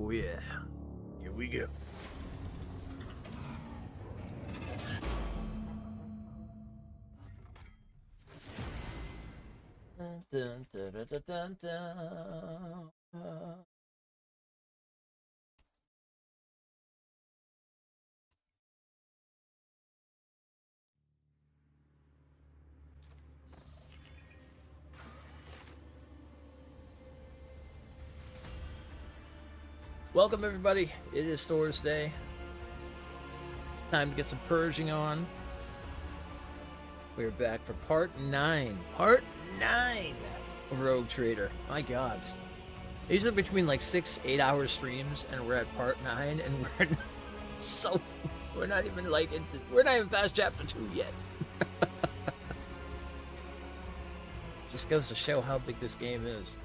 Oh yeah. Here we go. Dun, dun, dun, dun, dun, dun. Welcome everybody. It is Thursday. It's time to get some purging on. We're back for part 9. Part 9 of Rogue Trader. My God. These are between like 6-8 hour streams, and we're at part 9, and we're not even past chapter 2 yet. Just goes to show how big this game is.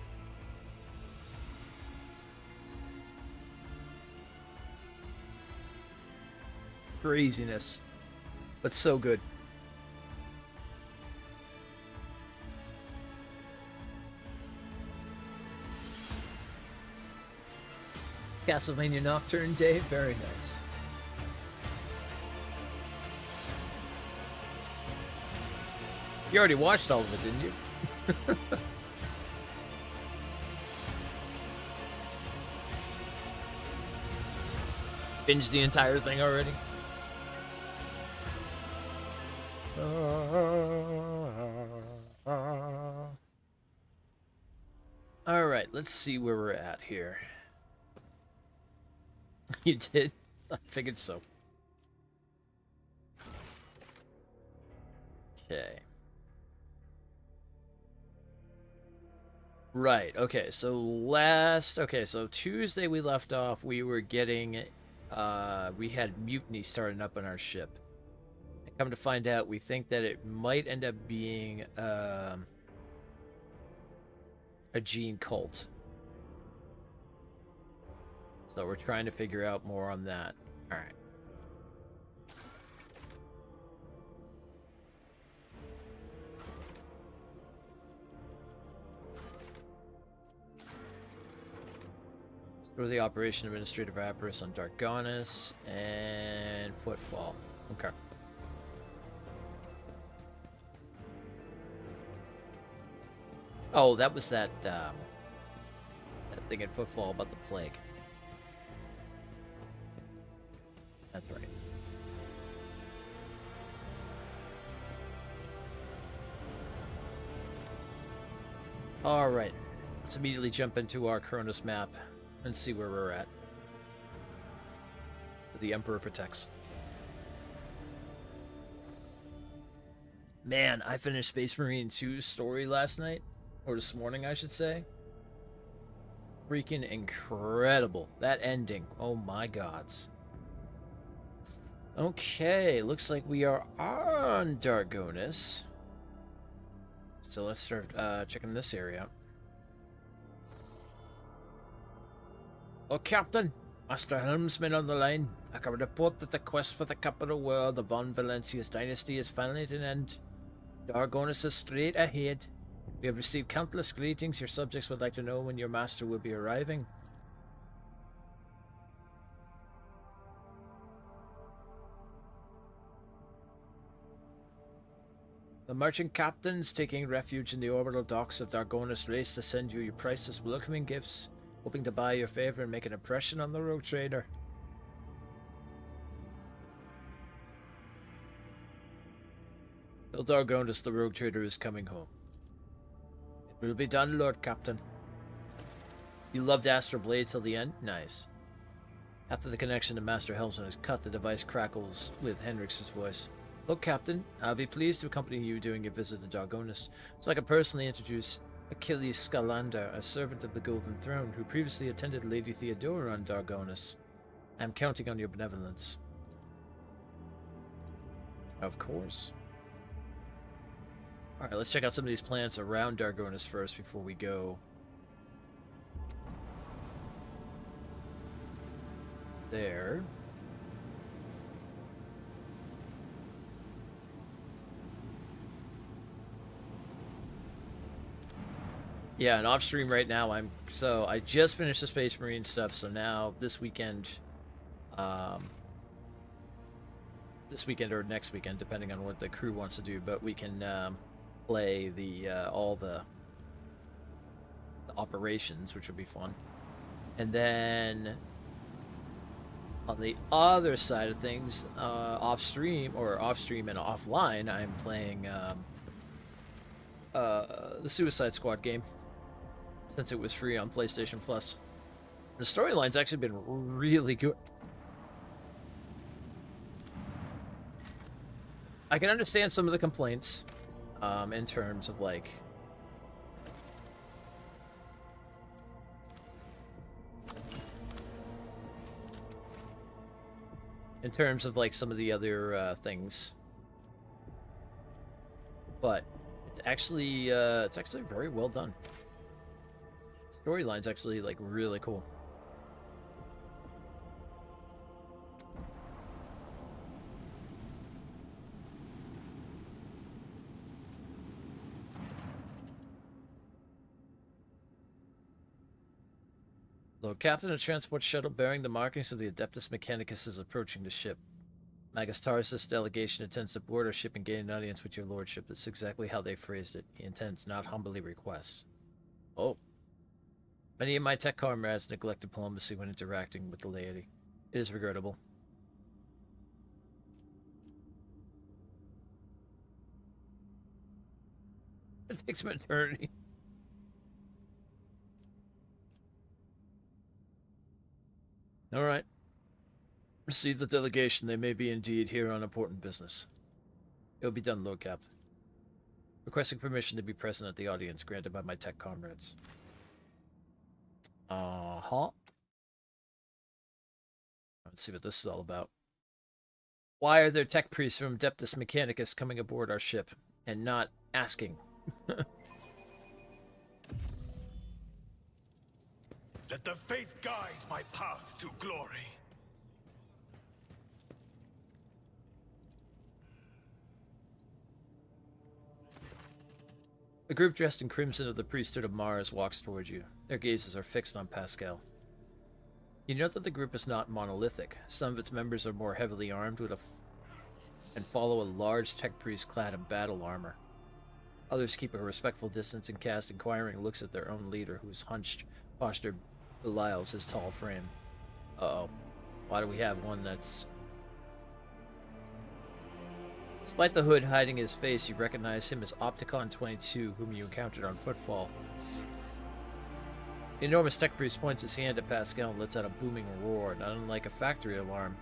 Craziness, but so good. Castlevania Nocturne Day, very nice. You already watched all of it, didn't you? Binged the entire thing already? Alright, let's see where we're at here. You did? I figured so. Okay. Right, okay, so Tuesday we left off, we were getting, we had mutiny starting up on our ship. And come to find out, we think that it might end up being, a gene cult. So we're trying to figure out more on that. Alright. Store the Operation Administrative Apparatus on Dargonis and Footfall. Okay. Oh, that was that thing in Footfall about the plague. That's right. Alright. Let's immediately jump into our Cronus map and see where we're at. The Emperor protects. Man, I finished Space Marine 2's story last night. Or this morning, I should say. Freaking incredible. That ending. Oh my gods. Okay, looks like we are on Dargonis. So let's start checking this area out. Oh, Captain! Master Helmsman on the line. I can report that the quest for the capital world of Von Valencia's dynasty is finally at an end. Dargonis is straight ahead. We have received countless greetings. Your subjects would like to know when your master will be arriving. The merchant captains taking refuge in the orbital docks of Dargonis race to send you your priceless welcoming gifts, hoping to buy your favor and make an impression on the rogue trader. Tell Dargonis the rogue trader is coming home. It will be done, Lord Captain. You loved Astral Blade till the end? Nice. After the connection to Master Helmsman is cut, the device crackles with Hendrix's voice. Look, Captain, I'll be pleased to accompany you during your visit to Dargonis, so I can personally introduce Achilles Scalander, a servant of the Golden Throne, who previously attended Lady Theodora on Dargonis. I'm counting on your benevolence. Of course. Alright, let's check out some of these planets around Dargonis first before we go there. Yeah, and off stream right now, I just finished the Space Marine stuff, so now um, this weekend or next weekend, depending on what the crew wants to do, but we can play all the operations, which would be fun. And then on the other side of things, off stream and offline, I'm playing the Suicide Squad game since it was free on PlayStation Plus. The storyline's actually been really good. I can understand some of the complaints in terms of like some of the other things, but it's actually very well done. Storyline's actually like really cool. Lord Captain, a transport shuttle bearing the markings of the Adeptus Mechanicus is approaching the ship. Magus Taurus' delegation intends to board our ship and gain an audience with your lordship. That's exactly how they phrased it. He intends, not humbly requests. Oh. Many of my tech comrades neglect diplomacy when interacting with the laity. It is regrettable. It takes an eternity. All right. Receive the delegation. They may be indeed here on important business. It will be done, Lord Captain. Requesting permission to be present at the audience granted by my tech comrades. Let's see what this is all about. Why are there tech priests from Adeptus Mechanicus coming aboard our ship and not asking? Let the faith guide my path to glory. A group dressed in crimson of the priesthood of Mars walks towards you. Their gazes are fixed on Pascal. You note that the group is not monolithic. Some of its members are more heavily armed and follow a large tech priest clad in battle armor. Others keep a respectful distance and cast inquiring looks at their own leader, whose hunched posture belies his tall frame. Uh-oh. Why do we have one that's... Despite the hood hiding his face, you recognize him as Opticon 22, whom you encountered on Footfall. The enormous tech priest points his hand at Pascal and lets out a booming roar, not unlike a factory alarm.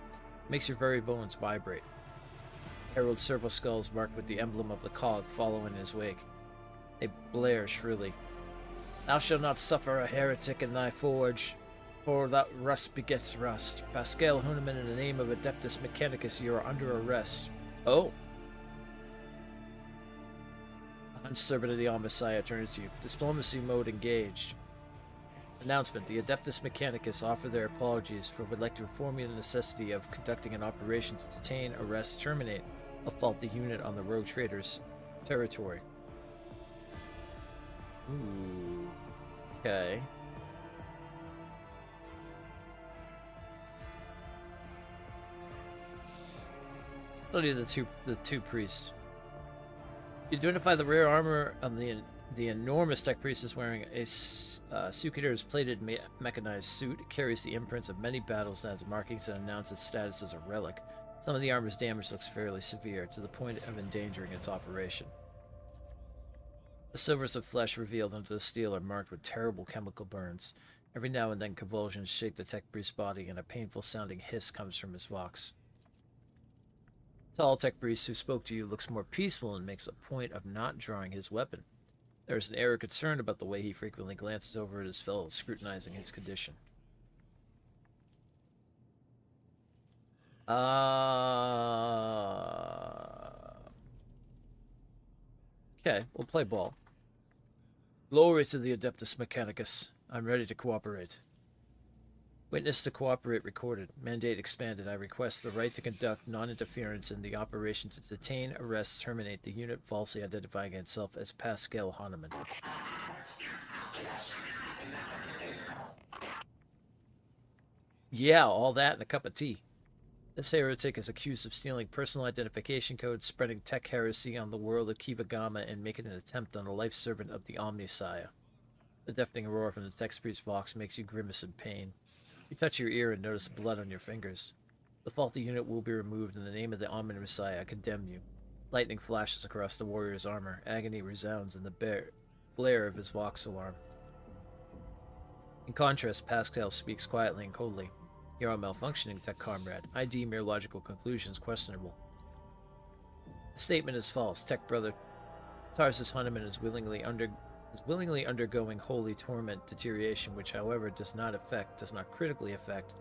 It makes your very bones vibrate. Herald serval skulls marked with the emblem of the cog follow in his wake. They blare shrilly. Thou shalt not suffer a heretic in thy forge, for that rust begets rust. Pascal Huneman, in the name of Adeptus Mechanicus, you are under arrest. Oh. The hunched servant of the Messiah turns to you. Diplomacy mode engaged. Announcement. The Adeptus Mechanicus offer their apologies for would like to inform you of the necessity of conducting an operation to detain, arrest, terminate a faulty unit on the rogue traders' territory. Ooh. Okay. Study the two priests. You identify the rare armor of the enormous tech priest is wearing a Sukider's plated mechanized suit. It carries the imprints of many battles and has markings that announce its status as a relic. Some of the armor's damage looks fairly severe, to the point of endangering its operation. The silvers of flesh revealed under the steel are marked with terrible chemical burns. Every now and then convulsions shake the tech priest's body, and a painful-sounding hiss comes from his vox. The tall tech priest who spoke to you looks more peaceful and makes a point of not drawing his weapon. There is an air of concern about the way he frequently glances over at his fellows, scrutinizing his condition. Okay, we'll play ball. Glory to the Adeptus Mechanicus. I'm ready to cooperate. Witness to cooperate recorded. Mandate expanded. I request the right to conduct non-interference in the operation to detain, arrest, terminate the unit falsely identifying itself as Pascal Hahnemann. Yeah, all that and a cup of tea. This heretic is accused of stealing personal identification codes, spreading tech heresy on the world of Kiva Gamma, and making an attempt on a life servant of the Omnisaya. The deafening roar from the tech priest's vox makes you grimace in pain. You touch your ear and notice blood on your fingers. The faulty unit will be removed in the name of the Omni Messiah. I condemn you. Lightning flashes across the warrior's armor. Agony resounds in the blare of his vox alarm. In contrast, Pascal speaks quietly and coldly. You're all malfunctioning, tech comrade. I deem your logical conclusions questionable. The statement is false. Tech brother Tarsus Hahnemann is willingly undergoing holy torment deterioration, which, however, does not critically affect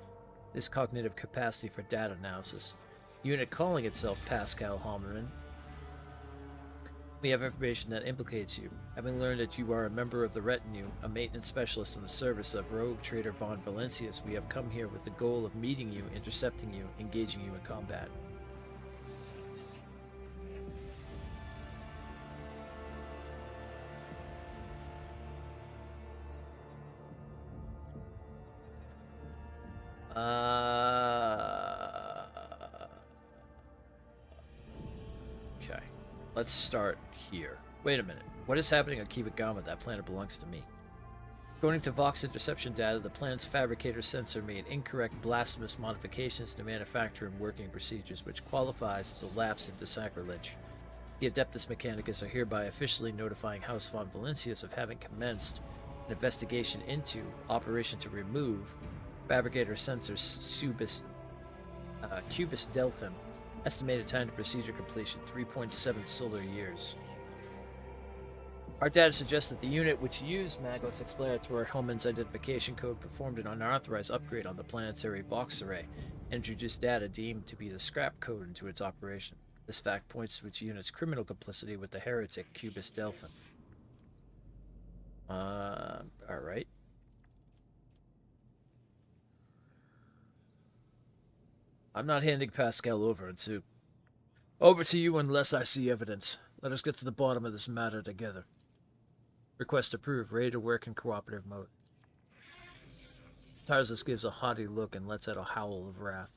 this cognitive capacity for data analysis. Unit calling itself Pascal Hahnemann. We have information that implicates you. Having learned that you are a member of the retinue, a maintenance specialist in the service of rogue trader von Valencius, we have come here with the goal of meeting you, intercepting you, engaging you in combat. Okay. Let's start here. Wait a minute. What is happening on Kiva Gamma? That planet belongs to me. According to Vox interception data, the planet's fabricator sensor made incorrect blasphemous modifications to manufacture and working procedures, which qualifies as a lapse into sacrilege. The Adeptus Mechanicus are hereby officially notifying House von Valencius of having commenced an investigation into operation to remove fabricator sensor Cubus Delphim. Estimated time to procedure completion 3.7 solar years. Our data suggests that the unit which used Magos Explorator Hellman's identification code performed an unauthorized upgrade on the planetary Vox array and introduced data deemed to be the scrap code into its operation. This fact points to its unit's criminal complicity with the heretic Cubus Delphim. Alright. I'm not handing Pascal over to you unless I see evidence. Let us get to the bottom of this matter together. Request approved. Ready to work in cooperative mode. Tarsus gives a haughty look and lets out a howl of wrath.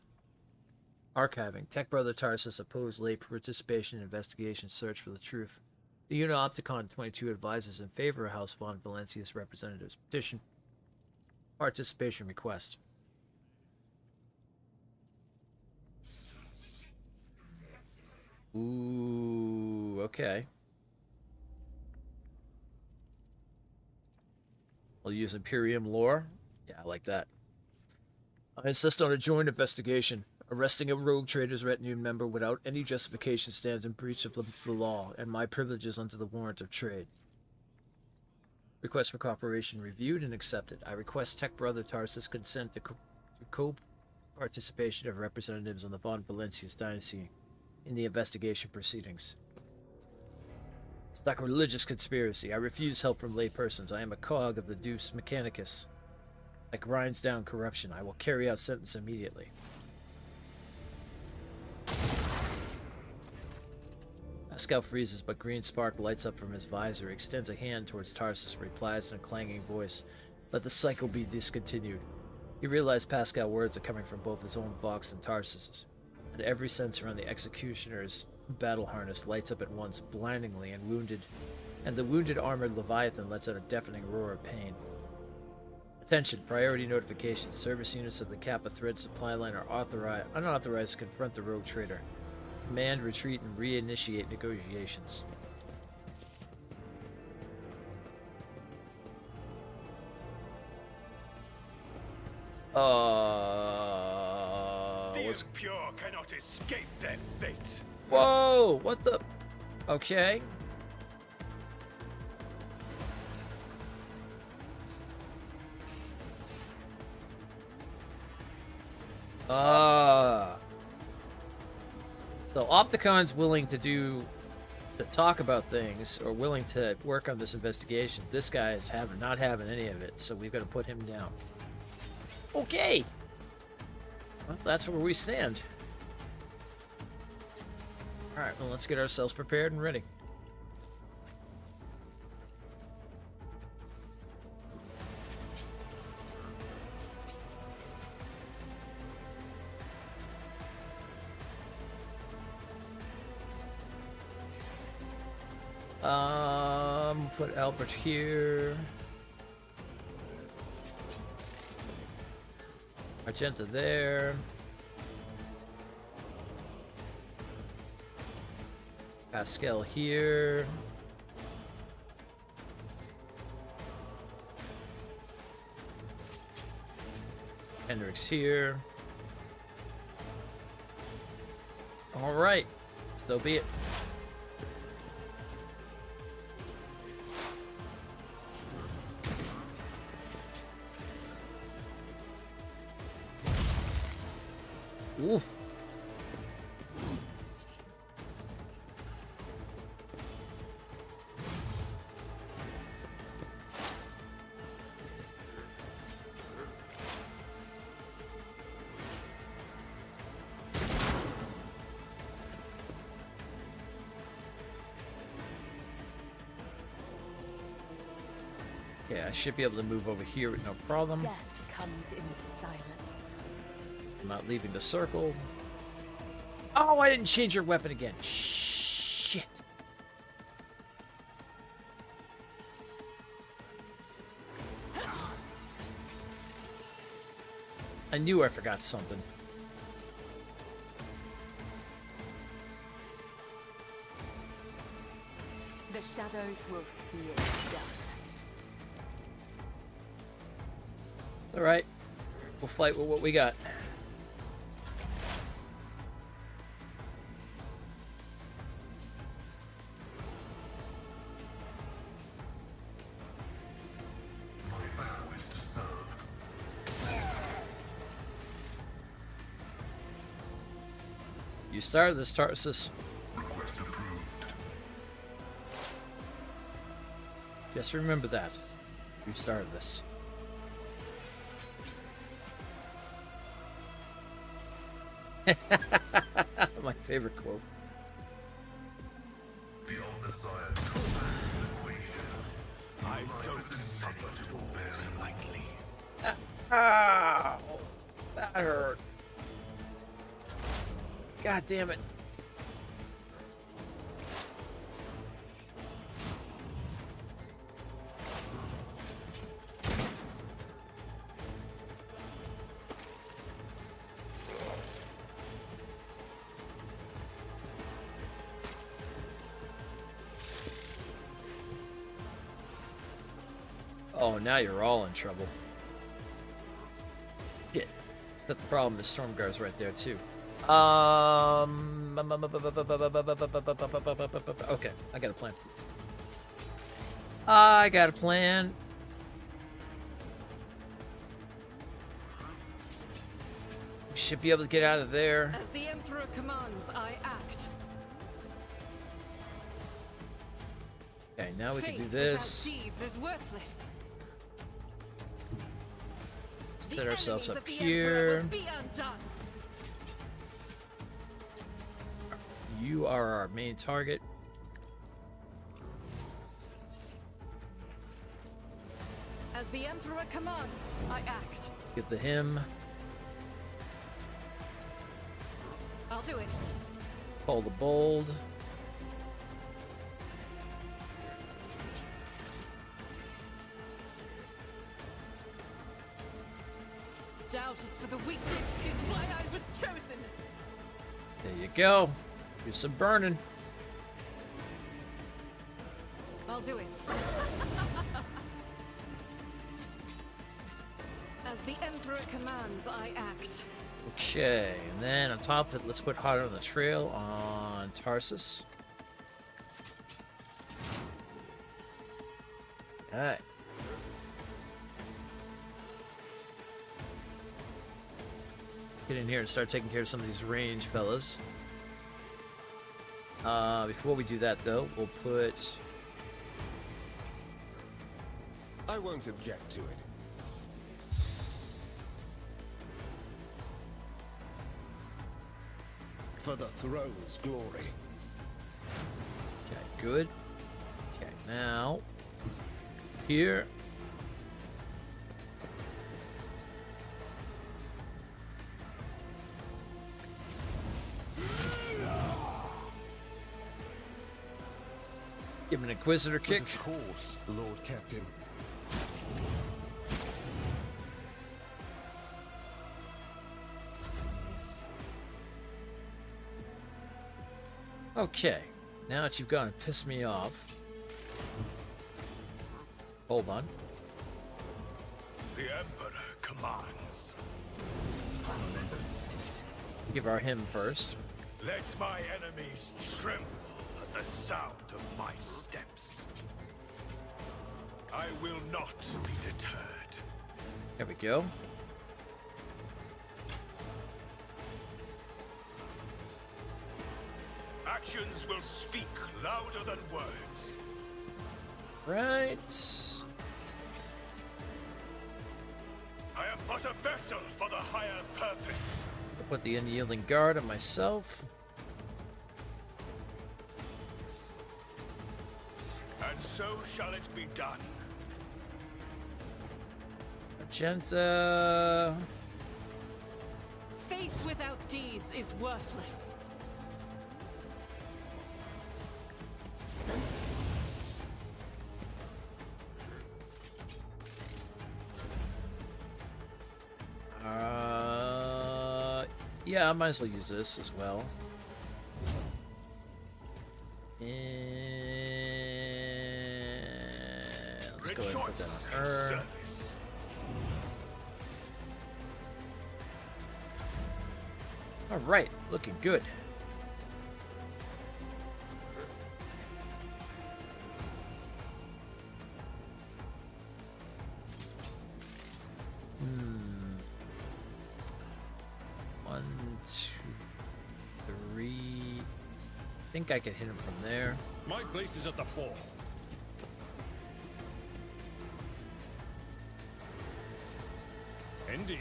Archiving. Tech Brother Tarsus opposed lay participation in investigation search for the truth. The unit Opticon 22 advises in favor of House von Valencius representatives. Petition. Participation request. Ooh, okay. I'll use Imperium lore. Yeah, I like that. I insist on a joint investigation. Arresting a rogue trader's retinue member without any justification stands in breach of the law and my privileges under the warrant of trade. Request for cooperation reviewed and accepted. I request Tech Brother Tarsus consent to co-participation of representatives on the von Valencius dynasty in the investigation proceedings. Sacrilegious conspiracy. I refuse help from laypersons. I am a cog of the Deus Mechanicus. I grinds down corruption. I will carry out sentence immediately. Pascal freezes, but green spark lights up from his visor. He extends a hand towards Tarsus, replies in a clanging voice. Let the cycle be discontinued. He realized Pascal words are coming from both his own Vox and Tarsus's. And every sensor on the executioner's battle harness lights up at once, blindingly, and the wounded armored Leviathan lets out a deafening roar of pain. Attention, priority notification. Service units of the Kappa Thread supply line are unauthorized to confront the rogue trader. Command, retreat, and reinitiate negotiations. The impure cannot escape their fate. Whoa! What the? Okay. So Opticon's willing to talk about things, or willing to work on this investigation. This guy is not having any of it, so we've got to put him down. Okay. Well, that's where we stand. Alright, well, let's get ourselves prepared and ready. Put Albert here. Argenta there. Pascal here. Hendrix here. All right, so be it. Oof. Yeah, I should be able to move over here with no problem. Death comes in silence. I'm not leaving the circle. Oh, I didn't change your weapon again. Shit. I knew I forgot something. The shadows will see it done. It's alright. We'll fight with what we got. You started this, Tarsus. Request approved. Just remember that. You started this. My favorite quote. The old Messiah commands an equation. I don't suffer to very lightly. Ow! That hurt. God damn it. Oh, now you're all in trouble. Shit. The problem is Stormguard's right there too. Okay, I got a plan. I got a plan. We should be able to get out of there. As the Emperor commands, I act. Okay, now we can do Faith this. without deeds is worthless. Set ourselves up The here. Emperor will be undone. You are our main target. As the Emperor commands, I act. Get the hymn. I'll do it. Call the bold. Doubt is for the weakness is why I was chosen. There you go. Do some burning. I'll do it. As the Emperor commands, I act. Okay, and then on top of it, let's put Hot on the Trail on Tarsus. Alright. Let's get in here and start taking care of some of these range fellas. Before we do that, though, we'll put... I won't object to it. for the throne's glory. Okay, good. Okay, now here. Give him an Inquisitor kick. Of course, Lord Captain. Okay, now that you've gone and pissed me off. Hold on. The Emperor commands. Give our him first. Let my enemies tremble at the sound of my steps. I will not be deterred. There we go. Actions will speak louder than words. Right. I am but a vessel for the higher purpose. I'll put the unyielding guard on myself. And so shall it be done. Magenta. Faith without deeds is worthless. Yeah, I might as well use this as well. And let's go ahead and put that Rejoice on in her. service. All right, looking good. One, two, three. I think I can hit him from there. My place is at the fore. Indeed.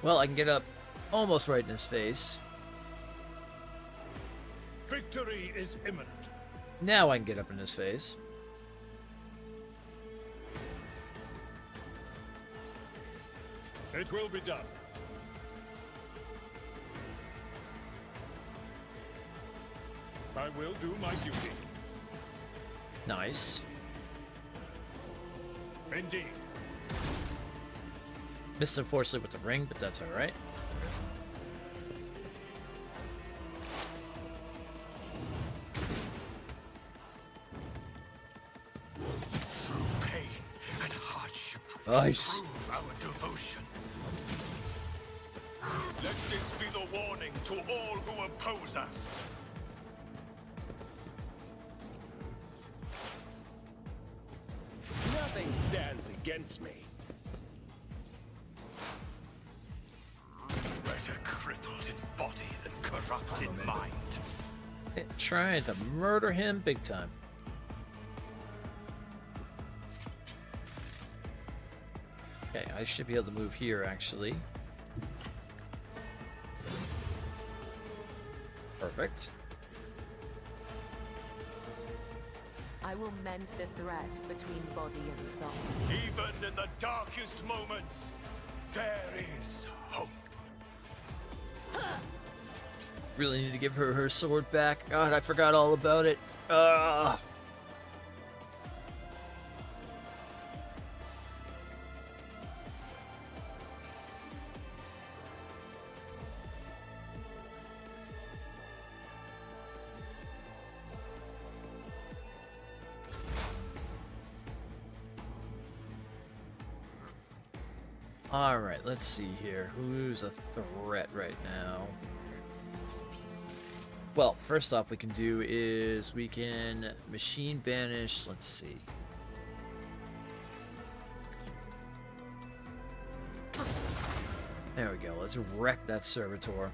Well, I can get up almost right in his face. Victory is imminent. Now I can get up in his face. It will be done. I will do my duty. Nice. Indeed. Missed unfortunately with the ring, but that's alright. Through pain and hardship, Nice. prove our devotion. Let this be the warning to all who oppose us. Nothing stands against me. Better crippled in body than corrupt in mind. Trying to murder him big time. Okay, I should be able to move here actually. Perfect. I will mend the thread between body and soul. Even in the darkest moments, there is hope. Really need to give her her sword back. God, I forgot all about it. Ugh. Alright, let's see here. Who's a threat right now? Well, first off we can do is we can machine banish, let's see. There we go, let's wreck that servitor.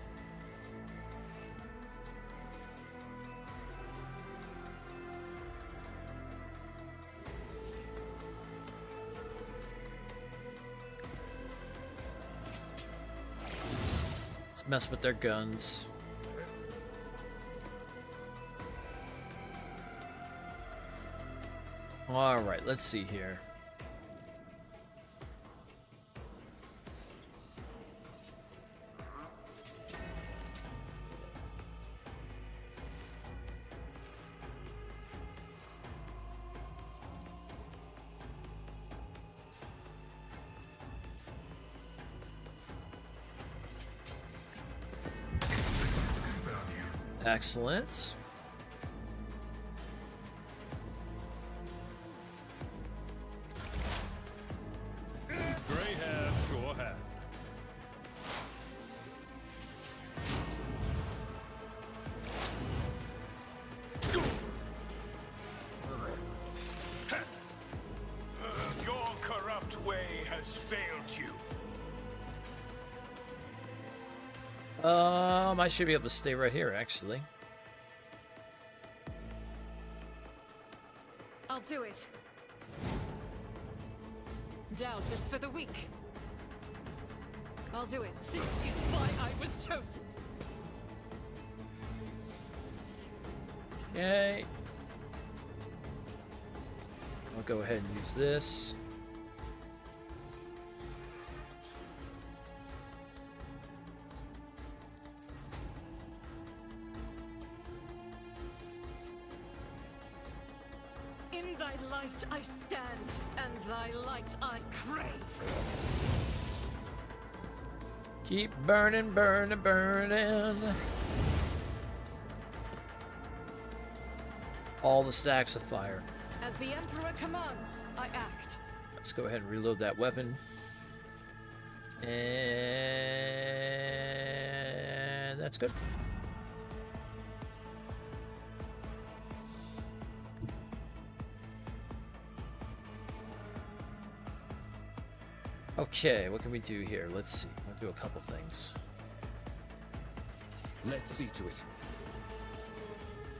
mess with their guns. Alright, let's see here. Excellent. Grey hair, sure hand. Your corrupt way has failed you. I should be able to stay right here, actually. I'll do it. Doubt is for the weak. I'll do it. This is why I was chosen. Okay. I'll go ahead and use this. In thy light I stand, and thy light I crave. Keep burning, burning, burning. All the stacks of fire. As the Emperor commands, I act. Let's go ahead and reload that weapon. And that's good. Okay, what can we do here? Let's see. We'll do a couple things. Let's see to it.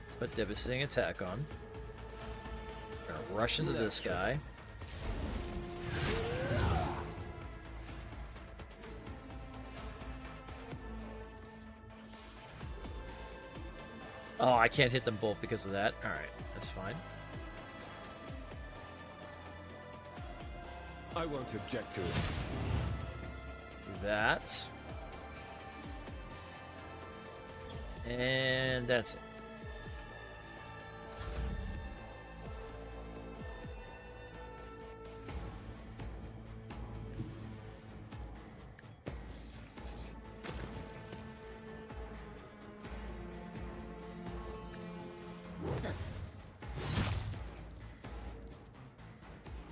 Let's put devastating attack on. Gonna rush into this guy. Oh, I can't hit them both because of that. Alright, that's fine. I won't object to it. Let's do that. And that's it.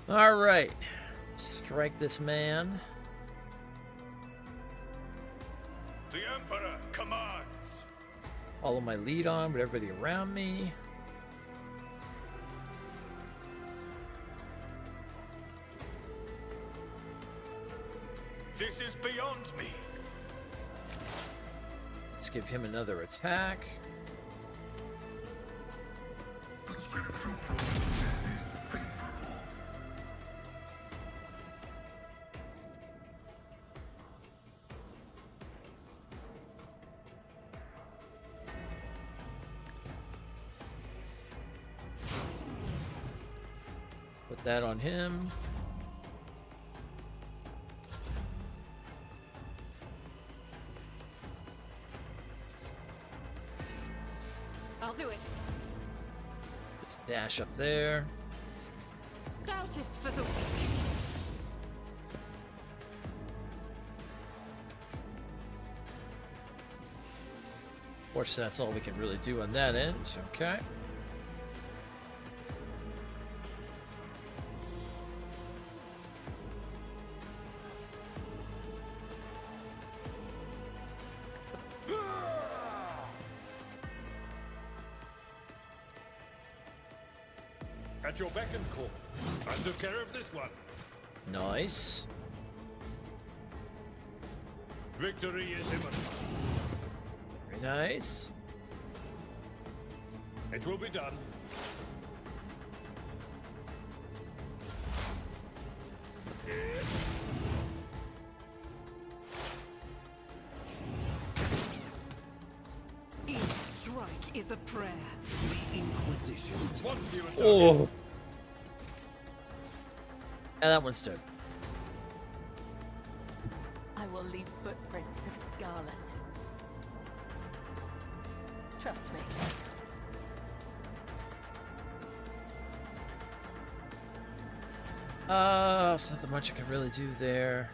All right. Strike this man. The Emperor commands. Follow my lead on with everybody around me. This is beyond me. Let's give him another attack. The scriptural prognosis is favorable. Put that on him. I'll do it. Let's dash up there. Doubt is for the weak. Of course, that's all we can really do on that end. Okay. At your beck and call. I took care of this one. Nice. Victory is imminent. Very nice. It will be done. is a prayer. The Inquisition. What do you Oh. Yeah, that one's dead. I will leave footprints of scarlet. Trust me. There's nothing much I can really do there.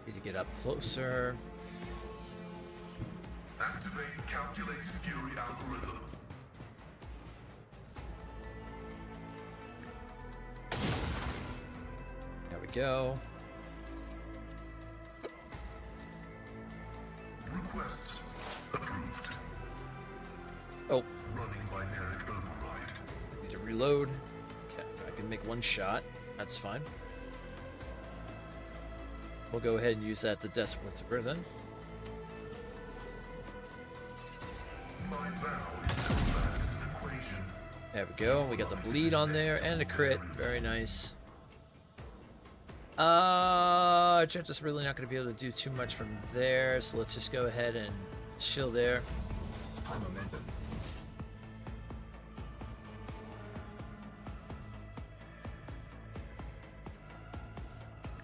Need to get up closer. Activate calculated fury algorithm. There we go. Request approved. Oh, Running binary override. need to reload. Okay, I can make one shot. That's fine. We'll go ahead and use that to Desperate then. My vow is combat is an equation. There we go. We got the bleed on there and a crit. Very nice. Just really not going to be able to do too much from there, so let's just go ahead and chill there. Momentum.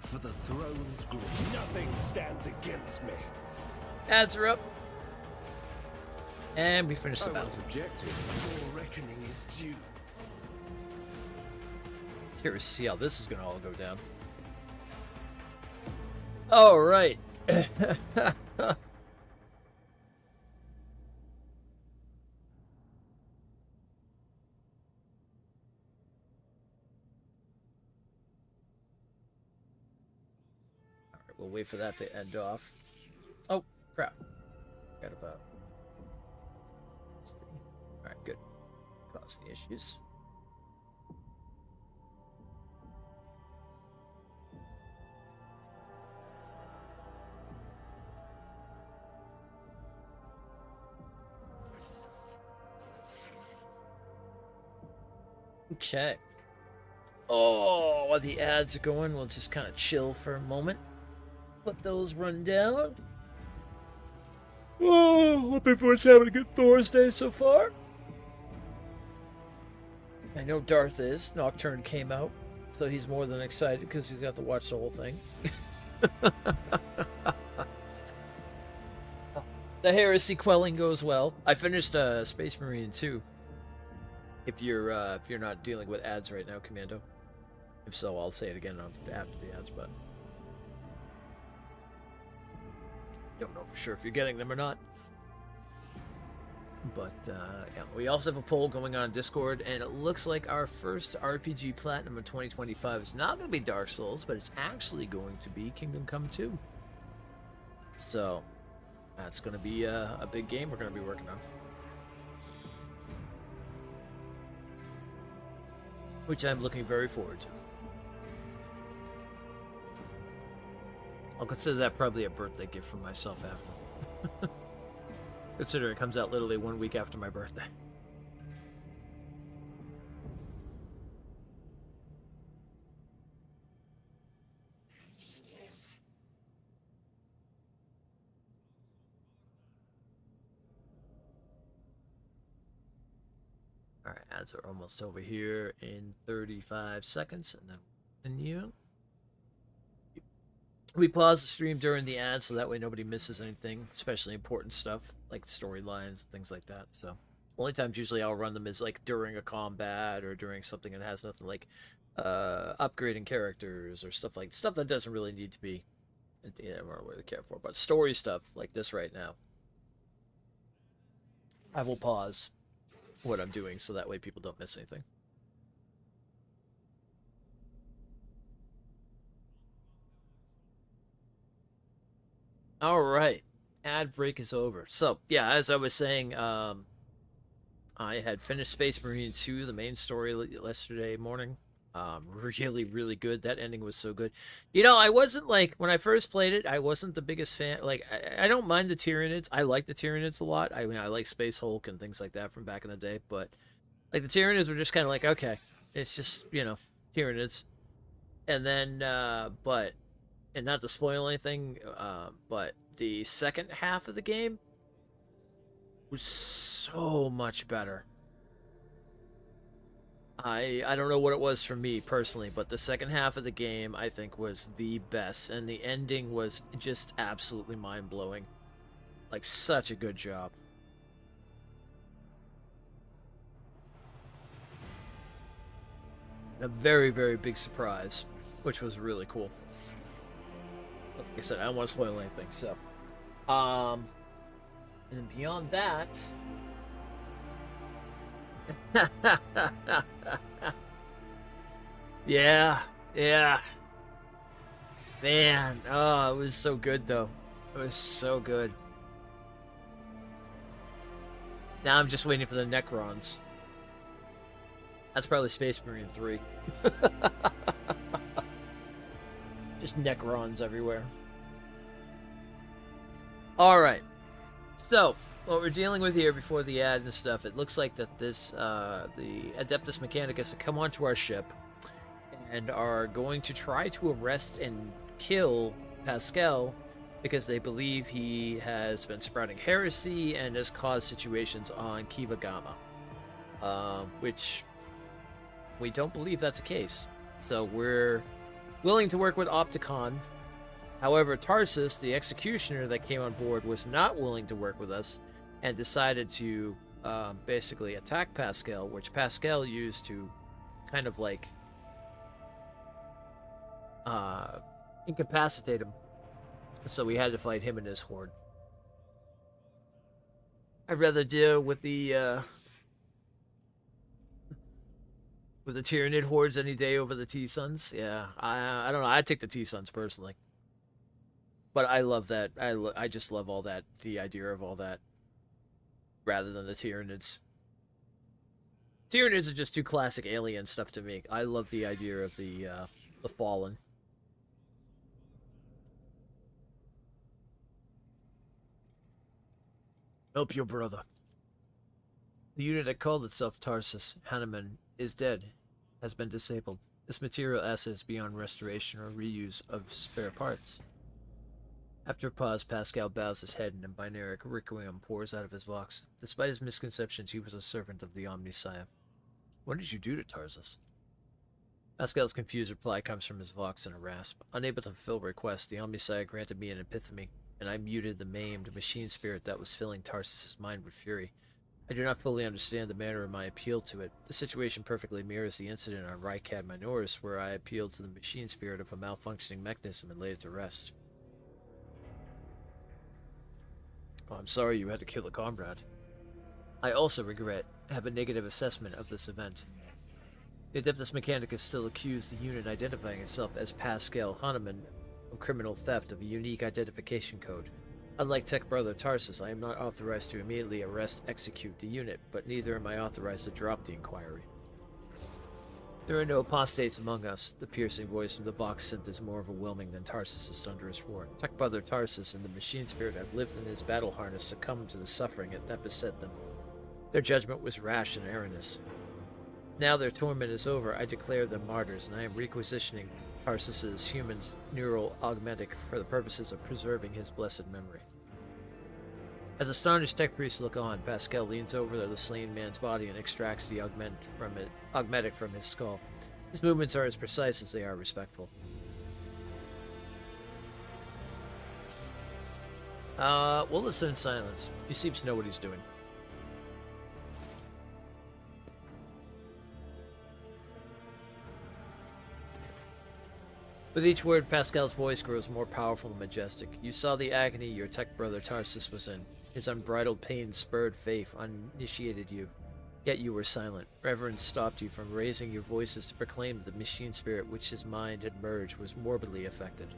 For the throne's glory. Nothing stands against me. Ads are up. And we finished the I battle. won't object to it. Your reckoning is due. Curious to see how this is going to all go down. All right. We'll wait for that to end off. Oh, crap. Forgot about. Alright, good. Causing issues. Okay. Oh, while the ads are going, we'll just kind of chill for a moment. Let those run down. Oh, hope everyone's having a good Thursday so far. I know Darth is. Nocturne came out, so he's more than excited because he's got to watch the whole thing. The heresy quelling goes well. I finished Space Marine 2. If you're not dealing with ads right now, Commando. If so, I'll say it again after the ads, but don't know for sure if you're getting them or not. But yeah, we also have a poll going on Discord, and it looks like our first RPG Platinum of 2025 is not going to be Dark Souls, but it's actually going to be Kingdom Come 2. So that's going to be a big game we're going to be working on, which I'm looking very forward to. I'll consider that probably a birthday gift for myself after. Consider it comes out literally 1 week after my birthday. Alright, ads are almost over here in 35 seconds, and then continue. We pause the stream during the ads so that way nobody misses anything, especially important stuff like storylines, things like that. So, only times usually I'll run them is like during a combat or during something that has nothing like upgrading characters or stuff that doesn't really need to be. I don't really care for, but story stuff like this right now, I will pause what I'm doing so that way people don't miss anything. All right, ad break is over. So yeah, as I was saying, I had finished Space Marine 2, the main story, yesterday morning. Really, really good. That ending was so good. You know, I wasn't like, when I first played it, I wasn't the biggest fan. Like, I don't mind the Tyranids. I like the Tyranids a lot. I mean, I like Space Hulk and things like that from back in the day. But Like, the Tyranids were just kind of like, okay, it's just, you know, Tyranids. And then, and not to spoil anything, but the second half of the game was so much better. I don't know what it was for me personally, but the second half of the game I think was the best, and the ending was just absolutely mind-blowing. Like, such a good job. A very, very big surprise, which was really cool. Like I said, I don't want to spoil anything, so. And then beyond that... yeah. Man, oh, it was so good, though. It was so good. Now I'm just waiting for the Necrons. That's probably Space Marine 3. Just Necrons everywhere. Alright. So, what we're dealing with here before the ad and stuff, it looks like that this, the Adeptus Mechanicus have come onto our ship and are going to try to arrest and kill Pascal because they believe he has been sprouting heresy and has caused situations on Kiva Gamma. Which we don't believe that's the case. So we're willing to work with Opticon. However, Tarsus, the executioner that came on board, was not willing to work with us and decided to basically attack Pascal, which Pascal used to kind of like incapacitate him. So we had to fight him and his horde. I'd rather deal with the Tyranid hordes any day over the T-Suns. Yeah, I don't know. I'd take the T-Suns personally. But I love that. I just love all that, the idea of all that, rather than the Tyranids. Tyranids are just too classic alien stuff to me. I love the idea of the Fallen. Help your brother. The unit that called itself Tarsus Hanneman is dead, has been disabled. This material asset is beyond restoration or reuse of spare parts. After a pause, Pascal bows his head and a binaric requiem pours out of his vox. Despite his misconceptions, he was a servant of the Omniscience. What did you do to Tarsus? Pascal's confused reply comes from his vox in a rasp. Unable to fulfill requests, the Omniscience granted me an epiphany, and I muted the maimed machine spirit that was filling Tarsus's mind with fury. I do not fully understand the manner of my appeal to it. The situation perfectly mirrors the incident on Rykad Minoris, where I appealed to the machine spirit of a malfunctioning mechanism and laid it to rest. Oh, I'm sorry you had to kill a comrade. I also have a negative assessment of this event. The Adeptus Mechanicus still accused the unit identifying itself as Pascal Hanneman of criminal theft of a unique identification code. Unlike Tech Brother Tarsus, I am not authorized to immediately execute the unit, but neither am I authorized to drop the inquiry. There are no apostates among us. The piercing voice from the Vox synth is more overwhelming than Tarsus's thunderous roar. Tech Brother Tarsus and the machine spirit have lived in his battle harness succumbed to the suffering that beset them. Their judgment was rash and erroneous. Now their torment is over, I declare them martyrs, and I am requisitioning Tarsus's human neural augmetic for the purposes of preserving his blessed memory. As astonished tech priests look on, Pascal leans over the slain man's body and extracts the augmetic from his skull. His movements are as precise as they are respectful. We'll listen in silence. He seems to know what he's doing. With each word, Pascal's voice grows more powerful and majestic. You saw the agony your tech brother Tarsus was in. His unbridled pain spurred faith, uninitiated you. Yet you were silent. Reverence stopped you from raising your voices to proclaim that the machine spirit which his mind had merged was morbidly affected.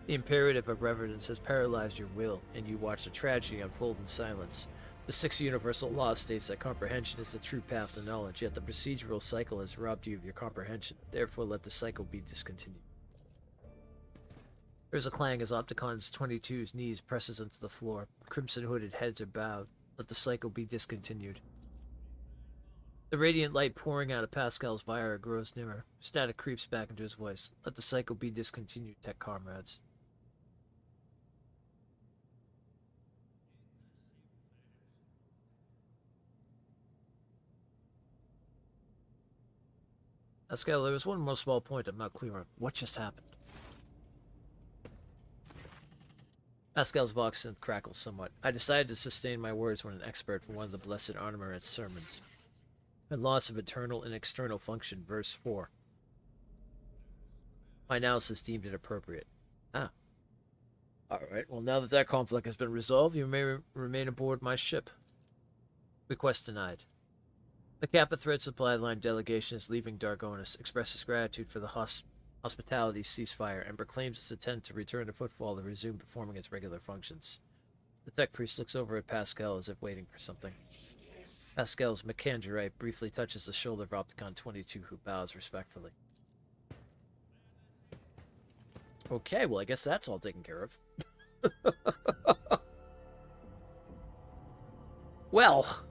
The imperative of reverence has paralyzed your will, and you watched a tragedy unfold in silence. The sixth universal law states that comprehension is the true path to knowledge, yet the procedural cycle has robbed you of your comprehension. Therefore, let the cycle be discontinued. There's a clang as Opticon's 22's knees presses into the floor. Crimson-hooded heads are bowed. Let the cycle be discontinued. The radiant light pouring out of Pascal's vira grows nearer. Static creeps back into his voice. Let the cycle be discontinued, tech comrades. Pascal, there was one more small point I'm not clear on. What just happened? Pascal's vox synth crackles somewhat. I decided to sustain my words when an expert from one of the blessed armoret's sermons. And loss of internal and external function, verse 4. My analysis deemed it appropriate. Ah. Alright, well now that conflict has been resolved, you may remain aboard my ship. Request denied. The Kappa Thread Supply Line delegation is leaving Dargonis, expresses gratitude for the hospitality ceasefire, and proclaims its intent to return to Footfall and resume performing its regular functions. The tech priest looks over at Pascal as if waiting for something. Pascal's Macandrite briefly touches the shoulder of Opticon 22, who bows respectfully. Okay, well I guess that's all taken care of. Well...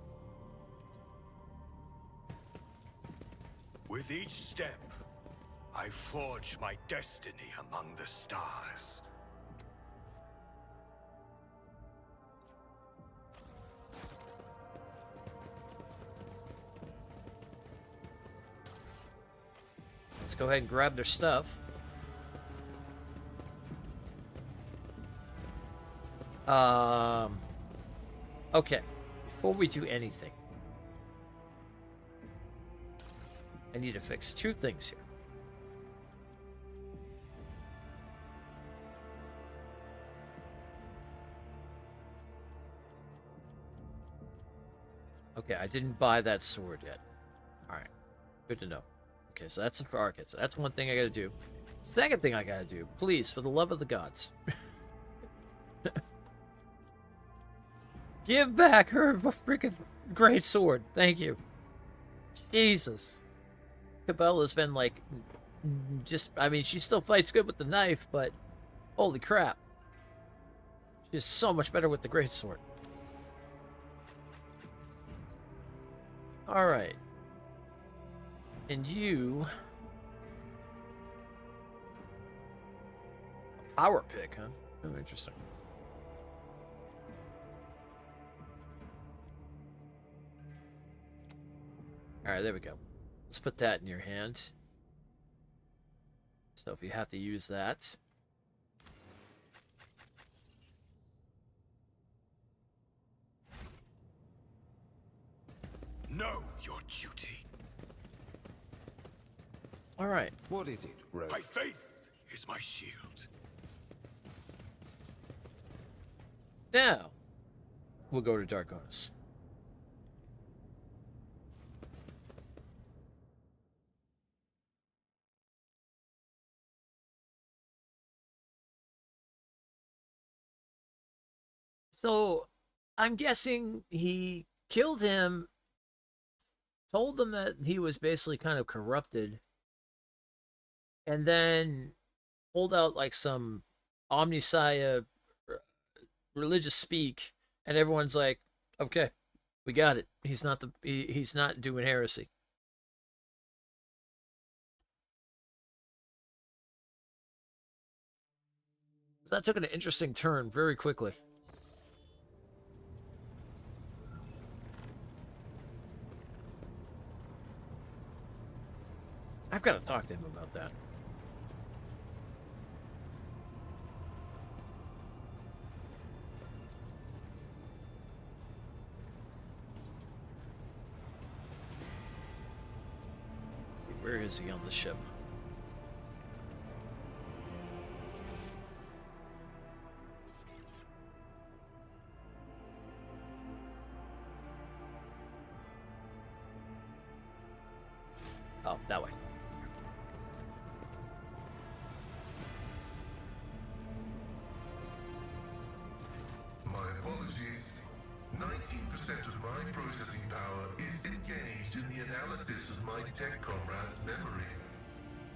With each step, I forge my destiny among the stars. Let's go ahead and grab their stuff. Okay. Before we do anything, I need to fix two things here. Okay, I didn't buy that sword yet. Alright. Good to know. Okay, so that's for Arcade. So that's one thing I gotta do. Second thing I gotta do, please, for the love of the gods. Give back her freaking great sword. Thank you. Jesus. Cabella's been like, I mean, she still fights good with the knife, but holy crap. She's so much better with the greatsword. Alright. And you... A power pick, huh? Oh, interesting. Alright, there we go. Let's put that in your hand. So if you have to use that. Know your duty. All right. What is it, Rogue? My faith is my shield. Now, we'll go to Dargonis. So, I'm guessing he killed him, told them that he was basically kind of corrupted, and then pulled out like some Omniscia religious speak, and everyone's like, okay, we got it. He's not he's not doing heresy. So that took an interesting turn very quickly. I've got to talk to him about that. Let's see, where is he on the ship? Oh, that way. My apologies. 19% of my processing power is engaged in the analysis of my tech comrade's memory.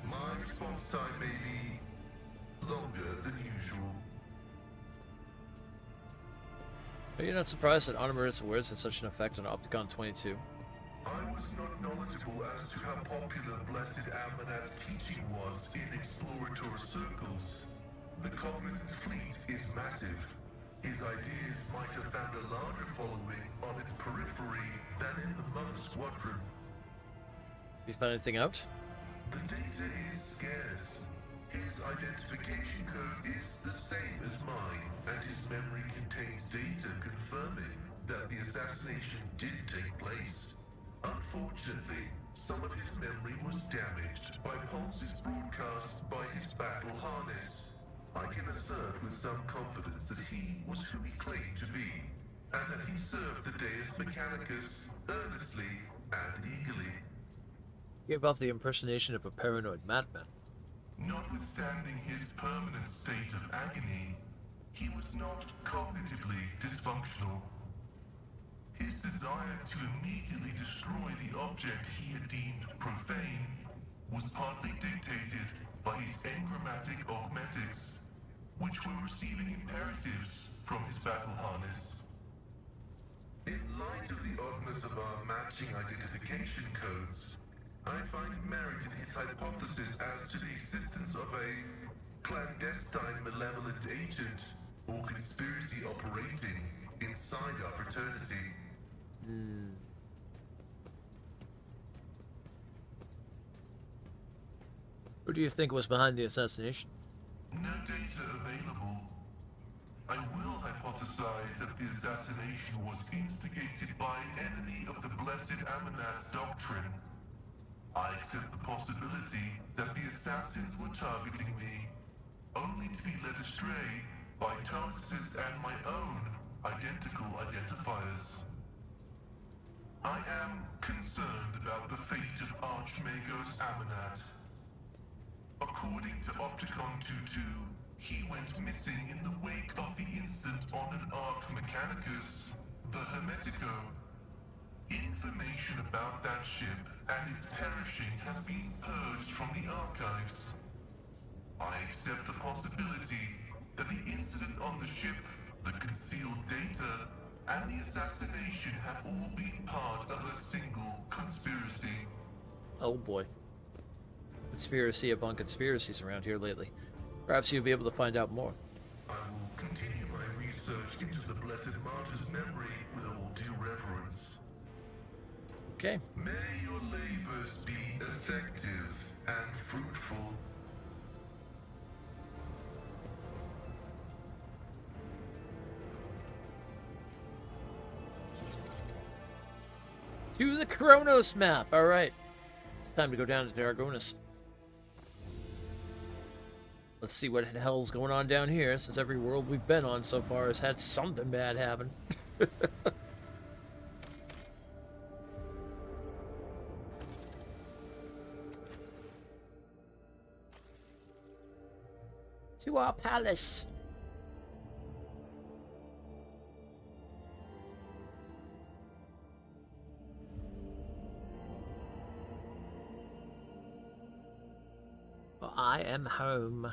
My response time may be longer than usual. Are you not surprised that Honorit's words had such an effect on Opticon 22? I was was not knowledgeable as to how popular Blessed Amanat's teaching was in explorator circles. The Cognizant's fleet is massive. His ideas might have found a larger following on its periphery than in the Mother Squadron. You found anything out? The data is scarce. His identification code is the same as mine, and his memory contains data confirming that the assassination did take place. Unfortunately, some of his memory was damaged by pulses broadcast by his battle harness. I can assert with some confidence that he was who he claimed to be, and that he served the Deus Mechanicus earnestly and eagerly. Gave off the impersonation of a paranoid madman. Notwithstanding his permanent state of agony, he was not cognitively dysfunctional. His desire to immediately destroy the object he had deemed profane was partly dictated by his engrammatic augmetics, which were receiving imperatives from his battle harness. In light of the oddness of our matching identification codes, I find merit in his hypothesis as to the existence of a clandestine malevolent agent or conspiracy operating inside our fraternity. Who do you think was behind the assassination? No data available. I will hypothesize that the assassination was instigated by an enemy of the Blessed Amanat's doctrine. I accept the possibility that the assassins were targeting me, only to be led astray by Tarsus and my own identical identifiers. I am concerned about the fate of Archmagos Amanat. According to Opticon 22, he went missing in the wake of the incident on an Arc Mechanicus, the Hermetico. Information about that ship and its perishing has been purged from the archives. I accept the possibility that the incident on the ship, the concealed data, and the assassination have all been part of a single conspiracy. Oh boy. Conspiracy upon conspiracies around here lately. Perhaps you'll be able to find out more. I will continue my research into the Blessed Martyr's memory with all due reverence. Okay. May your labors be effective and fruitful. To the Kronos map. All right. It's time to go down to Targonis. Let's see what the hell's going on down here, since every world we've been on so far has had something bad happen. To our palace. I am home.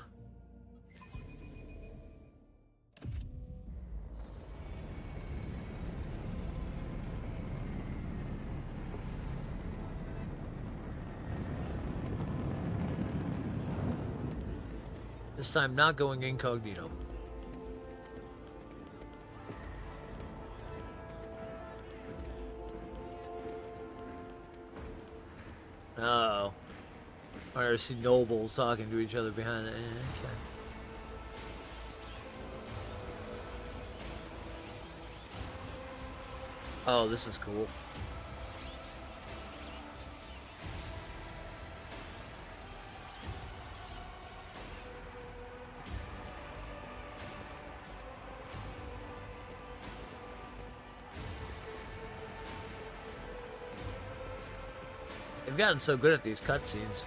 This time not going incognito. Oh. I see nobles talking to each other behind it. Okay. Oh, this is cool. They've gotten so good at these cutscenes.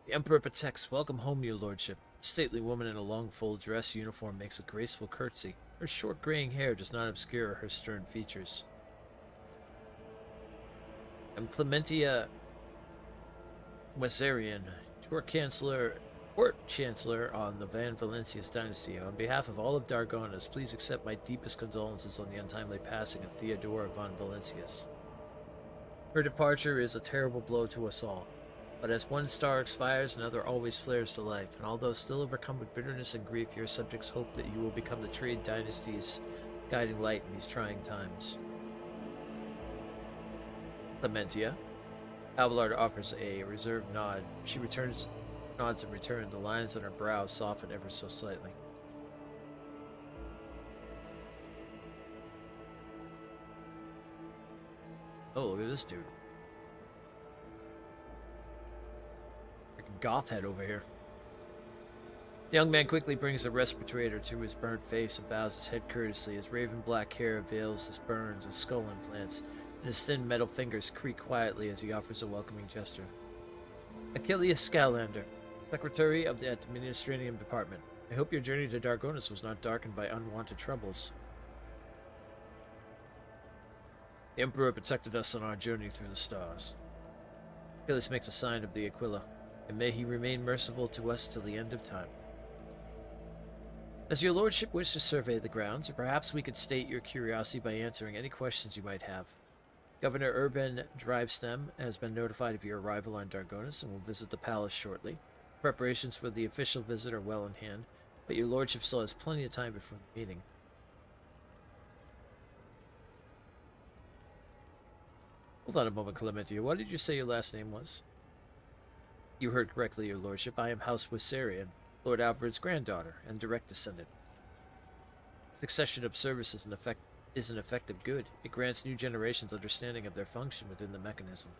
The Emperor protects. Welcome home, your lordship. A stately woman in a long full dress uniform makes a graceful curtsy. Her short graying hair does not obscure her stern features. I'm Clementia Wesarian, Tour Chancellor Court Chancellor on the Van Valencius dynasty, on behalf of all of Dargonis, please accept my deepest condolences on the untimely passing of Theodora von Valencius. Her departure is a terrible blow to us all, but as one star expires, another always flares to life, and although still overcome with bitterness and grief, your subjects hope that you will become the trade dynasty's guiding light in these trying times. Clementia. Abelard offers a reserved nod. She nods in return. The lines on her brow soften ever so slightly. Oh, look at this dude. Freaking goth head over here. The young man quickly brings a respirator to his burnt face and bows his head courteously. His raven black hair veils his burns and skull implants, and his thin metal fingers creak quietly as he offers a welcoming gesture. Achilles Scalander, Secretary of the Administrative Department. I hope your journey to Dargonis was not darkened by unwanted troubles. The Emperor protected us on our journey through the stars. Achilles makes a sign of the Aquila, and may he remain merciful to us till the end of time. As your lordship wishes to survey the grounds, or perhaps we could state your curiosity by answering any questions you might have. Governor Urban Drivestem has been notified of your arrival on Dargonis and will visit the palace shortly. Preparations for the official visit are well in hand, but your lordship still has plenty of time before the meeting. Hold on a moment, Clementia. What did you say your last name was? You heard correctly, your lordship. I am House Wissarian, Lord Albert's granddaughter and direct descendant. Succession of service is an effective good. It grants new generations understanding of their function within the mechanism.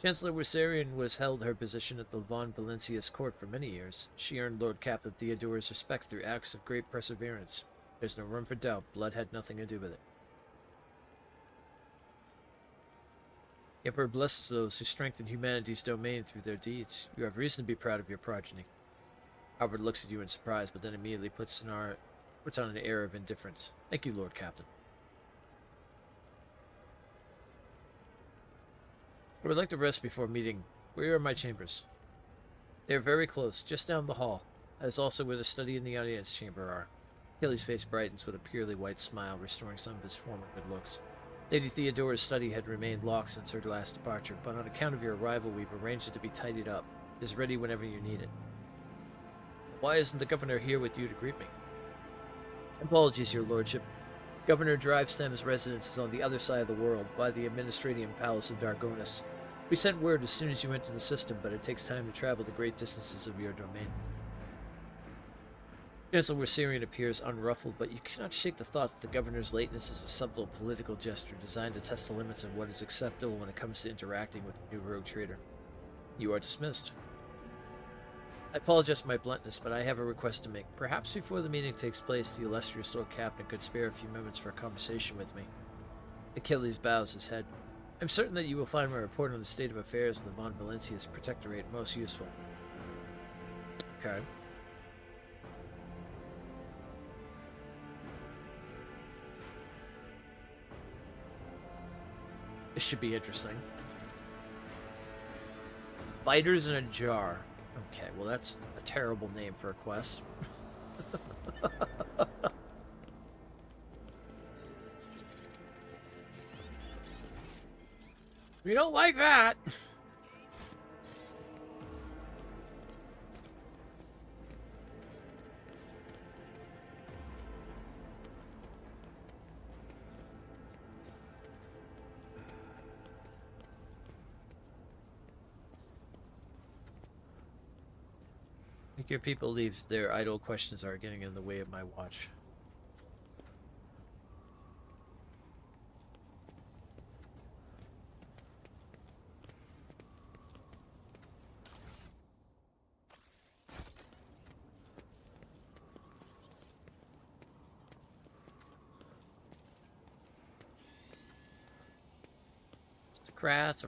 Chancellor Wissarian was held her position at the Von Valencius court for many years. She earned Lord Captain Theodora's respect through acts of great perseverance. There's no room for doubt. Blood had nothing to do with it. The Emperor blesses those who strengthen humanity's domain through their deeds. You have reason to be proud of your progeny. Albert looks at you in surprise, but then immediately puts on an air of indifference. Thank you, Lord Captain. I would like to rest before meeting. Where are my chambers? They are very close, just down the hall. That is also where the study and the audience chamber are. Achilles' face brightens with a purely white smile, restoring some of his former good looks. Lady Theodora's study had remained locked since her last departure, but on account of your arrival, we've arranged it to be tidied up. It is ready whenever you need it. Why isn't the governor here with you to greet me? Apologies, your lordship. Governor Drivestem's residence is on the other side of the world, by the Administrative Palace of Dargonis. We sent word as soon as you enter the system, but it takes time to travel the great distances of your domain. Chancellor Wissarian appears unruffled, but you cannot shake the thought that the governor's lateness is a subtle political gesture designed to test the limits of what is acceptable when it comes to interacting with a new rogue trader. You are dismissed. I apologize for my bluntness, but I have a request to make. Perhaps before the meeting takes place, the illustrious Lord Captain could spare a few moments for a conversation with me. Achilles bows his head. I'm certain that you will find my report on the state of affairs in the Von Valencius Protectorate most useful. Okay. This should be interesting. Spiders in a jar. Okay, well that's a terrible name for a quest. We don't like that. I think your people leave their idle questions are getting in the way of my watch.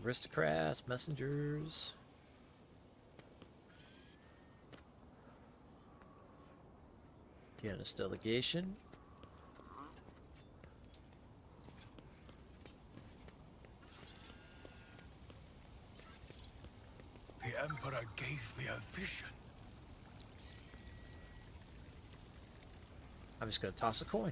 Aristocrats, messengers. Janus delegation. The Emperor gave me a vision. I'm just gonna toss a coin.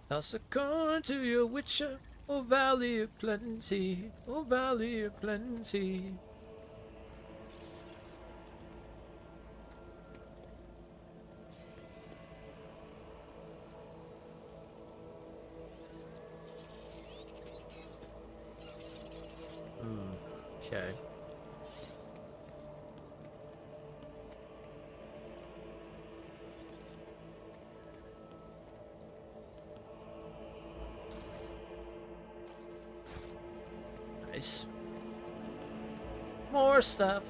Toss a coin to your witcher, oh valley of plenty, oh valley of plenty. Okay. Nice. More stuff.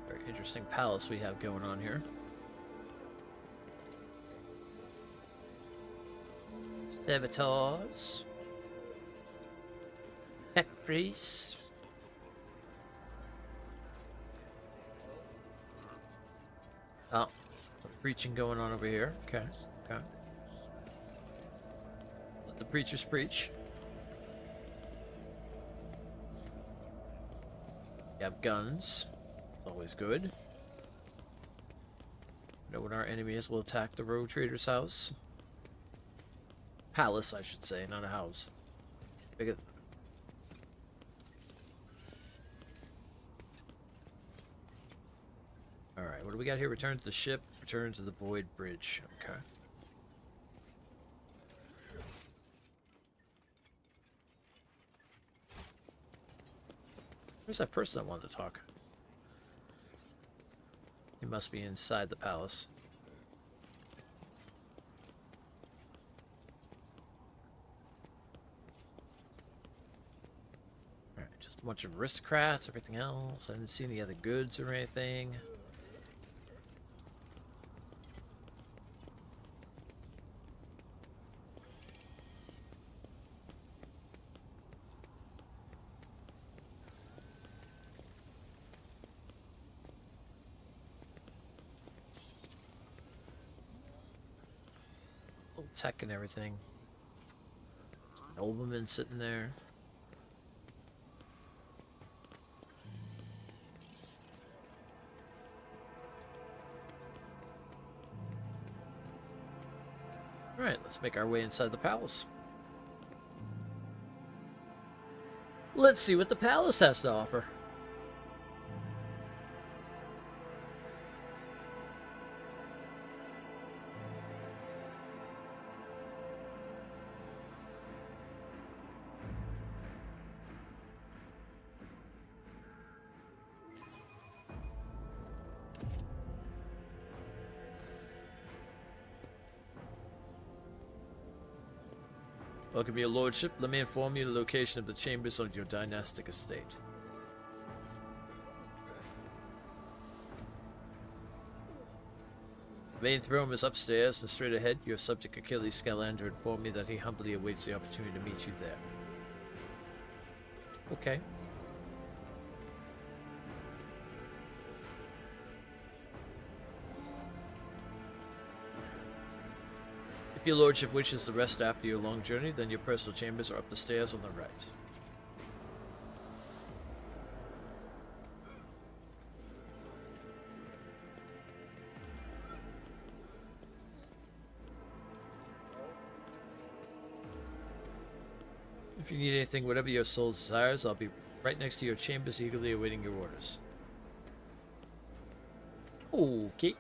Very interesting palace we have going on here. Servitors. Tech priests. Oh, some preaching going on over here. Okay, okay. Let the preachers preach. You have guns. It's always good. Know when our enemies will attack the rogue trader's house. Palace, I should say, not a house. Because alright, what do we got here? Return to the ship, return to the Void Bridge. Okay. Where's that person that wanted to talk? He must be inside the palace. Alright, just a bunch of aristocrats, everything else. I didn't see any other goods or anything. Little tech and everything. Nobleman sitting there. Alright, let's make our way inside the palace. Let's see what the palace has to offer. Welcome, your lordship. Let me inform you the location of the chambers on your dynastic estate. The main throne is upstairs, and straight ahead, your subject Achilles Scalander informed me that he humbly awaits the opportunity to meet you there. Okay. If your lordship wishes to rest after your long journey, then your personal chambers are up the stairs on the right. If you need anything, whatever your soul desires, I'll be right next to your chambers, eagerly awaiting your orders. Okay.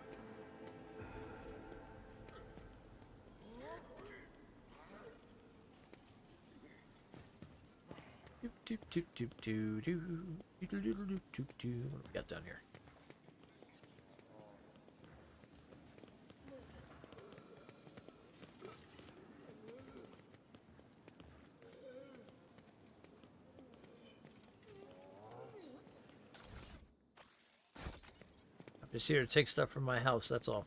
What do we got down here? I'm just here to take stuff from my house, that's all.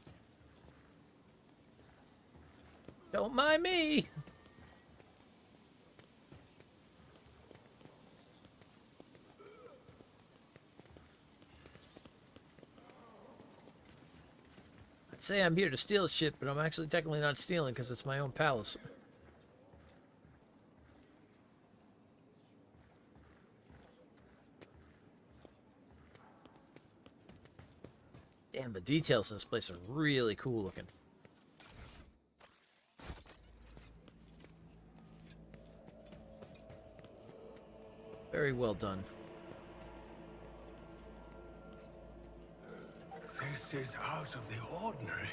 Don't mind me. I'd say I'm here to steal shit, but I'm actually technically not stealing because it's my own palace. Damn, the details in this place are really cool looking. Very well done. This is out of the ordinary.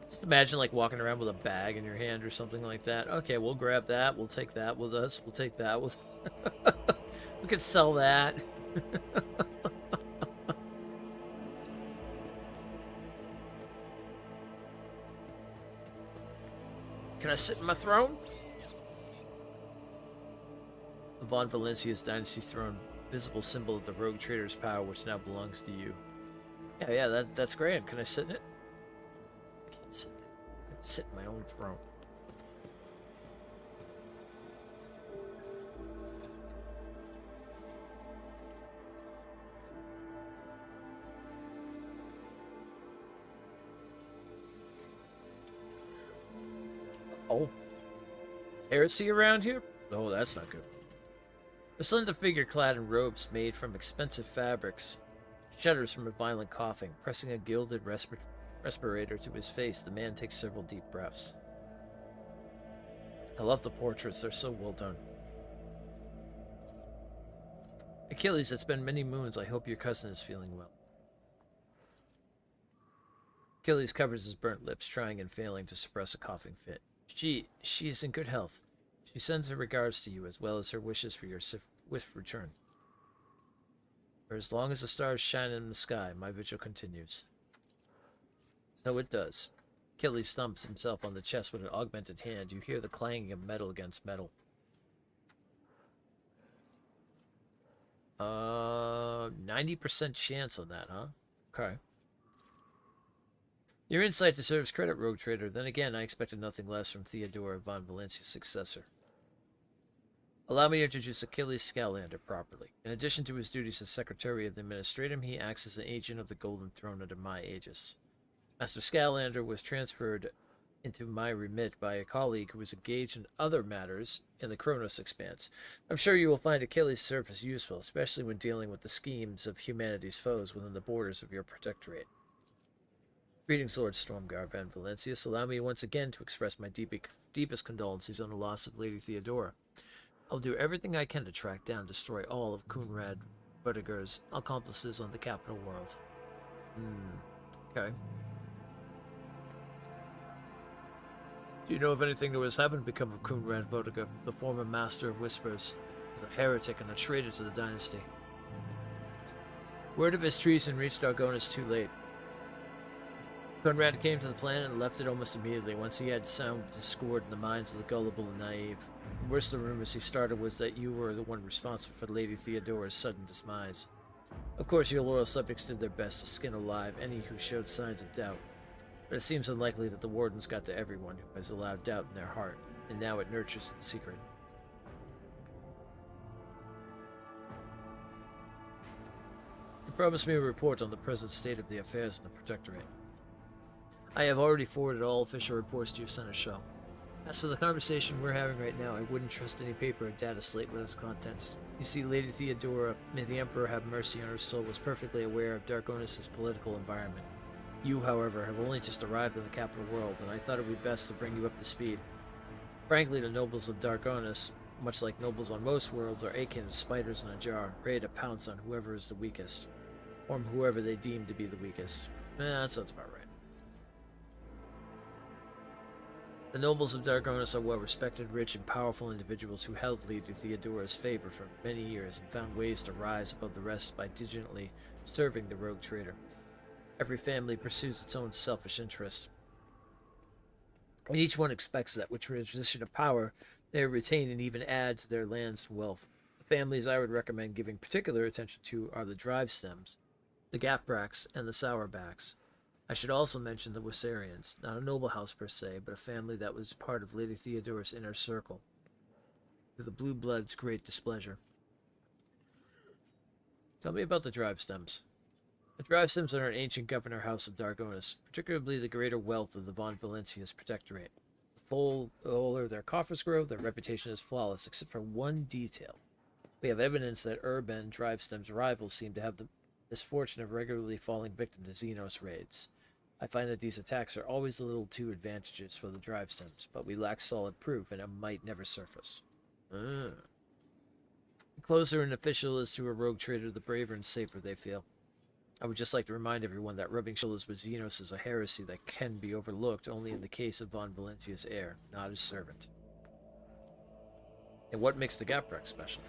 Just imagine like walking around with a bag in your hand or something like that. Okay, we'll grab that. We'll take that with us. We'll take that with. We could sell that. Can I sit in my throne? The Von Valencia's dynasty throne, visible symbol of the rogue trader's power, which now belongs to you. Yeah, that's great. Can I sit in it? I can't sit in it. I can sit in my own throne. Oh. Heresy around here? Oh, that's not good. A slender figure clad in robes made from expensive fabrics shudders from a violent coughing. Pressing a gilded respirator to his face, the man takes several deep breaths. I love the portraits, they're so well done. Achilles, it's been many moons. I hope your cousin is feeling well. Achilles covers his burnt lips, trying and failing to suppress a coughing fit. She is in good health. She sends her regards to you, as well as her wishes for your swift return. For as long as the stars shine in the sky, my vigil continues. So it does. Achilles thumps himself on the chest with an augmented hand. You hear the clanging of metal against metal. 90% chance on that, huh? Okay. Your insight deserves credit, Rogue Trader. Then again, I expected nothing less from Theodora von Valencia's successor. Allow me to introduce Achilles Scalander properly. In addition to his duties as Secretary of the Administratum, he acts as an agent of the Golden Throne under my aegis. Master Scalander was transferred into my remit by a colleague who was engaged in other matters in the Kronos Expanse. I'm sure you will find Achilles' service useful, especially when dealing with the schemes of humanity's foes within the borders of your protectorate. Greetings, Lord Stormguard Van Valencius. Allow me once again to express my deepest condolences on the loss of Lady Theodora. I'll do everything I can to track down and destroy all of Kunrad Vertiger's accomplices on the capital world. Okay. Do you know of anything that has happened to become of Kunrad Vertiger, the former master of whispers? He's a heretic and a traitor to the dynasty. Word of his treason reached Argonis too late. Conrad came to the planet and left it almost immediately once he had sound discord in the minds of the gullible and naive. The worst of the rumors he started was that you were the one responsible for Lady Theodora's sudden demise. Of course, your loyal subjects did their best to skin alive any who showed signs of doubt, but it seems unlikely that the Wardens got to everyone who has allowed doubt in their heart, and now it nurtures in secret. You promised me a report on the present state of the affairs in the Protectorate. I have already forwarded all official reports to your Center Shell. As for the conversation we're having right now, I wouldn't trust any paper or data slate with its contents. You see, Lady Theodora, may the Emperor have mercy on her soul, was perfectly aware of Dargonis' political environment. You, however, have only just arrived in the capital world, and I thought it would be best to bring you up to speed. Frankly, the nobles of Dargonis, much like nobles on most worlds, are akin to spiders in a jar, ready to pounce on whoever is the weakest. Or whoever they deem to be the weakest. That sounds about right. The nobles of Dargonis are well-respected, rich, and powerful individuals who held Lady Theodora's favor for many years and found ways to rise above the rest by diligently serving the rogue trader. Every family pursues its own selfish interests, and each one expects that with transition of power, they retain and even add to their lands and wealth. Families I would recommend giving particular attention to are the drive stems, the Gapraks, and the Sourbacks. I should also mention the Wissarians, not a noble house per se, but a family that was part of Lady Theodora's inner circle, to the blue blood's great displeasure. Tell me about the drive stems. The drive stems are an ancient governor house of Dargonis, particularly the greater wealth of the Von Valencia's protectorate. The older their coffers grow, their reputation is flawless, except for one detail. We have evidence that Urban drive stems' rivals seem to have the misfortune of regularly falling victim to Xenos raids. I find that these attacks are always a little too advantageous for the drive stems, but we lack solid proof and it might never surface. The closer an official is to a rogue trader, the braver and safer they feel. I would just like to remind everyone that rubbing shoulders with Xenos is a heresy that can be overlooked only in the case of Von Valencia's heir, not his servant. And what makes the Gaprek special?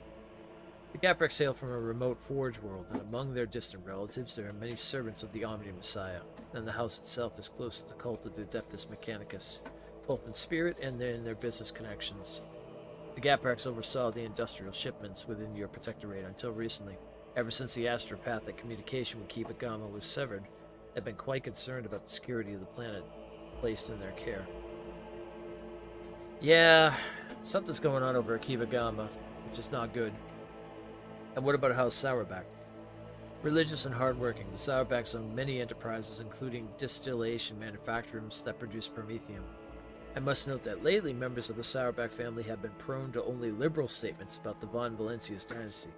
The Gapreks hail from a remote forge world, and among their distant relatives there are many servants of the Omni Messiah, and the house itself is close to the cult of the Adeptus Mechanicus, both in spirit and in their business connections. The Gapreks oversaw the industrial shipments within your protectorate until recently. Ever since the astropathic communication with Kiva Gamma was severed, they've been quite concerned about the security of the planet placed in their care. Yeah, something's going on over at Kiva Gamma, which is not good. And what about House Sourback? Religious and hardworking, the Sourbacks own many enterprises, including distillation manufacturers that produce promethium. I must note that lately members of the Sourback family have been prone to only liberal statements about the Von Valencia's dynasty.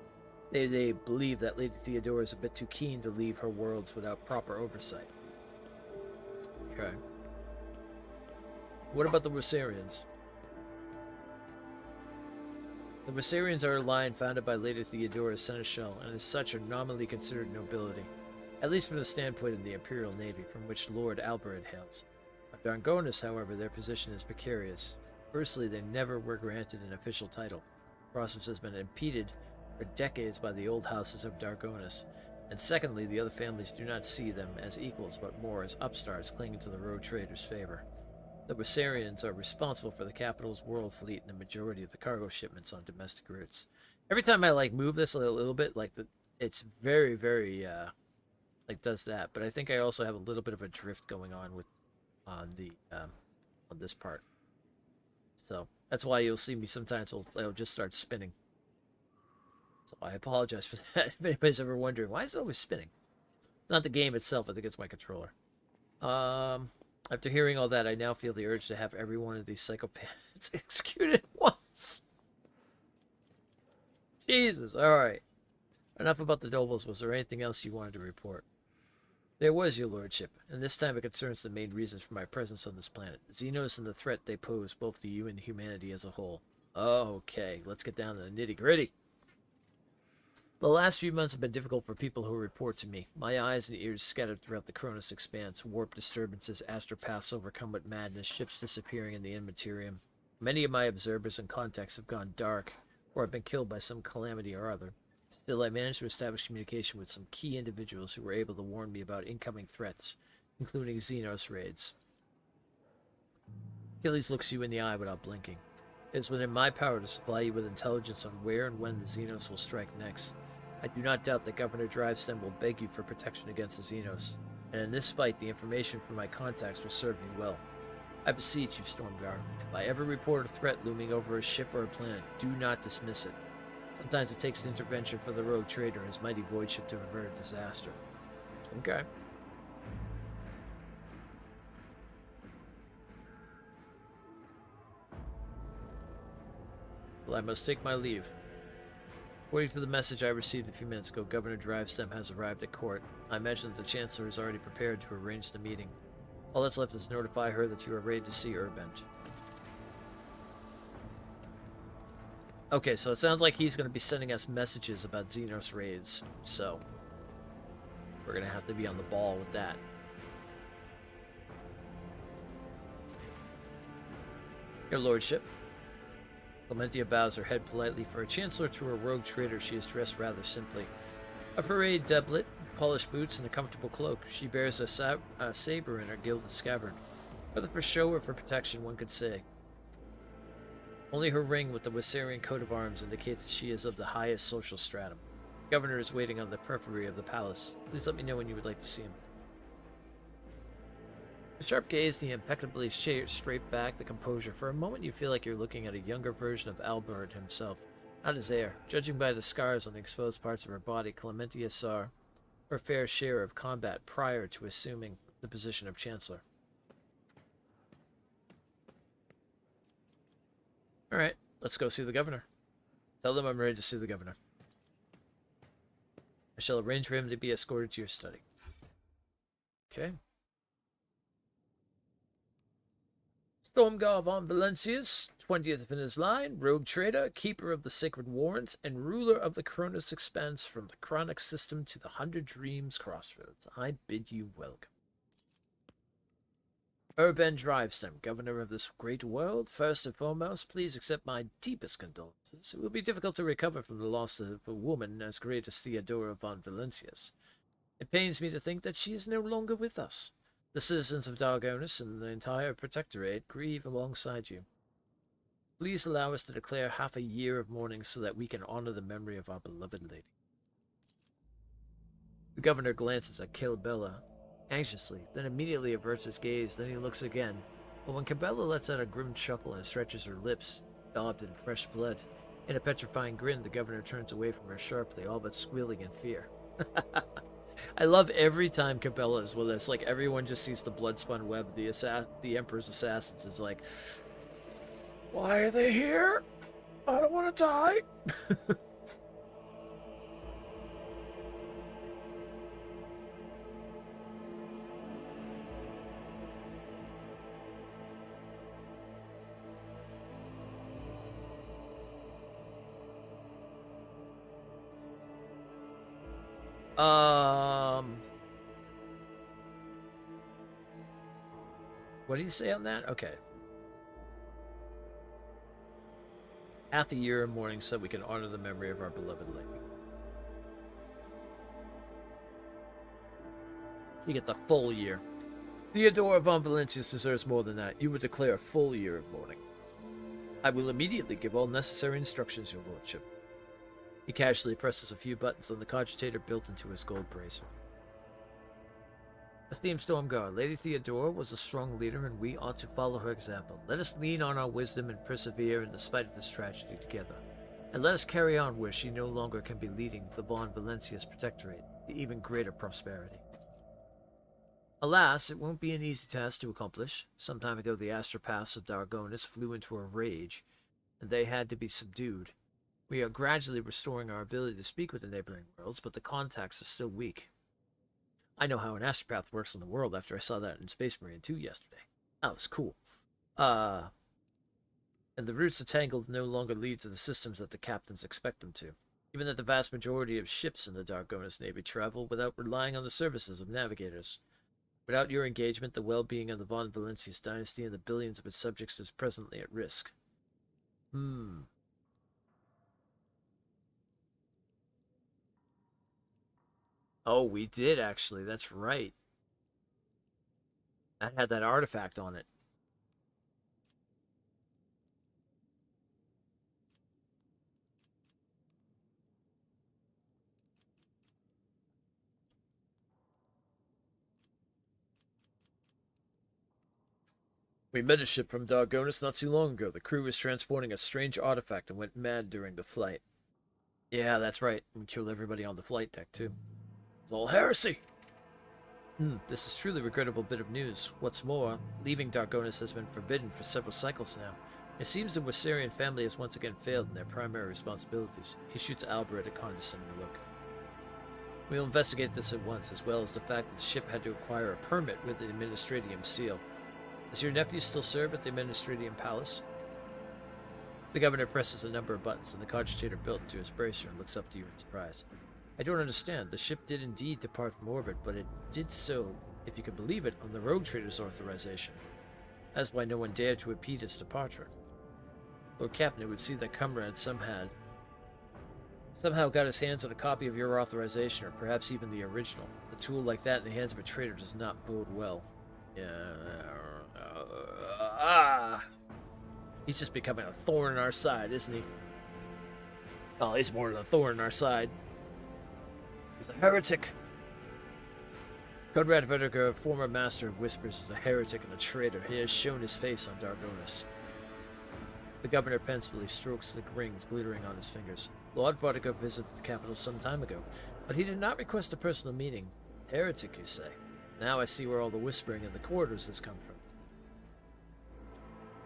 They believe that Lady Theodora is a bit too keen to leave her worlds without proper oversight. Okay. What about the Wissarians? The Wissarians are a line founded by Lady Theodora's seneschal, and as such are nominally considered nobility, at least from the standpoint of the Imperial Navy, from which Lord Alberid hails. Of Dargonis, however, their position is precarious. Firstly, they never were granted an official title. The process has been impeded for decades by the old houses of Dargonis, and secondly, the other families do not see them as equals, but more as upstarts clinging to the rogue trader's favor. The Wissarians are responsible for the capital's world fleet and the majority of the cargo shipments on domestic routes. Every time I move this a little bit, it's very, very does that. But I think I also have a little bit of a drift going on on this part. So that's why you'll see me sometimes it'll just start spinning. So I apologize for that. If anybody's ever wondering why is it always spinning, it's not the game itself. I think it's my controller. After hearing all that, I now feel the urge to have every one of these psychopaths executed at once. Jesus, alright. Enough about the nobles. Was there anything else you wanted to report? There was, your lordship, and this time it concerns the main reasons for my presence on this planet. Xenos and the threat they pose both to you and humanity as a whole. Okay, let's get down to the nitty-gritty. The last few months have been difficult for people who report to me. My eyes and ears scattered throughout the Cronus expanse, warp disturbances, astropaths overcome with madness, ships disappearing in the Immaterium. Many of my observers and contacts have gone dark, or have been killed by some calamity or other. Still, I managed to establish communication with some key individuals who were able to warn me about incoming threats, including Xenos raids. Achilles looks you in the eye without blinking. It is within my power to supply you with intelligence on where and when the Xenos will strike next. I do not doubt that Governor Drivestem will beg you for protection against the Xenos, and in this fight the information from my contacts will serve you well. I beseech you, Stormguard, if I ever report a threat looming over a ship or a planet, do not dismiss it. Sometimes it takes an intervention for the rogue trader and his mighty void ship to avert a disaster. Okay. Well, I must take my leave. According to the message I received a few minutes ago, Governor Drivestem has arrived at court. I imagine that the Chancellor is already prepared to arrange the meeting. All that's left is to notify her that you are ready to see Urbent. Okay, so it sounds like he's going to be sending us messages about Xenos raids, so we're going to have to be on the ball with that. Your Lordship. Clementia bows her head politely. For a chancellor to a rogue trader, she is dressed rather simply. A parade doublet, polished boots, and a comfortable cloak. She bears a saber in her gilded scabbard. Whether for show or for protection, one could say. Only her ring with the Wissarian coat of arms indicates she is of the highest social stratum. The governor is waiting on the periphery of the palace. Please let me know when you would like to see him. The sharp gaze, the impeccably straight back, the composure. For a moment you feel like you're looking at a younger version of Albert himself. Not his heir. Judging by the scars on the exposed parts of her body, Clementia saw her fair share of combat prior to assuming the position of Chancellor. Alright, let's go see the governor. Tell them I'm ready to see the governor. I shall arrange for him to be escorted to your study. Okay. Stormgar von Valencius, 20th in his line, rogue trader, keeper of the sacred warrants, and ruler of the Cronus Expanse from the Chronic System to the 100 Dreams Crossroads. I bid you welcome. Urban Drivestem, governor of this great world, first and foremost, please accept my deepest condolences. It will be difficult to recover from the loss of a woman as great as Theodora von Valencius. It pains me to think that she is no longer with us. The citizens of Dargonus and the entire Protectorate grieve alongside you. Please allow us to declare half a year of mourning so that we can honor the memory of our beloved lady. The governor glances at Kilbella anxiously, then immediately averts his gaze, then he looks again. But when Cabela lets out a grim chuckle and stretches her lips, daubed in fresh blood, in a petrifying grin, the governor turns away from her sharply, all but squealing in fear. I love every time Cabela is with us. Like, everyone just sees the blood-spun web. The Emperor's assassins is like, why are they here? I don't want to die. What do you say on that? Okay. Half a year of mourning so we can honor the memory of our beloved lady. You get the full year. Theodora von Valencius deserves more than that. You would declare a full year of mourning. I will immediately give all necessary instructions, your lordship. He casually presses a few buttons on the cogitator built into his gold bracer. Esteemed Stormguard, Lady Theodora was a strong leader, and we ought to follow her example. Let us lean on our wisdom and persevere in the spite of this tragedy together. And let us carry on where she no longer can be leading the von Valencius Protectorate to even greater prosperity. Alas, it won't be an easy task to accomplish. Some time ago the astropaths of Dargonus flew into a rage, and they had to be subdued. We are gradually restoring our ability to speak with the neighboring worlds, but the contacts are still weak. I know how an astropath works in the world after I saw that in Space Marine 2 yesterday. That was cool. And the routes are tangled no longer lead to the systems that the captains expect them to. Even that the vast majority of ships in the Dargonus Navy travel without relying on the services of navigators. Without your engagement, the well-being of the von Valencius dynasty and the billions of its subjects is presently at risk. Oh, we did, actually. That's right. That had that artifact on it. We met a ship from Dargonus not too long ago. The crew was transporting a strange artifact and went mad during the flight. Yeah, that's right. We killed everybody on the flight deck, too. It's all heresy! This is truly a regrettable bit of news. What's more, leaving Dargonus has been forbidden for several cycles now. It seems the Wissarian family has once again failed in their primary responsibilities. He shoots Albert a condescending look. We'll investigate this at once, as well as the fact that the ship had to acquire a permit with the Administratium seal. Does your nephew still serve at the Administratium Palace? The governor presses a number of buttons, and the cogitator built into his bracer and looks up to you in surprise. I don't understand. The ship did indeed depart from orbit, but it did so, if you can believe it, on the rogue trader's authorization. That's why no one dared to impede its departure. Lord Captain, it would seem that Cumrad somehow got his hands on a copy of your authorization, or perhaps even the original. A tool like that in the hands of a traitor does not bode well. He's just becoming a thorn in our side, isn't he? Oh, he's more than a thorn in our side. He's a heretic. Conrad Vertiger, former master of whispers, is a heretic and a traitor. He has shown his face on Dargonis. The governor pensively strokes the rings glittering on his fingers. Lord Vertiger visited the capital some time ago, but he did not request a personal meeting. Heretic, you say? Now I see where all the whispering in the corridors has come from.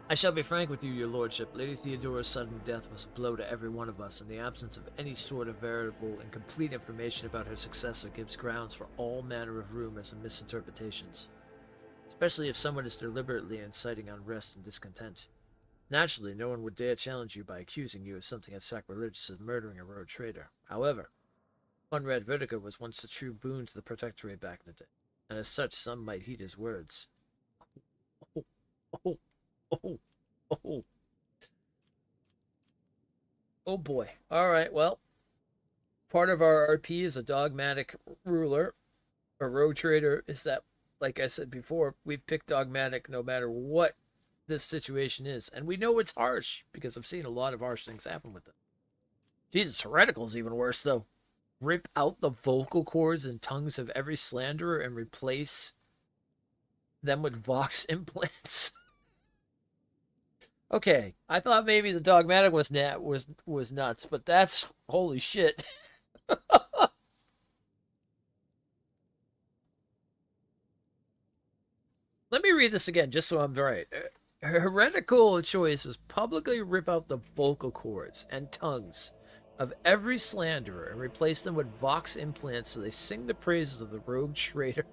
I shall be frank with you, your lordship. Lady Theodora's sudden death was a blow to every one of us, and the absence of any sort of veritable and complete information about her successor gives grounds for all manner of rumors and misinterpretations, especially if someone is deliberately inciting unrest and discontent. Naturally, no one would dare challenge you by accusing you of something as sacrilegious as murdering a road trader. However, Conrad Vertiger was once a true boon to the Protectorate back in the day, and as such, some might heed his words. Oh. Oh boy. Alright, well. Part of our RP is a dogmatic ruler. A road trader is that, like I said before, we pick dogmatic no matter what this situation is. And we know it's harsh, because I've seen a lot of harsh things happen with them. Jesus, Heretical's even worse, though. Rip out the vocal cords and tongues of every slanderer and replace them with Vox implants. Okay, I thought maybe the dogmatic was nuts, but that's holy shit. Let me read this again, just so I'm right. Heretical choices publicly rip out the vocal cords and tongues of every slanderer and replace them with Vox implants so they sing the praises of the rogue traitor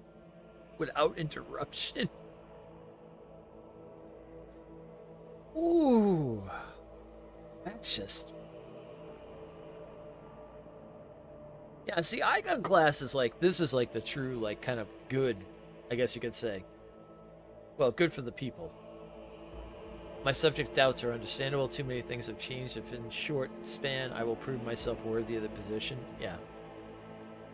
without interruption. Ooh, that's just... Yeah, see, Icon class is like, this is like the true, like, kind of good, I guess you could say. Well, good for the people. My subject doubts are understandable. Too many things have changed. If in short span, I will prove myself worthy of the position. Yeah.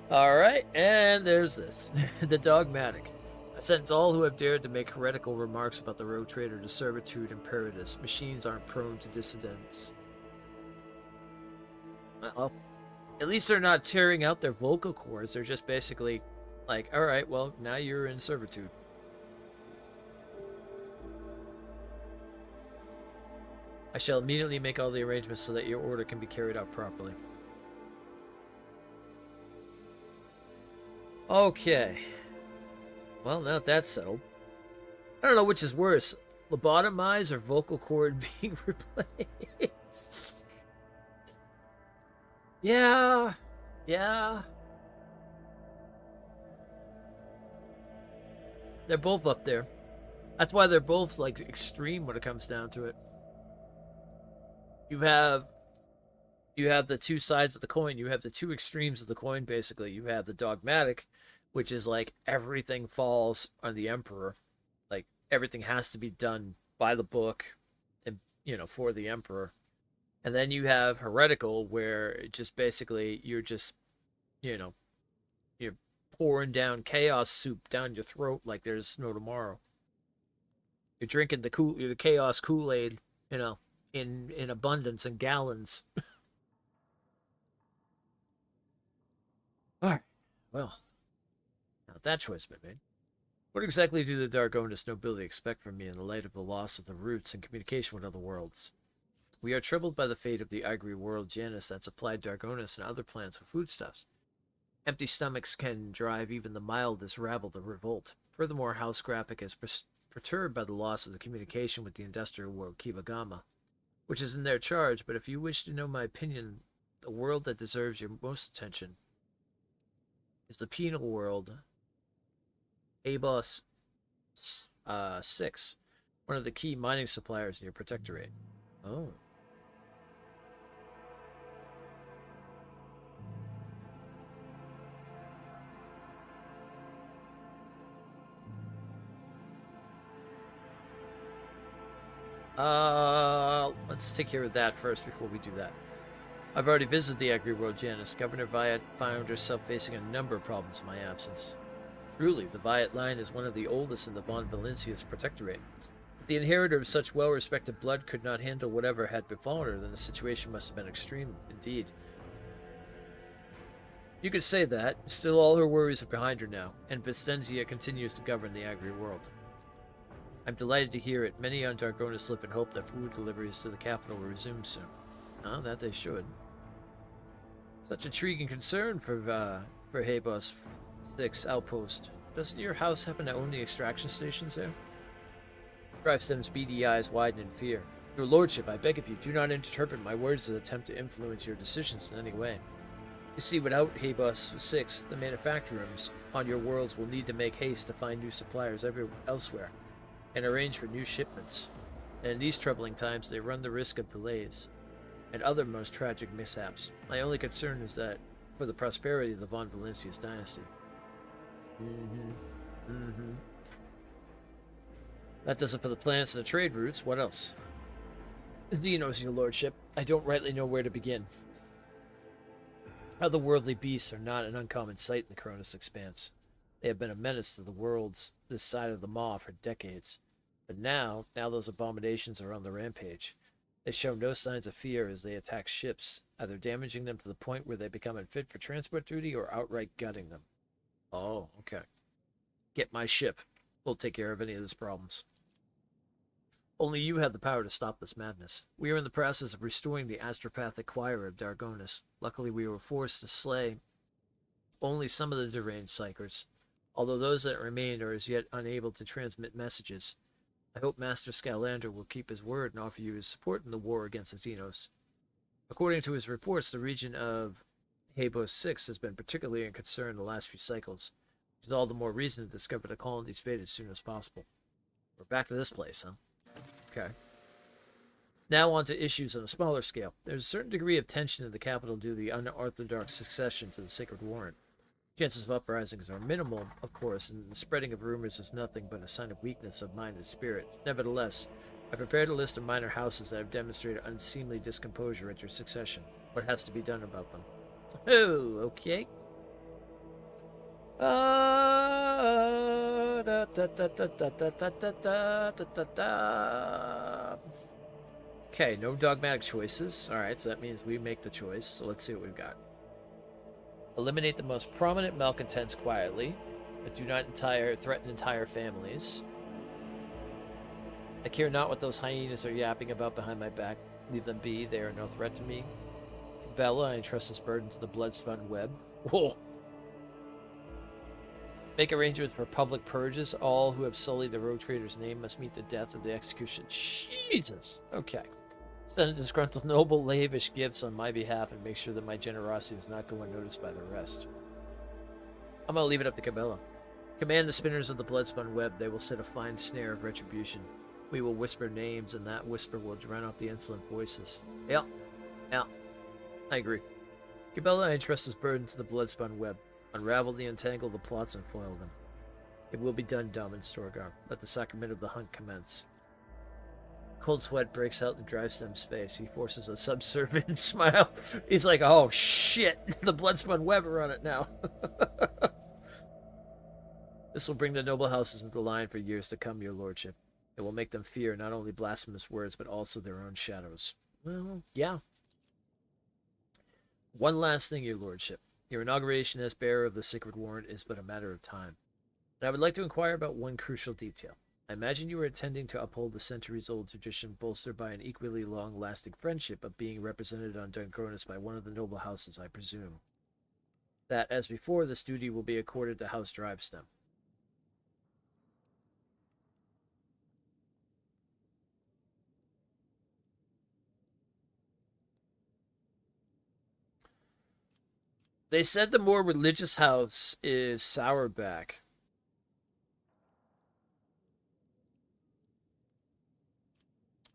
Alright, and there's this. The dogmatic. I sentence all who have dared to make heretical remarks about the rogue trader to servitude imperatus. Machines aren't prone to dissidents. Well, at least they're not tearing out their vocal cords. They're just basically like, alright, well, now you're in servitude. I shall immediately make all the arrangements so that your order can be carried out properly. Okay. Well, now that that's settled. I don't know which is worse, lobotomize or vocal cord being replaced. Yeah. They're both up there. That's why they're both, like, extreme when it comes down to it. You have the two sides of the coin. You have the two extremes of the coin, basically. You have the dogmatic, which is like everything falls on the emperor. Like, everything has to be done by the book and, you know, for the emperor. And then you have heretical, where it just basically you're just, you know, you're pouring down chaos soup down your throat like there's no tomorrow. You're drinking the chaos Kool-Aid, you know, in abundance and gallons. All right. Well, now that choice been made. What exactly do the Dargonis nobility expect from me in the light of the loss of the roots and communication with other worlds? We are troubled by the fate of the Agri world Janus that supplied Dargonis and other planets with foodstuffs. Empty stomachs can drive even the mildest rabble to revolt. Furthermore, House Graphic is perturbed by the loss of the communication with the industrial world Kibagama, which is in their charge, but if you wish to know my opinion, the world that deserves your most attention is the penal world, Abos 6, one of the key mining suppliers in your protectorate. Oh. Let's take care of that first before we do that. I've already visited the Agri-World Janus. Governor Viat found herself facing a number of problems in my absence. Truly, the Viat line is one of the oldest in the Von Valencia's protectorate. But the inheritor of such well-respected blood could not handle whatever had befallen her, then the situation must have been extreme indeed. You could say that. Still, all her worries are behind her now, and Vistenzia continues to govern the Agri world. I'm delighted to hear it. Many on Dargonis live in hope that food deliveries to the capital will resume soon. That they should. Such intriguing concern for Habos 6 outpost. Doesn't your house happen to own the extraction stations there? Drivestem's beady eyes widen in fear. Your lordship, I beg of you, do not interpret my words as an attempt to influence your decisions in any way. You see, without Habos 6, the manufacturers on your worlds will need to make haste to find new suppliers elsewhere and arrange for new shipments. And in these troubling times, they run the risk of delays and other most tragic mishaps. My only concern is that for the prosperity of the von Valancius dynasty. That does it for the planets and the trade routes. What else? Xenos, your lordship. I don't rightly know where to begin. Otherworldly beasts are not an uncommon sight in the Cronus expanse. They have been a menace to the worlds this side of the Maw for decades. But now those abominations are on the rampage. They show no signs of fear as they attack ships, either damaging them to the point where they become unfit for transport duty or outright gutting them. Oh, okay. Get my ship. We'll take care of any of these problems. Only you have the power to stop this madness. We are in the process of restoring the astropathic choir of Dargonis. Luckily, we were forced to slay only some of the deranged psychers, although those that remain are as yet unable to transmit messages. I hope Master Scalander will keep his word and offer you his support in the war against the Xenos. According to his reports, the region of Habos 6 has been particularly in concern the last few cycles, which is all the more reason to discover the colony's fate as soon as possible. We're back to this place, huh? Okay. Now on to issues on a smaller scale. There's a certain degree of tension in the capital due to the unorthodox succession to the Sacred Warrant. Chances of uprisings are minimal, of course, and the spreading of rumors is nothing but a sign of weakness of mind and spirit. Nevertheless, I prepared a list of minor houses that have demonstrated unseemly discomposure at your succession. What has to be done about them? Oh, okay. Okay, no dogmatic choices. Alright, so that means we make the choice. So let's see what we've got. Eliminate the most prominent malcontents quietly, but do not threaten entire families. I care not what those hyenas are yapping about behind my back. Leave them be, they are no threat to me. Bella, I entrust this burden to the blood-spun web. Whoa! Make arrangements for public purges. All who have sullied the rogue trader's name must meet the death of the execution. Jesus! Okay. Send a disgruntled noble lavish gifts on my behalf and make sure that my generosity does not go unnoticed by the rest. I'm gonna leave it up to Cabela. Command the spinners of the bloodspun web. They will set a fine snare of retribution. We will whisper names, and that whisper will drown out the insolent voices. Yeah. I agree. Cabela, I entrust this burden to the bloodspun web. Unravel the entangle the plots and foil them. It will be done, Dom and Storgar. Let the sacrament of the hunt commence. Cold sweat breaks out in Drivestem's face. He forces a subservient smile. He's like, oh shit, the bloodspun web are on it now. This will bring the noble houses into line for years to come, your lordship. It will make them fear not only blasphemous words, but also their own shadows. Well, yeah. One last thing, your lordship. Your inauguration as bearer of the sacred warrant is but a matter of time. And I would like to inquire about one crucial detail. I imagine you are intending to uphold the centuries-old tradition bolstered by an equally long-lasting friendship of being represented on Dargonis by one of the noble houses, I presume. That, as before, this duty will be accorded to House Drivestem. They said the more religious house is Sourback.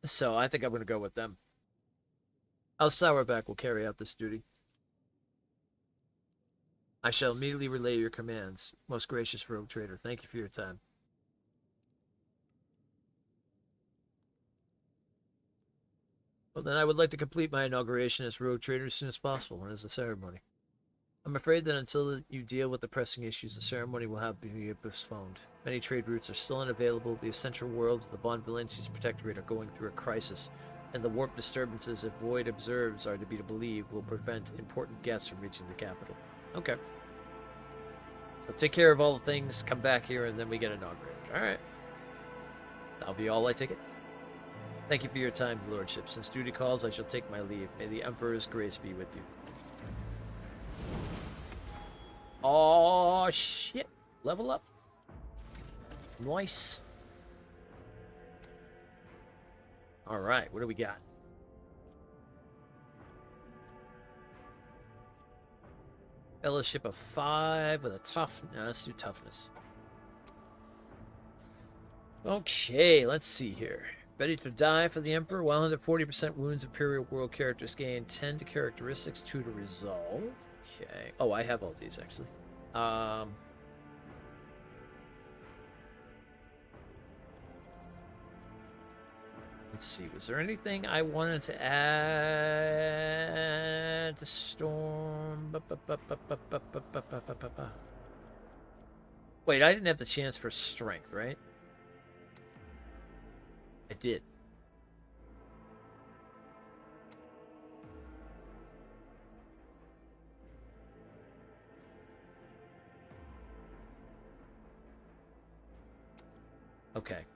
So I think I'm going to go with them. House Sourback will carry out this duty. I shall immediately relay your commands. Most gracious rogue trader, thank you for your time. Well, then I would like to complete my inauguration as rogue trader as soon as possible. When is the ceremony? I'm afraid that until you deal with the pressing issues, the ceremony will have to be postponed. Many trade routes are still unavailable. The essential worlds of the Von Valencia's protectorate are going through a crisis, and the warp disturbances if Void observes are to be believed will prevent important guests from reaching the capital. Okay. So take care of all the things, come back here, and then we get inaugurated. Alright. That'll be all, I take it. Thank you for your time, Lordship. Since duty calls, I shall take my leave. May the Emperor's grace be with you. Oh shit. Level up. Nice. Alright, what do we got? Fellowship of 5 with a tough... No, let's do toughness. Okay, let's see here. Ready to die for the Emperor? While under 40% wounds, Imperial World characters gain 10 to characteristics, 2 to resolve. Okay. Oh, I have all these, actually. Let's see. Was there anything I wanted to add to Storm? Wait, I didn't have the chance for strength, right? I did. Okay.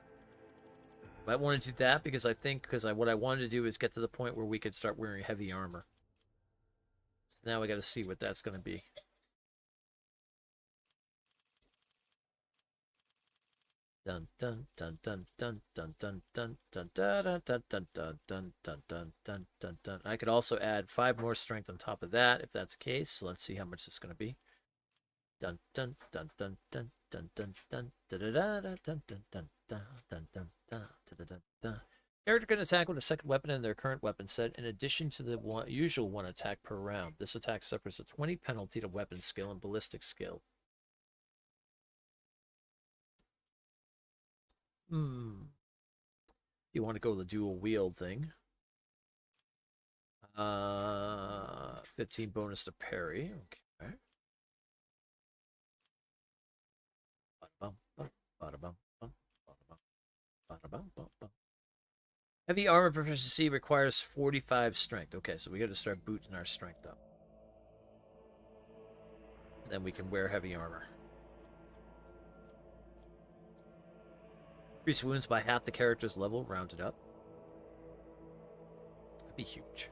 Might want to do that because I think what I wanted to do is get to the point where we could start wearing heavy armor. So now I got to see what that's going to be. Dun dun dun dun dun dun dun dun dun dun dun dun dun dun dun dun dun dun dun. I could also add 5 more strength on top of that if that's the case. So let's see how much it's going to be. Dun dun dun dun dun dun dun dun dun dun dun dun dun dun dun dun dun. Character can attack with a second weapon in their current weapon set, in addition to the usual 1 attack per round. This attack suffers a 20 penalty to weapon skill and ballistic skill. You want to go the dual wield thing. 15 bonus to parry. Okay. Heavy armor proficiency requires 45 strength. Okay, so we got to start boosting our strength up. Then we can wear heavy armor. Increase wounds by half the character's level, rounded up. That'd be huge.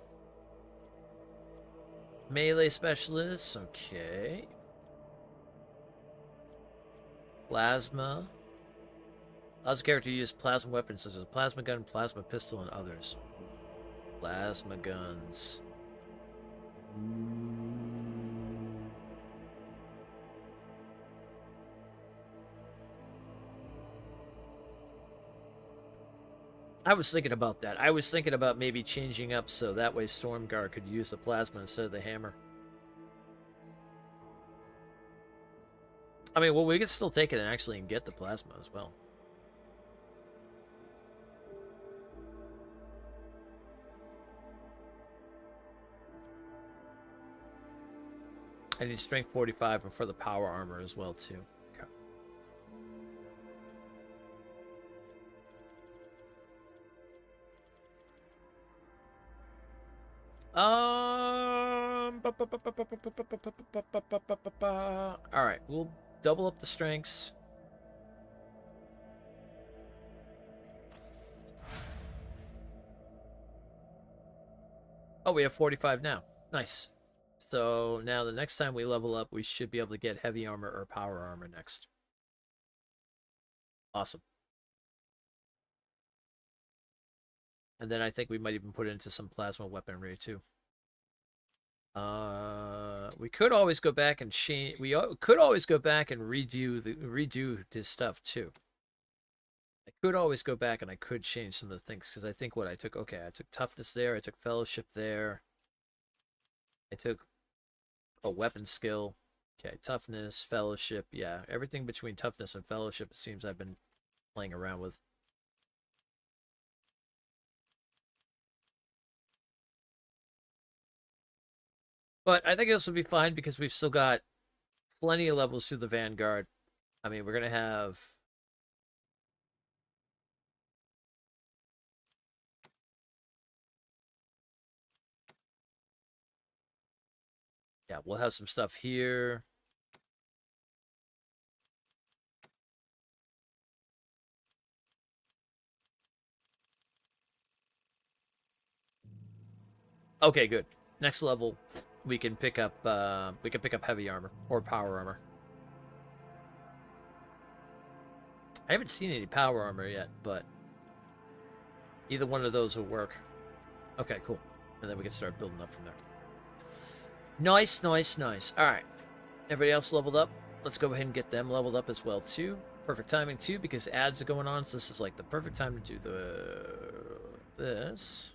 Melee specialists, okay. Plasma. Allows the character to use plasma weapons such as a plasma gun, plasma pistol, and others. Plasma guns. I was thinking about that. I was thinking about maybe changing up so that way Stormguard could use the plasma instead of the hammer. I mean, well, we could still take it and actually get the plasma as well. I need strength 45 and for the power armor as well, too. Okay. Alright, we'll double up the strengths. Oh, we have 45 now. Nice. So now the next time we level up, we should be able to get heavy armor or power armor next. Awesome. And then I think we might even put it into some plasma weaponry too. We could always go back and change. We could always go back and redo this stuff too. I could always go back and I could change some of the things because I think what I took. Okay, I took toughness there. I took fellowship there. I took a weapon skill. Okay, toughness, fellowship. Yeah, everything between toughness and fellowship. It seems I've been playing around with. But I think this will be fine because we've still got plenty of levels through the Vanguard. I mean, we're going to have... Yeah, we'll have some stuff here. Okay, good. Next level, we can pick up heavy armor or power armor. I haven't seen any power armor yet, but either one of those will work. Okay, cool. And then we can start building up from there. Nice, nice, nice. All right. Everybody else leveled up. Let's go ahead and get them leveled up as well, too. Perfect timing, too, because ads are going on, so this is like the perfect time to do this.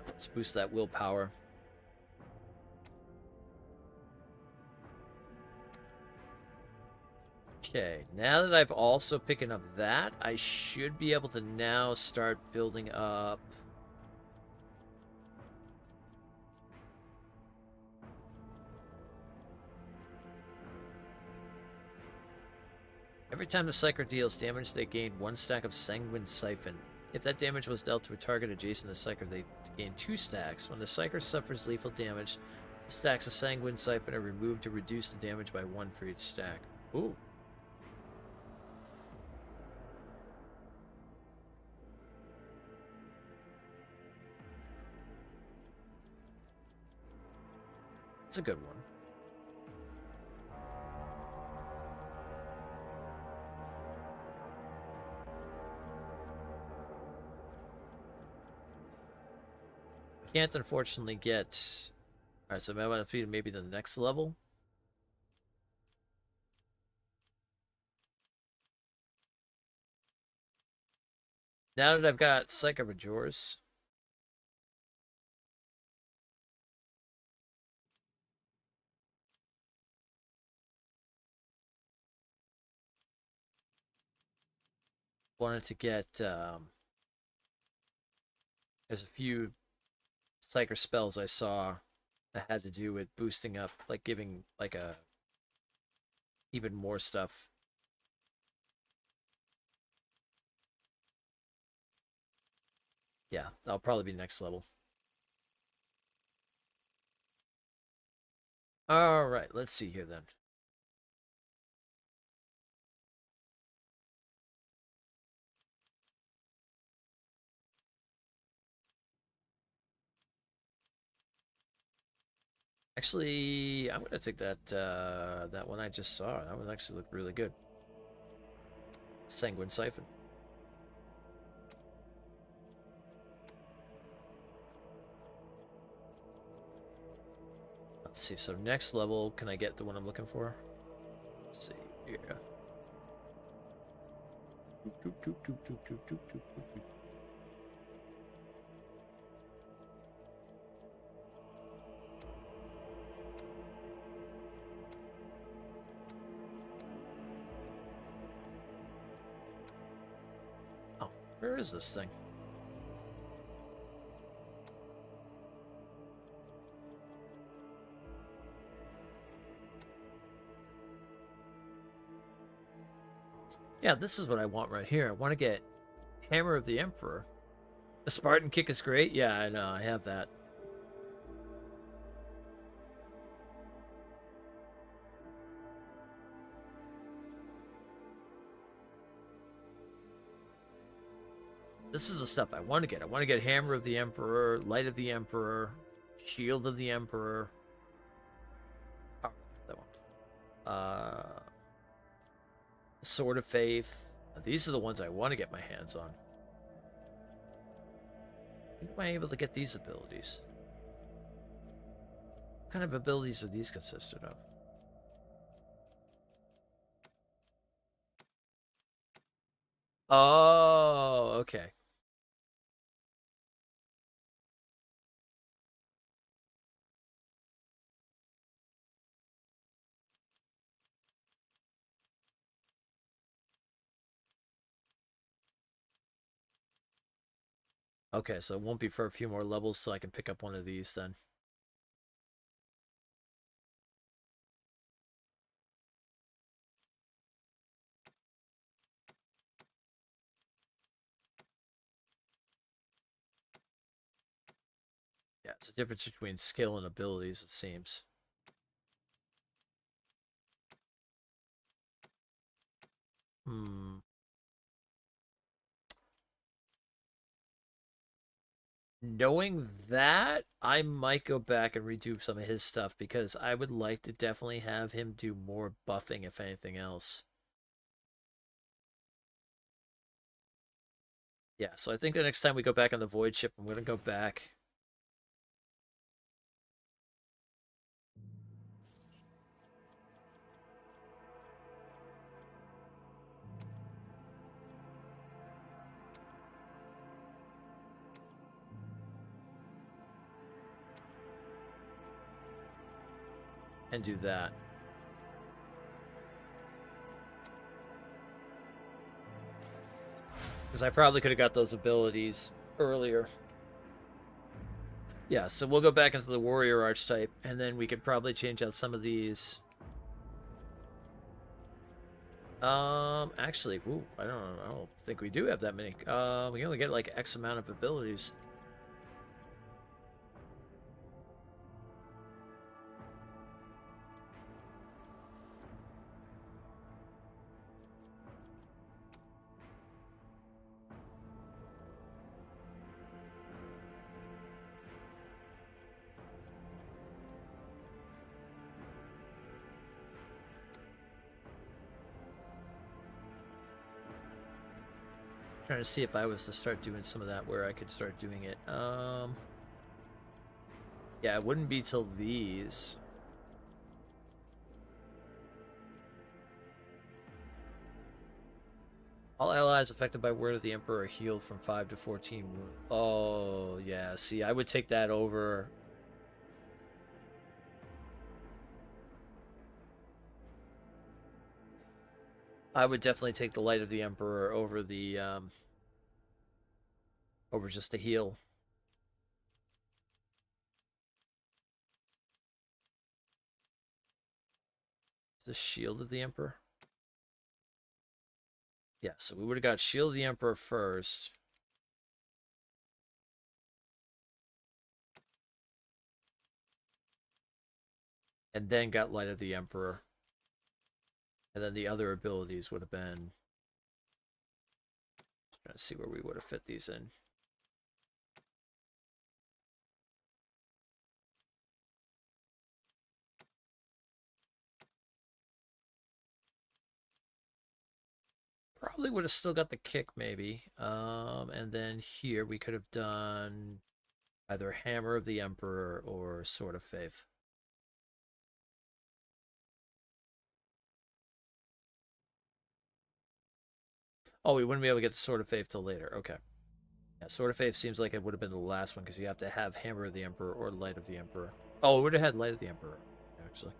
Let's boost that willpower. Okay, now that I've also picking up that, I should be able to now start building up... Every time the Psyker deals damage, they gain 1 stack of Sanguine Siphon. If that damage was dealt to a target adjacent to the Psyker, they gain 2 stacks. When the Psyker suffers lethal damage, the stacks of Sanguine Siphon are removed to reduce the damage by 1 for each stack. Ooh. That's a good one. Can't unfortunately get... Alright, so maybe the next level. Now that I've got Psycho Majors, wanted to get there's a few Psyker spells I saw that had to do with boosting up, like giving like a even more stuff. Yeah, that'll probably be next level. All right, let's see here then. Actually, I'm gonna take that that one I just saw. That one actually looked really good. Sanguine Siphon. Let's see. So next level, can I get the one I'm looking for? Let's see here. Oh, where is this thing? Yeah, this is what I want right here. I want to get Hammer of the Emperor. The Spartan kick is great. Yeah, I know. I have that. This is the stuff I want to get. I want to get Hammer of the Emperor, Light of the Emperor, Shield of the Emperor. Oh, that one. Sword of Faith. These are the ones I want to get my hands on. When am I able to get these abilities? What kind of abilities are these consisted of? Oh, okay. Okay, so it won't be for a few more levels so I can pick up one of these then. Yeah, it's a difference between skill and abilities, it seems. Hmm. Knowing that, I might go back and redo some of his stuff because I would like to definitely have him do more buffing, if anything else. Yeah, so I think the next time we go back on the Void Ship, I'm going to go back. And do that. Because I probably could have got those abilities earlier. Yeah, so we'll go back into the warrior archetype, and then we could probably change out some of these. Actually, ooh, I don't think we do have that many. We only get like X amount of abilities. Trying to see if I was to start doing some of that, where I could start doing it. Yeah, it wouldn't be till these. All allies affected by Word of the Emperor are healed from 5 to 14 wounds. Oh, yeah. See, I would take that over. I would definitely take the Light of the Emperor over the, over just the heal. The Shield of the Emperor? Yeah, so we would have got Shield of the Emperor first. And then got Light of the Emperor. And then the other abilities would have been... Just trying to see where we would have fit these in. Probably would have still got the kick, maybe. And then here we could have done either Hammer of the Emperor or Sword of Faith. Oh, we wouldn't be able to get the Sword of Faith till later. Okay. Yeah, Sword of Faith seems like it would have been the last one because you have to have Hammer of the Emperor or Light of the Emperor. Oh, it would have had Light of the Emperor, actually.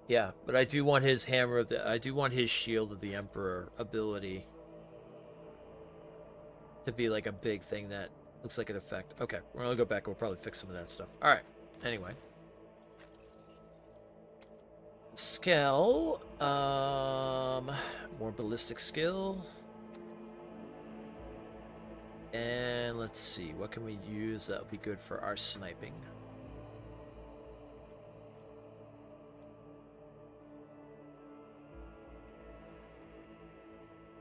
Yeah, but I do want his Hammer of the... I do want his Shield of the Emperor ability to be like a big thing that looks like an effect. Okay, we're gonna go back. We'll probably fix some of that stuff. All right. Anyway. Skill. More ballistic skill. And let's see, what can we use that would be good for our sniping?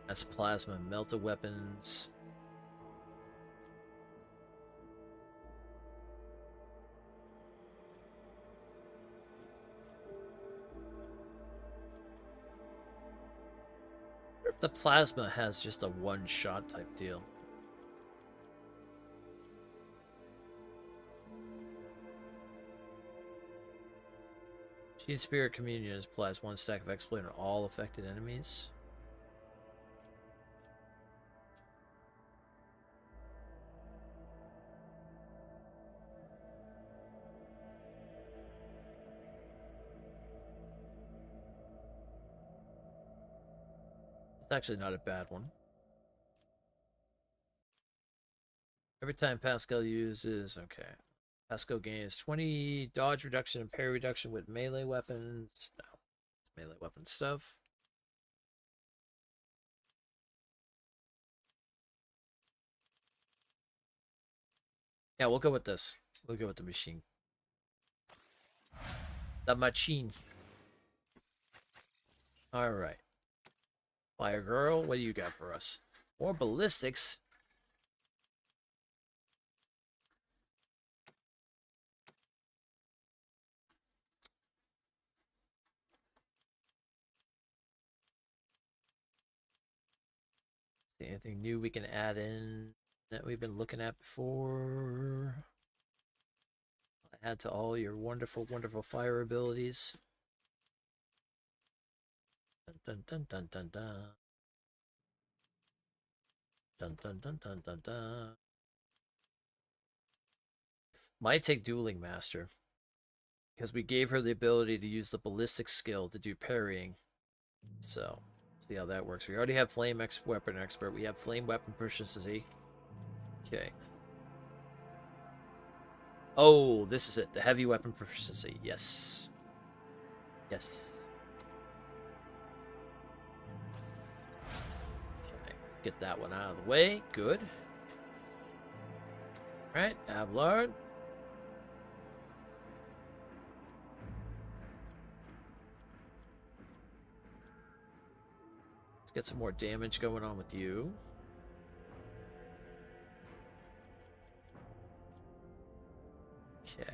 That's plasma and melta weapons. If the plasma has just a one-shot type deal. Gene Spirit Communion applies 1 stack of exploit on all affected enemies. It's actually not a bad one. Every time Pascal uses, okay. Pascal gains 20 dodge reduction and parry reduction with melee weapons. No, it's melee weapon stuff. Yeah, we'll go with this. We'll go with the machine. The machine. Alright. Fire Girl, what do you got for us? More ballistics. Anything new we can add in that we've been looking at before? Add to all your wonderful, wonderful fire abilities. Dun dun dun dun dun dun. Dun dun dun dun dun dun. Might take Dueling Master, because we gave her the ability to use the ballistic skill to do parrying. So, see how that works. We already have Flame Weapon Expert. We have Flame Weapon Proficiency. Okay. Oh, this is it. The Heavy Weapon Proficiency. Yes. Yes. Okay. Get that one out of the way. Good. Alright, Ablard. Let's get some more damage going on with you. Okay.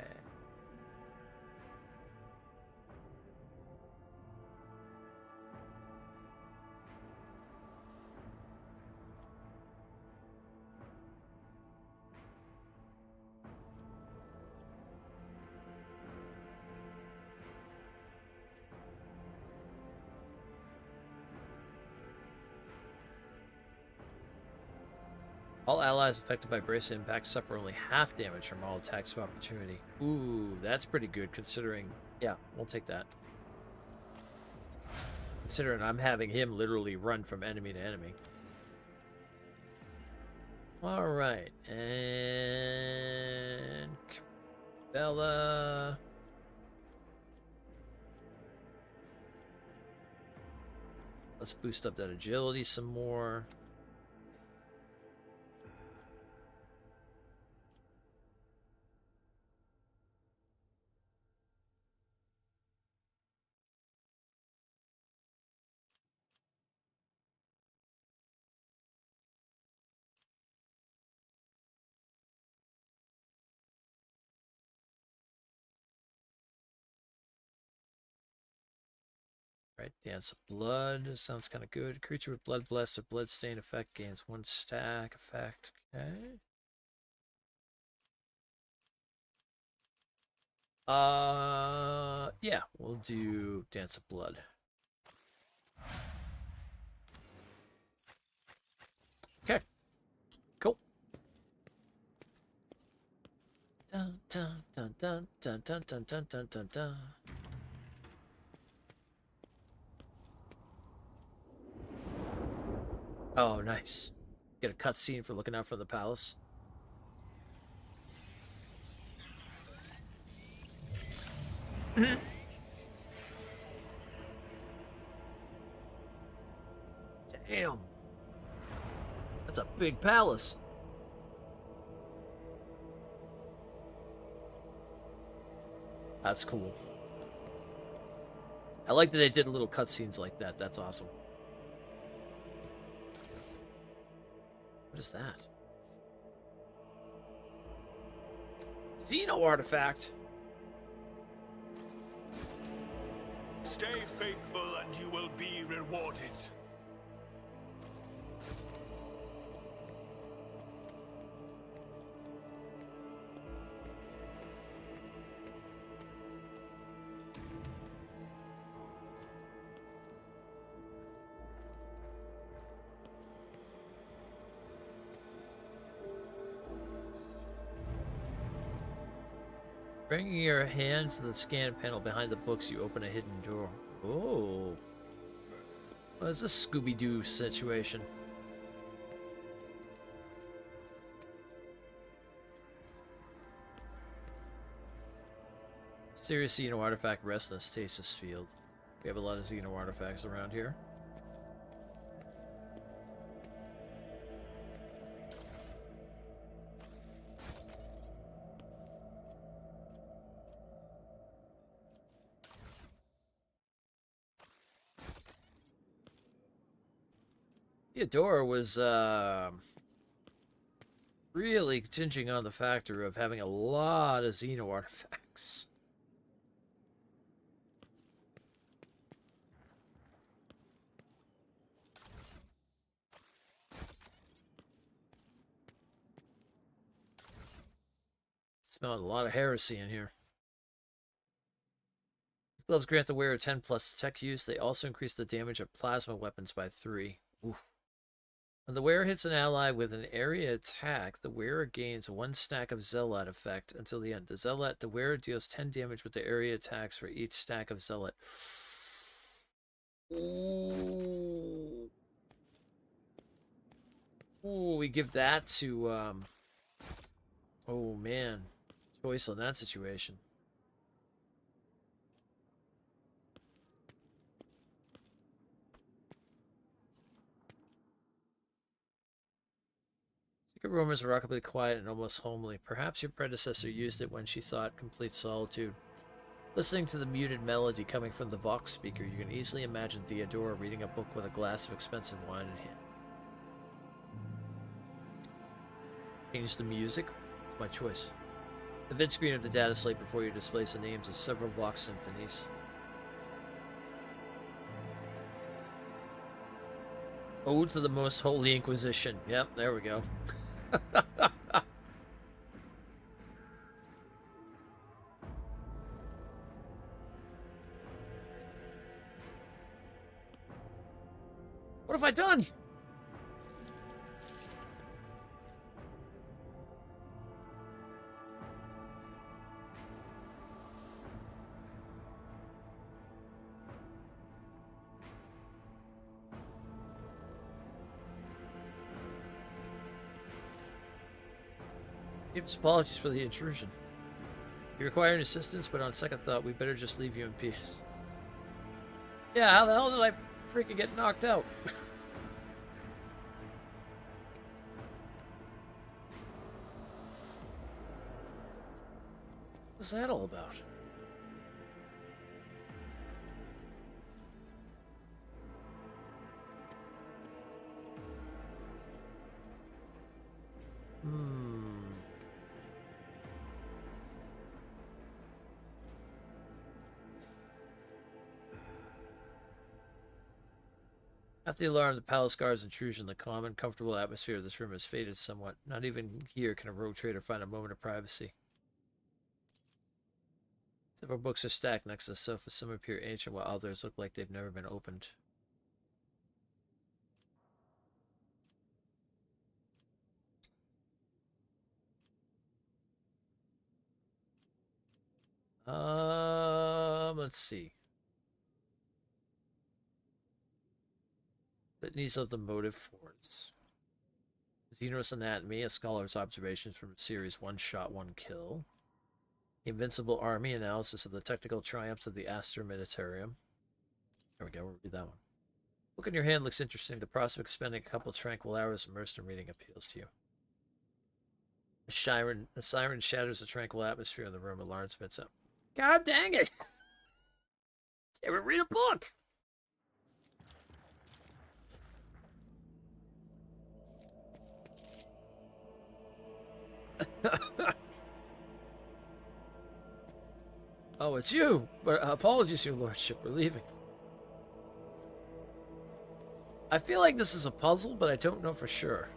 All allies affected by bracelet impacts suffer only half damage from all attacks of opportunity. Ooh, that's pretty good considering... Yeah, we'll take that. Considering I'm having him literally run from enemy to enemy. Alright, and... Bella... Let's boost up that agility some more. Right, Dance of Blood sounds kind of good. Creature with Blood Bless or Blood Stain effect gains 1 stack effect. Okay. Yeah, we'll do Dance of Blood. Okay, cool. Dun dun dun dun dun dun dun dun dun dun dun. Oh, nice. Get a cutscene for looking out for the palace. Damn. That's a big palace. That's cool. I like that they did little cutscenes like that. That's awesome. What is that? Xeno artifact. Stay faithful and you will be rewarded. Bringing your hand to the scan panel behind the books, you open a hidden door. Oh. What is this Scooby-Doo situation? Serious Xeno artifact rests in a stasis field. We have a lot of Xeno artifacts around here. Theodora was really hinging on the factor of having a lot of Xeno artifacts. Smelling a lot of heresy in here. Gloves grant the wearer 10 plus tech use. They also increase the damage of plasma weapons by 3. Oof. When the wearer hits an ally with an area attack, the wearer gains 1 stack of Zealot effect until the end. The wearer deals 10 damage with the area attacks for each stack of Zealot. Ooh. Ooh, we give that to, oh man. Choice on that situation. Secret Room is remarkably quiet and almost homely. Perhaps your predecessor used it when she sought complete solitude. Listening to the muted melody coming from the Vox speaker, you can easily imagine Theodora reading a book with a glass of expensive wine in hand. Change the music? It's my choice. The vid screen of the data slate before you displays the names of several Vox symphonies. Ode to the Most Holy Inquisition. Yep, there we go. What have I done? Gives apologies for the intrusion. You require an assistance, but on second thought, we better just leave you in peace. Yeah, how the hell did I freaking get knocked out? What's that all about? After the alarm, the palace guard's intrusion, the calm and comfortable atmosphere of this room has faded somewhat. Not even here can a rogue trader find a moment of privacy. Several books are stacked next to the sofa. Some appear ancient, while others look like they've never been opened. Let's see. Litanies of the motive force. Xenos Anatomy, a scholar's observations from a series One Shot, One Kill. The Invincible Army, analysis of the technical triumphs of the Astra Militarum. There we go, we'll read that one. Book in your hand looks interesting. The prospect of spending a couple tranquil hours immersed in reading appeals to you. The siren shatters the tranquil atmosphere in the room. Alarm spits up. God dang it! Can't even read a book! Oh, it's you! But apologies, your lordship, we're leaving. I feel like this is a puzzle, but I don't know for sure.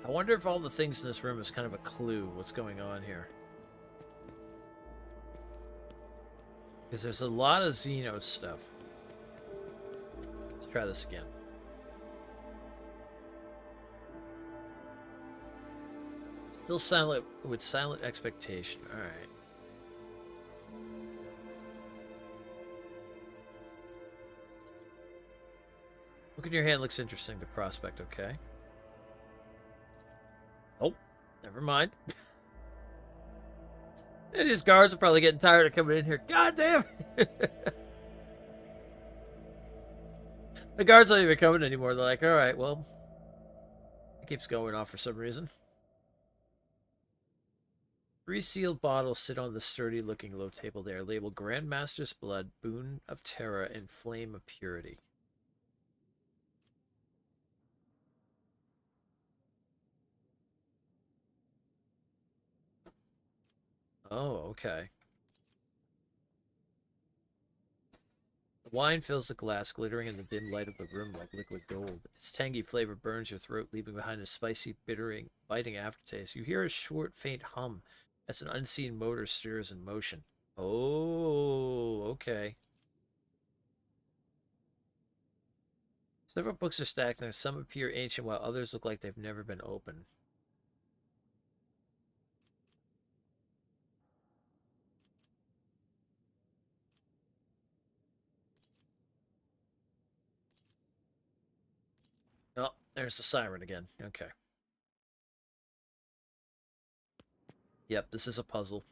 I wonder if all the things in this room is kind of a clue what's going on here. Because there's a lot of Xeno stuff. Let's try this again. Still silent with silent expectation. Alright. Look in your hand looks interesting to prospect, okay? Oh, never mind. And these guards are probably getting tired of coming in here. God damn it! The guards aren't even coming anymore. They're like, alright, well, it keeps going off for some reason. 3 sealed bottles sit on the sturdy-looking low table. They are labeled Grandmaster's Blood, Boon of Terror, and Flame of Purity. Oh, okay. The wine fills the glass, glittering in the dim light of the room like liquid gold. Its tangy flavor burns your throat, leaving behind a spicy, biting aftertaste. You hear a short, faint hum as an unseen motor stirs in motion. Oh, okay. Several books are stacked, and some appear ancient, while others look like they've never been opened. Oh, there's the siren again. Okay. Yep, this is a puzzle.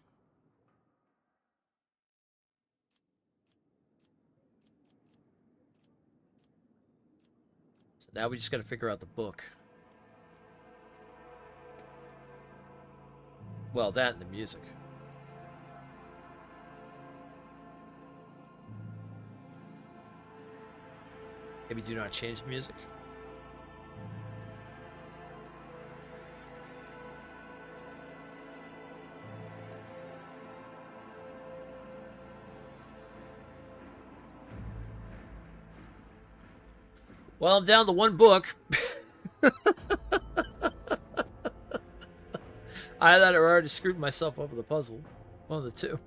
So now we just gotta figure out the book. Well, that and the music. Maybe do not change the music. Well, I'm down to one book. I thought I already screwed myself over the puzzle. One of the two.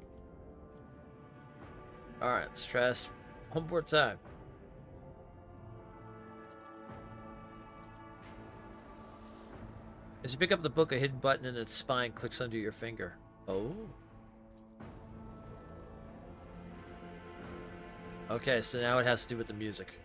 Alright, let's try this one more time. As you pick up the book, a hidden button in its spine clicks under your finger. Oh. Okay, so now it has to do with the music.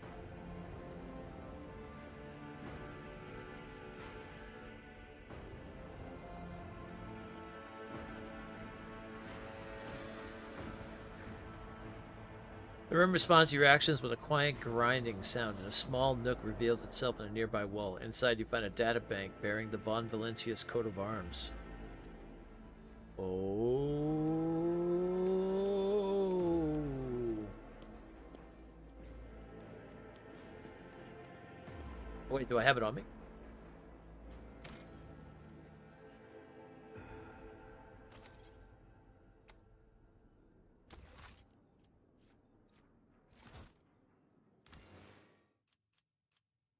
The room responds to your actions with a quiet grinding sound, and a small nook reveals itself in a nearby wall. Inside, you find a databank bearing the Von Valencius coat of arms. Oh. Wait, do I have it on me?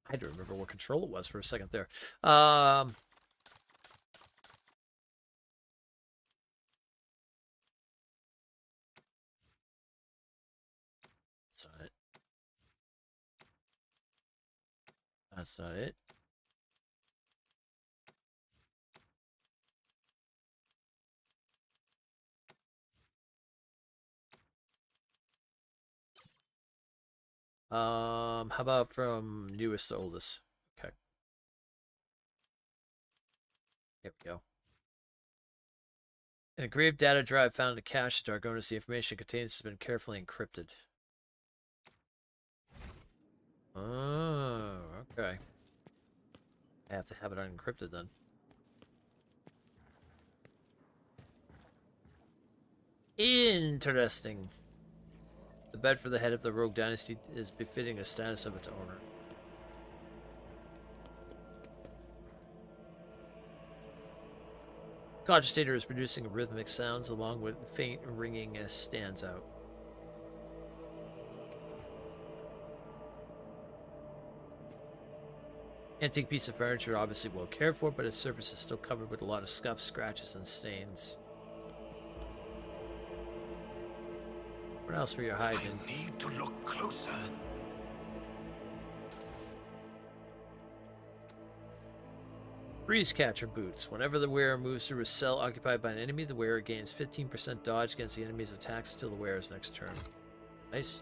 I had to remember what control it was for a second there. That's not it. That's not it. How about from newest to oldest? Okay. Here we go. In a grave data drive found in a cache at Dargonis, the information contains has been carefully encrypted. Oh, okay. I have to have it unencrypted then. Interesting. The bed for the head of the rogue dynasty is befitting the status of its owner. Cogitator is producing rhythmic sounds along with faint ringing as stands out. Antique piece of furniture, obviously well cared for, but its surface is still covered with a lot of scuffs, scratches, and stains. What else were you hiding? I need to look closer. Breeze catcher boots. Whenever the wearer moves through a cell occupied by an enemy, the wearer gains 15% dodge against the enemy's attacks until the wearer's next turn. Nice.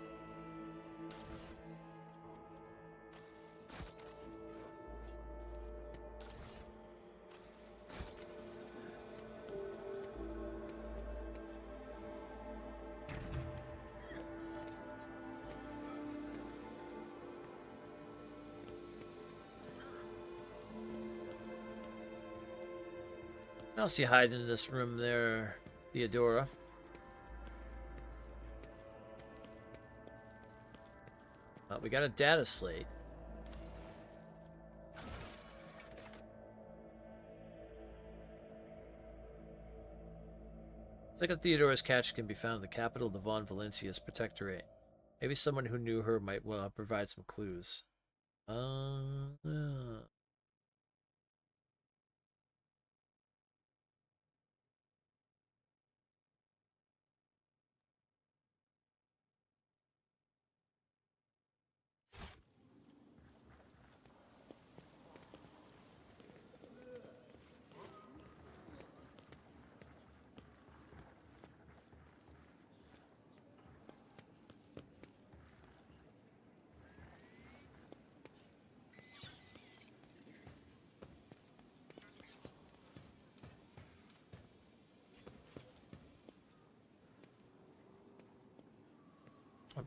What else you hiding in this room there, Theodora? We got a data slate. Second Theodora's catch can be found in the capital of the Von Valencia's protectorate. Maybe someone who knew her might provide some clues.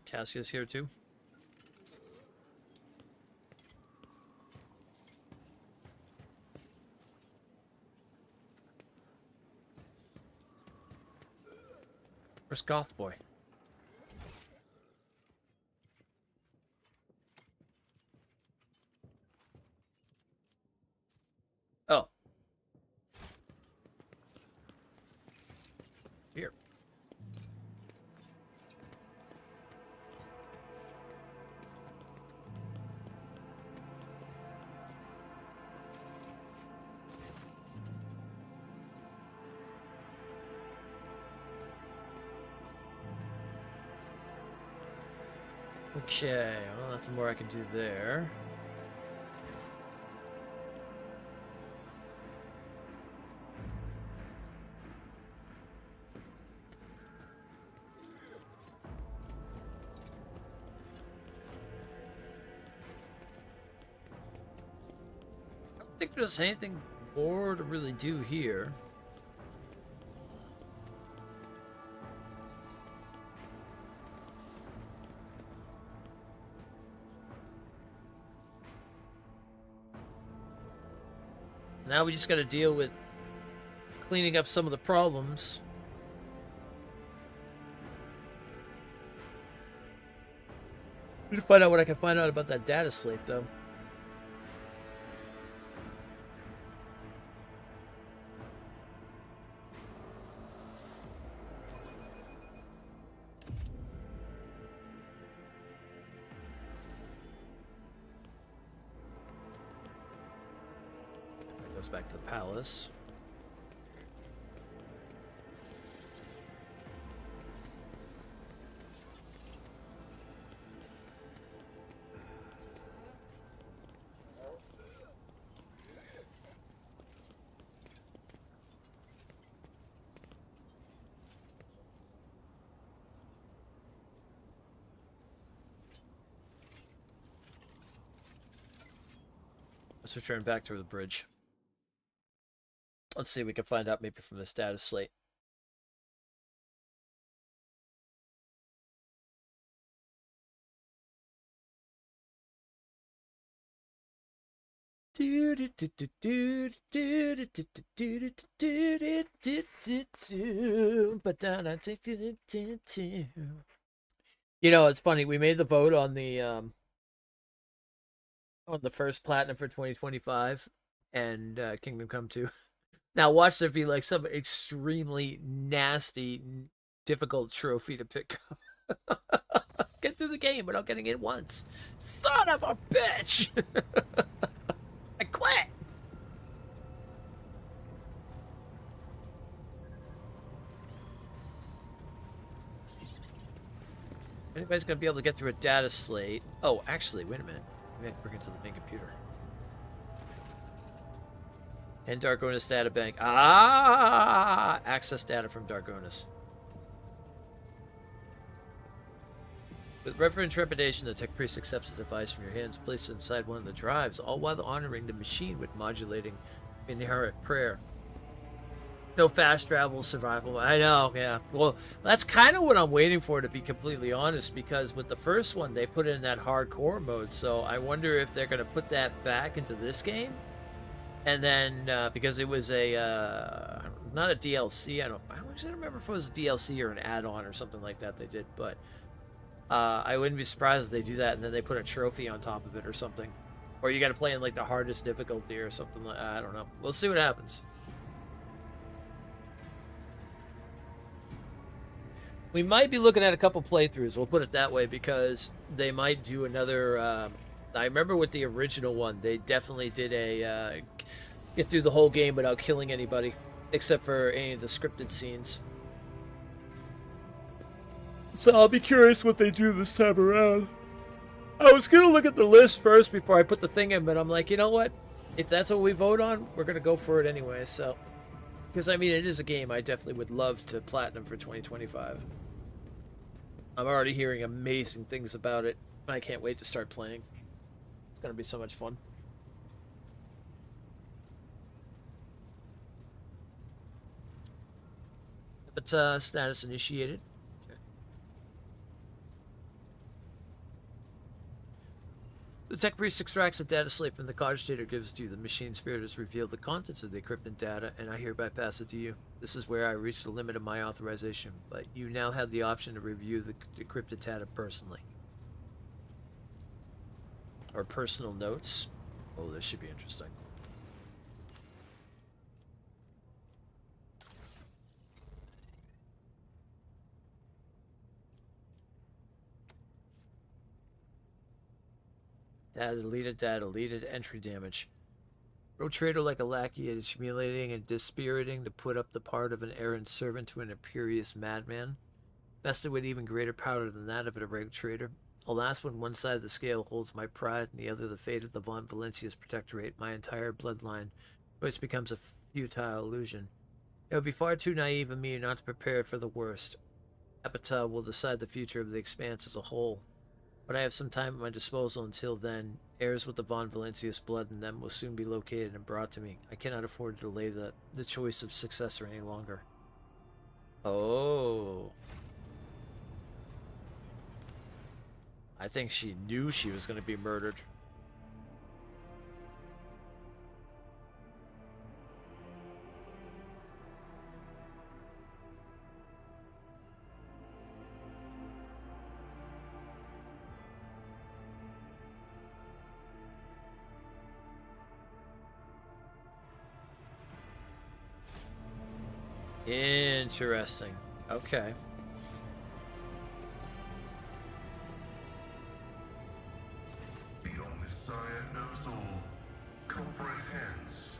Cassia's here too. Where's Goth Boy? Oh. Here. Okay, well, nothing more I can do there. I don't think there's anything more to really do here. Now we just got to deal with cleaning up some of the problems. Need to find out what I can find out about that data slate, though. Back to the palace. Let's return back to the bridge. Let's see if we can find out maybe from the status slate. You know, it's funny. We made the vote on the first platinum for 2025 and Kingdom Come 2. Now watch there be like some extremely nasty, difficult trophy to pick up. Get through the game without getting it once. Son of a bitch! Anybody's gonna be able to get through a data slate. Oh, actually, wait a minute. Maybe I can bring it to the main computer. And Dargonis data bank. Ah! Access data from Dargonis. With reverent trepidation, the tech priest accepts the device from your hands, places it inside one of the drives, all while honoring the machine with modulating inherent prayer. No fast travel, survival. I know, yeah. Well, that's kind of what I'm waiting for, to be completely honest, because with the first one, they put it in that hardcore mode, so I wonder if they're going to put that back into this game. And then, because it was not a DLC, I don't remember if it was a DLC or an add-on or something like that they did, but I wouldn't be surprised if they do that and then they put a trophy on top of it or something. Or you got to play in like the hardest difficulty or something like I don't know. We'll see what happens. We might be looking at a couple playthroughs, we'll put it that way, because they might do another... I remember with the original one, they definitely did a get through the whole game without killing anybody, except for any of the scripted scenes. So I'll be curious what they do this time around. I was going to look at the list first before I put the thing in, but I'm like, you know what? If that's what we vote on, we're going to go for it anyway, so... Because, I mean, it is a game I definitely would love to platinum for 2025. I'm already hearing amazing things about it. I can't wait to start playing. It's going to be so much fun. But, status initiated. The tech priest extracts a data slate from the cogitator, gives it to you. The machine spirit has revealed the contents of the encrypted data, and I hereby pass it to you. This is where I reach the limit of my authorization, but you now have the option to review the decrypted data personally. Or personal notes. Oh, this should be interesting. Data deleted, entry damage. Road trader like a lackey is humiliating and dispiriting to put up the part of an errant servant to an imperious madman. Vested with even greater power than that of a road trader. Alas, when one side of the scale holds my pride and the other the fate of the Von Valencia's protectorate, my entire bloodline, choice becomes a futile illusion. It would be far too naive of me not to prepare for the worst. Apatow will decide the future of the Expanse as a whole. But I have some time at my disposal until then. Heirs with the Von Valencia's blood in them will soon be located and brought to me. I cannot afford to delay the choice of successor any longer. Oh. I think she knew she was going to be murdered. Interesting. Okay. The Omnissiah knows all, comprehends.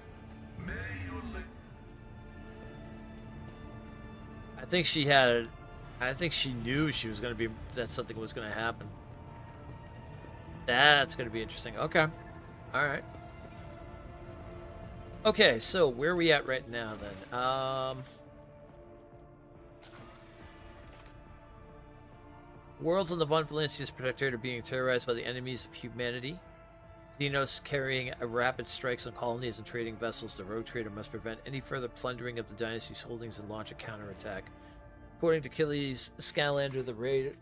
May your I think she had I think she knew she was going to be that something was going to happen. That's going to be interesting. Okay. All right. Okay, so where are we at right now then? Worlds on the Von Valencia's Protectorate are being terrorized by the enemies of humanity. Xenos carrying rapid strikes on colonies and trading vessels. The rogue trader must prevent any further plundering of the dynasty's holdings and launch a counterattack. According to Achilles Scalander, the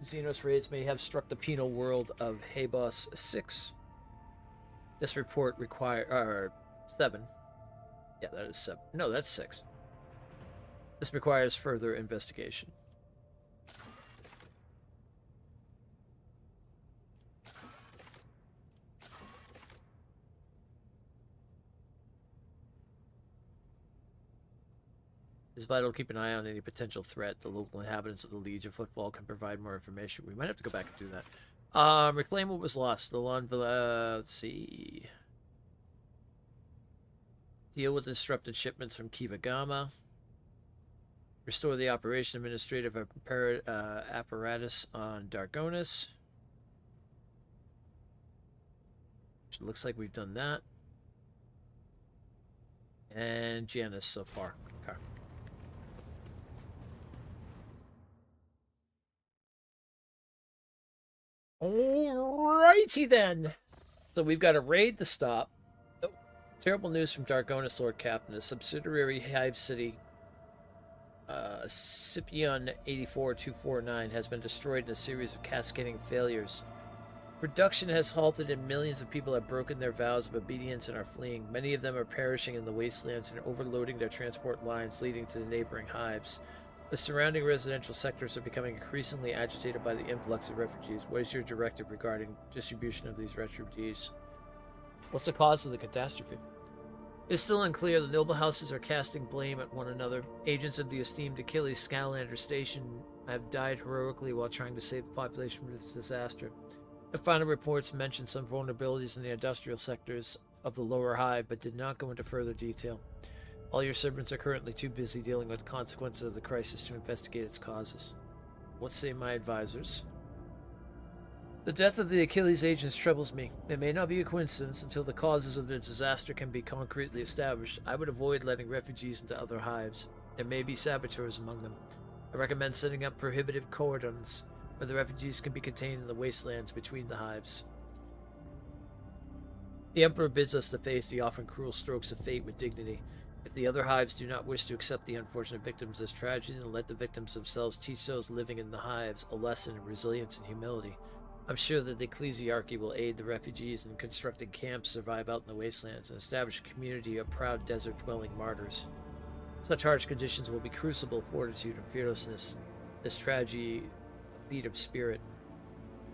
Xenos raids may have struck the penal world of Habos 6. This report requires 7. Yeah, that is 7. No, that's 6. This requires further investigation. It's vital to keep an eye on any potential threat. The local inhabitants of the Legion Footfall can provide more information. We might have to go back and do that. Reclaim what was lost. The let's see. Deal with disrupted shipments from Kivagama. Restore the operation administrative apparatus on Dargonis. Which looks like we've done that. And Janice so far. Okay. Alrighty then. So we've got a raid to stop. Oh, terrible news from Dargonis, Lord Captain. A subsidiary Hive City, Scipion 84249, has been destroyed in a series of cascading failures. Production has halted and millions of people have broken their vows of obedience and are fleeing. Many of them are perishing in the wastelands and overloading their transport lines leading to the neighboring hives. The surrounding residential sectors are becoming increasingly agitated by the influx of refugees. What is your directive regarding distribution of these refugees? What's the cause of the catastrophe? It's still unclear. The noble houses are casting blame at one another. Agents of the esteemed Achilles Skylander Station have died heroically while trying to save the population from this disaster. The final reports mentioned some vulnerabilities in the industrial sectors of the lower hive, but did not go into further detail. All your servants are currently too busy dealing with the consequences of the crisis to investigate its causes. What say my advisors? The death of the Achilles agents troubles me. It may not be a coincidence until the causes of the disaster can be concretely established. I would avoid letting refugees into other hives. There may be saboteurs among them. I recommend setting up prohibitive cordons where the refugees can be contained in the wastelands between the hives. The Emperor bids us to face the often cruel strokes of fate with dignity. If the other hives do not wish to accept the unfortunate victims as tragedy, then let the victims themselves teach those living in the hives a lesson in resilience and humility. I'm sure that the ecclesiarchy will aid the refugees in constructing camps to survive out in the wastelands and establish a community of proud desert-dwelling martyrs. Such harsh conditions will be crucible of fortitude and fearlessness. This tragedy, a feat of spirit.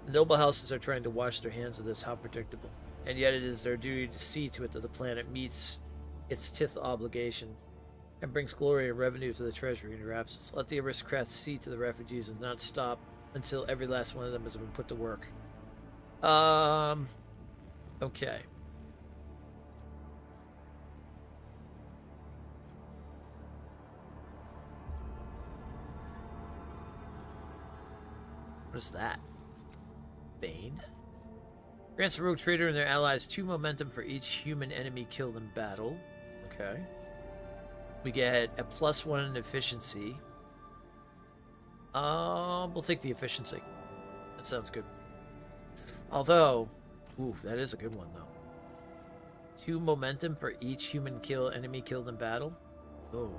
The noble houses are trying to wash their hands of this, how predictable. And yet it is their duty to see to it that the planet meets its tithe obligation and brings glory and revenue to the treasury in your absence. Let the aristocrats see to the refugees and not stop until every last one of them has been put to work. Okay. What is that? Bane? Grants the rogue trader and their allies 2 momentum for each human enemy killed in battle. Okay. We get a +1 in efficiency. We'll take the efficiency. That sounds good. Although, ooh, that is a good one though. 2 momentum for each enemy killed in battle. Oh.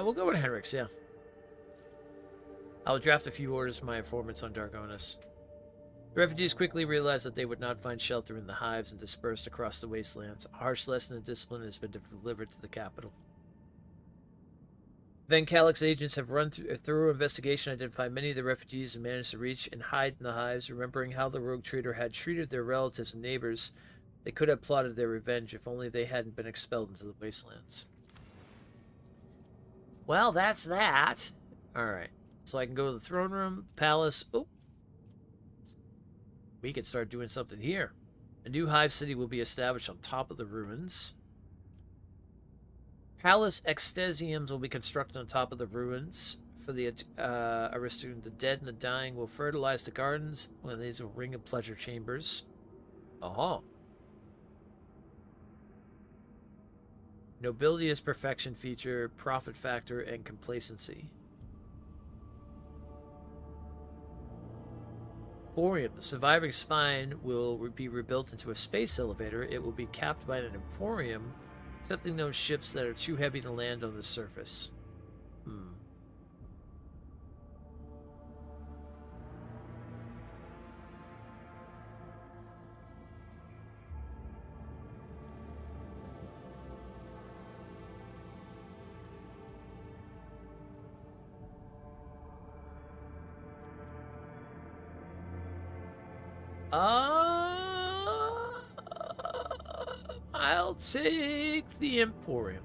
We'll go with Henrik's, yeah. I'll draft a few orders for my informants on Dargonis. The refugees quickly realized that they would not find shelter in the hives and dispersed across the wastelands. A harsh lesson in discipline has been delivered to the capital. Van Calyx's agents have run through a thorough investigation, identified many of the refugees, and managed to reach and hide in the hives. Remembering how the rogue trader had treated their relatives and neighbors, they could have plotted their revenge if only they hadn't been expelled into the wastelands. Well, that's that. Alright. So I can go to the throne room, palace. Oh. We can start doing something here. A new hive city will be established on top of the ruins. Palace extasiums will be constructed on top of the ruins. For the aristocrats, the dead and the dying will fertilize the gardens. One of these will ring of pleasure chambers. Oh. Nobility is perfection feature, profit factor, and complacency. Emporium. The surviving spine will be rebuilt into a space elevator. It will be capped by an emporium, accepting those ships that are too heavy to land on the surface. I'll take the Emporium.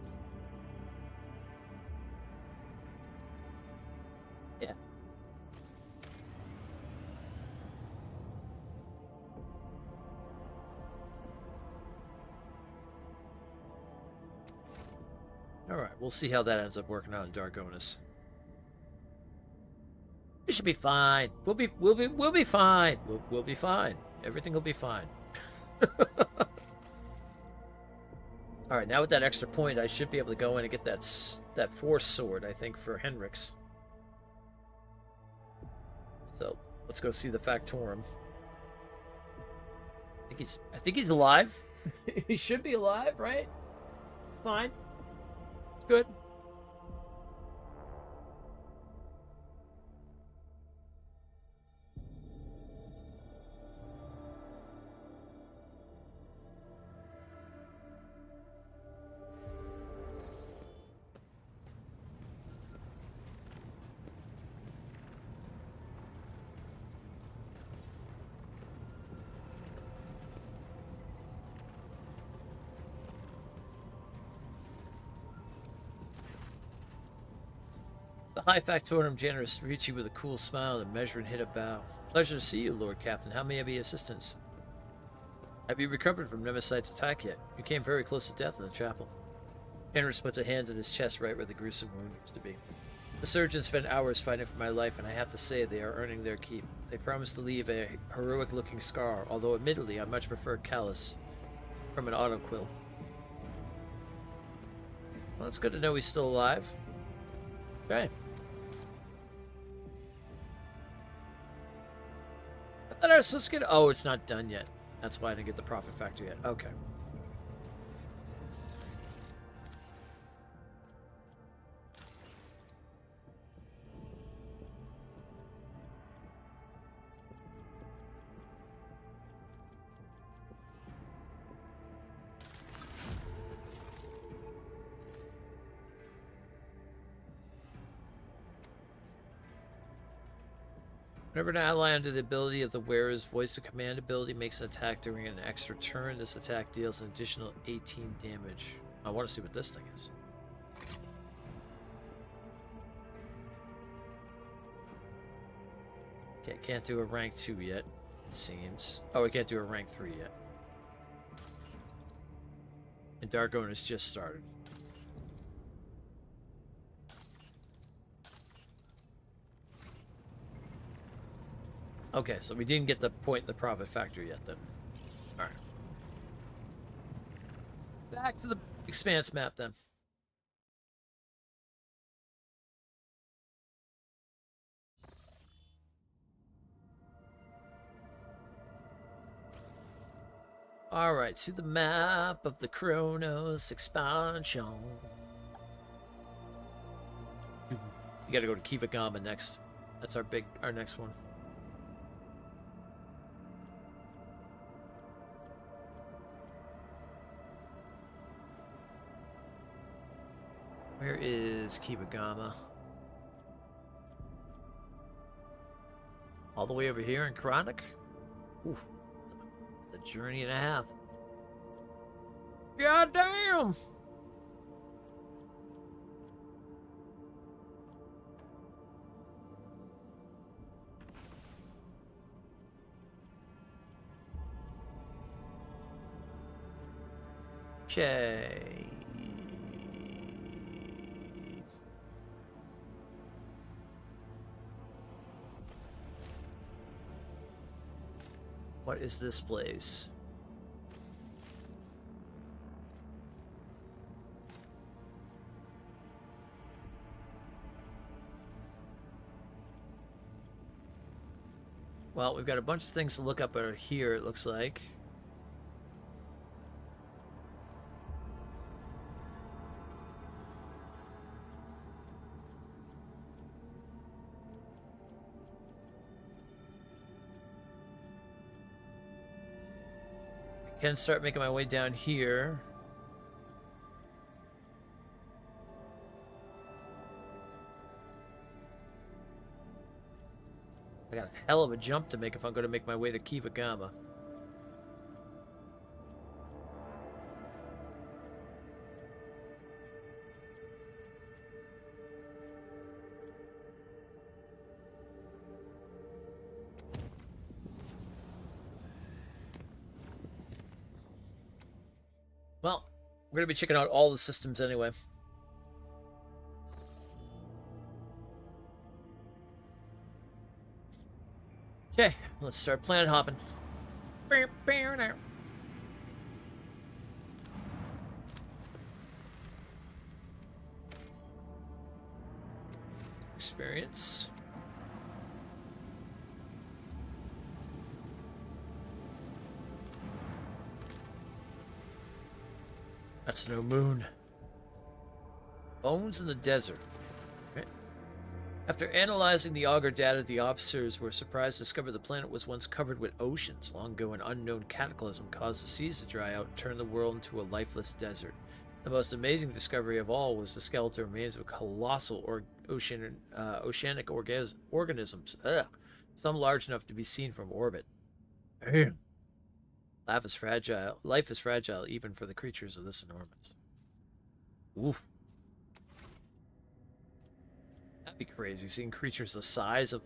Yeah. Alright, we'll see how that ends up working out in Dargonis. It should be fine. We'll be fine. We'll be fine. Everything will be fine. Alright, now with that extra point, I should be able to go in and get that force sword, I think, for Henrik's. So, let's go see the Factorum. I think he's alive. He should be alive, right? It's fine. It's good. The High Factorum Generous reach you with a cool smile and measure and hit a bow. Pleasure to see you, Lord Captain. How may I be assistance? Have you recovered from Nemesis attack yet? You came very close to death in the chapel. Henry puts a hand on his chest right where the gruesome wound used to be. The surgeons spent hours fighting for my life, and I have to say they are earning their keep. They promised to leave a heroic-looking scar, although admittedly I much prefer callus from an autoquill. Well, it's good to know he's still alive. Okay. I thought I was supposed to get... Oh, it's not done yet. That's why I didn't get the profit factor yet. Okay. Whenever an ally under the ability of the wearer's voice of command ability makes an attack during an extra turn, this attack deals an additional 18 damage. I want to see what this thing is. Okay, can't do a rank 2 yet, it seems. Oh, we can't do a rank 3 yet. And Dargon has just started. Okay, so we didn't get the point, the profit factor yet, then. Alright. Back to the expanse map, then. Alright, to the map of the Chronos expansion. You gotta go to Kivagama next. That's our next one. Where is Kibagama? All the way over here in Chronic? Oof. It's a journey and a half. God damn! Okay. What is this place? Well, we've got a bunch of things to look up over here, it looks like. Can start making my way down here. I got a hell of a jump to make if I'm going to make my way to Kivagama. Well, we're going to be checking out all the systems anyway. Okay, let's start planet hopping. Experience. That's no moon. Bones in the desert. Okay. After analyzing the auger data, the officers were surprised to discover the planet was once covered with oceans. Long ago, an unknown cataclysm caused the seas to dry out and turn the world into a lifeless desert. The most amazing discovery of all was the skeletal remains of colossal oceanic organisms. Ugh. Some large enough to be seen from orbit. Life is fragile even for the creatures of this enormous. Oof. That'd be crazy, seeing creatures the size of...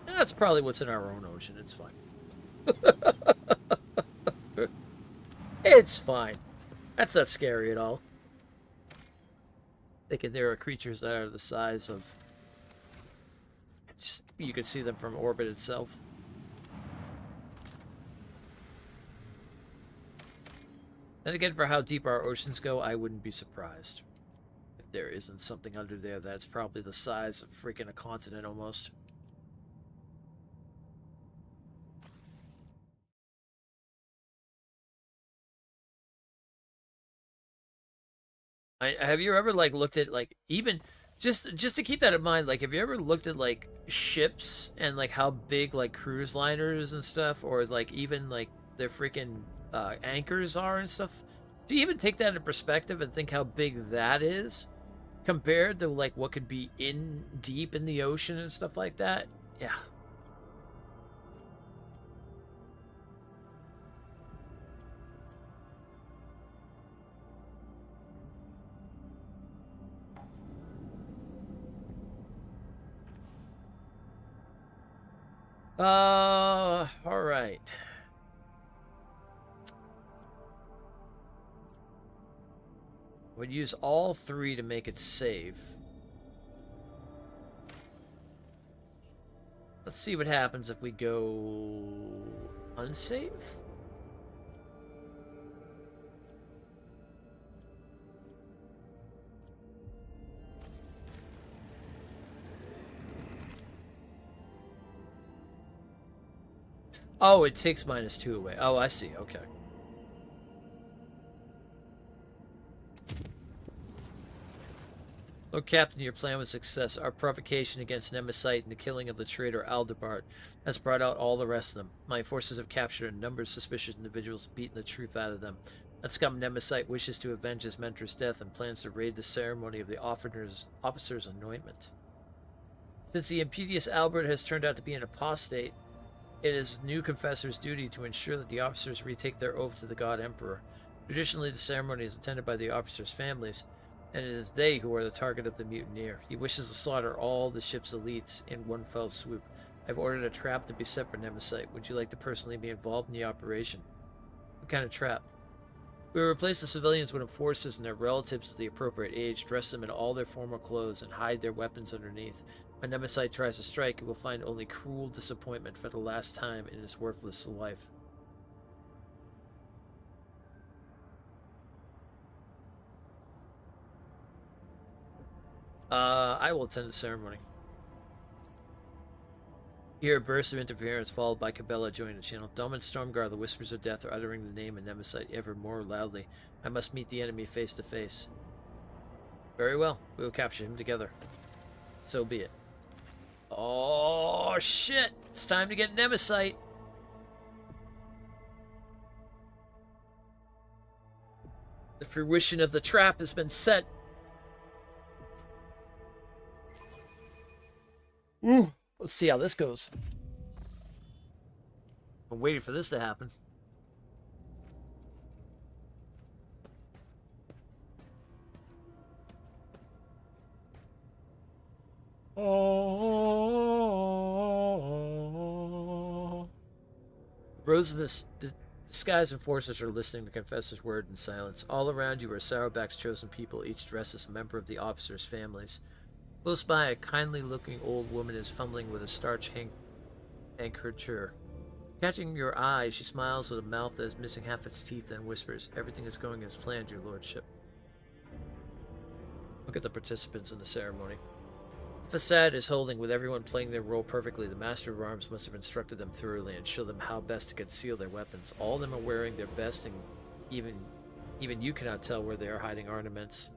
That's probably what's in our own ocean. It's fine. It's fine. That's not scary at all. Thinking there are creatures that are the size of... Just, you can see them from orbit itself. Then again, for how deep our oceans go, I wouldn't be surprised if there isn't something under there that's probably the size of freaking a continent almost. Have you ever like looked at like even just to keep that in mind, like have you ever looked at like ships and like how big like cruise liners and stuff, or like even like their freaking anchors are and stuff? Do you even take that into perspective and think how big that is compared to like what could be in deep in the ocean and stuff like that? Yeah. All right. Would use all three to make it save. Let's see what happens if we go unsave. Oh, it takes -2 away. Oh, I see. Okay. Lord Captain, your plan was success. Our provocation against Nemesis and the killing of the traitor Aldebart has brought out all the rest of them. My forces have captured a number of suspicious individuals and beaten the truth out of them. That scum Nemesis wishes to avenge his mentor's death and plans to raid the ceremony of the officer's anointment. Since the impetuous Albert has turned out to be an apostate, it is new confessor's duty to ensure that the officers retake their oath to the God Emperor. Traditionally, the ceremony is attended by the officers' families, and it is they who are the target of the mutineer. He wishes to slaughter all the ship's elites in one fell swoop. I've ordered a trap to be set for Nemesis. Would you like to personally be involved in the operation? What kind of trap? We will replace the civilians with enforcers and their relatives of the appropriate age, dress them in all their formal clothes, and hide their weapons underneath. When Nemesis tries to strike, it will find only cruel disappointment for the last time in his worthless life. I will attend the ceremony. Here, a burst of interference, followed by Cabela joining the channel. Dom and Stormguard, the whispers of death, are uttering the name of Nemesis ever more loudly. I must meet the enemy face to face. Very well, we will capture him together. So be it. Oh, shit! It's time to get Nemesis! The fruition of the trap has been set. Ooh, let's see how this goes. I'm waiting for this to happen. Oh. Rows of disguised enforcers are listening to Confessor's word in silence. All around you are Saurabak's chosen people, each dressed as a member of the officers' families. Close by, a kindly-looking old woman is fumbling with a starch handkerchief. Catching your eye, she smiles with a mouth that is missing half its teeth and whispers, "Everything is going as planned, your lordship." Look at the participants in the ceremony. The facade is holding, with everyone playing their role perfectly. The Master of Arms must have instructed them thoroughly and showed them how best to conceal their weapons. All of them are wearing their best, and even you cannot tell where they are hiding ornaments.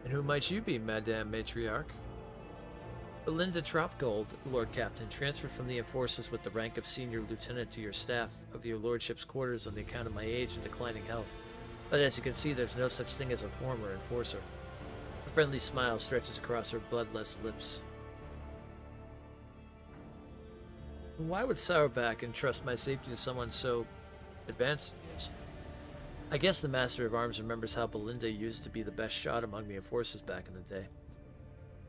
And who might you be, Madame Matriarch? Belinda Trothgold, Lord Captain, transferred from the Enforcers with the rank of Senior Lieutenant to your staff of your Lordship's quarters on the account of my age and declining health. But as you can see, there's no such thing as a former Enforcer. A friendly smile stretches across her bloodless lips. Why would Sourback entrust my safety to someone so advanced? I guess the Master of Arms remembers how Belinda used to be the best shot among the Enforcers back in the day,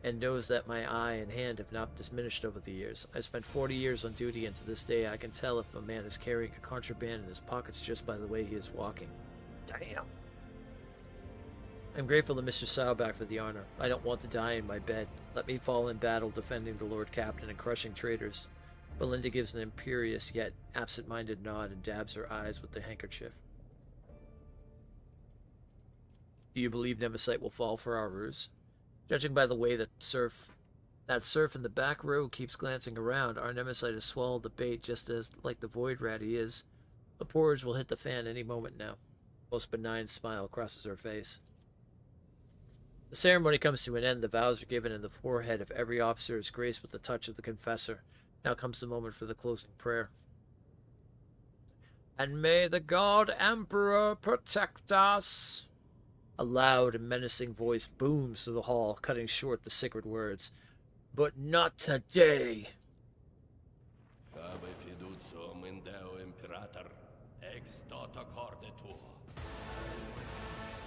and knows that my eye and hand have not diminished over the years. I spent 40 years on duty, and to this day I can tell if a man is carrying a contraband in his pockets just by the way he is walking. Damn. I'm grateful to Mr. Sourback for the honor. I don't want to die in my bed. Let me fall in battle defending the Lord Captain and crushing traitors. Belinda gives an imperious yet absent-minded nod and dabs her eyes with the handkerchief. Do you believe Nemesis will fall for our ruse? Judging by the way that surf in the back row keeps glancing around, our Nemesis has swallowed the bait just as like the void rat he is. The porridge will hit the fan any moment now. Most benign smile crosses her face. The ceremony comes to an end. The vows are given, and the forehead of every officer is graced with the touch of the confessor. Now comes the moment for the closing prayer. And may the God Emperor protect us. A loud and menacing voice booms through the hall, cutting short the sacred words. But not today.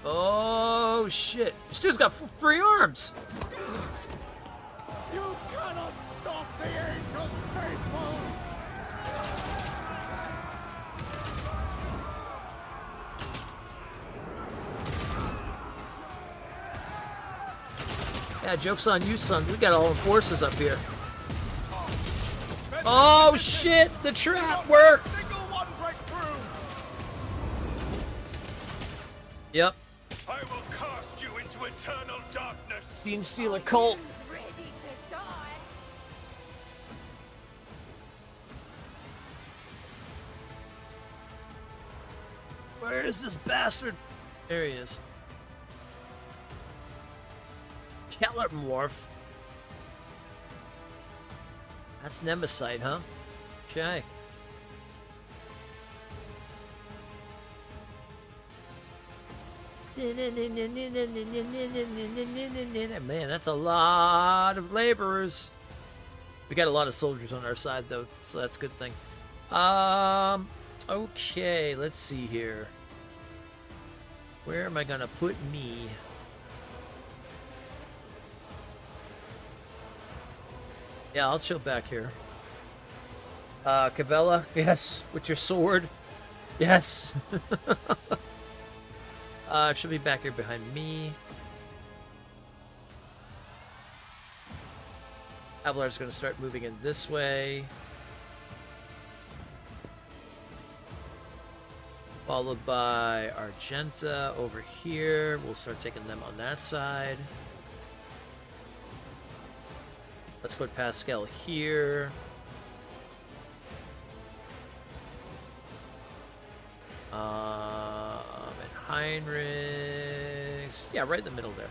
Oh shit! This dude's got free arms. You cannot stop the angels, faithful! Yeah, joke's on you, son. We got all the forces up here. Oh shit! The trap worked! Yep. I will cast you into eternal darkness! Gene Stealer cult. Ready to die. Where is this bastard? There he is. Kellermorph. That's Nemesis, huh? Okay. Man, that's a lot of laborers. We got a lot of soldiers on our side, though, so that's a good thing. Okay, let's see here. Where am I gonna put me? Yeah, I'll chill back here. Cavella, yes, with your sword. Yes. She'll be back here behind me. Abelard's gonna start moving in this way. Followed by Argenta over here. We'll start taking them on that side. Let's put Pascal here. And Heinrichs. Yeah, right in the middle there.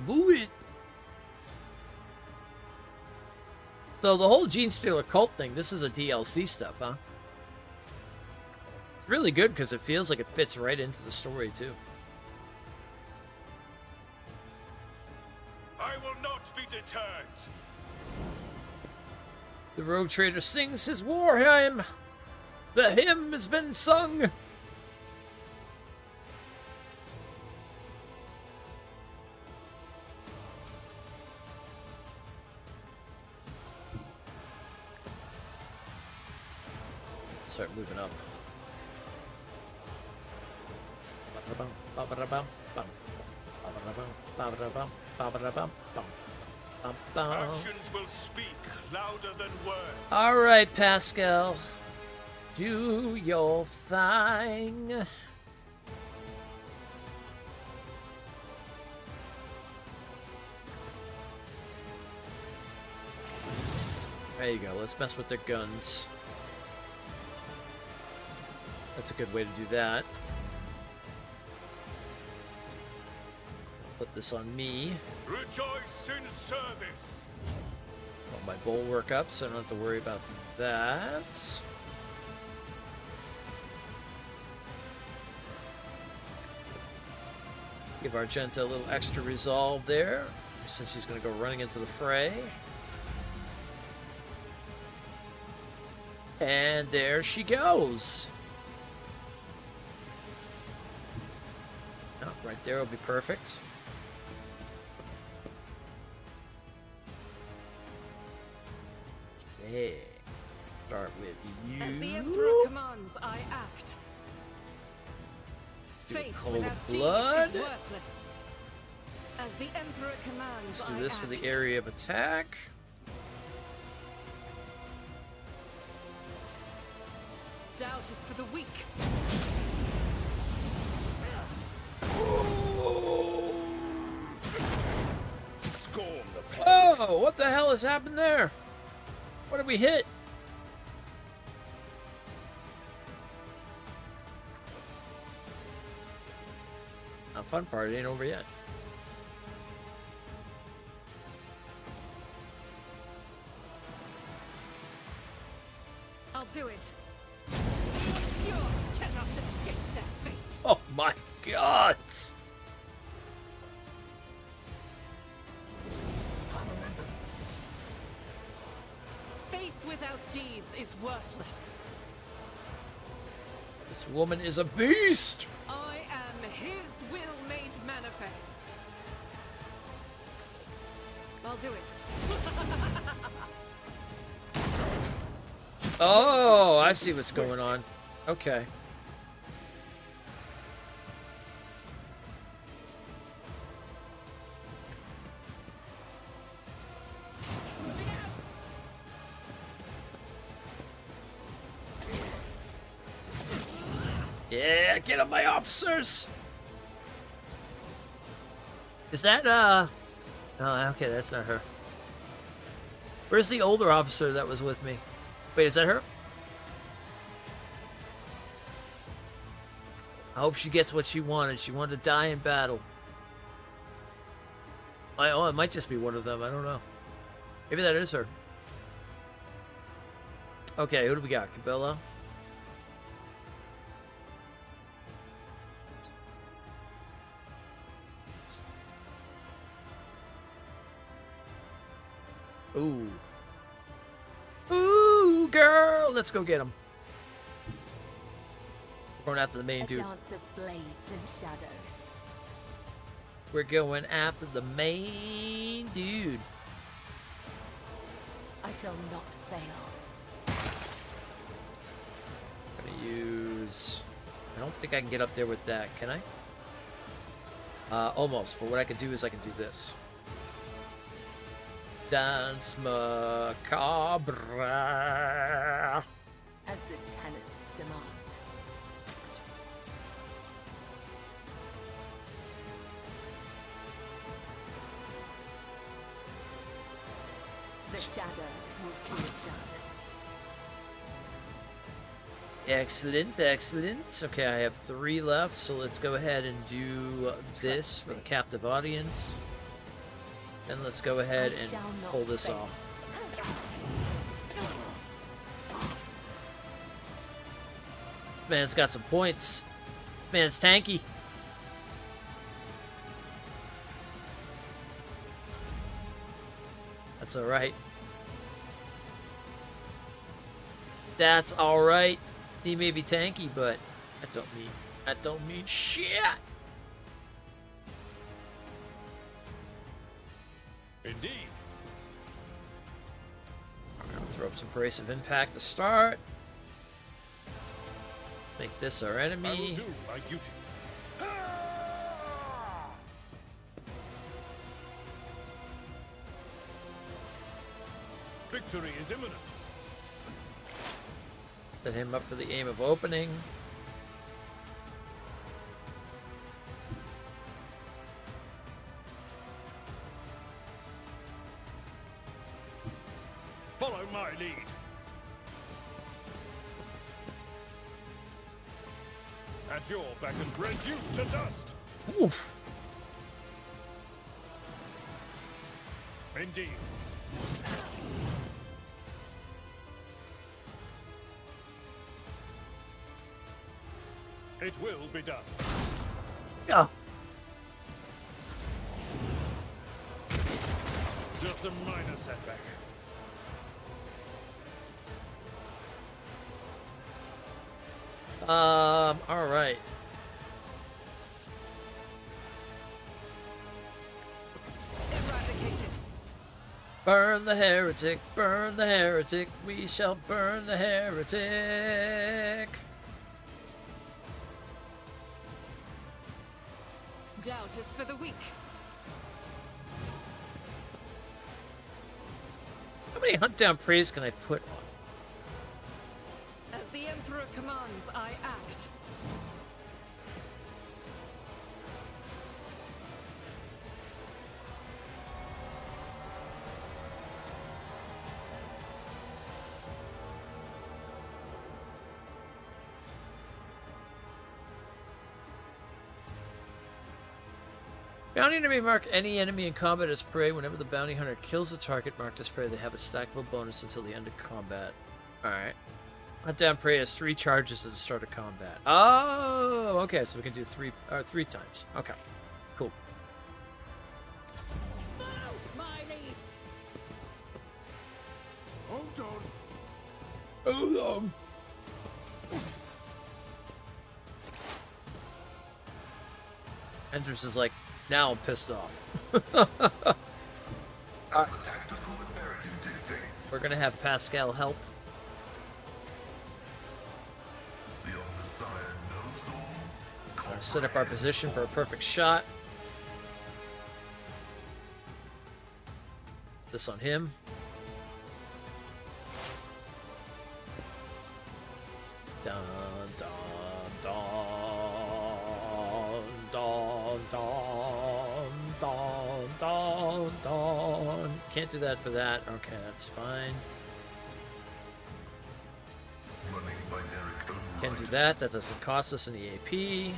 Move it! So the whole Gene Stealer cult thing, this is a DLC stuff, huh? It's really good because it feels like it fits right into the story, too. I will not be deterred! The rogue trader sings his war hymn. The hymn has been sung. Start moving up. Actions will speak louder than words. All right, Pascal. Do your thing. There you go. Let's mess with their guns. That's a good way to do that. Put this on me. Rejoice in service. Put my bulwark up so I don't have to worry about that. Give Argenta a little extra resolve there, since she's going to go running into the fray. And there she goes. Oh, right there will be perfect. Okay. Start with you. As the Emperor commands, I act. Do a Faith call without of deeds blood. is worthless. As the Emperor commands, Let's do I this for act. the area of attack. Doubt is for the weak. Scorn the plague. Oh, what the hell has happened there? What did we hit? The fun part ain't over yet. I'll do it. You cannot escape their fate. Oh my god! Faith without deeds is worthless. This woman is a beast! I am his will made manifest. I'll do it. Oh, I see what's going on. Okay. Yeah, get on my officers! Is that, Oh, okay, that's not her. Where's the older officer that was with me? Wait, is that her? I hope she gets what she wanted. She wanted to die in battle. Oh, it might just be one of them. I don't know. Maybe that is her. Okay, who do we got? Cabela? Ooh. Ooh, girl! Let's go get him. We're going after the main A dude. dance of blades and shadows. We're going after the main dude. I shall not fail. I'm gonna use... I don't think I can get up there with that, can I? Almost, but what I can do is I can do this. Dance macabre. As the tenets demand. The shadows will see it done. Excellent, excellent. Okay, I have 3 left, so let's go ahead and do this for the captive audience. Then let's go ahead and pull this off. This man's got some points. This man's tanky. That's alright. That's alright. He may be tanky, but that don't mean shit. Indeed. I'm gonna throw up some brace of impact to start. Make this our I will enemy. do my duty. Victory is imminent. Set him up for the aim of opening. Follow my lead. At your back and reduced to dust. Oof. Indeed. It will be done. Yeah. Just a minor setback. All right. Eradicated. Burn the heretic, burn the heretic, we shall burn the heretic. Doubt is for the weak. How many hunt down praise can I put on? As the Emperor commands, I act. Bounty hunter may mark any enemy in combat as prey. Whenever the bounty hunter kills a target marked as prey, they have a stackable bonus until the end of combat. Alright. Hunt down prey has 3 charges at the start of combat. Oh, okay, so we can do 3 times. Okay, cool. Follow my lead. Hold on. Hold on. Enders is like, now I'm pissed off. As the tactical imperative dictates, We're gonna have Pascal help. the Omnissiah knows all. Set up our position for a perfect shot. This on him. Dun, dun, dun, dun, dun, dun, dun, dun. Can't do that for that. Okay, that's fine. Running binaric override. Can't do that. That doesn't cost us any AP.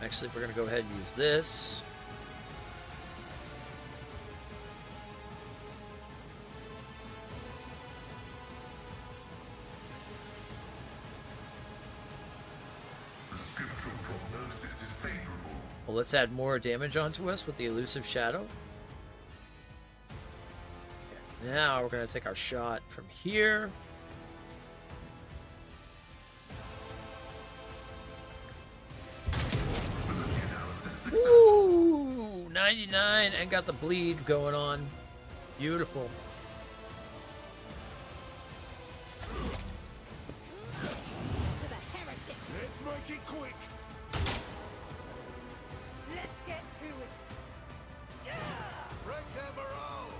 Actually, we're going to go ahead and use this. The scriptural prognosis is favorable. Well, let's add more damage onto us with the elusive shadow. Okay, now we're going to take our shot from here. Woo! 99 and got the bleed going on. Beautiful. To the heretic. Let's make it quick. Let's get to it. Break their morale.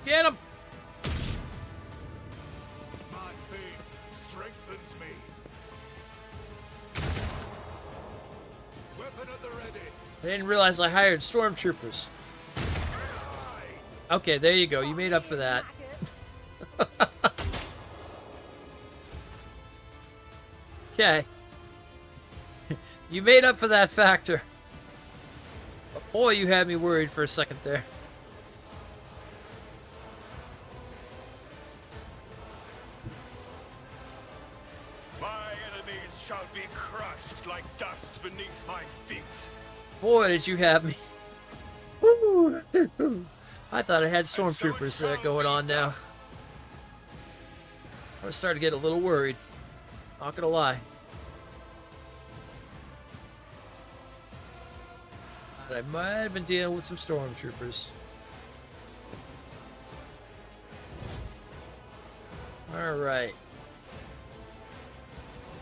Get him! My faith strengthens me. Weapon at the ready. I didn't realize I hired stormtroopers. Okay, there you go. You made up for that. Okay. You made up for that factor. But boy, you had me worried for a second there. My enemies shall be crushed like dust beneath my feet. Boy, did you have me. Woo! I thought I had stormtroopers there going on now. I was starting to get a little worried. Not gonna lie. But I might have been dealing with some stormtroopers. Alright.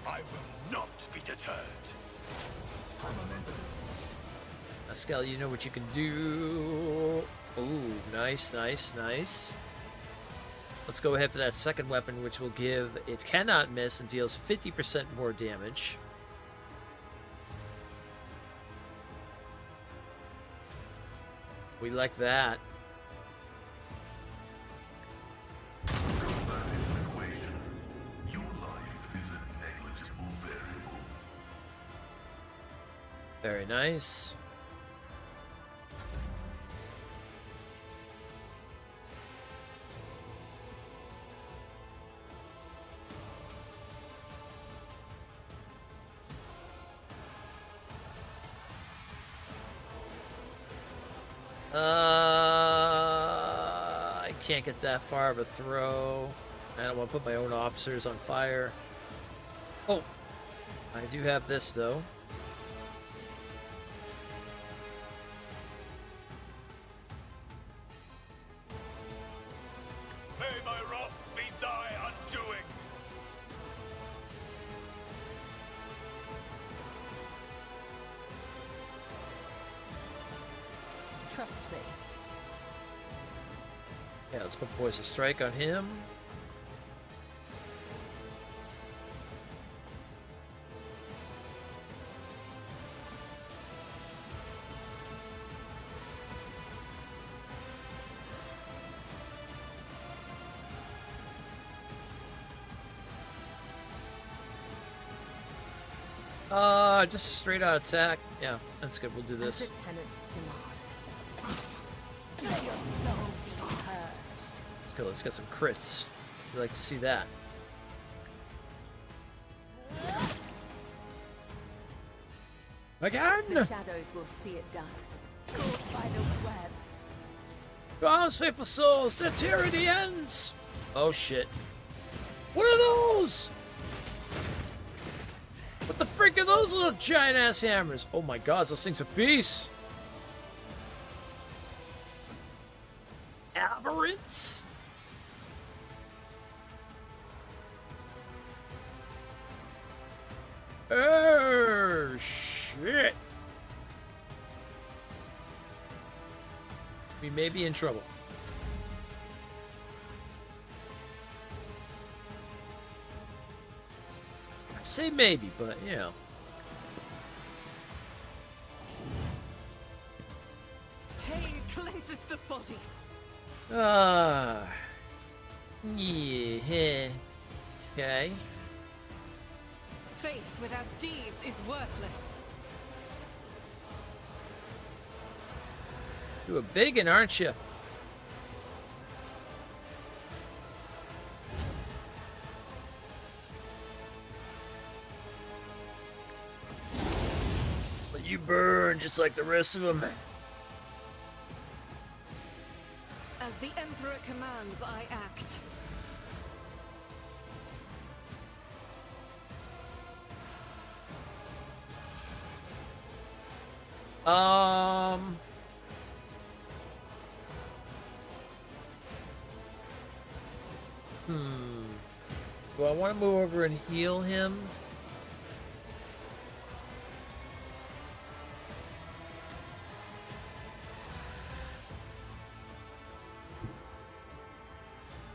I will not be deterred. Pascal, you know what you can do. Ooh, nice, nice, nice. Let's go ahead for that second weapon, which will give... It cannot miss and deals 50% more damage. We like that. Combat is an equation. Your life is a negligible variable. Very nice. I can't get that far of a throw. I don't want to put my own officers on fire. Oh, I do have this though. May my wrath be thy undoing. Trust me. Yeah, let's put Poison Strike on him. Just a straight out attack. Yeah, that's good. We'll do As this. the tenants demand. May your soul be purged. Let's go. Let's get some crits. We like to see that. Again! The shadows will see it done. Caught by the web. Arms, faithful souls, the tyranny ends! Oh shit. What are those? What the frick are those little giant ass hammers? Oh my god, those things are beasts! Aberrants? Oh shit. We may be in trouble. I'd say maybe, but you know. Pain cleanses the body. Ah. Yeah. Okay. Faith without deeds is worthless. You a biggin', aren't you? But you burn just like the rest of them. As the Emperor commands, I act. Do I want to move over and heal him?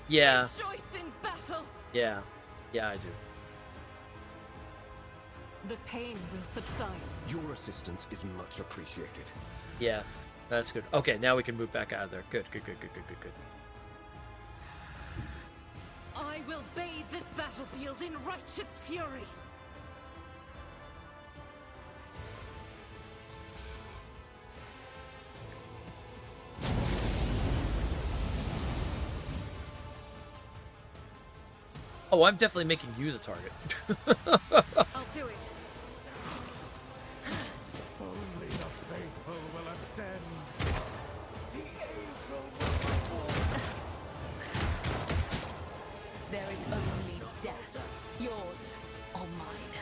Yeah. Rejoice in battle. Yeah. Yeah, I do. The pain will subside. Your assistance is much appreciated. Yeah. That's good. Okay, now we can move back out of there. Good, good, good, good, good, good, good. I will bathe this battlefield in righteous fury. Oh, I'm definitely making you the target. I'll do it. Only the faithful will ascend. The angel will fall. There is only death. Yours or mine.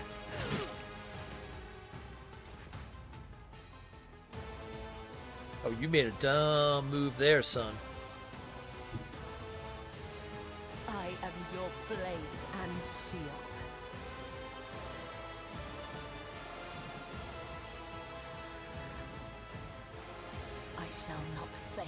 you made a dumb move there, son. I am your blade and shield. I shall not fail.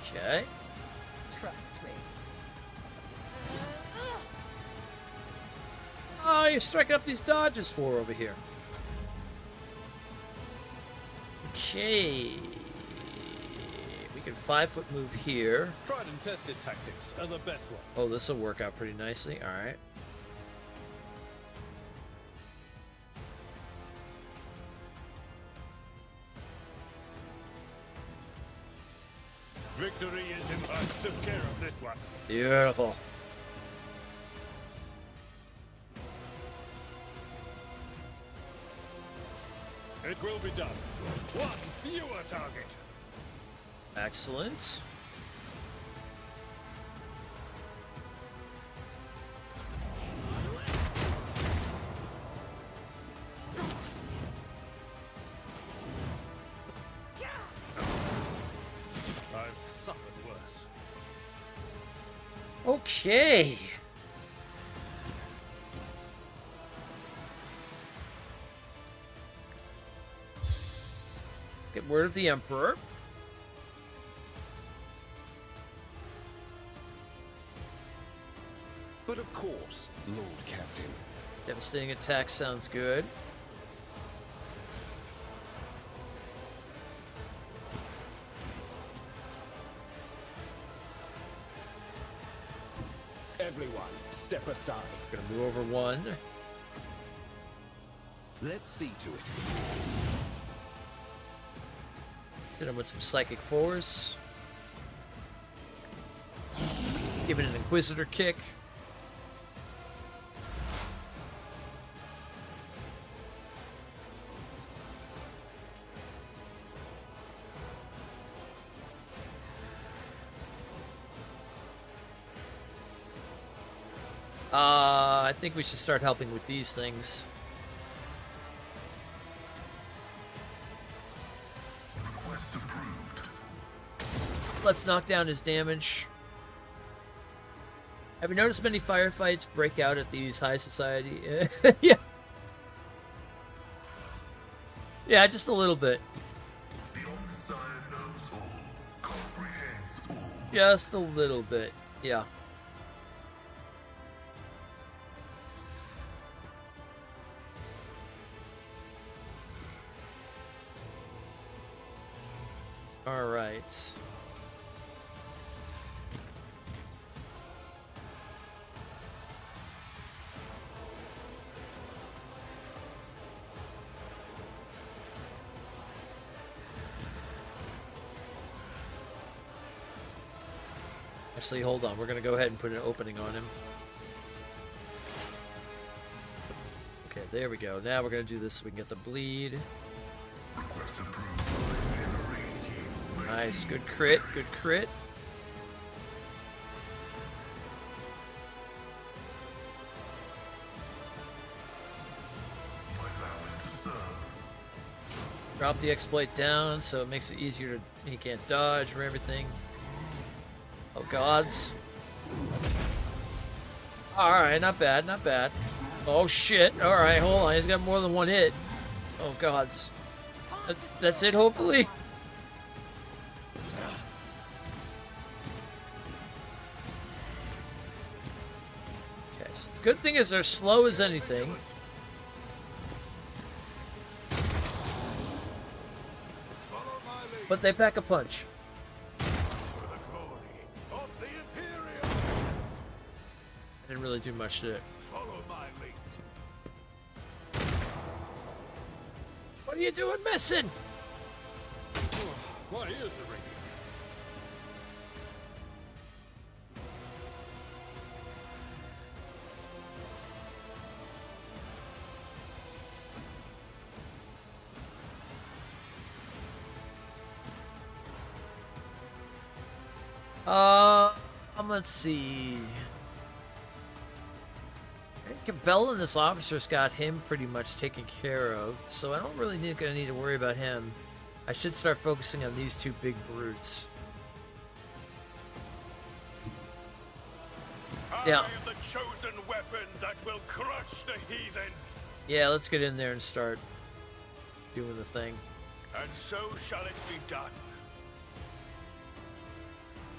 Okay. Trust me. Oh, you're striking up these dodges for over here. Okay. We can 5-foot move here. Tried and tested tactics are the best ones. Oh, this will work out pretty nicely. All right. Victory is in I took care of this one. Beautiful. It will be done. One fewer target. Excellent. I've suffered worse. Okay. Get word of the Emperor. But of course, Lord Captain. Devastating attack sounds good. Everyone, step aside. Gonna move over one. Let's see to it. Hit him with some psychic force. Give it an Inquisitor kick. I think we should start helping with these things. Request approved. Let's knock down his damage. Have you noticed many firefights break out at these high society? Yeah. Yeah, just a little bit. The Omnissiah knows all, comprehends all. Just a little bit. Yeah. All right. Actually, hold on. We're going to go ahead and put an opening on him. Okay, there we go. Now we're going to do this so we can get the bleed. Request approved. Erase you. Nice. Good crit. Good crit. My vow is to serve. Drop the exploit down so it makes it easier to... He can't dodge or everything. Oh, gods. Alright, not bad, not bad. Oh, shit. Alright, hold on. He's got more than one hit. Oh, gods. That's it, hopefully? Okay, so the good thing is they're slow as anything. But they pack a punch. Didn't really do much to it. What are you doing missing? My ears are ringing. Let's see. I think Cabell and this officer's got him pretty much taken care of, so I don't really gonna need to worry about him. I should start focusing on these two big brutes. Yeah. I am the chosen weapon that will crush the heathens. Yeah, let's get in there and start doing the thing. And so shall it be done.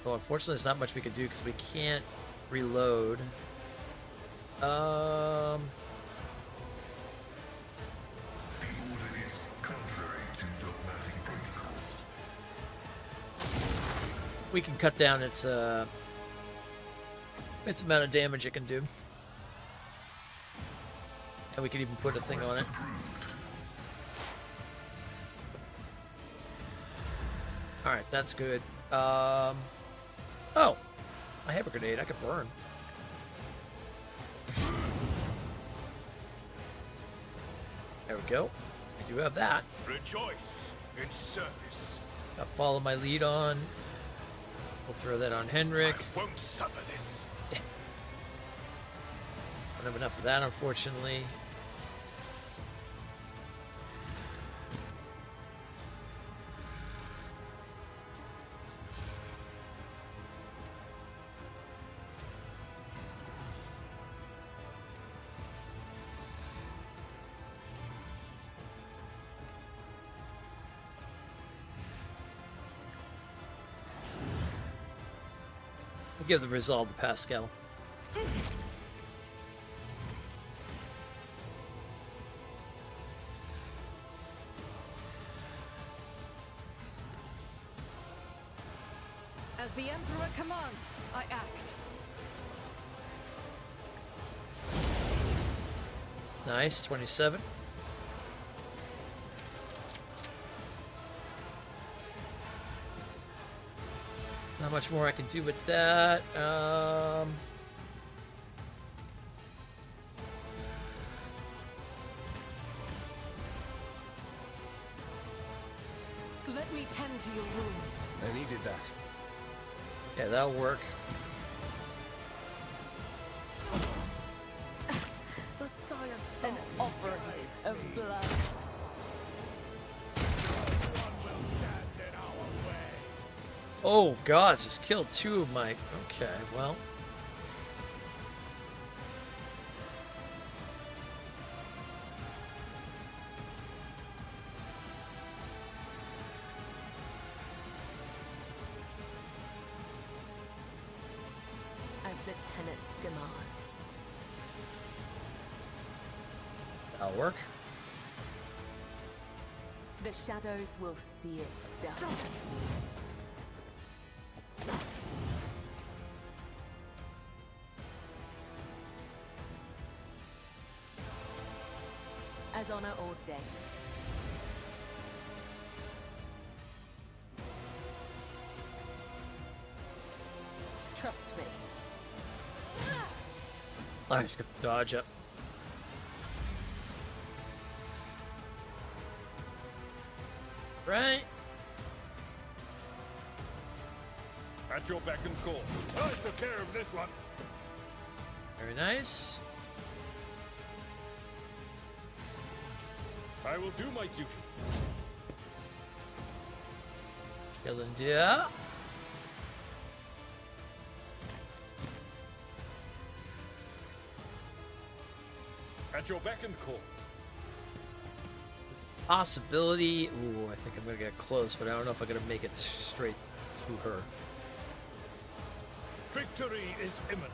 Well, unfortunately, there's not much we can do because we can't reload. The order is contrary to dogmatic protocols. We can cut down its amount of damage it can do. And we can even put a thing on it. Alright, that's good. Oh! I have a grenade I could burn. There we go. I do have that. Rejoice in service. I'll follow my lead on. We'll throw that on Henrik. I won't suffer this. Damn. I don't have enough of that, unfortunately. We'll give the resolve to Pascal. As the Emperor commands, I act. Nice, 27. Not much more I can do with that. Let me tend to your wounds. I needed that. Yeah, that'll work. An offering of blood. Oh god, just killed two of my... Okay, well. As the tenants demand. That'll work. The shadows will see it done. As honor ordains. Trust me. I just got the dodge up. Right? At your beck and call. I took care of this one. Very nice. I will do my duty. Killing deer. At your beck and call. Possibility. Ooh, I think I'm gonna get close, but I don't know if I'm gonna make it straight to her. Victory is imminent.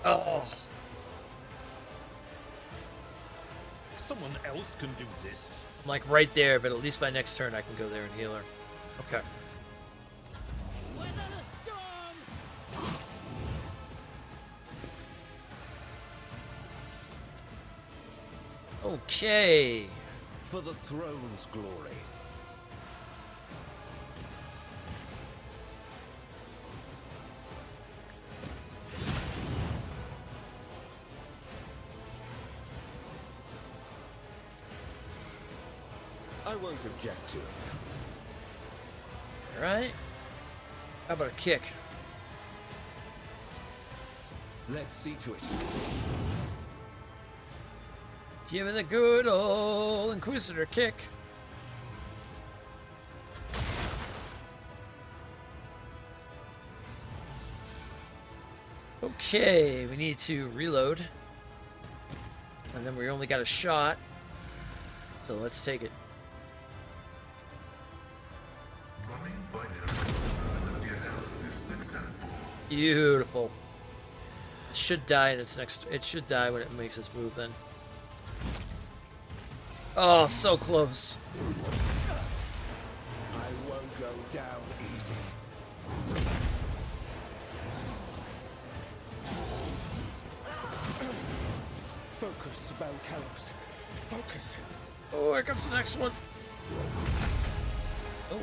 Oh, Someone else can do this. I'm like right there, but at least by next turn I can go there and heal her. Okay. Okay. For the throne's glory. I won't object to it. All right. How about a kick? Let's see to it. Give it a good old Inquisitor kick. Okay, we need to reload. And then we only got a shot. So let's take it. Running binary probability analysis successful. Beautiful. It should die in its next. It should die when it makes its move then. Oh, so close. I won't go down easy. Focus, Valcalyx. Focus. Oh, here comes the next one. Oh,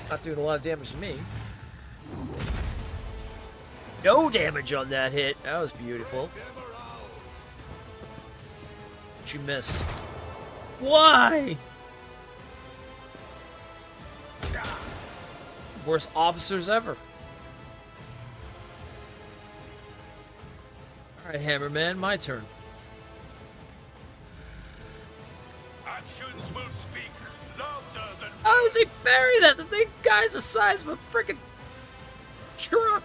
not doing a lot of damage to me. No damage on that hit. That was beautiful. Did you miss? Why? Worst officers ever. Alright, Hammerman, my turn. Actions will speak louder than How does he bury that? The thing guy's the size of a freaking truck.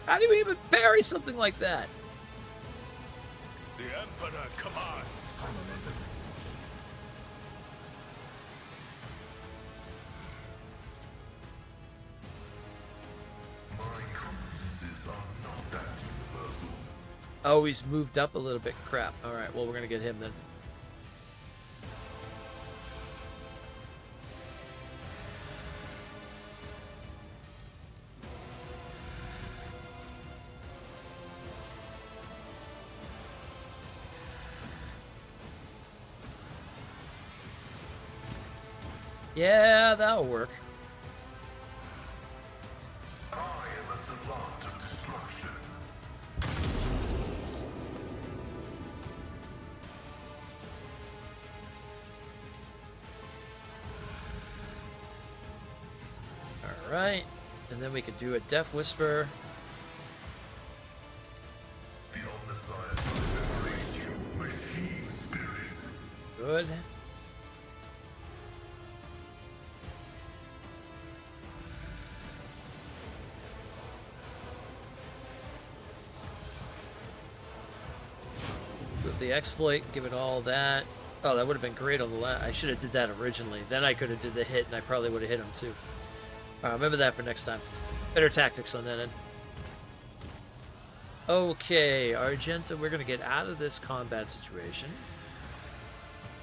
How do you even bury something like that? the Emperor commands. My competences are not that universal. Oh, he's moved up a little bit. Crap. Alright, well, we're gonna get him then. Yeah, that'll work. I am a savant of destruction. Alright. And then we could do a Death Whisper. The omniscient liberate you, machine spirit. Good. With the exploit, give it all that. Oh, that would have been great on the last. I should have did that originally. Then I could have did the hit, and I probably would have hit him too. Remember that for next time. Better tactics on that end. Okay, Argenta, we're gonna get out of this combat situation.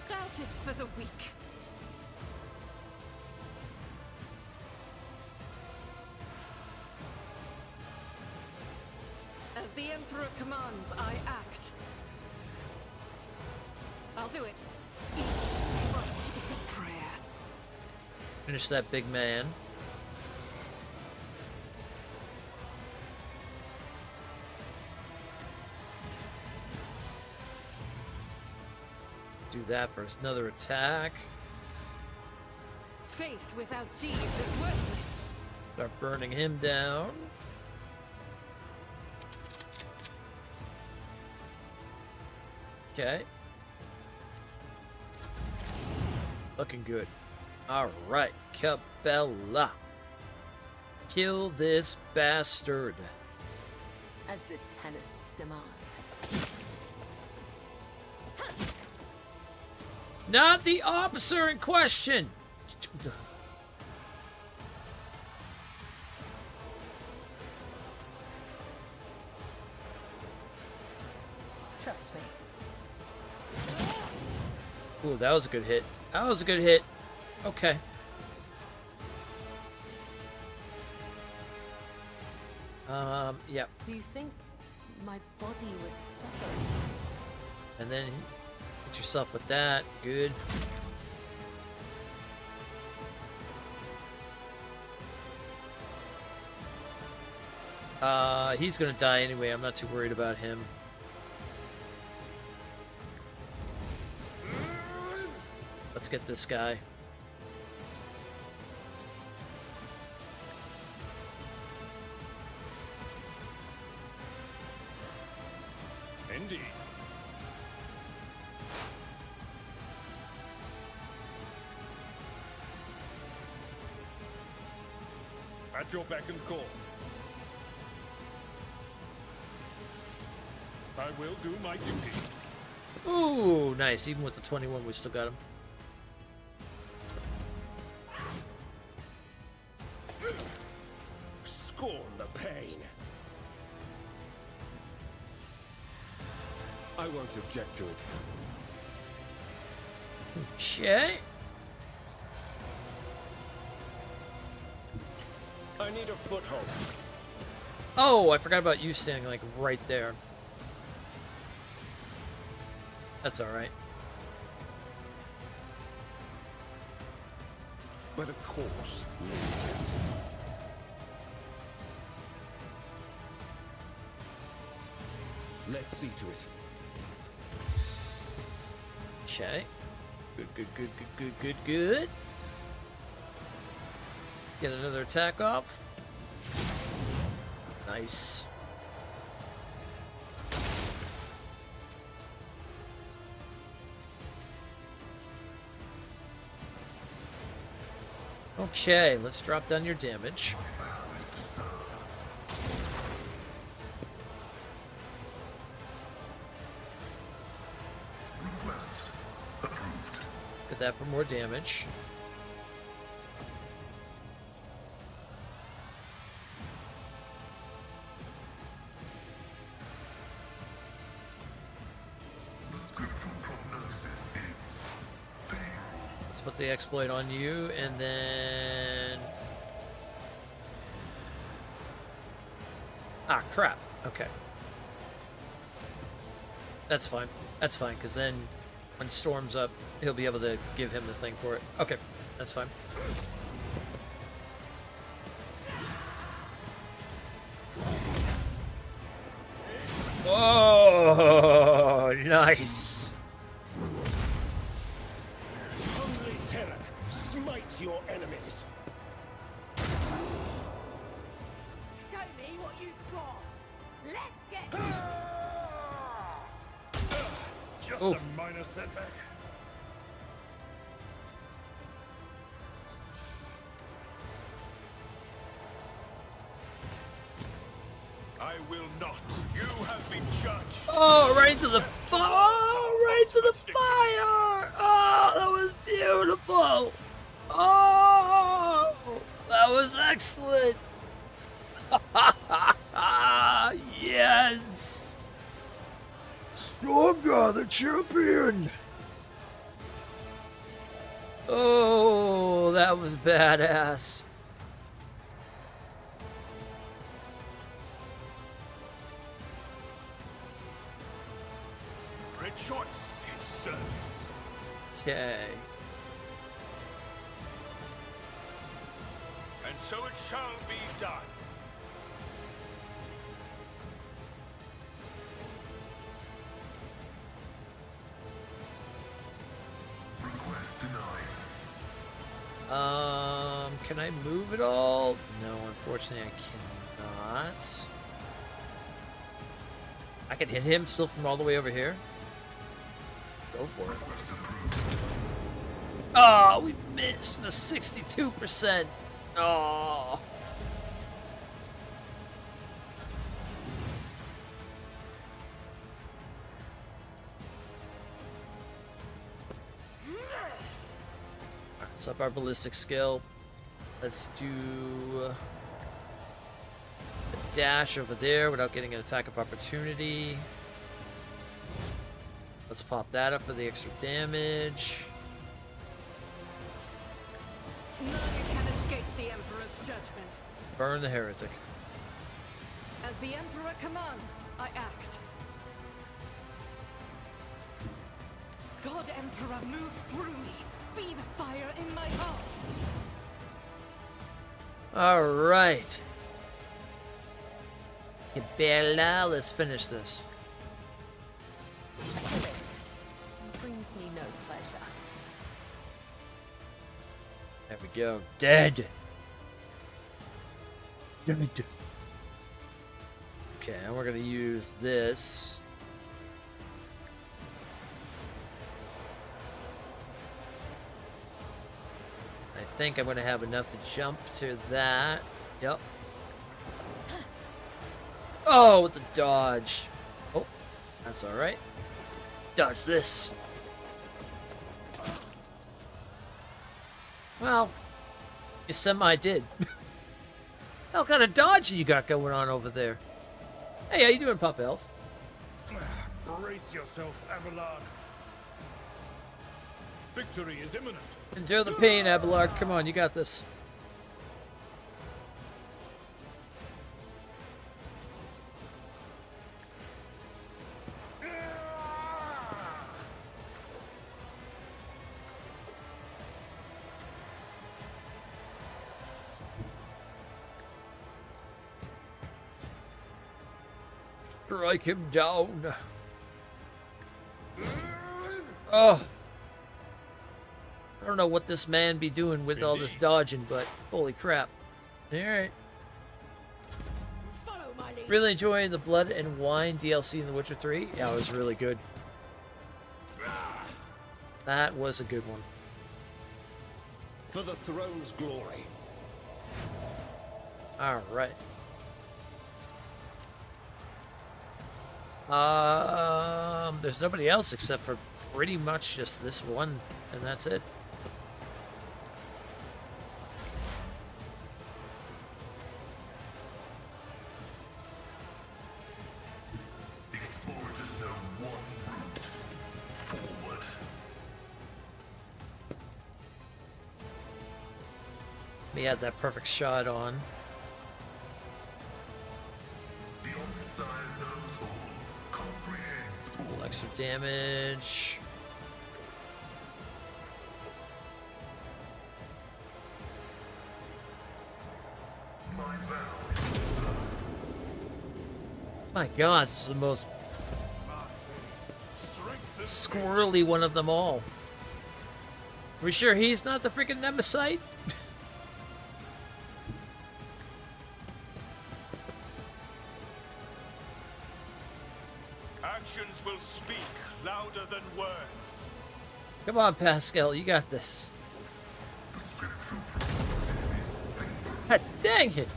That is for the weak. As the Emperor commands, I act. I'll do it. Each stroke is a prayer. Finish that big man. Let's do that first. Another attack. Faith without deeds is worthless. Start burning him down. Okay. Looking good. Alright, Cabela. Kill this bastard. As the tenants demand. Not the officer in question! Trust me. Ooh, that was a good hit. That was a good hit. Okay. Yep. Do you think my body was suffering? And then hit yourself with that. Good. He's gonna die anyway. I'm not too worried about him. Let's get this guy. Indeed. At your beck and call. I will do my duty. Ooh, nice. Even with the 21, we still got him. Scorn the pain. I won't object to it. Okay. I need a foothold. Oh, I forgot about you standing like right there. That's all right. But of course, let's see to it. Okay. Good, good, good, good, good, good, good. Get another attack off. Nice. Okay, let's drop down your damage. Request approved. Get that for more damage. The scriptural prognosis is favorable. Let's put the exploit on you, and then... Ah, crap. Okay. That's fine. That's fine, because then when Storm's up, he'll be able to give him the thing for it. Okay, that's fine. Oh, nice. Only terror, smite your enemies. Show me what you've got. Let's get. Just Oof. a minor setback. I will not. You have been judged. Oh, right into the fire! Oh, right to the fire! Oh, that was beautiful! Oh, that was excellent! Yes! Stormguard, the champion! Oh, that was badass. Rejoice in service. Okay. And so it shall be done. Request denied. Can I move at all? No, unfortunately I cannot. I can hit him still from all the way over here. Let's go for it. Request approved. Oh, we missed the 62%. Oh. Let's up our ballistic skill. Let's do a dash over there without getting an attack of opportunity. Let's pop that up for the extra damage. None can escape the Emperor's judgment. Burn the heretic. As the Emperor commands, I act. God Emperor, move through me. Be the fire in my heart. All right. Bella, let's finish this. Brings me no pleasure. There we go. Dead. Dead. Okay, and we're gonna use this. I think I'm gonna have enough to jump to that. Yep. Oh, with the dodge. Oh, that's all right. Dodge this. Well, you semi-did. What kind of dodge you got going on over there? Hey, how you doing, Pup Elf? Brace yourself, Abelard. Victory is imminent. Endure the pain, Abelard. Come on, you got this. Strike him down. Oh. I don't know what this man be doing with all this dodging, but holy crap. Alright. Follow my lead. Really enjoying the Blood and Wine DLC in The Witcher 3. Yeah, it was really good. That was a good one. For the throne's glory. Alright. There's nobody else except for pretty much just this one, and that's it. Explorers know one route. Forward. We had that perfect shot on. The Omniscient knows all. Comprehends all. Little extra damage. My vow is observed. My god, this is the most squirrely one of them all. Are we sure he's not the freaking Nemesis? Actions will speak louder than words. Come on, Pascal, you got this. The scriptural prophecies favor. God dang it!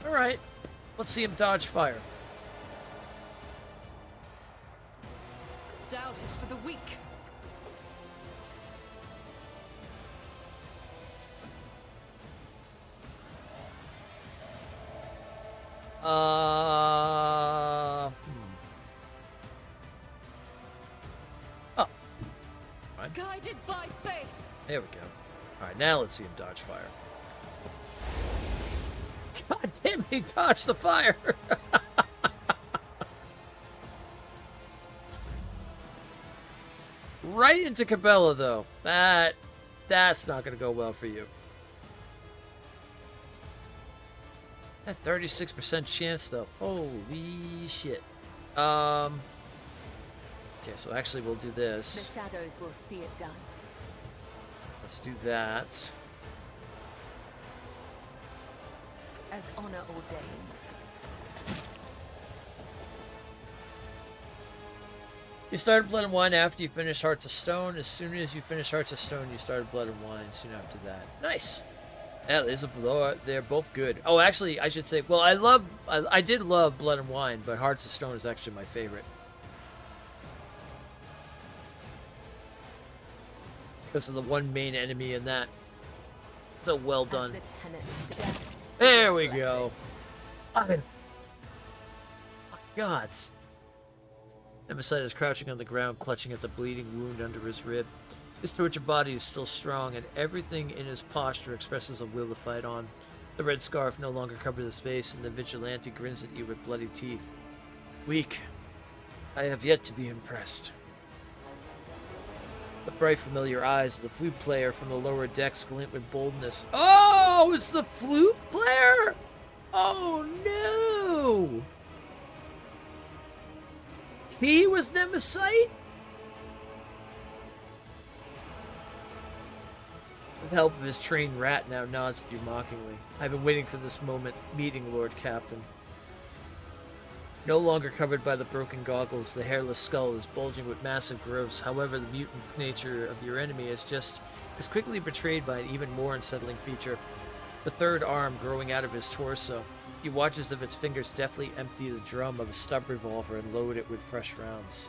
Alright, let's see him dodge fire. Doubt is for the weak. Oh. Guided by faith. There we go. Alright, now let's see him dodge fire. God damn it, he dodged the fire! Right into Cabela, though. That's not gonna go well for you. That 36% chance, though. Holy shit. Okay, so actually we'll do The this. shadows will see it done. Let's do that. As honor ordains. You started Blood and Wine after you finished Hearts of Stone. As soon as you finished Hearts of Stone, you started Blood and Wine soon after that. Nice. Yeah, they're both good. Oh, actually, I should say, well, I did love Blood and Wine, but Hearts of Stone is actually my favorite. Because of the one main enemy in that. So well done. As the tenets to death. There we go. My gods. Nemesis is crouching on the ground, clutching at the bleeding wound under his rib. His tortured body is still strong, and everything in his posture expresses a will to fight on. The red scarf no longer covers his face, and the vigilante grins at you with bloody teeth. Weak. I have yet to be impressed. The bright familiar eyes of the flute player from the lower decks glint with boldness. Oh, it's the flute player? Oh no! He was Nemesis? With the help of his trained rat now nods at you mockingly. I've been waiting for this moment, meeting Lord Captain. No longer covered by the broken goggles, the hairless skull is bulging with massive growths. However, the mutant nature of your enemy is quickly betrayed by an even more unsettling feature. The third arm growing out of his torso. He watches as its fingers deftly empty the drum of a stub revolver and load it with fresh rounds.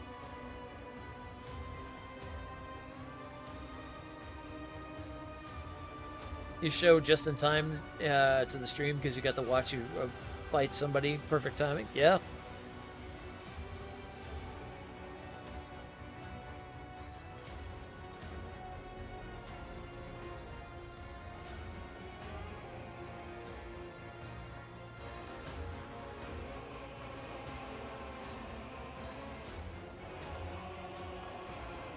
You show just in time to the stream because you got to watch you fight somebody. Perfect timing. Yeah.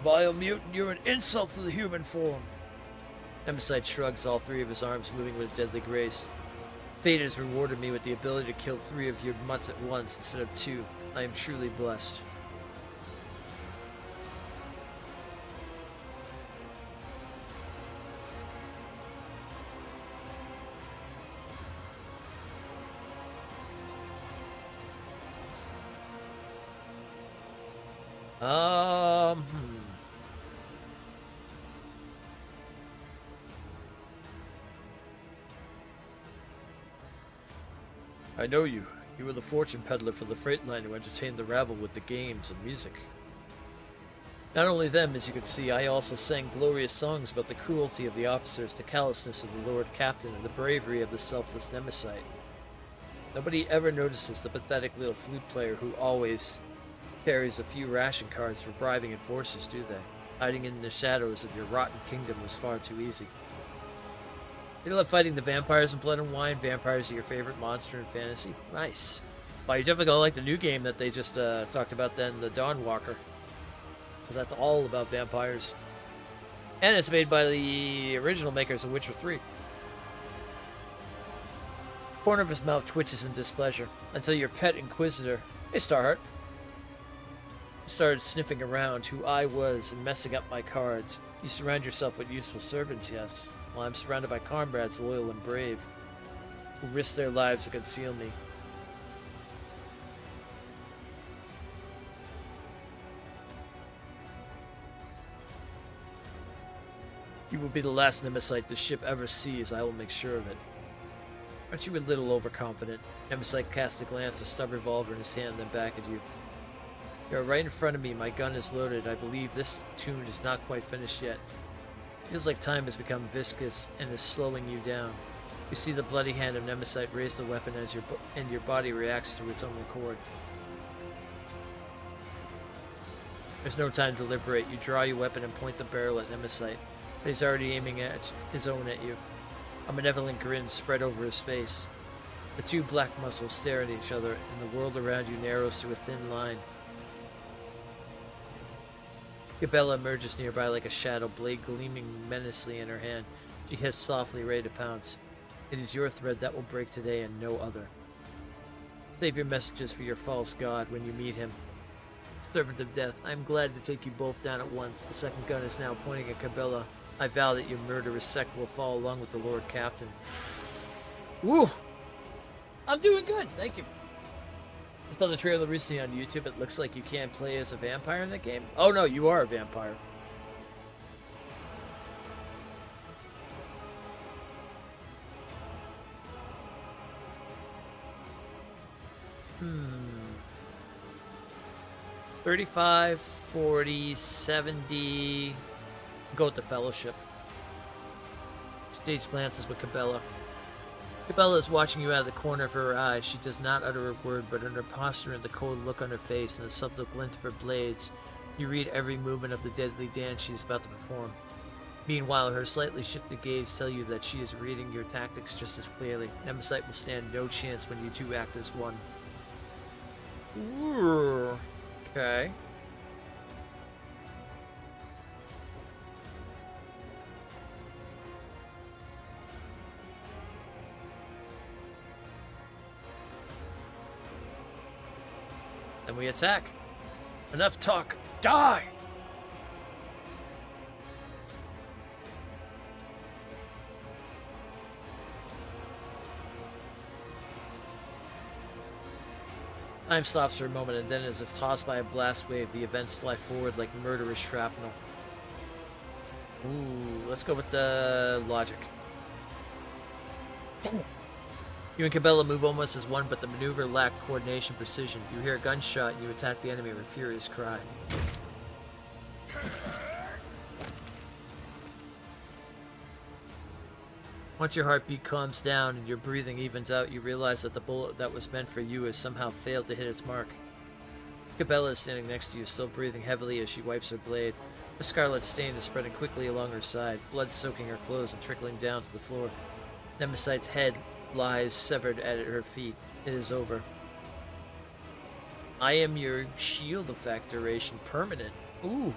Vile mutant, you're an insult to the human form. Nemesis shrugs, all three of his arms moving with a deadly grace. Fate has rewarded me with the ability to kill 3 of your mutts at once instead of 2. I am truly blessed. I know you. You were the fortune peddler for the freight line who entertained the rabble with the games and music. Not only them, as you can see, I also sang glorious songs about the cruelty of the officers, the callousness of the Lord Captain, and the bravery of the selfless Nemesis. Nobody ever notices the pathetic little flute player who always carries a few ration cards for bribing enforcers, do they? Hiding in the shadows of your rotten kingdom was far too easy. You love fighting the vampires in Blood and Wine. Vampires are your favorite monster in fantasy. Nice. Well, you're definitely gonna like the new game that they just talked about then, the Dawnwalker. Because that's all about vampires. And it's made by the original makers of Witcher 3. The corner of his mouth twitches in displeasure until your pet inquisitor, hey Starheart, started sniffing around who I was and messing up my cards. You surround yourself with useful servants, yes. Well, I'm surrounded by comrades loyal and brave, who risk their lives to conceal me. You will be the last Nemesis the ship ever sees. I will make sure of it. Aren't you a little overconfident? Nemesis cast a glance, a stub revolver in his hand, then back at you. You are right in front of me. My gun is loaded. I believe this tune is not quite finished yet. Feels like time has become viscous and is slowing you down. You see the bloody hand of Nemesis raise the weapon as your body reacts to its own accord. There's no time to deliberate. You draw your weapon and point the barrel at Nemesis, but he's already aiming at his own at you. A malevolent grin spread over his face. The two black muscles stare at each other, and the world around you narrows to a thin line. Gabella emerges nearby like a shadow, blade gleaming menacingly in her hand. She hissed softly, ready to pounce. It is your thread that will break today and no other. Save your messages for your false god when you meet him. Servant of Death, I am glad to take you both down at once. The second gun is now pointing at Gabella. I vow that your murderous sect will fall along with the Lord Captain. Woo! I'm doing good, thank you. I saw the trailer recently on YouTube. It looks like you can't play as a vampire in that game. Oh no, you are a vampire. Hmm. 35, 40, 70. Go with the Fellowship. Stage glances with Cabela. Cabela is watching you out of the corner of her eye. She does not utter a word, but in her posture and the cold look on her face and the subtle glint of her blades, you read every movement of the deadly dance she is about to perform. Meanwhile, her slightly shifted gaze tell you that she is reading your tactics just as clearly. Nemesis will stand no chance when you two act as one. Ooh. Okay. we attack. Enough talk. Die! Time stops for a moment, and then, as if tossed by a blast wave, the events fly forward like murderous shrapnel. Ooh, let's go with the logic. You and Cabela move almost as one, but the maneuver lacked coordination precision. You hear a gunshot, and you attack the enemy with a furious cry. Once your heartbeat calms down and your breathing evens out, you realize that the bullet that was meant for you has somehow failed to hit its mark. Cabela is standing next to you, still breathing heavily as she wipes her blade. A scarlet stain is spreading quickly along her side, blood soaking her clothes and trickling down to the floor. Nemesite's head lies severed at her feet. It is over. I am your shield effect duration permanent. Ooh.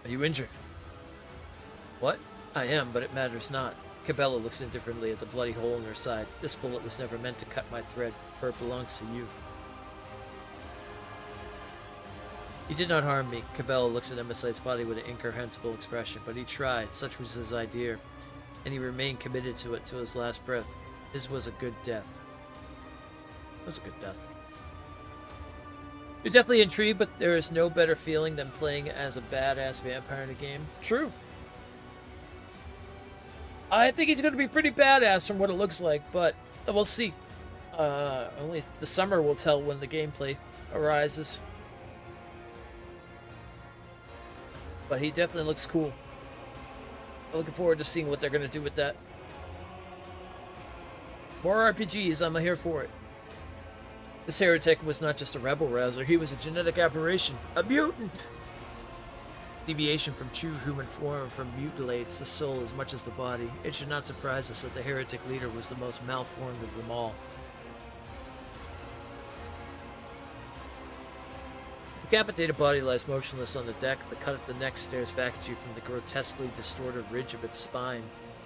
Are you injured? What? I am, but it matters not. Cabela looks indifferently at the bloody hole in her side. This bullet was never meant to cut my thread, for it belongs to you. He did not harm me. Cabela looks at Nemesite's body with an incomprehensible expression, but he tried. Such was his idea, and he remained committed to it till his last breath. His was a good death. It was a good death. You're definitely intrigued, but there is no better feeling than playing as a badass vampire in a game. True. I think he's going to be pretty badass from what it looks like, but we'll see. Only the summer will tell when the gameplay arises. But he definitely looks cool. I'm looking forward to seeing what they're going to do with that. More RPGs, I'm here for it. This heretic was not just a rebel rouser, he was a genetic aberration. A mutant! Deviation from true human form mutilates the soul as much as the body. It should not surprise us that the heretic leader was the most malformed of them all. The decapitated body lies motionless on the deck. The cut at the neck stares back at you from the grotesquely distorted ridge of its spine.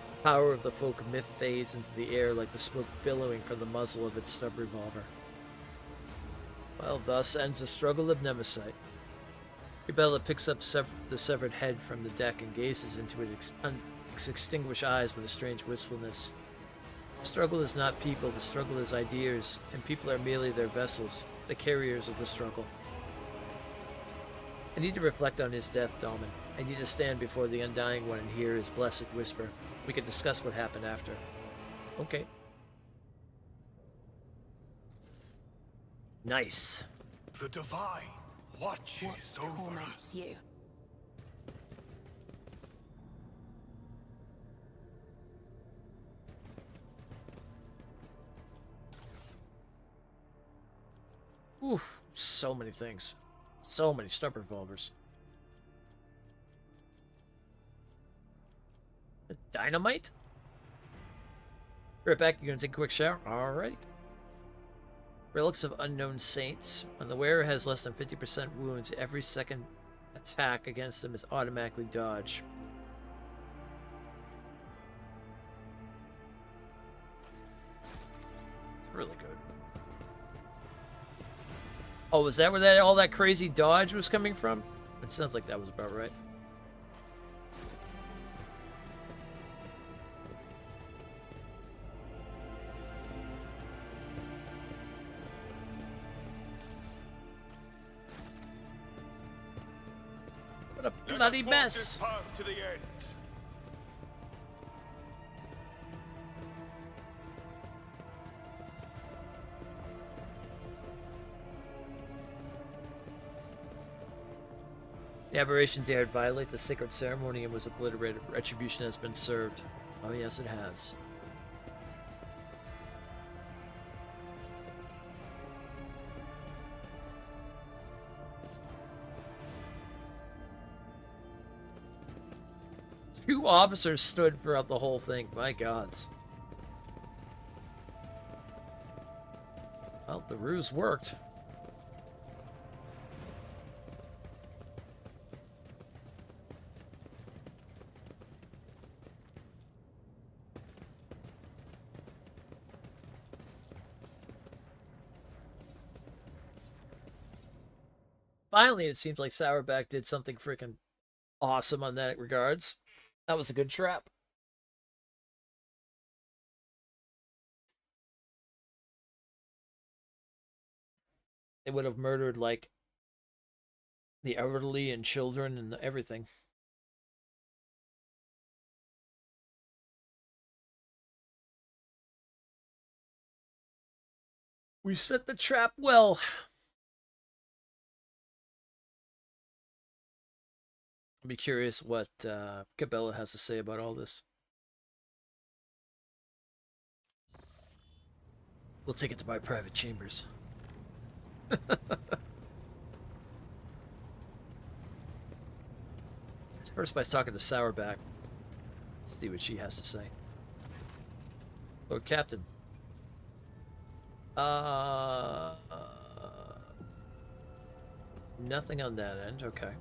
The power of the folk myth fades into the air like the smoke billowing from the muzzle of its stub revolver. Well, thus ends the struggle of Nemesite. Cabela picks up the severed head from the deck and gazes into its extinguished eyes with a strange wistfulness. The struggle is not people, the struggle is ideas, and people are merely their vessels, the carriers of the struggle. I need to reflect on his death, Dalman. I need to stand before the Undying One and hear his blessed whisper. We can discuss what happened after. Okay. Nice. The Divine watches over Torments us. you. Oof, so many things. So many stub revolvers. Dynamite? Right back, you gonna take a quick shower? Alrighty. Relics of Unknown Saints. When the wearer has less than 50% wounds, every second attack against them is automatically dodge. It's really good. Oh, was that where all that crazy dodge was coming from? It sounds like that was about right. What a bloody mess! Path to the end. The aberration dared violate the sacred ceremony and was obliterated. Retribution has been served. Oh yes, it has. Two officers stood throughout the whole thing. My gods. Well, the ruse worked. Finally, it seems like Sourback did something freaking awesome on that regards. That was a good trap. They would have murdered, like, the elderly and children and everything. We set the trap well. I'll be curious what Cabela has to say about all this. We'll take it to my private chambers. First by talking to Sourback. Let's see what she has to say. Lord Captain. Nothing on that end, okay.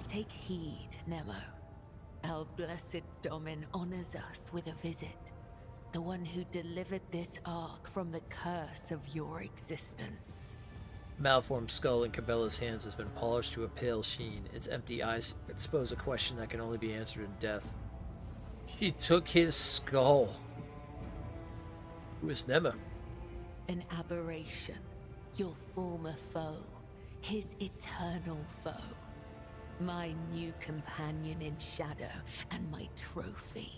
Take heed, Nemo. Our blessed Domin honors us with a visit. The one who delivered this ark from the curse of your existence. Malformed skull in Cabela's hands has been polished to a pale sheen. Its empty eyes expose a question that can only be answered in death. She took his skull. Who is Nema? An aberration. Your former foe. His eternal foe. My new companion in shadow and my trophy.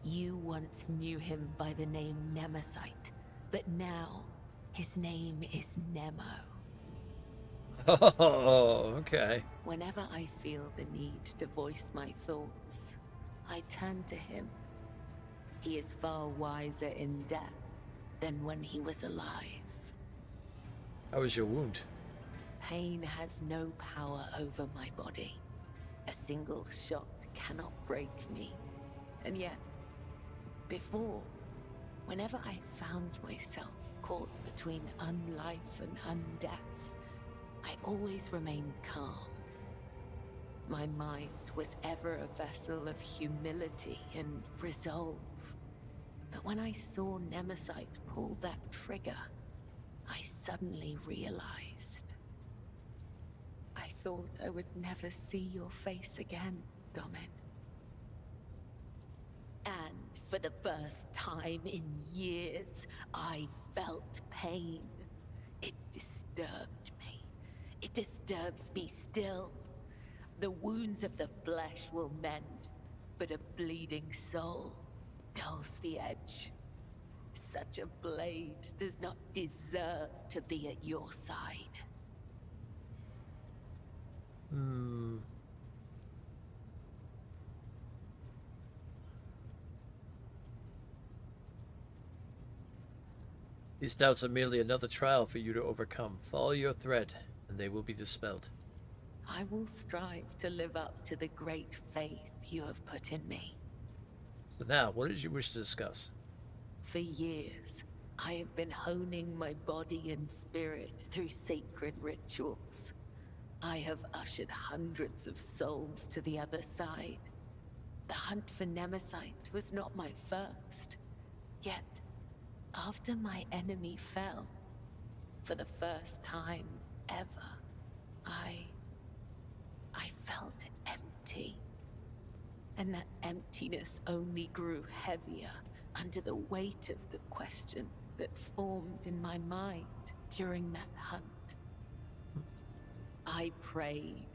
You once knew him by the name Nemesite, but now his name is Nemo. Oh, okay. Whenever I feel the need to voice my thoughts, I turn to him. He is far wiser in death than when he was alive. How was your wound? Pain has no power over my body. A single shot cannot break me. And yet, before, whenever I found myself caught between unlife and undeath, I always remained calm. My mind was ever a vessel of humility and resolve. But when I saw Nemesite pull that trigger, I suddenly realized. I thought I would never see your face again, Domin. And for the first time in years, I felt pain. It disturbed me. It disturbs me still. The wounds of the flesh will mend, but a bleeding soul dulls the edge. Such a blade does not deserve to be at your side. These doubts are merely another trial for you to overcome. Follow your thread, and they will be dispelled. I will strive to live up to the great faith you have put in me. So now, what did you wish to discuss? For years, I have been honing my body and spirit through sacred rituals. I have ushered hundreds of souls to the other side. The hunt for Nemesite was not my first. Yet, after my enemy fell, for the first time ever, I felt empty. And that emptiness only grew heavier under the weight of the question that formed in my mind during that hunt. I prayed.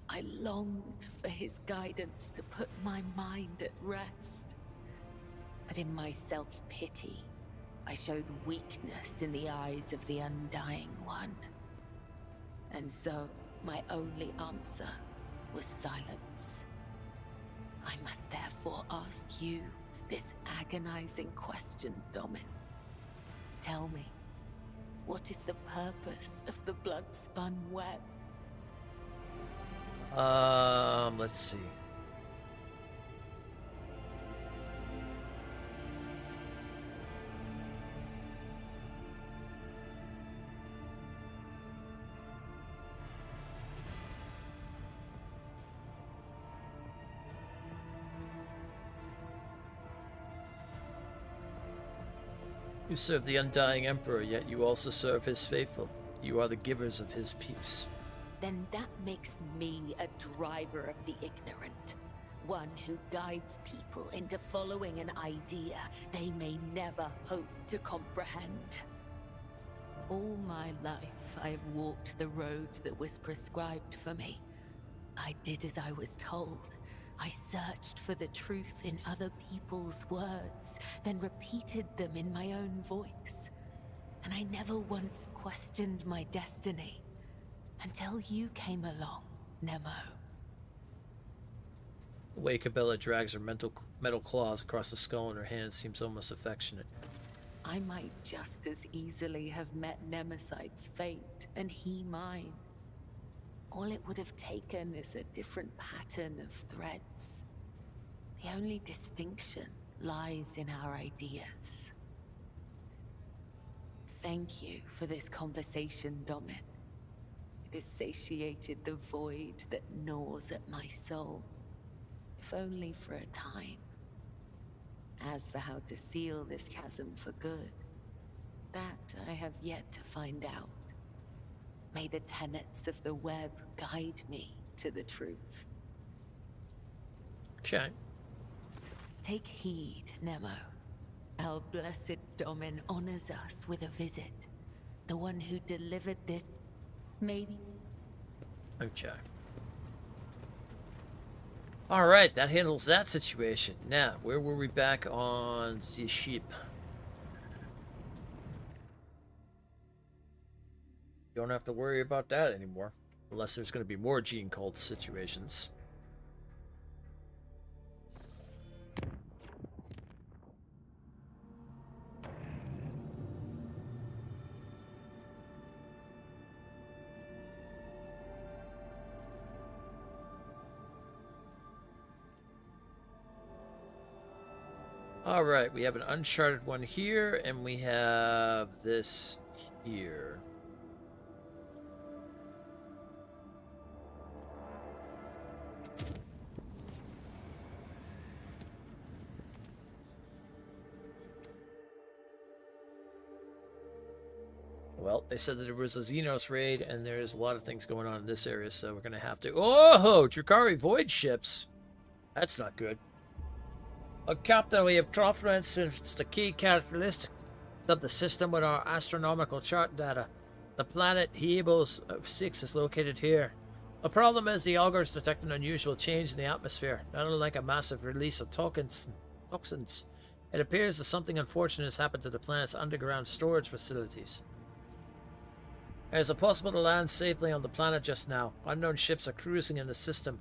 I longed for his guidance to put my mind at rest. But in my self-pity, I showed weakness in the eyes of the Undying One. And so, my only answer was silence. I must therefore ask you this agonizing question, Domin. Tell me, what is the purpose of the blood-spun web? Let's see. You serve the undying Emperor, yet you also serve his faithful. You are the givers of his peace. Then that makes me a driver of the ignorant. One who guides people into following an idea they may never hope to comprehend. All my life, I have walked the road that was prescribed for me. I did as I was told. I searched for the truth in other people's words, then repeated them in my own voice. And I never once questioned my destiny, until you came along, Nemo. The way Cabela drags her metal claws across the skull in her hand seems almost affectionate. I might just as easily have met Nemesight's fate, and he mine. All it would have taken is a different pattern of threads. The only distinction lies in our ideas. Thank you for this conversation, Domin. It has satiated the void that gnaws at my soul, if only for a time. As for how to seal this chasm for good, that I have yet to find out. May the tenets of the web guide me to the truth. Okay. Take heed, Nemo. Our blessed Domin honors us with a visit. The one who delivered this, maybe. Okay. Alright, that handles that situation. Now, where were we back on the ship? Don't have to worry about that anymore. Unless there's going to be more gene cult situations. Alright, we have an uncharted one here, and we have this here. Well, they said that there was a Xenos raid, and there's a lot of things going on in this area, so we're going to have to... Oh, Drakari Void ships! That's not good. Captain, we have confidence since the key characteristics of the system with our astronomical chart data. The planet Hebos 6 is located here. The problem is the augurs detect an unusual change in the atmosphere, not unlike a massive release of toxins. It appears that something unfortunate has happened to the planet's underground storage facilities. It is impossible to land safely on the planet just now. Unknown ships are cruising in the system.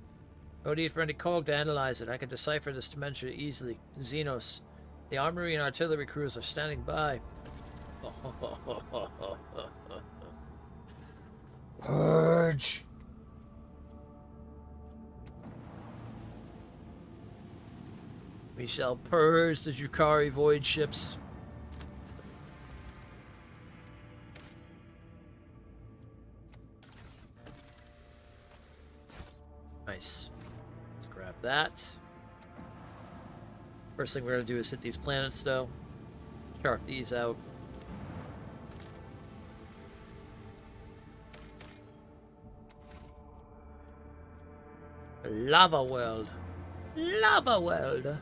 No need for any cog to analyze it. I can decipher this dementia easily. Xenos. The armory and artillery crews are standing by. Purge! We shall purge the Drakari Void ships. Nice. Let's grab that. First thing we're going to do is hit these planets, though. Chart these out. Lava world. Lava world.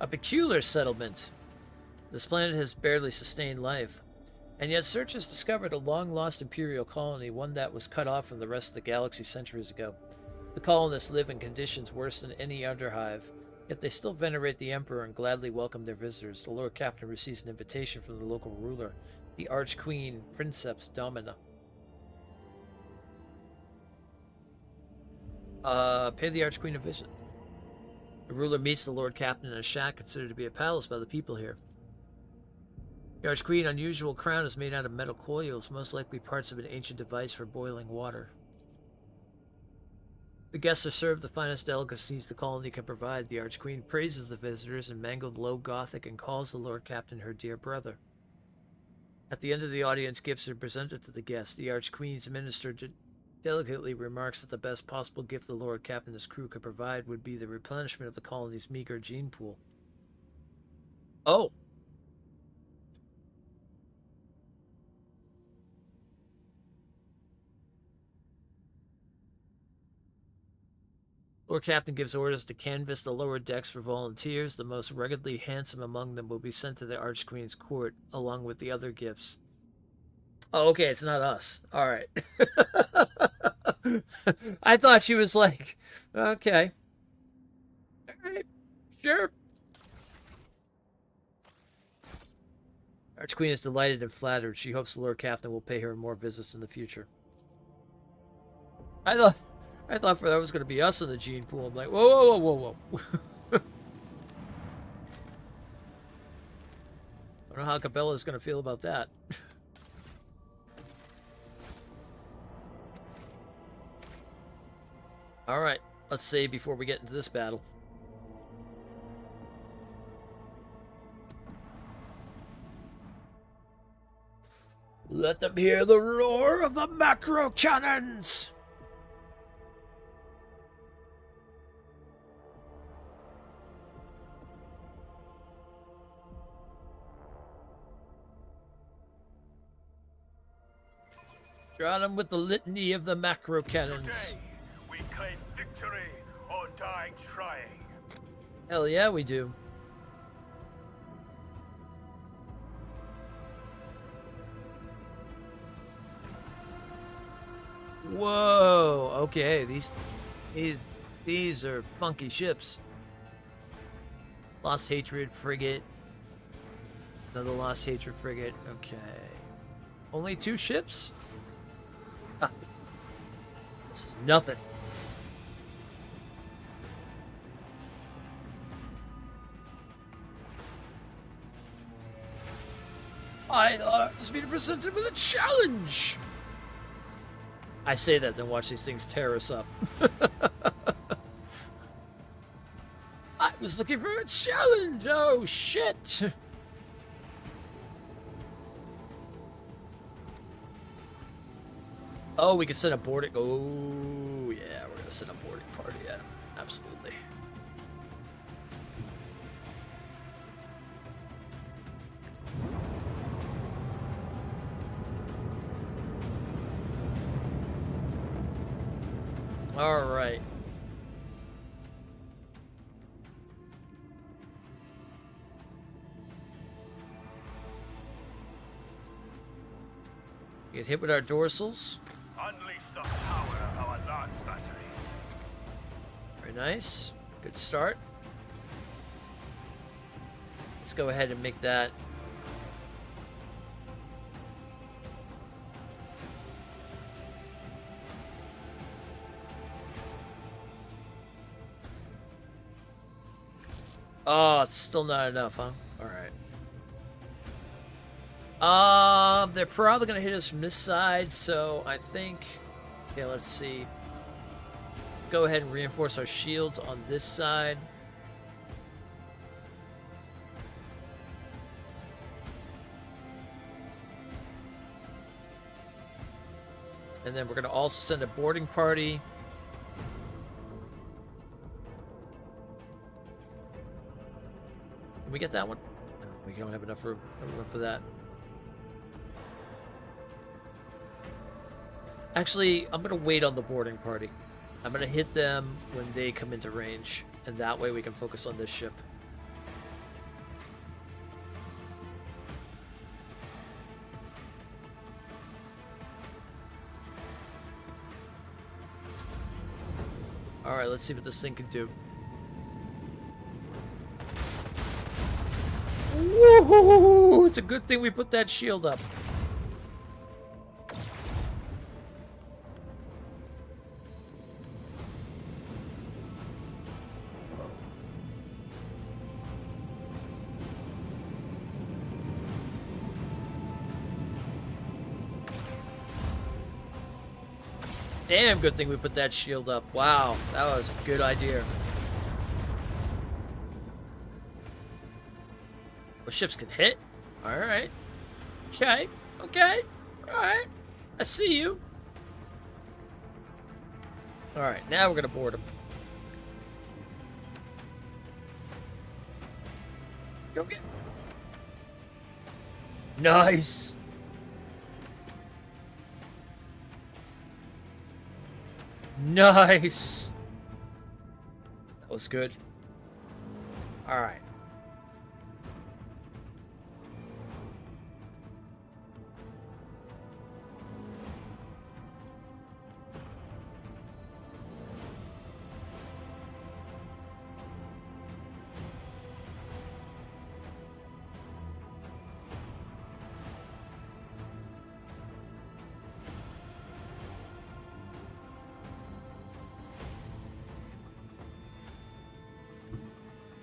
A peculiar settlement. This planet has barely sustained life, and yet searchers discovered a long-lost Imperial colony, one that was cut off from the rest of the galaxy centuries ago. The colonists live in conditions worse than any other hive, yet they still venerate the Emperor and gladly welcome their visitors. The Lord Captain receives an invitation from the local ruler, the Archqueen Princeps Domina. Pay the Archqueen a visit. The ruler meets the Lord Captain in a shack considered to be a palace by the people here. The Archqueen's unusual crown is made out of metal coils, most likely parts of an ancient device for boiling water. The guests are served the finest delicacies the colony can provide. The Archqueen praises the visitors in mangled low Gothic and calls the Lord Captain her dear brother. At the end of the audience, gifts are presented to the guests. The Archqueen's minister delicately remarks that the best possible gift the Lord Captain and his crew could provide would be the replenishment of the colony's meager gene pool. Oh. Lord Captain gives orders to canvass the lower decks for volunteers. The most ruggedly handsome among them will be sent to the Archqueen's court, along with the other gifts. Oh, okay, it's not us. All right. I thought she was like, okay. All right, sure. Archqueen is delighted and flattered. She hopes the Lord Captain will pay her more visits in the future. I thought for that was going to be us in the gene pool. I'm like, whoa, whoa, whoa, whoa, whoa. I don't know how Cabella's going to feel about that. All right, let's save before we get into this battle. Let them hear the roar of the macro cannons! Drown them with the litany of the macro cannons. We claim victory or die trying. Hell yeah, we do. Whoa, okay, these are funky ships. Lost Hatred frigate. Another Lost Hatred frigate. Okay. Only 2 ships? Ah. This is nothing. I thought it was being presented with a challenge. I say that, then watch these things tear us up. I was looking for a challenge. Oh, shit. Oh, we can send a boarding. Oh, yeah, we're going to send a boarding party at him. Absolutely. All right. Get hit with our dorsals. Unleash the power of our lance battery. Very nice. Good start. Let's go ahead and make that. Oh, it's still not enough, huh? All right. They're probably gonna hit us from this side, so I think. Okay, let's see. Let's go ahead and reinforce our shields on this side. And then we're gonna also send a boarding party. Can we get that one? No, we don't have enough room for that. Actually, I'm going to wait on the boarding party. I'm going to hit them when they come into range, and that way we can focus on this ship. Alright, let's see what this thing can do. Woohoo! It's a good thing we put that shield up. Damn good thing we put that shield up. Wow, that was a good idea. Well, ships can hit. Alright. Okay. Okay. Alright. I see you. Alright, now we're gonna board him. Go get. Nice! Nice! That was good. Alright.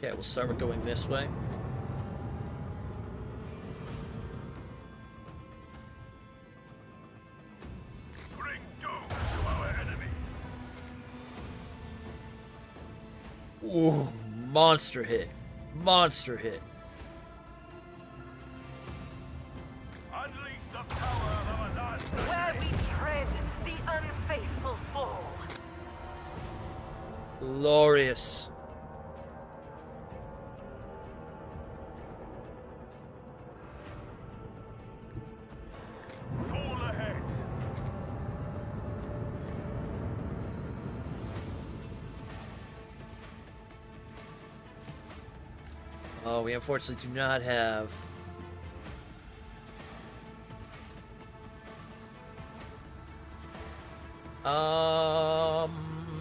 Okay, we'll start with going this way. Bring doom to our enemy. Ooh, monster hit. Monster hit. Unleash the power of Adan. Where we tread, the unfaithful fall. Glorious. Fall ahead. Oh, we unfortunately do not have...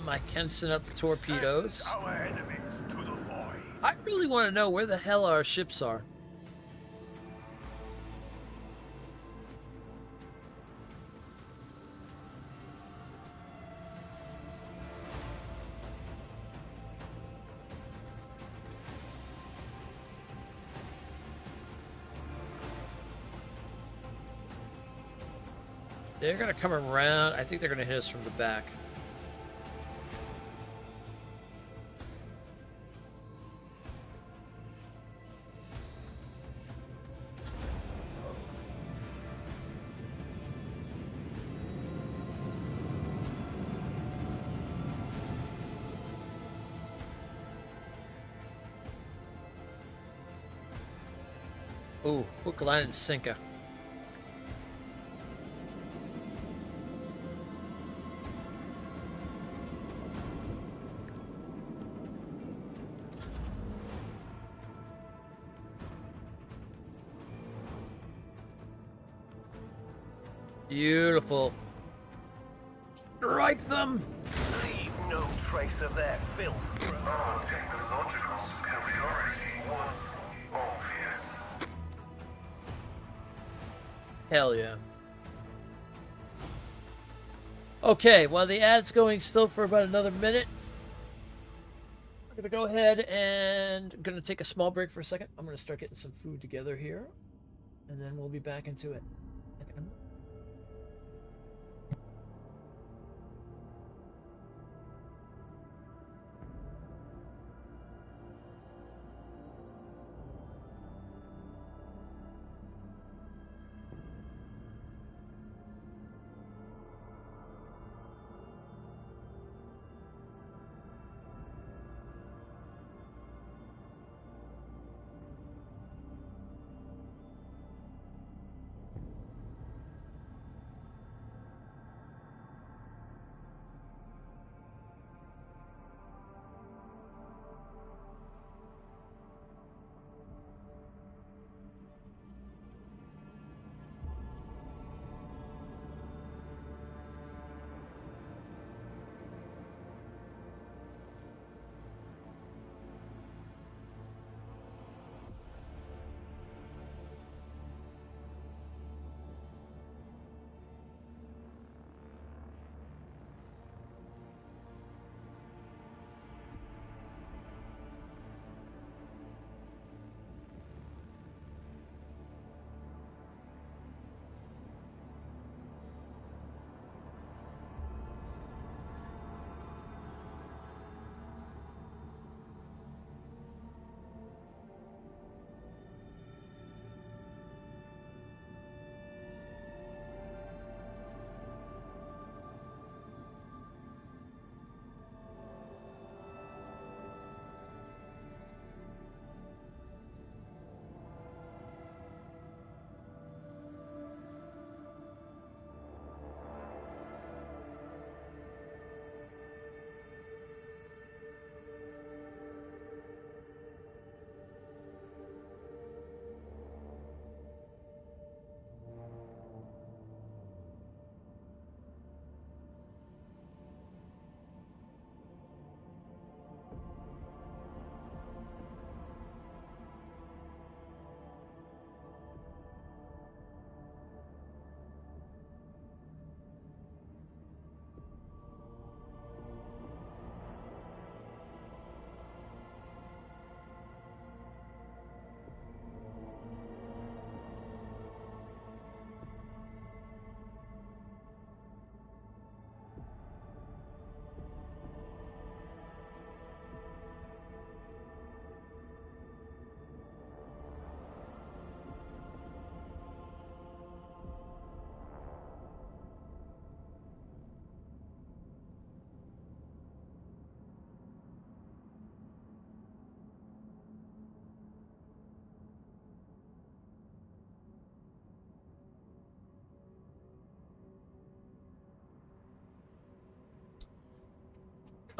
I can send up the torpedoes. Our enemies to the void. I really want to know where the hell our ships are. They're gonna come around. I think they're gonna hit us from the back. Ooh, hook, line, and sinker. Beautiful. Strike them! Leave no trace of their filth. Our technological superiority was obvious. Hell yeah. Okay, while the ad's going still for about another minute, I'm gonna go ahead and gonna take a small break for a second. I'm gonna start getting some food together here, and then we'll be back into it.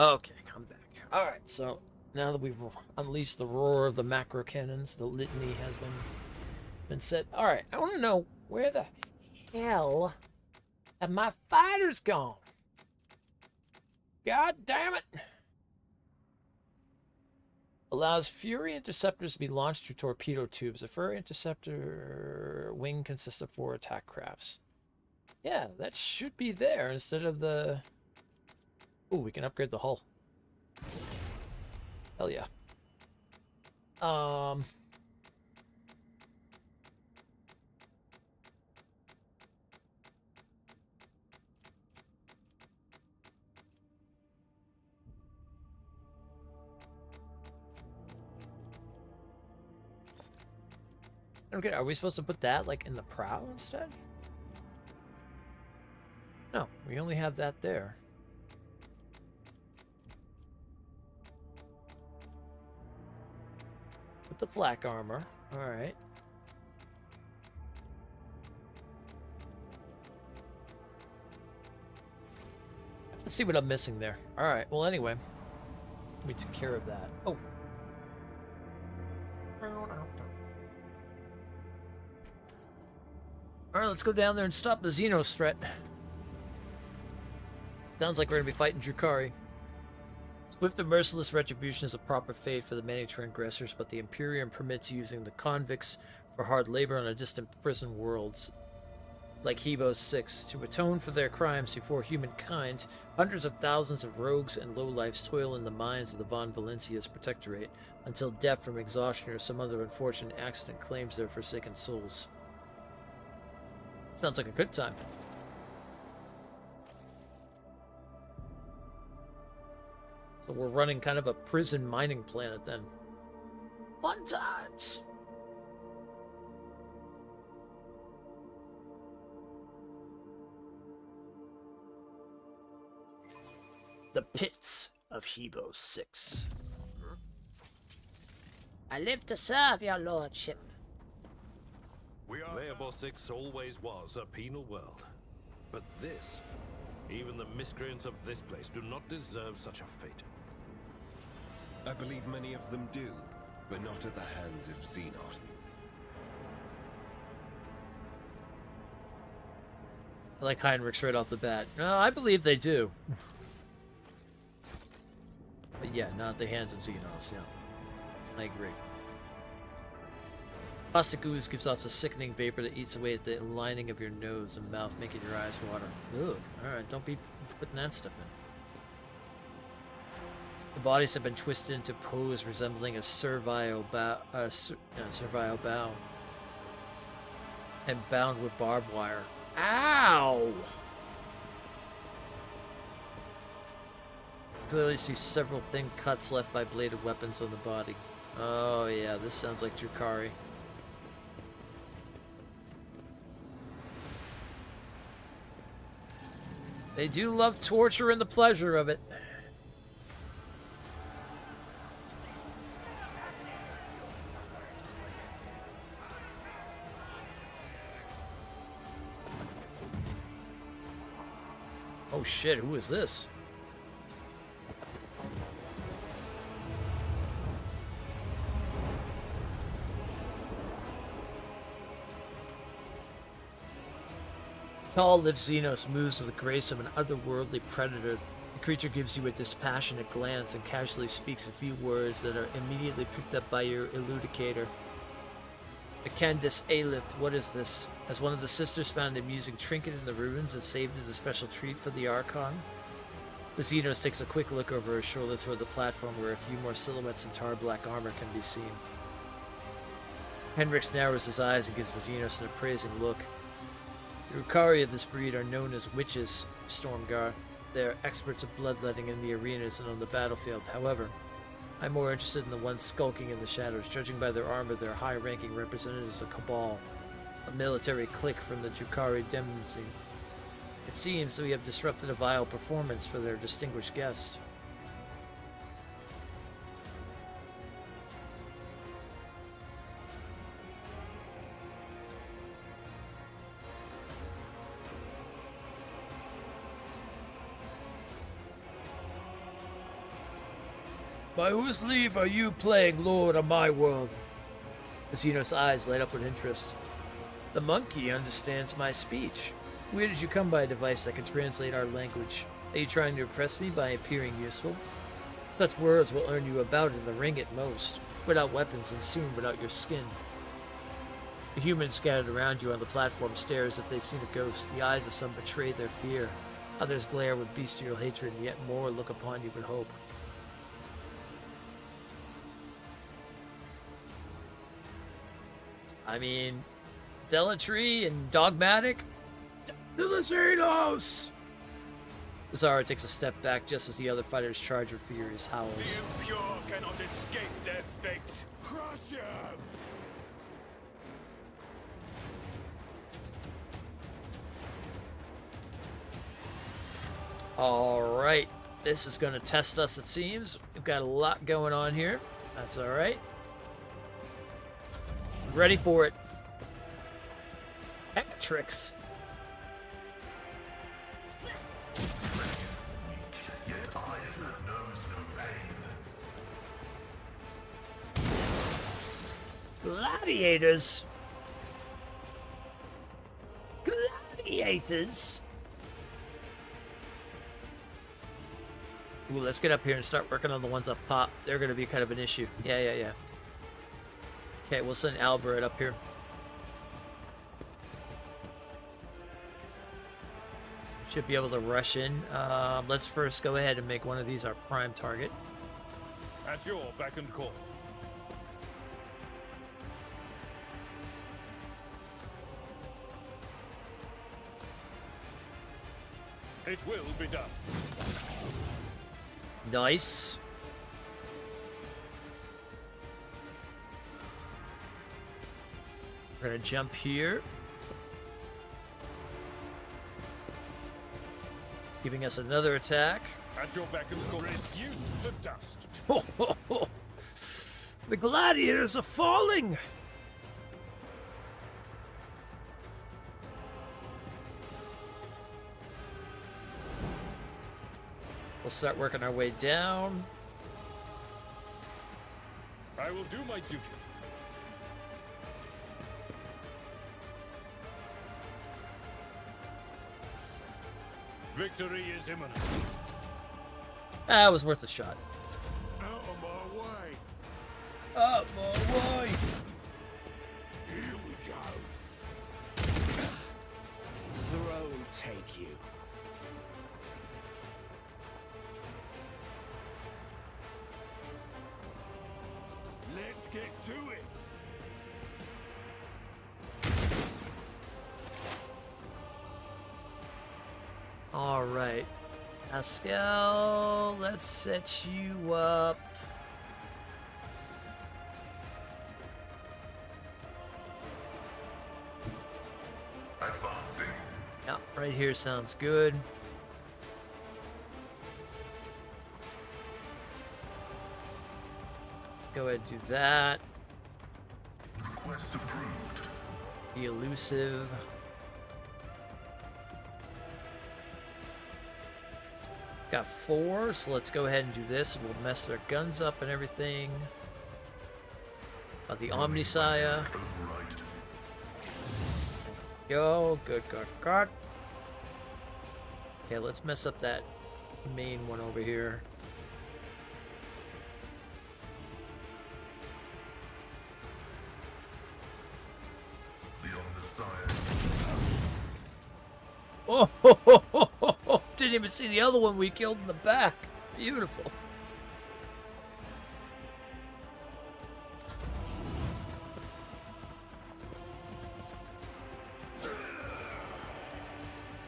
Okay, I'm back. All right, so now that we've unleashed the roar of the macro cannons, the litany has been set. All right, I want to know where the hell have my fighters gone? God damn it! Allows Fury interceptors to be launched through torpedo tubes. A Fury interceptor wing consists of 4 attack crafts. Yeah, that should be there instead of the... Ooh, we can upgrade the hull. Hell yeah. Okay, are we supposed to put that like in the prow instead? No, we only have that there. With the flak armor. Alright. Let's see what I'm missing there. Alright, well anyway. We took care of that. Oh. Alright, let's go down there and stop the Xenos threat. Sounds like we're going to be fighting Drukhari. Swift and merciless retribution is a proper fate for the many transgressors, but the Imperium permits using the convicts for hard labor on a distant prison worlds, like Hebos 6. To atone for their crimes before humankind, hundreds of thousands of rogues and lowlifes toil in the mines of the Von Valencia's protectorate, until death from exhaustion or some other unfortunate accident claims their forsaken souls. Sounds like a good time. So we're running kind of a prison mining planet then. Fun times! The pits of Hebos 6. I live to serve your lordship. Hebos 6 always was a penal world. But this, even the miscreants of this place do not deserve such a fate. I believe many of them do, but not at the hands of Xenos. I like Heinrichs right off the bat. No, I believe they do. But yeah, not at the hands of Xenos, yeah. I agree. Plastic ooze gives off a sickening vapor that eats away at the lining of your nose and mouth, making your eyes water. Ugh. Alright, don't be putting that stuff in. The bodies have been twisted into pose resembling a servile bow, and bound with barbed wire. Ow! Clearly see several thin cuts left by bladed weapons on the body. Oh yeah, this sounds like Drukhari. They do love torture and the pleasure of it. Oh shit, who is this? Tall lipped Xenos moves with the grace of an otherworldly predator. The creature gives you a dispassionate glance and casually speaks a few words that are immediately picked up by your eludicator. Candice Aelith, what is this? Has one of the sisters found an amusing trinket in the ruins and saved as a special treat for the Archon? The Xenos takes a quick look over his shoulder toward the platform where a few more silhouettes in tar black armor can be seen. Henrix narrows his eyes and gives the Xenos an appraising look. The Drukhari of this breed are known as witches, Stormgar. They are experts of bloodletting in the arenas and on the battlefield. However, I'm more interested in the ones skulking in the shadows. Judging by their armor, they're high-ranking representatives of Cabal, a military clique from the Drukhari Demzing. It seems that we have disrupted a vile performance for their distinguished guests. By whose leave are you playing lord of my world? Casino's eyes light up with interest. The monkey understands my speech. Where did you come by a device that can translate our language? Are you trying to impress me by appearing useful? Such words will earn you a bout in the ring at most, without weapons and soon without your skin. The humans scattered around you on the platform stare as if they've seen a ghost. The eyes of some betray their fear. Others glare with bestial hatred, and yet more look upon you with hope. I mean, zealotry and dogmatic? To the Xenos! Zara takes a step back just as the other fighters charge with furious howls. The impure cannot escape their fate. Crush him! Alright, this is going to test us, it seems. We've got a lot going on here. That's alright. Ready for it. Tricks. Yet iron knows no pain. Gladiators. Gladiators. Ooh, let's get up here and start working on the ones up top. They're going to be kind of an issue. Yeah. Okay, we'll send Albert up here. Should be able to rush in. Let's first go ahead and make one of these our prime target. At your beck and call. It will be done. Nice. We're gonna jump here. Giving us another attack. At your beck and call. Reduced to dust. The gladiators are falling. We'll start working our way down. I will do my duty. Victory is imminent. It was worth a shot. Out of my way. Up my way. Here we go. Throne take you. Let's get to it. All right, Pascal, let's set you up. Advancing. Yeah, right here sounds good. Let's go ahead and do that. Request approved. Be elusive. Got 4, so let's go ahead and do this. We'll mess their guns up and everything. The Omnisaya. Override. Yo, good. Okay, let's mess up that main one over here. The Omnisaya. Oh, didn't even see the other one we killed in the back. Beautiful.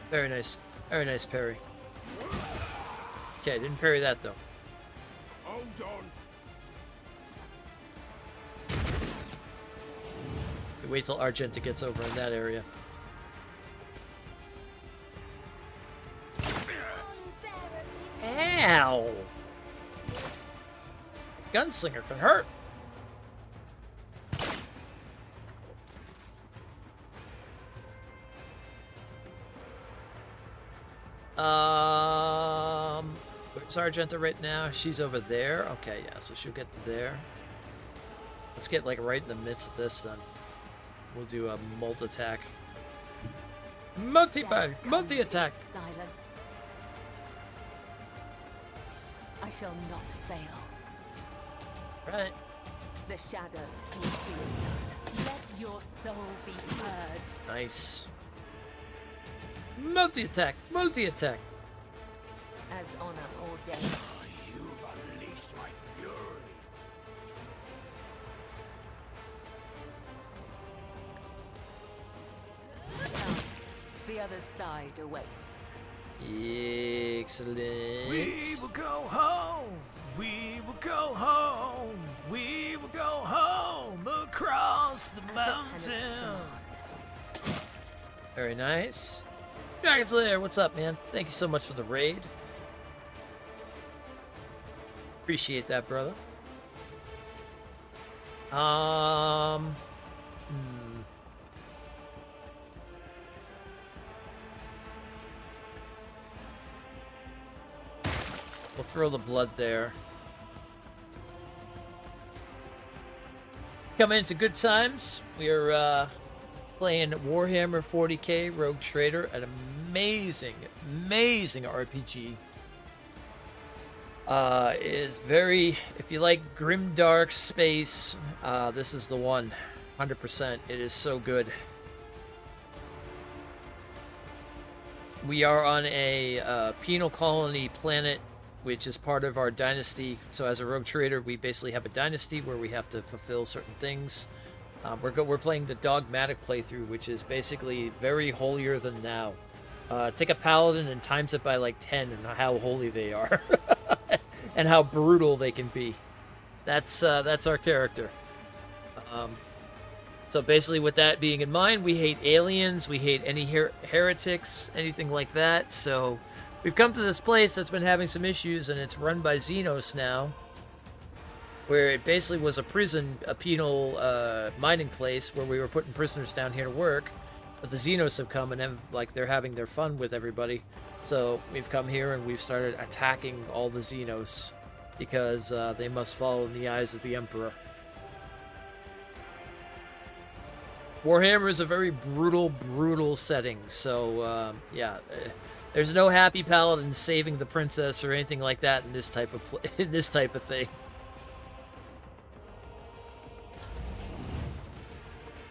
Very nice parry. Okay, didn't parry that though. Hold on. Wait till Argenta gets over in that area. Ow! Gunslinger can hurt. Sargenta right now. She's over there. Okay, yeah, so she'll get to there. Let's get like right in the midst of this then. We'll do a multi-attack. Multi-attack! Silence. I shall not fail. Right. The shadows will see it done. Let your soul be purged. Nice. Multi-attack! Multi-attack! As honor ordained. You've unleashed my fury. Come, the other side awaits. Excellent. We will go home. We will go home. We will go home across the mountain. Very nice. Dragon Slayer, what's up, man? Thank you so much for the raid. Appreciate that, brother. We'll throw the blood there. Coming into good times. We are playing Warhammer 40K Rogue Trader, an amazing RPG. Is very, if you like grimdark space, this is the one. 100%. It is so good. We are on a penal colony planet, which is part of our dynasty. So as a rogue trader, we basically have a dynasty where we have to fulfill certain things. We're playing the dogmatic playthrough, which is basically very holier than thou. Take a paladin and times it by like 10 and how holy they are. And how brutal they can be. That's our character. So basically with that being in mind, we hate aliens, we hate any heretics, anything like that. So we've come to this place that's been having some issues, and it's run by Xenos now, where it basically was a prison, a penal mining place where we were putting prisoners down here to work. But the Xenos have come and they're having their fun with everybody. So we've come here and we've started attacking all the Xenos because they must follow in the eyes of the Emperor. Warhammer is a very brutal setting. So yeah, there's no happy paladin saving the princess or anything like that in this type of thing.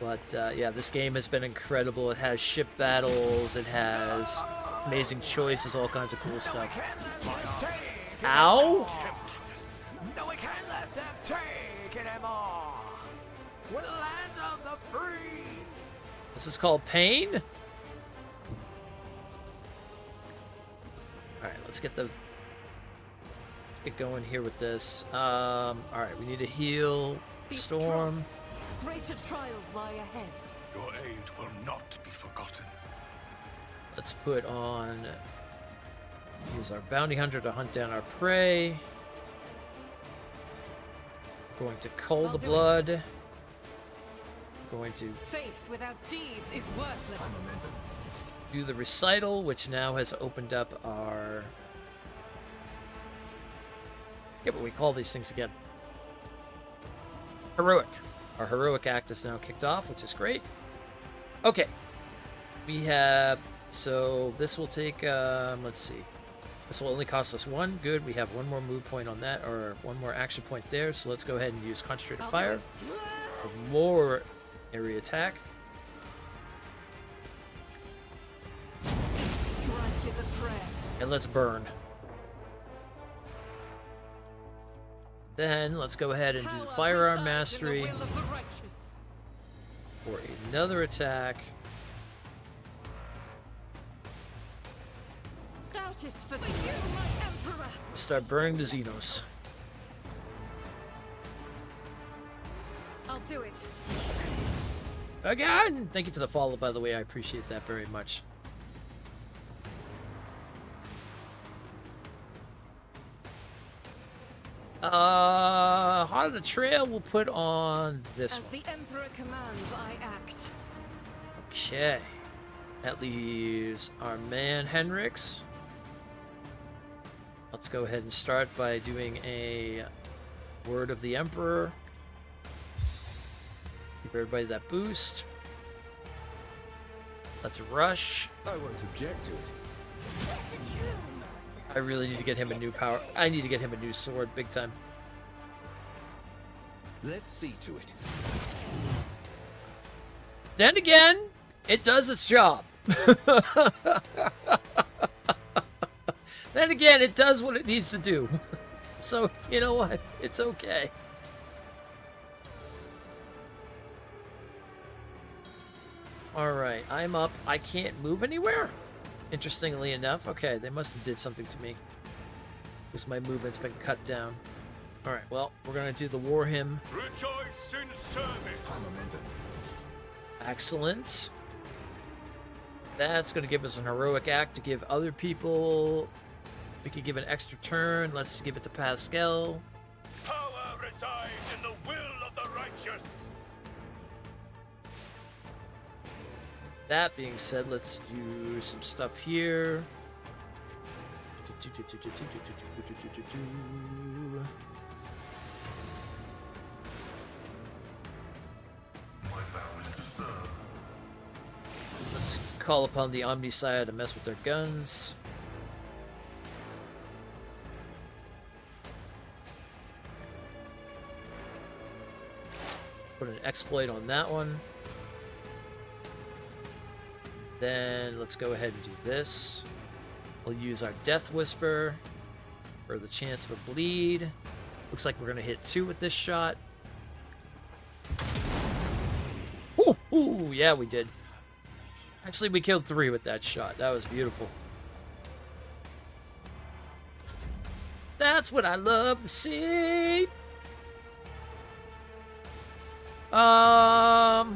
But yeah, this game has been incredible. It has ship battles. It has amazing choices, all kinds of cool stuff. Ow! No, we can't let them take anymore. We're the land of the free. This is called pain? Alright, let's get going here with this. Alright, we need to heal Storm. Greater trials lie ahead. Your age will not be forgotten. Let's put on... Use our bounty hunter to hunt down our prey. Going to cull the blood. Going to Faith without deeds is worthless. do the recital, which now has opened up our... Yeah, what we call these things again. Heroic. Our heroic act is now kicked off, which is great. Okay. We have... So this will take... let's see. This will only cost us one. Good. We have one more move point on that, or one more action point there. So let's go ahead and use Concentrated Fire. For more area attack. Strike is a prayer. And let's burn. Then let's go ahead and do the Firearm Mastery for another attack. Start burning the Xenos. I'll do it. Again! Thank you for the follow, by the way. I appreciate that very much. Heart of the Trail we'll put on this one. As the Emperor commands, I act. Okay. That leaves our man Henrix. I'll Let's go ahead and start by doing a Word of the Emperor. Give everybody that boost. Let's rush. I won't object to it. I really need to get him a new power. I need to get him a new sword, big time. Let's see to it. Then again, it does its job. Then again, it does what it needs to do. So, you know what? It's okay. Alright, I'm up. I can't move anywhere? Interestingly enough. Okay, they must have did something to me. Because my movement's been cut down. Alright, well, we're going to do the war hymn. Rejoice in service. Excellent. That's going to give us an heroic act to give other people. We could give an extra turn. Let's give it to Pascal. Power resides in the will of the righteous. That being said, let's do some stuff here. My vow is to serve. Let's call upon the Omniscience to mess with their guns. Let's put an exploit on that one. Then let's go ahead and do this. We'll use our Death Whisper for the chance of a bleed. Looks like we're going to hit 2 with this shot. Ooh, ooh, yeah, we did. Actually, we killed 3 with that shot. That was beautiful. That's what I love to see. How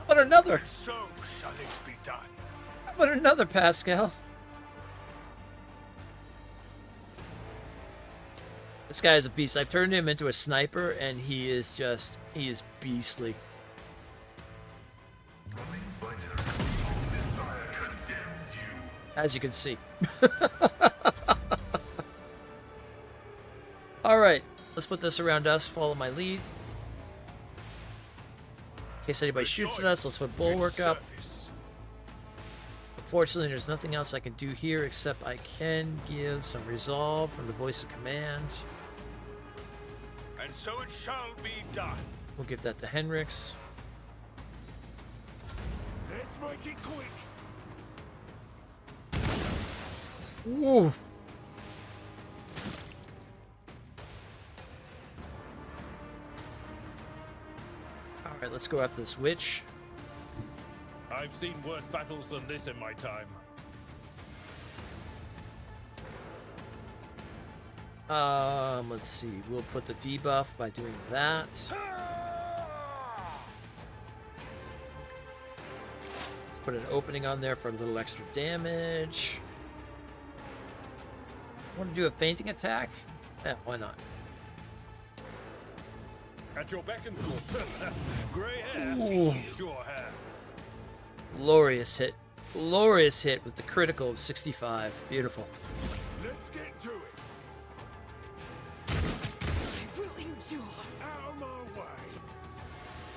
about another? So shall it be done. How about another, Pascal? This guy is a beast. I've turned him into a sniper, and he is beastly. Running binary. Desire condemns you. As you can see. Alright, let's put this around us. Follow my lead. In case anybody shoots at us, let's put Bulwark up. Unfortunately, there's nothing else I can do here except I can give some resolve from the voice of command. And so it shall be done. We'll give that to Henrix. Let's make it quick. Ooh. Alright, let's go after this witch. I've seen worse battles than this in my time. Let's see. We'll put the debuff by doing that. Let's put an opening on there for a little extra damage. Want to do a fainting attack? Yeah, why not? At your beck and call. Grey hair. Ooh. Sure hair. Glorious hit. Glorious hit with the critical of 65. Beautiful. Let's get to it. I will endure. Out of my way.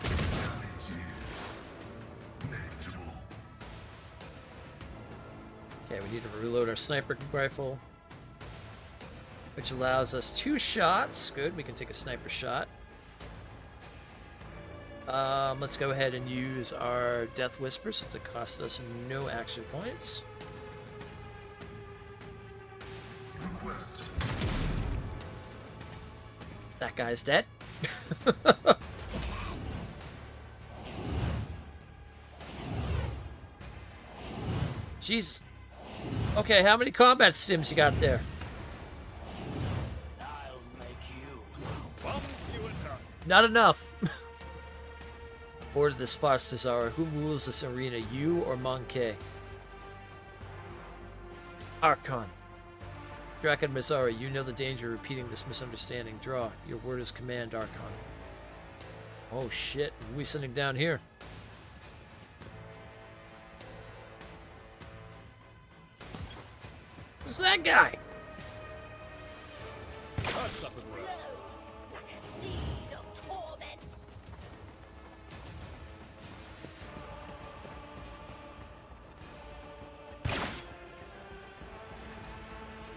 Damage is negligible. Okay, we need to reload our sniper rifle, which allows us 2 shots. Good, we can take a sniper shot. Let's go ahead and use our Death Whisper since it cost us no action points. Request. That guy's dead. Jeez. Okay, how many combat stims you got there? I'll make you. Bump you a tongue. Not enough. Board of this farce, Cesara. Who rules this arena, you or Monkey? Archon. Draken Mizara, you know the danger of repeating this misunderstanding. Draw. Your word is command, Archon. Oh shit, what are we sending down here? Who's that guy? I've suffered worse. Like a seed of torment.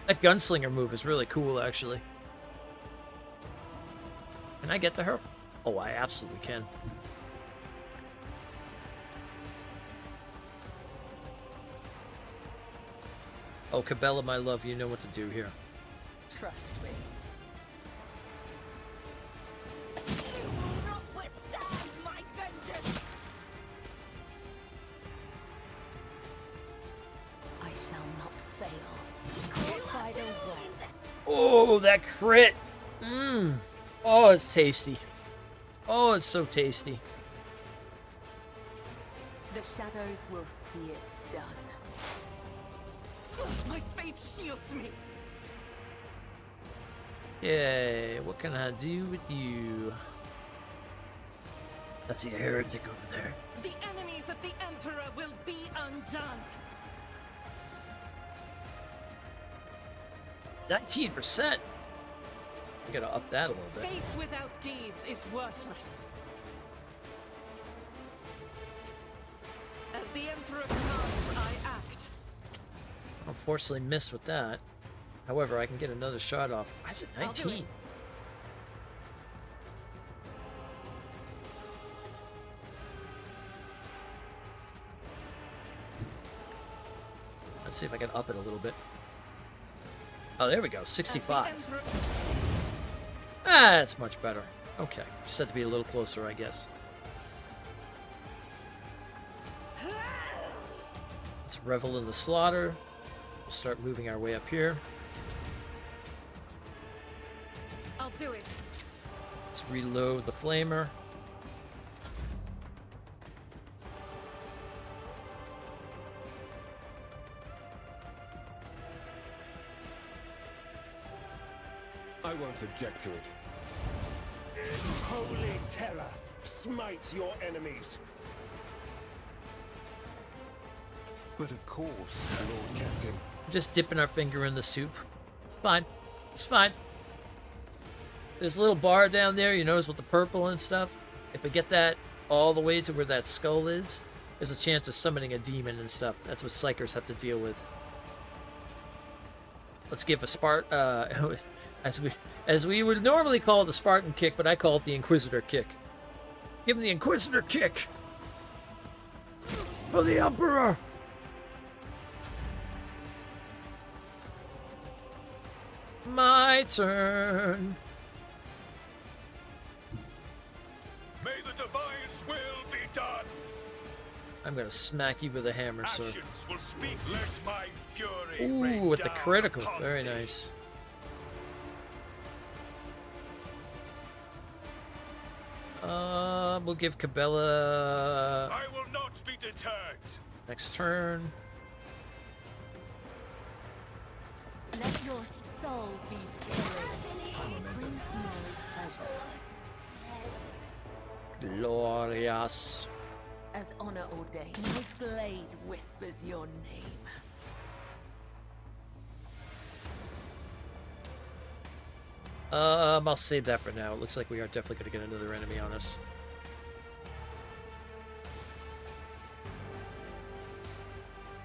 That gunslinger move is really cool, actually. Can I get to her? Oh, I absolutely can. Oh, Cabela, my love, you know what to do here. Trust me. You will not withstand my vengeance. I shall not fail. Caught by the wind. Oh, that crit! Mmm. Oh, it's tasty. Oh, it's so tasty. The shadows will see it done. My faith shields me. Yay, what can I do with you? That's a heretic over there. The enemies of the Emperor will be undone. 19%. We gotta up that a little bit. Faith without deeds is worthless. As the Emperor commands, I act. Unfortunately, missed with that. However, I can get another shot off. Why is it I'll do 19? it. Let's see if I can up it a little bit. Oh, there we go. 65. Ah, that's much better. Okay. Just had to be a little closer, I guess. Let's revel in the slaughter. We'll start moving our way up here. I'll do it. Let's reload the flamer. I won't object to it. Holy terror, smite your enemies. But of course, Lord Captain. Just dipping our finger in the soup. It's fine. It's fine. There's a little bar down there, you notice, with the purple and stuff. If we get that all the way to where that skull is, there's a chance of summoning a demon and stuff. That's what psychers have to deal with. Let's give a as we would normally call it the Spartan kick, but I call it the Inquisitor kick. Give him the Inquisitor kick for the Emperor. My turn. May the Divine's will be done. I'm gonna smack you with a hammer, sir. Actions will speak. Let my fury Ooh, rain with the down critical. upon Very thee. nice. We'll give Cabela I will not be deterred. next turn. Let your soul be killed. It brings me no pleasure. Glorious. As honor ordained, my blade whispers your name. I'll save that for now. It looks like we are definitely going to get another enemy on us.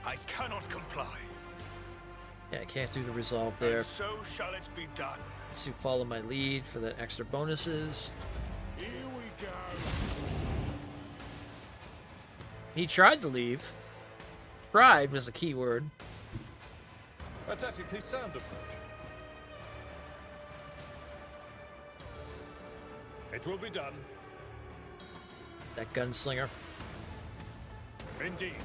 I cannot comply. Yeah, I can't do the resolve there. And so shall it be done. Let's do follow my lead for the extra bonuses. Here we go. He tried to leave. Tried was a key word. A tactically sound approach. It will be done. That gunslinger. Indeed.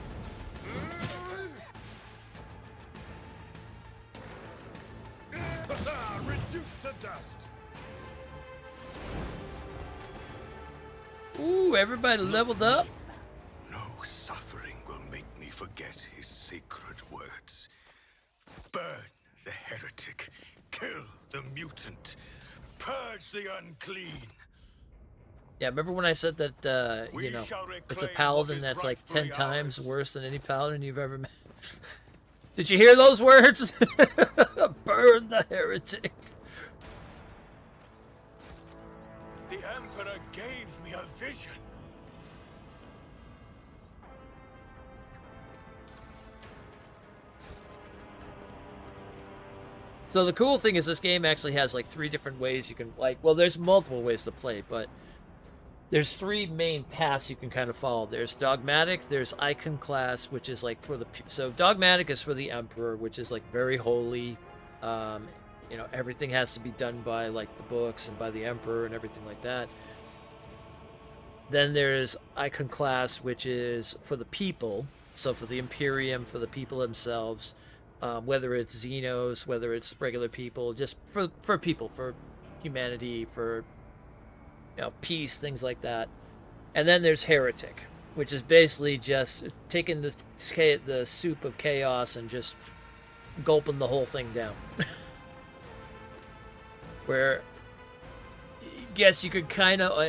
Reduced to dust. Ooh, everybody leveled up. No suffering will make me forget his sacred words. Burn the heretic, kill the mutant, purge the unclean. Yeah, remember when I said that, We you know, shall it's a reclaim paladin what is that's like 10 rightfully times ours. worse than any paladin you've ever met? Did you hear those words? Burn the heretic. The Emperor gave me a vision. So the cool thing is this game actually has like 3 different ways you can, like, well, there's multiple ways to play, but there's 3 main paths you can kind of follow. There's dogmatic, there's iconoclast, which is like for the, so dogmatic is for the Emperor, which is like very holy. You know, everything has to be done by like the books and by the Emperor and everything like that. Then there's iconoclast, which is for the people, so for the Imperium, for the people themselves. Whether it's Xenos, whether it's regular people, just for people, for humanity, for, you know, peace, things like that. And then there's heretic, which is basically just taking the soup of chaos and just gulping the whole thing down. Where, yes, you could kind of,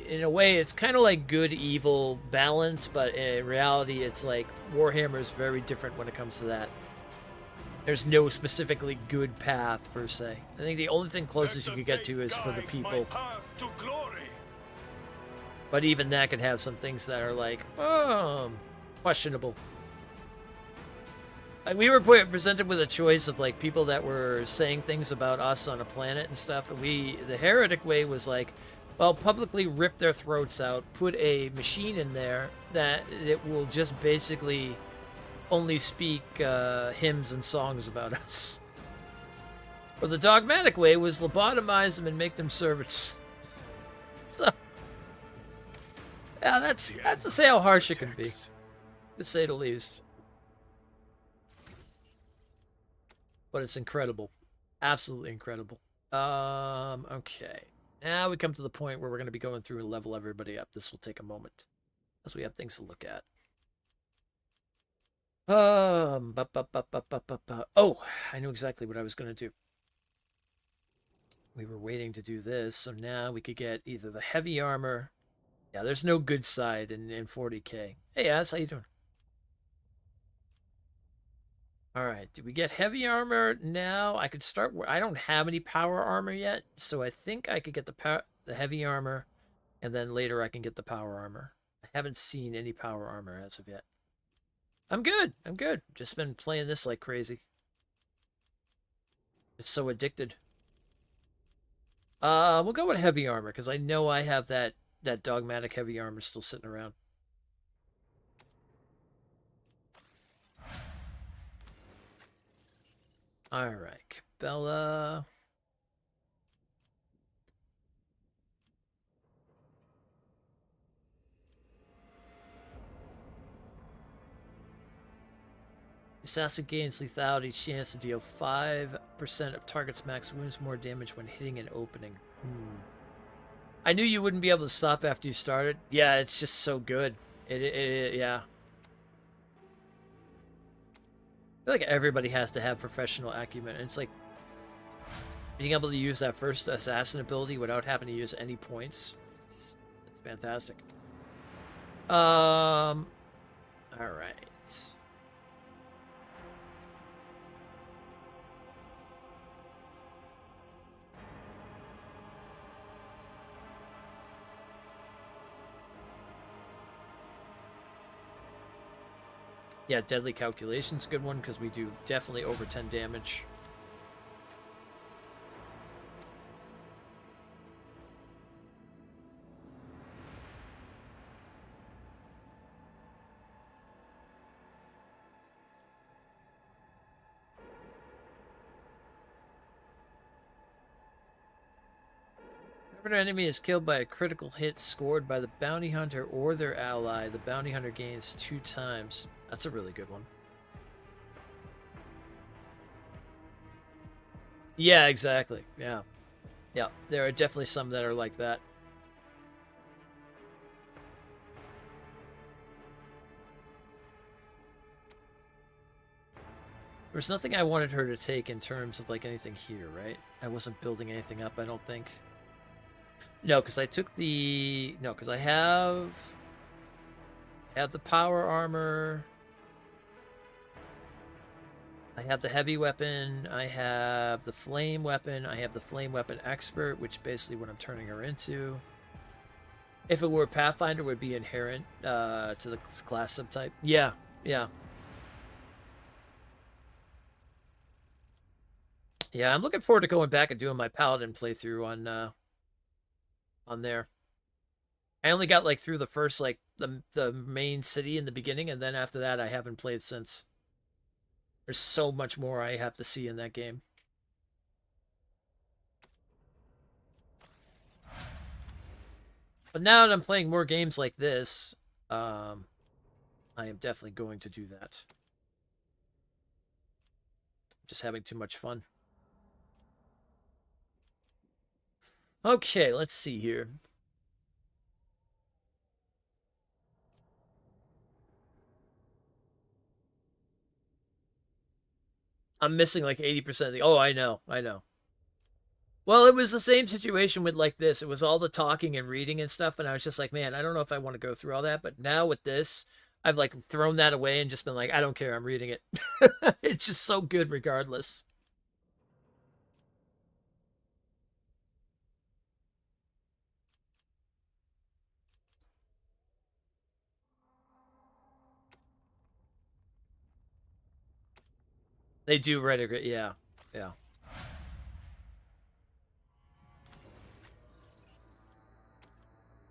in a way, it's kind of like good-evil balance, but in reality, it's like Warhammer is very different when it comes to that. There's no specifically good path, per se. I think the only thing closest you could get to is for the people. But even that could have some things that are like, questionable. Like, we were presented with a choice of like people that were saying things about us on a planet and stuff, and the heretic way was like, well, publicly rip their throats out, put a machine in there that it will just basically only speak hymns and songs about us. Or the dogmatic way was lobotomize them and make them servants. So, yeah, that's to say how harsh it can be, to say the least. But it's incredible, absolutely incredible. Okay. Now we come to the point where we're going to be going through and level everybody up. This will take a moment, as we have things to look at. Oh, I knew exactly what I was going to do. We were waiting to do this, so now we could get either the heavy armor. Yeah, there's no good side in 40K. Hey, As, how you doing? All right, did we get heavy armor now? I could start. I don't have any power armor yet, so I think I could get the heavy armor, and then later I can get the power armor. I haven't seen any power armor as of yet. I'm good. I'm good. Just been playing this like crazy. It's so addicted. We'll go with heavy armor because I know I have that dogmatic heavy armor still sitting around. All right, Bella. Assassin gains lethality chance to deal 5% of target's max wounds more damage when hitting an opening. I knew you wouldn't be able to stop after you started. Yeah, it's just so good. Yeah. I feel like everybody has to have professional acumen. It's like being able to use that first assassin ability without having to use any points. It's fantastic. All right. Yeah, deadly calculation's a good one because we do definitely over 10 damage. Whenever an enemy is killed by a critical hit scored by the bounty hunter or their ally, the bounty hunter gains 2 times. That's a really good one. Yeah, exactly. Yeah. Yeah, there are definitely some that are like that. There's nothing I wanted her to take in terms of like anything here, right? I wasn't building anything up, I don't think. No, because I took the... No, because I have the power armor. I have the heavy weapon, I have the flame weapon, I have the flame weapon expert, which basically what I'm turning her into. If it were Pathfinder, it would be inherent to the class subtype. Yeah, yeah. Yeah, I'm looking forward to going back and doing my Paladin playthrough on there. I only got like through the first like the main city in the beginning, and then after that I haven't played since. There's so much more I have to see in that game. But now that I'm playing more games like this, I am definitely going to do that. Just having too much fun. Okay, let's see here. I'm missing like 80% of the... Oh, I know. Well, it was the same situation with like this. It was all the talking and reading and stuff, and I was just like, man, I don't know if I want to go through all that. But now with this, I've like thrown that away and just been like, I don't care, I'm reading it. It's just so good regardless. They do write a great... Yeah, yeah.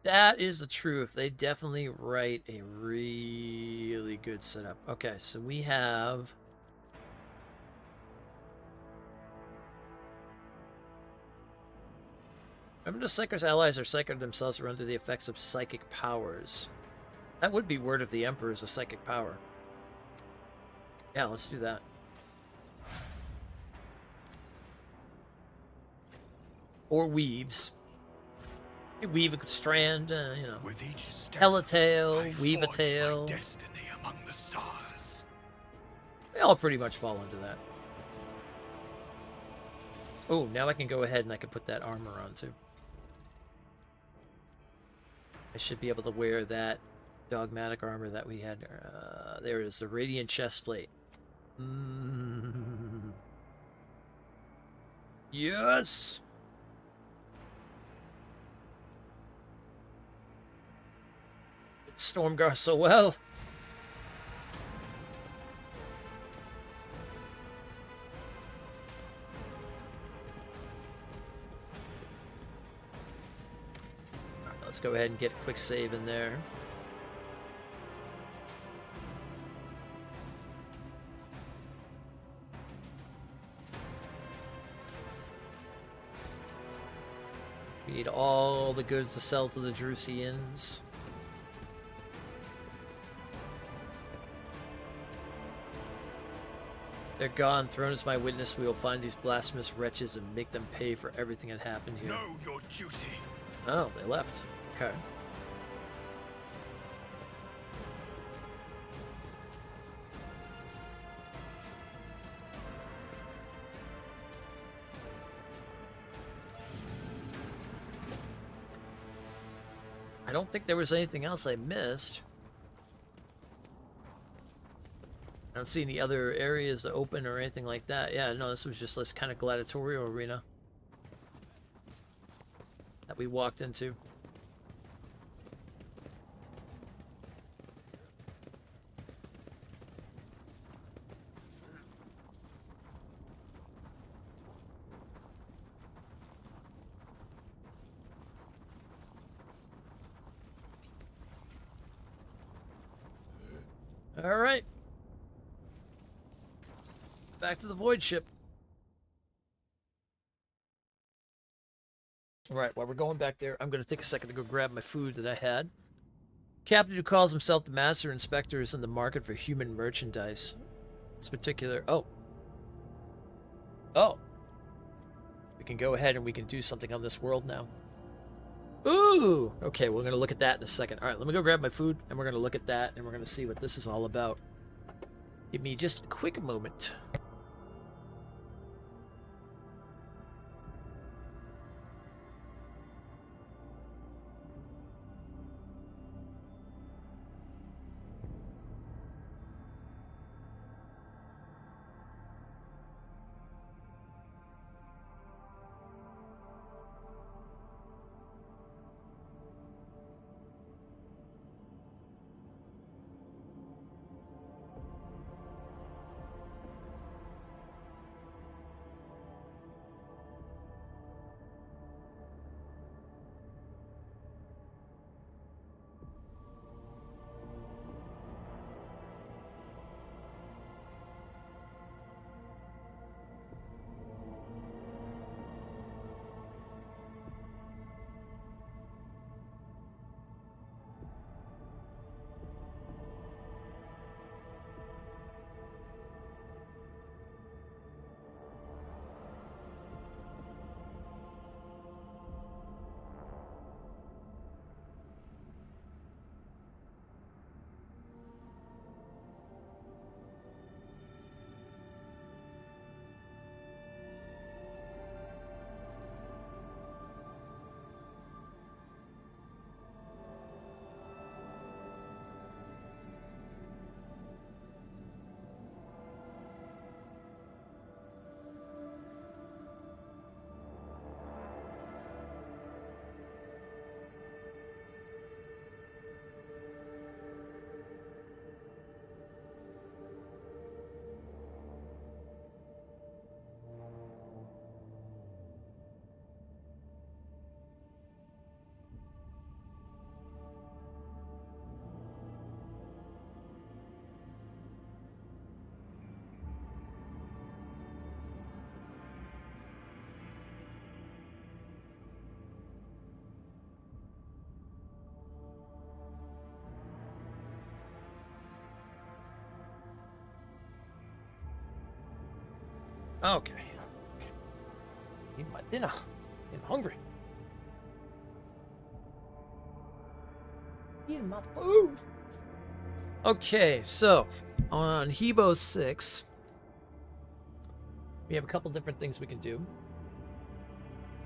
That is the truth. They definitely write a really good setup. Okay, so we have... Remember, the Psyker's allies are psychic themselves or under the effects of psychic powers. That would be Word of the Emperor as a psychic power. Yeah, let's do that. Or weaves. You weave a strand, you know. With each step, Tell a tale, I weave a forge tale. my destiny among the stars. They all pretty much fall into that. Oh, now I can go ahead and I can put that armor on too. I should be able to wear that dogmatic armor that we had. There it is, the radiant chestplate. Yes! It's Stormgar so well. Let's go ahead and get a quick save in there. We need all the goods to sell to the Drusians. They're gone. Thrown as my witness, we will find these blasphemous wretches and make them pay for everything that happened here. Know your duty. Oh, they left. Okay. I don't think there was anything else I missed. I don't see any other areas that open or anything like that. Yeah, no, this was just this kind of gladiatorial arena that we walked into. All right. Back to the void ship. All right, while we're going back there, I'm going to take a second to go grab my food that I had. Captain who calls himself the Master Inspector is in the market for human merchandise. This particular... Oh. We can go ahead and we can do something on this world now. Ooh! Okay, we're going to look at that in a second. All right, let me go grab my food, and we're going to look at that, and we're going to see what this is all about. Give me just a quick moment. Okay. Eat my dinner. I'm hungry. Eating my food. Okay, so on Hebo 6, we have a couple different things we can do.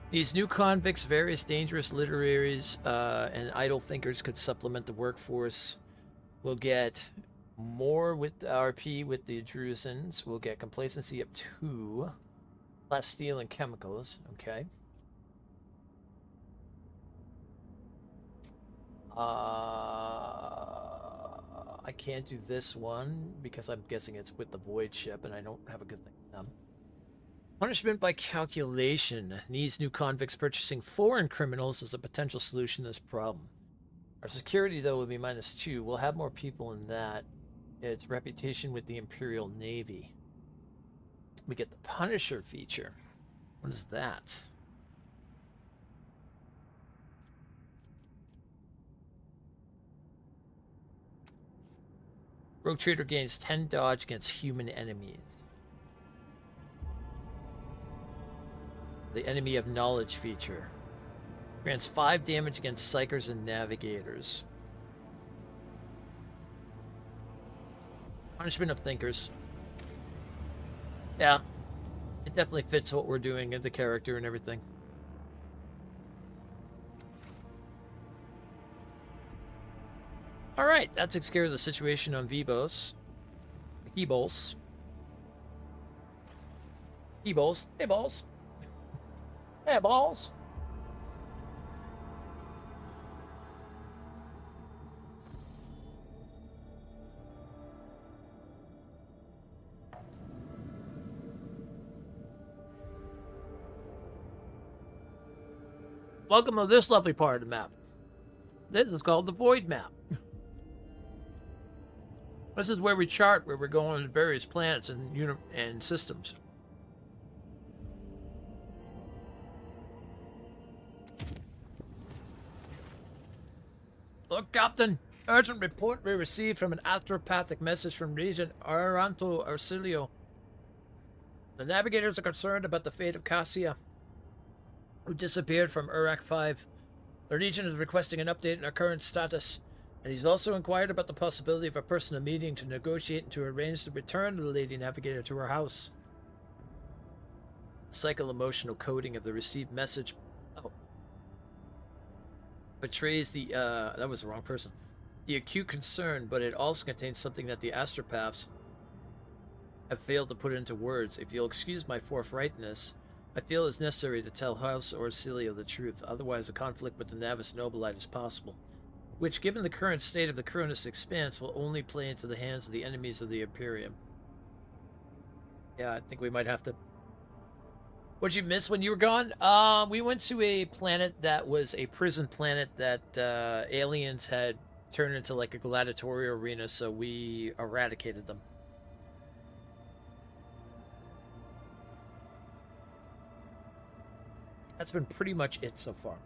These new convicts, various dangerous literaries, and idle thinkers could supplement the workforce. We'll get more with RP with the Drusans. We'll get complacency up 2. Less steel and chemicals. Okay. I can't do this one because I'm guessing it's with the Void ship and I don't have a good thing with them. Punishment by calculation. These new convicts purchasing foreign criminals is a potential solution to this problem. Our security, though, will be -2. We'll have more people in that. Its reputation with the Imperial Navy. We get the Punisher feature. What is that? Rogue Trader gains 10 dodge against human enemies. The Enemy of Knowledge feature. Grants 5 damage against Psychers and Navigators. Punishment of Thinkers. Yeah. It definitely fits what we're doing in the character and everything. Alright, that takes care of the situation on Vebos. He-Bowls. He-Bowls. Hey, balls. Hey, balls. Welcome to this lovely part of the map. This is called the Void map. This is where we chart where we're going to various planets and systems. Look, Captain. Urgent report we received from an astropathic message from Regent Aranto Arcilio. The navigators are concerned about the fate of Cassia, who disappeared from Urak 5. The Legion is requesting an update on our current status, and he's also inquired about the possibility of a personal meeting to negotiate and to arrange the return of the Lady Navigator to her house. Psycho-emotional coding of the received message betrays the, that was the wrong person. The acute concern, but it also contains something that the astropaths have failed to put into words. If you'll excuse my forthrightness, I feel it's necessary to tell House Orsilio the truth, otherwise a conflict with the Navis Nobilite is possible, which, given the current state of the Cronus Expanse, will only play into the hands of the enemies of the Imperium. Yeah, I think we might have to... What'd you miss when you were gone? We went to a planet that was a prison planet that aliens had turned into like a gladiatorial arena, so we eradicated them. That's been pretty much it so far.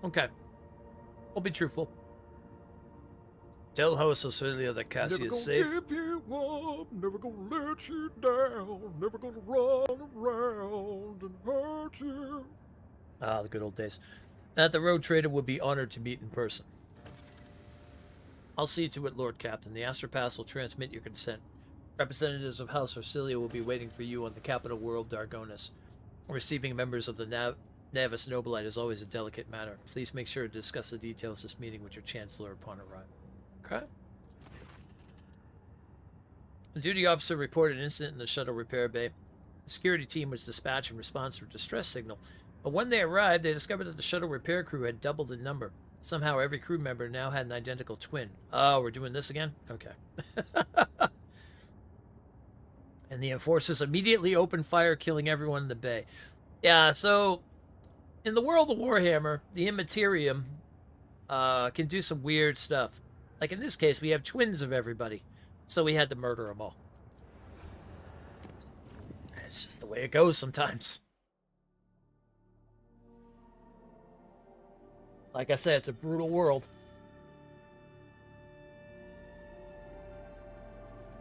Okay. I'll be truthful. Tell House Australia that Cassie is safe. Never gonna give you up, never gonna let you down, never gonna run around and hurt you. Ah, the good old days. That the Road Trader would be honored to meet in person. I'll see to it, Lord Captain. The Astropass will transmit your consent. Representatives of House Orsilia will be waiting for you on the capital world, Dargonis. Receiving members of the Navis Nobilite is always a delicate matter. Please make sure to discuss the details of this meeting with your Chancellor upon arrival. Okay. The duty officer reported an incident in the shuttle repair bay. The security team was dispatched in response to a distress signal, but when they arrived, they discovered that the shuttle repair crew had doubled in number. Somehow every crew member now had an identical twin. Oh, we're doing this again? Okay. And the enforcers immediately opened fire, killing everyone in the bay. Yeah, so in the world of Warhammer, the Immaterium can do some weird stuff. Like in this case, we have twins of everybody, so we had to murder them all. It's just the way it goes sometimes. Like I said, it's a brutal world.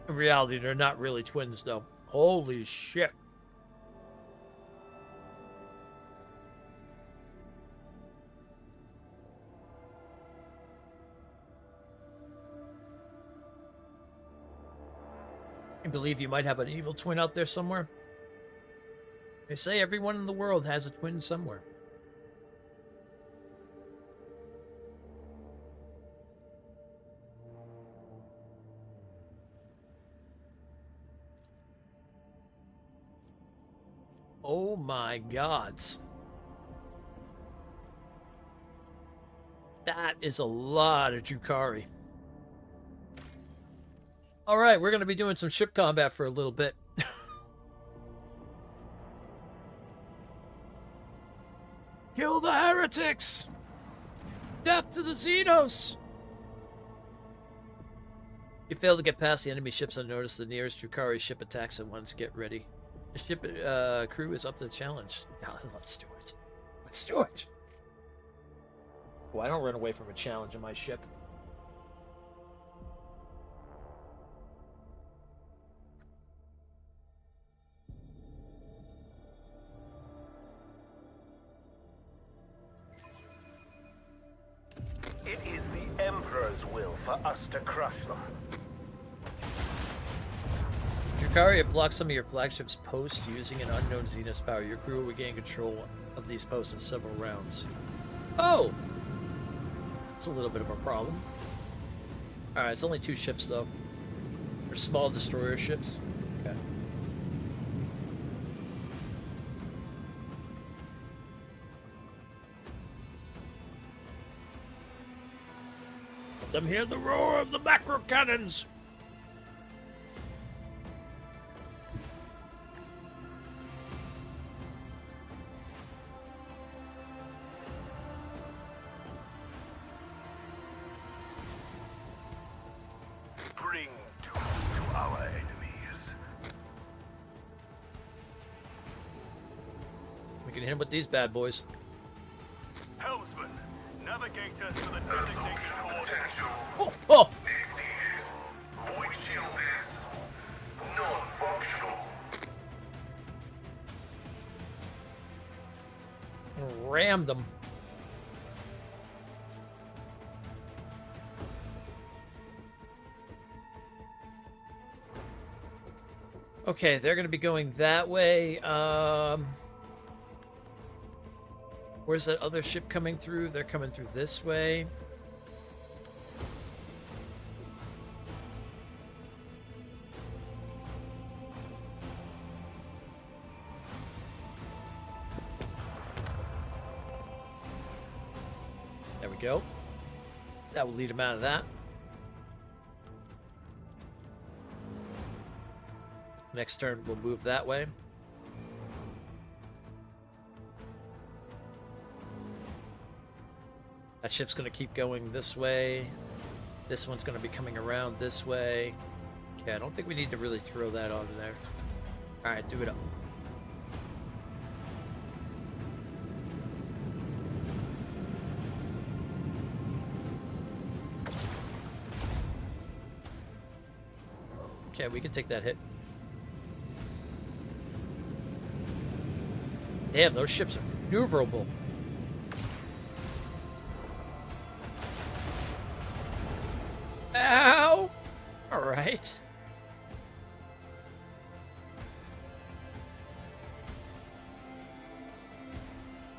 In reality, they're not really twins, though. Holy shit. I believe you might have an evil twin out there somewhere. They say everyone in the world has a twin somewhere. Oh my gods. That is a lot of Drukhari. Alright, we're going to be doing some ship combat for a little bit. Kill the heretics! Death to the Xenos! You fail to get past the enemy ships unnoticed. The nearest Drukhari ship attacks at once. Get ready. The ship crew is up to the challenge. Now, let's do it. Let's do it! Well, I don't run away from a challenge on my ship. It is the Emperor's will for us to crush them. Drukhari have blocked some of your flagship's posts using an unknown Xenos power. Your crew will gain control of these posts in several rounds. Oh! It's a little bit of a problem. Alright, it's only 2 ships, though. They're small destroyer ships. Okay. Let them hear the roar of the macro cannons! Bring doom to our enemies. We can hit them with these bad boys. Helmsman, navigate us to the designated coordinates. Oh! Oh! Exceeded. Void shield is non-functional. Rammed them. Okay, they're going to be going that way. Where's that other ship coming through? They're coming through this way. There we go. That will lead them out of that. Next turn, we'll move that way. That ship's going to keep going this way. This one's going to be coming around this way. Okay, I don't think we need to really throw that on there. Alright, do it up. Okay, we can take that hit. Damn, those ships are maneuverable. Ow! Alright.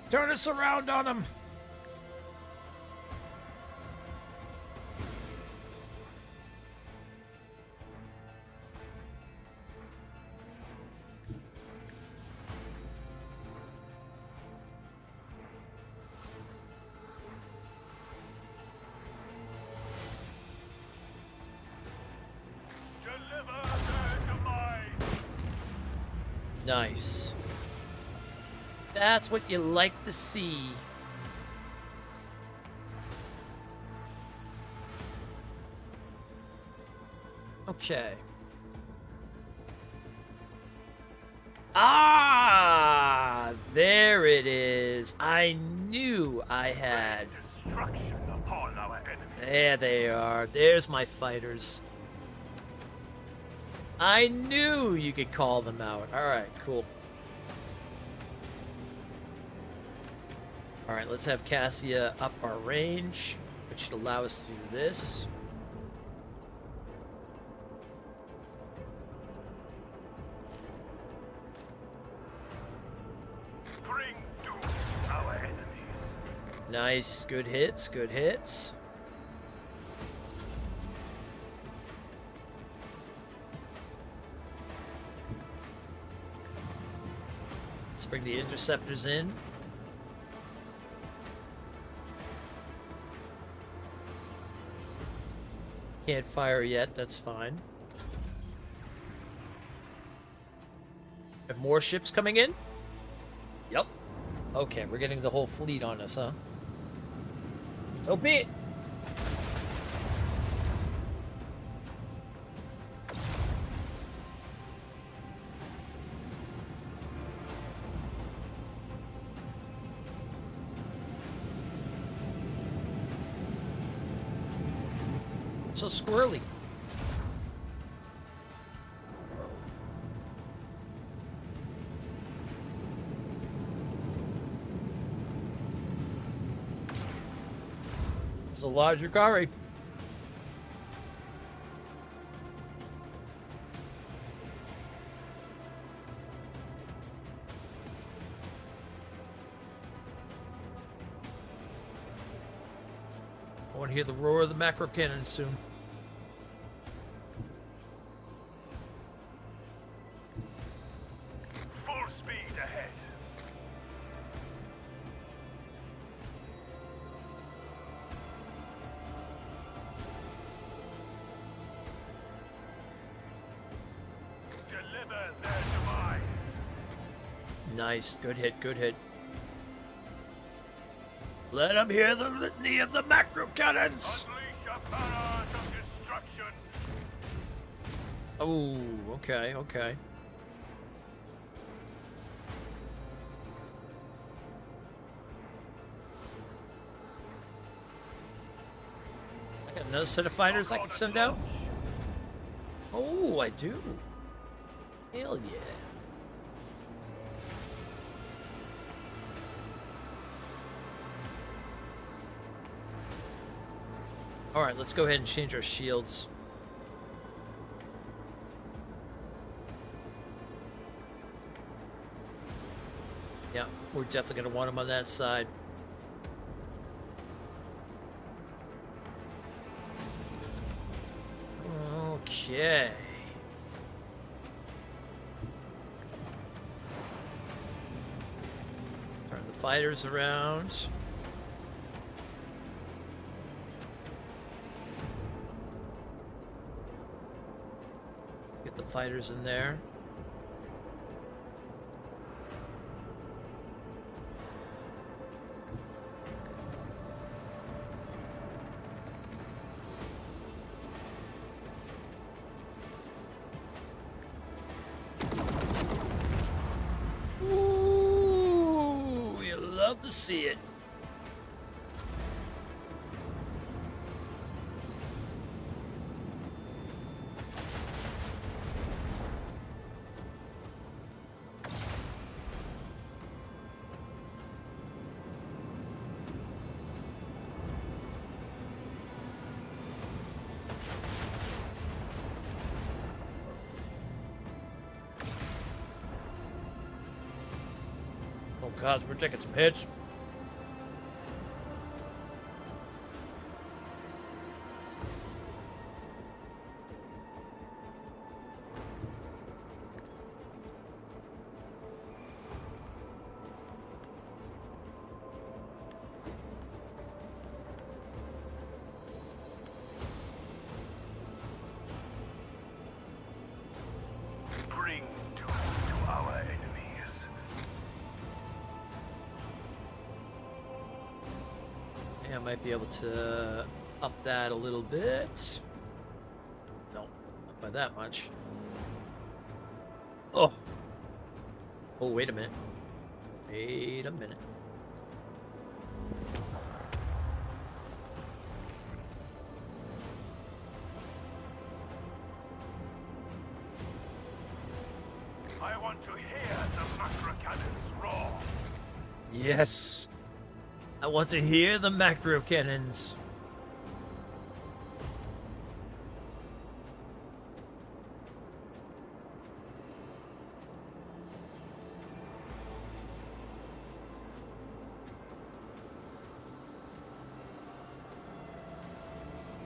Turn us around on them! Nice. That's what you like to see. Okay. Ah, there it is. I knew I had. Destruction upon our enemies. There they are. There's my fighters. I knew you could call them out. All right, cool. All right, let's have Cassia up our range, which should allow us to do this. Bring doom to our enemies. Nice, good hits, good hits. Let's bring the interceptors in. Can't fire yet, that's fine. Have more ships coming in? Yep. Okay, we're getting the whole fleet on us, huh? So be it. So squirrely. It's a larger Gari. I want to hear the roar of the macro cannon soon. Full speed ahead. Deliver their demise. Nice. Good hit, good hit. Let them hear the litany of the macro cannons. Unleash a barrage of destruction. Oh, okay, okay. I got another set of fighters I can send out. Oh, I do. Hell yeah. All right, let's go ahead and change our shields. Yeah, we're definitely going to want them on that side. Okay. Turn the fighters around. Get the fighters in there. Ooh, you love to see it. Oh God, we're taking some hits. Bring doom to our enemies. Yeah, I might be able to up that a little bit. No, not by that much. Oh, Oh, wait a minute. Wait a minute. I want to hear the macro cannons roar. Yes. I want to hear the macro cannons.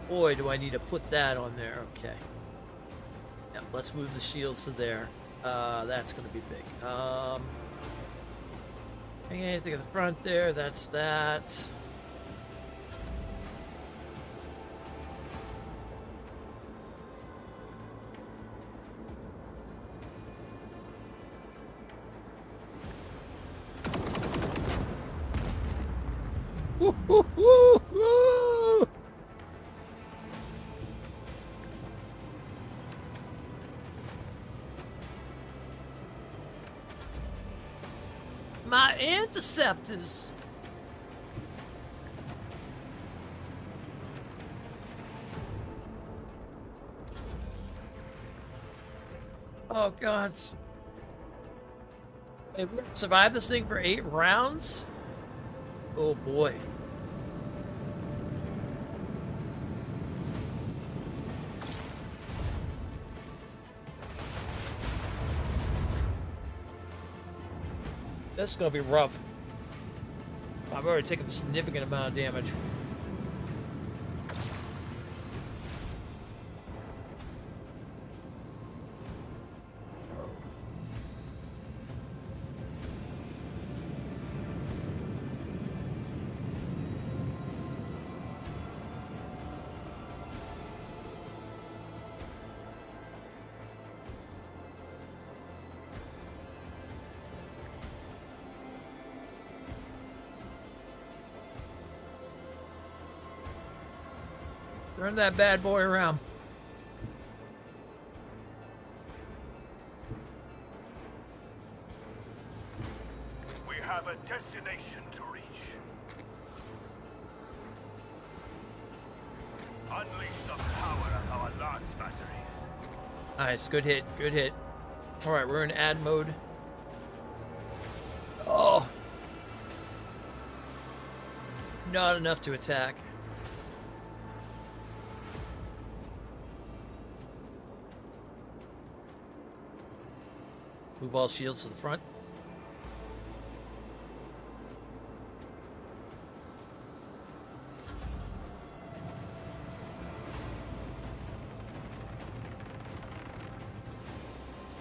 Boy, do I need to put that on there. Okay. Yeah, let's move the shields to there. That's gonna be big. Anything at the front there, that's that. Woo, woo, woo, woo. My interceptors. Oh God. Hey, we survived this thing for 8 rounds? Oh boy. This is gonna be rough. I've already taken a significant amount of damage. Turn that bad boy around. We have a destination to reach. Unleash the power of our lance batteries. Nice, good hit, good hit. Alright, we're in ad mode. Oh! Not enough to attack. Move all shields to the front.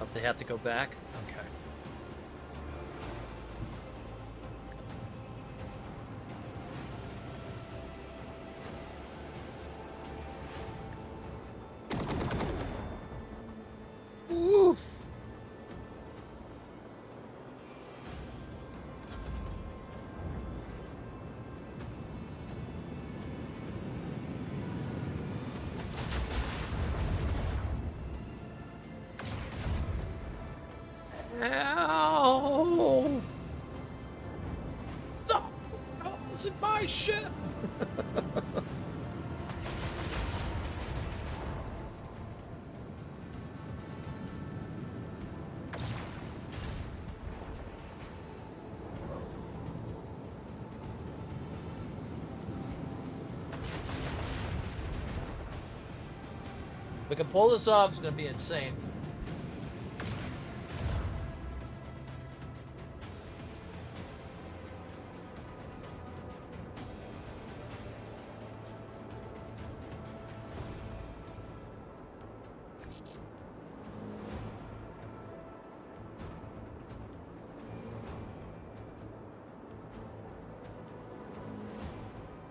Up, they have to go back. Okay. Oof. Ow! Stop! Oh, this is my ship! If we can pull this off, it's gonna be insane.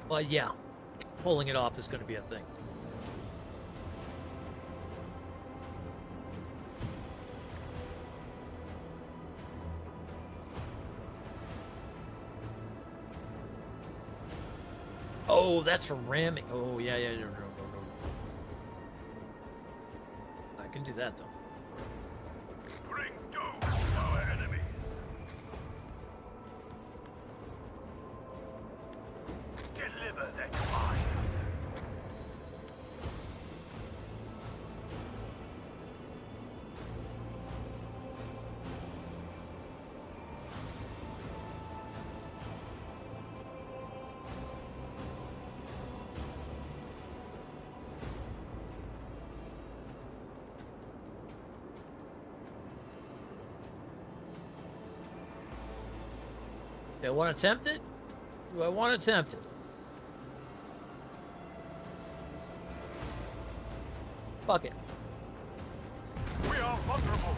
But yeah, pulling it off is going to be a thing. Oh, that's for ramming. Oh, yeah, no. I can do that, though. Bring doom to our enemies. Do I want to attempt it? Do I want to attempt it? Fuck it. We are vulnerable.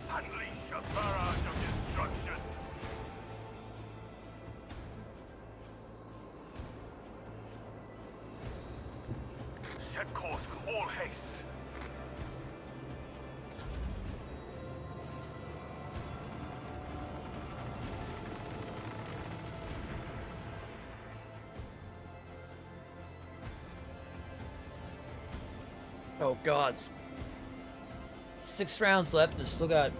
Unleash a barrage of destruction. Set course with all haste. Oh god. 6 rounds left and it's still got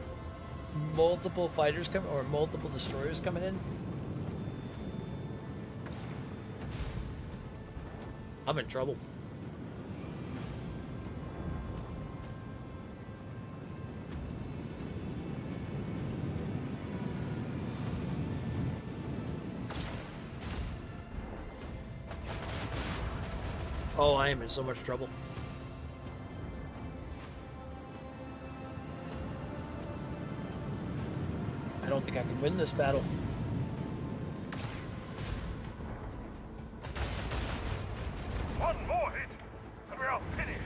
multiple fighters coming, or multiple destroyers coming in. I'm in trouble. Oh, I am in so much trouble. I don't think I can win this battle. One more hit, and we are finished.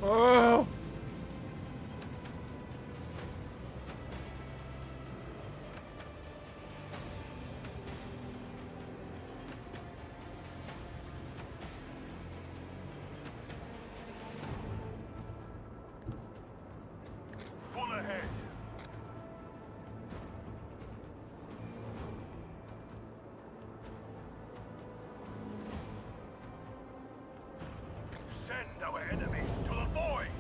Oh! Full ahead. Send our enemies to the void.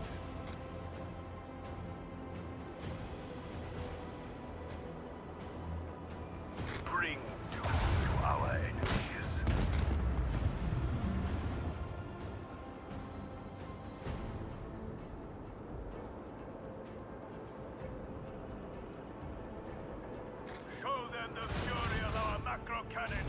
Bring doom to our enemies. Show them the fury of our macro cannon.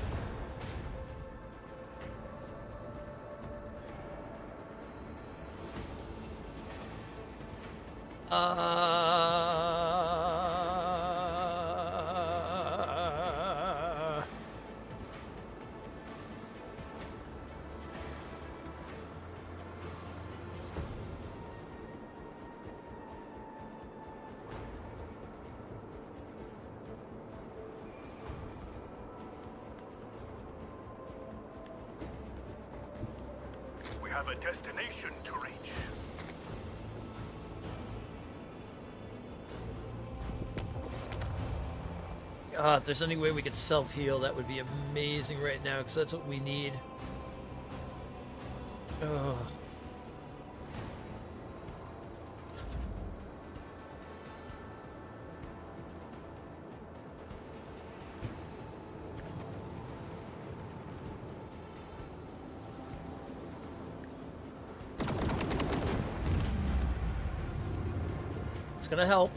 We have a destination to reach. If there's any way we could self-heal, that would be amazing right now, because that's what we need. Ugh. It's gonna help.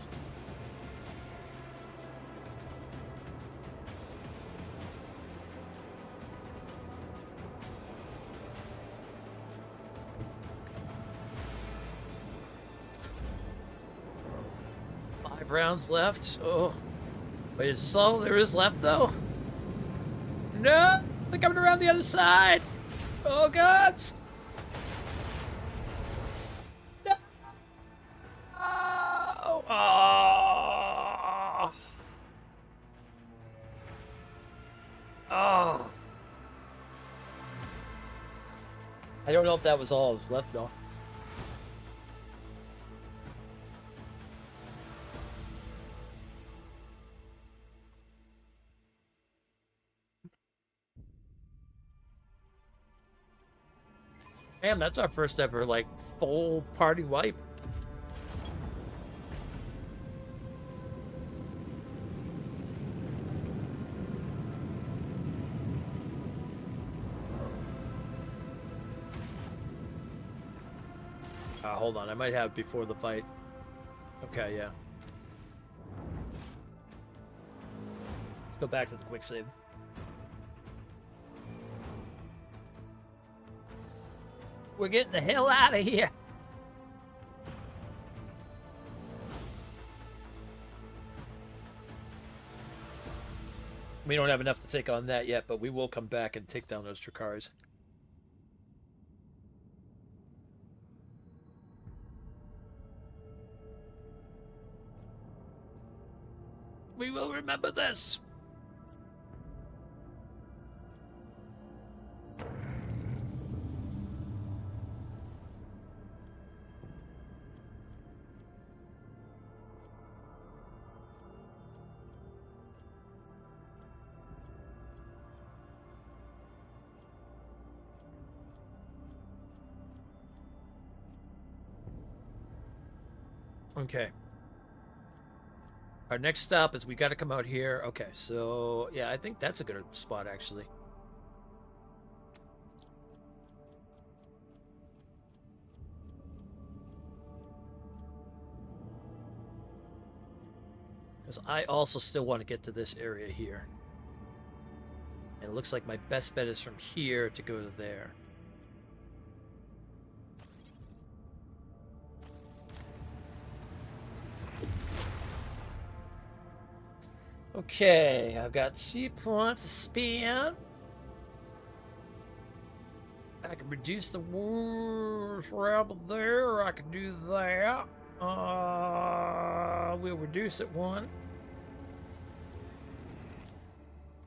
Rounds left. Oh, wait, is this all there is left, though? No, they're coming around the other side. Oh, gods. No. Oh. Oh. Oh. I don't know if that was all that was left, though. Damn, that's our first ever, like, full party wipe. Hold on, I might have before the fight. Okay, yeah. Let's go back to the quick save. We're getting the hell out of here. We don't have enough to take on that yet, but we will come back and take down those Drakkars. We will remember this. Okay. Our next stop is we got to come out here. Okay, so yeah, I think that's a good spot actually. Because I also still want to get to this area here. And it looks like my best bet is from here to go to there. Okay, I've got 2 points to spend. I can reduce the war travel there, or I can do that. We'll reduce it 1.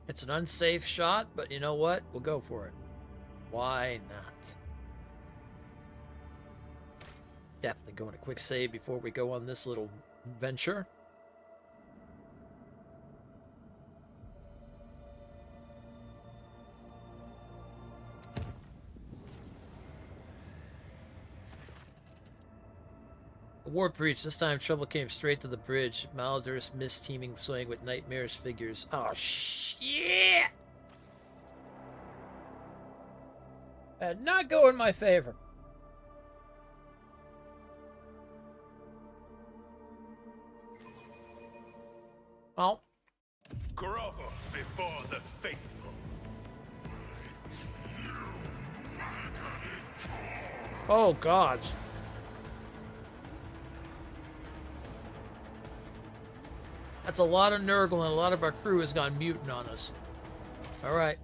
It's an unsafe shot, but you know what? We'll go for it. Why not? Definitely going a quick save before we go on this little venture. Warp breach. This time trouble came straight to the bridge. Maldor's misteaming swing with nightmarish figures. Oh shit! Not go in my favor. Oh. Grovel before the faithful. Oh God. That's a lot of Nurgle, and a lot of our crew has gone mutant on us. Alright.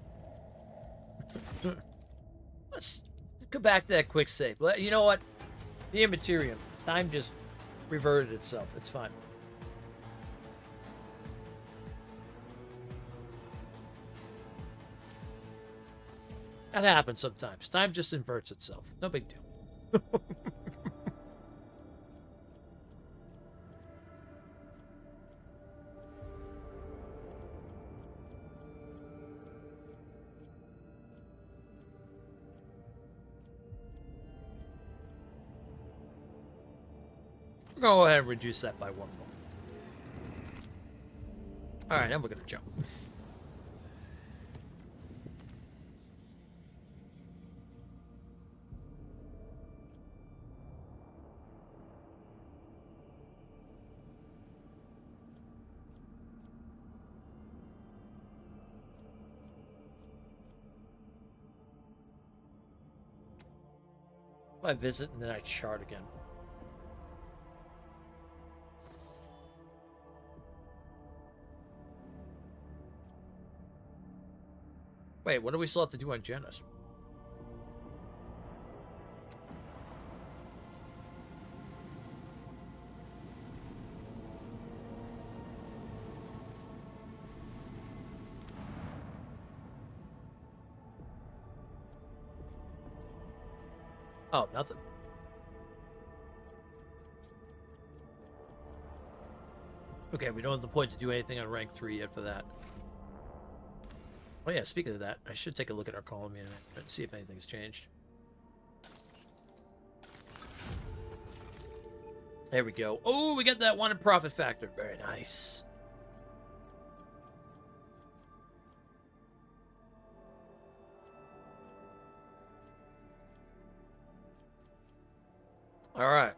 Let's go back to that quick save. You know what? The Immaterium. Time just reverted itself. It's fine. That happens sometimes. Time just inverts itself. No big deal. Go ahead and reduce that by 1 more. Alright, then we're gonna jump. I visit and then I chart again. Wait, what do we still have to do on Janus? Oh, nothing. Okay, we don't have the point to do anything on rank 3 yet for that. Oh yeah, speaking of that, I should take a look at our colony and see if anything's changed. There we go. Oh, we got that wanted profit factor. Very nice. All right.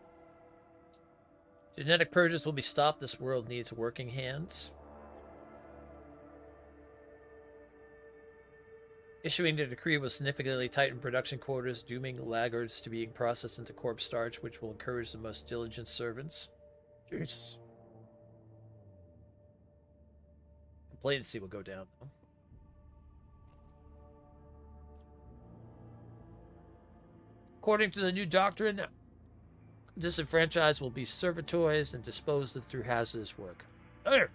Genetic purges will be stopped. This world needs working hands. Issuing the decree will significantly tighten production quotas, dooming laggards to being processed into corpse starch, which will encourage the most diligent servants. Jesus. Complacency will go down, though. According to the new doctrine, disenfranchised will be servitories and disposed of through hazardous work. There.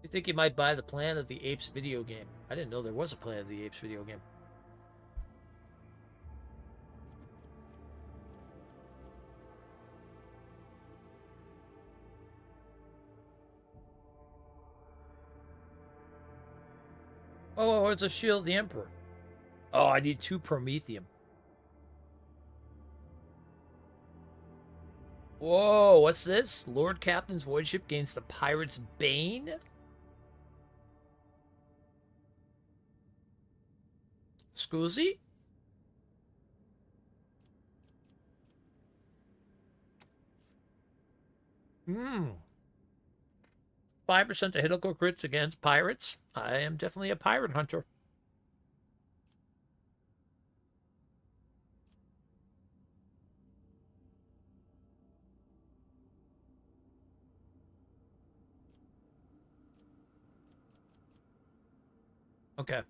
You think you might buy the Planet of the Apes video game? I didn't know there was a Planet of the Apes video game. Oh, it's a shield of the Emperor. Oh, I need 2 Promethium. Whoa, what's this? Lord Captain's void ship gains the Pirate's Bane? Scusi? Hmm. 5% to hitical crits against pirates. I am definitely a pirate hunter. Okay.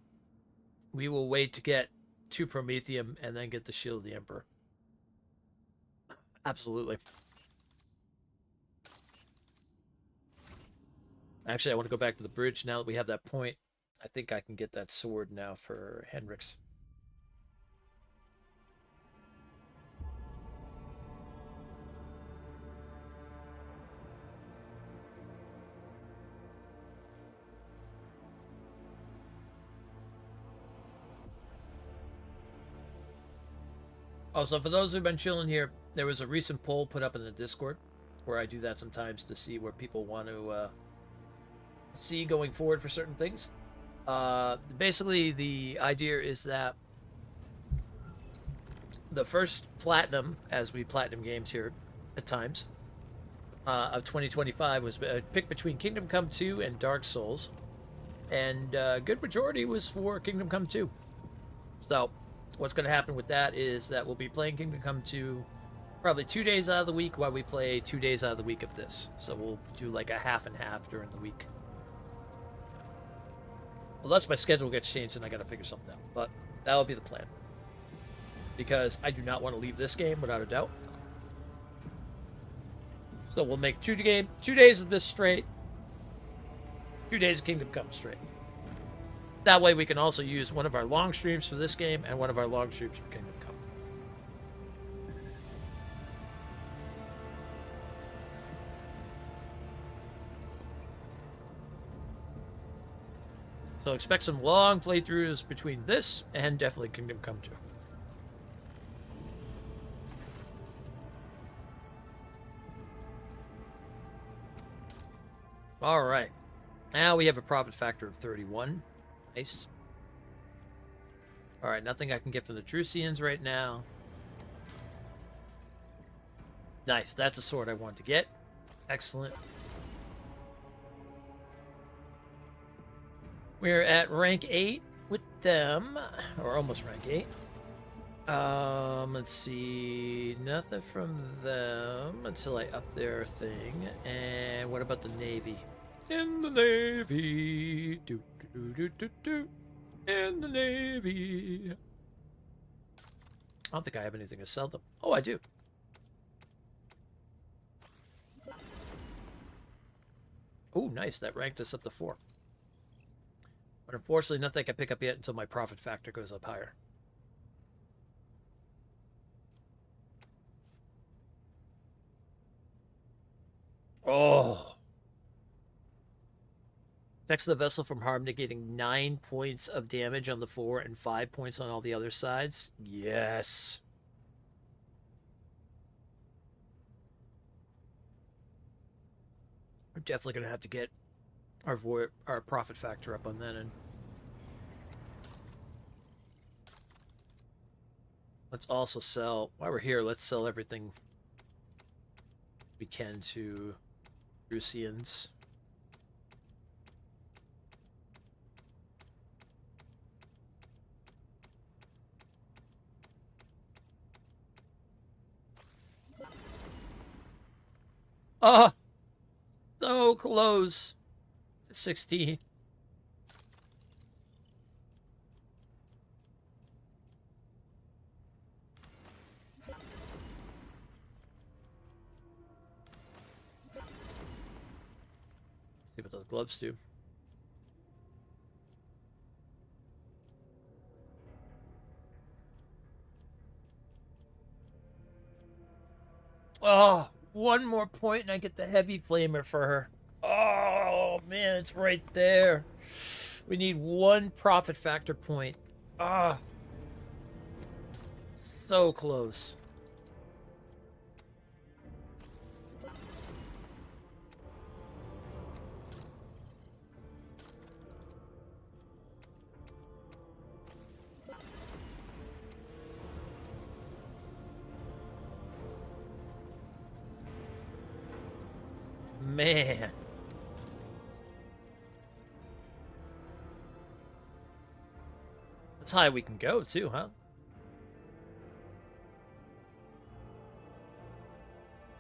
We will wait to get 2 Promethium and then get the Shield of the Emperor. Absolutely. Actually, I want to go back to the bridge now that we have that point. I think I can get that sword now for Hendrix. Also, for those who've been chilling here, there was a recent poll put up in the Discord where I do that sometimes to see where people want to see going forward for certain things. Basically, the idea is that the first platinum, as we platinum games here at times, of 2025 was picked between Kingdom Come 2 and Dark Souls, and a good majority was for Kingdom Come 2. So what's going to happen with that is that we'll be playing Kingdom Come 2 probably 2 days out of the week while we play 2 days out of the week of this. So we'll do like a half and half during the week. Unless my schedule gets changed and I got to figure something out. But that will be the plan. Because I do not want to leave this game without a doubt. So we'll make 2 days of this straight. 2 days of Kingdom Come straight. That way we can also use one of our long streams for this game and one of our long streams for Kingdom Come. So expect some long playthroughs between this and definitely Kingdom Come 2. Alright. Now we have a profit factor of 31. Nice. Alright, nothing I can get from the Drusians right now. Nice, that's a sword I wanted to get. Excellent. We're at rank 8 with them. Or almost rank 8. Let's see. Nothing from them until I up their thing. And what about the Navy? In the Navy. Do, do, do, do, do. In the Navy. I don't think I have anything to sell them. Oh, I do. Oh, nice. That ranked us up to 4. But unfortunately, nothing I can pick up yet until my profit factor goes up higher. Oh. Next to the vessel from harm, negating 9 points of damage on the 4 and 5 points on all the other sides. Yes. We're definitely going to have to get our profit factor up on that end. Let's also sell, while we're here, let's sell everything we can to Rusians. Oh, so close to 16. See what those gloves do. Oh, one more point and I get the heavy flamer for her. Oh, man, it's right there. We need one profit factor point. Ah, so close. Man. That's high we can go, too, huh?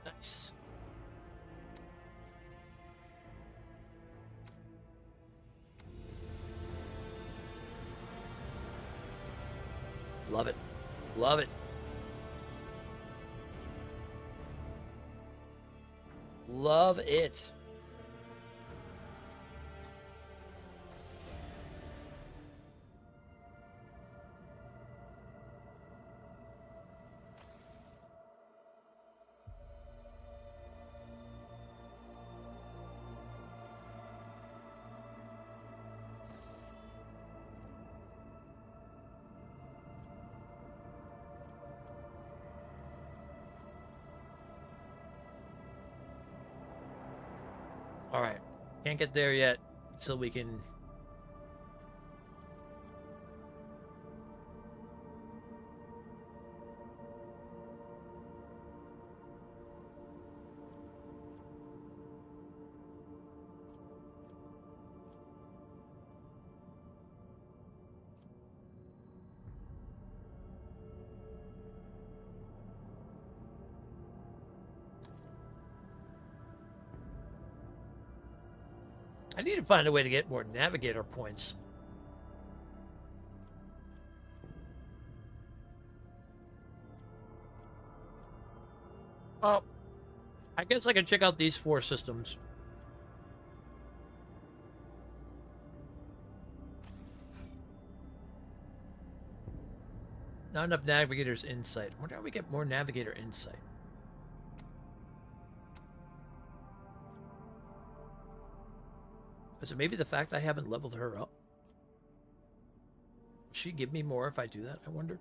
Nice. Love it. Love it. Love it. All right. Can't get there yet until we can... I need to find a way to get more navigator points. Oh, I guess I can check out these 4 systems. Not enough navigator's insight. I wonder how we get more navigator insight. Is it maybe the fact I haven't leveled her up? Will she give me more if I do that, I wonder?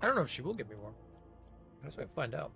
I don't know if she will give me more. I guess I can find out.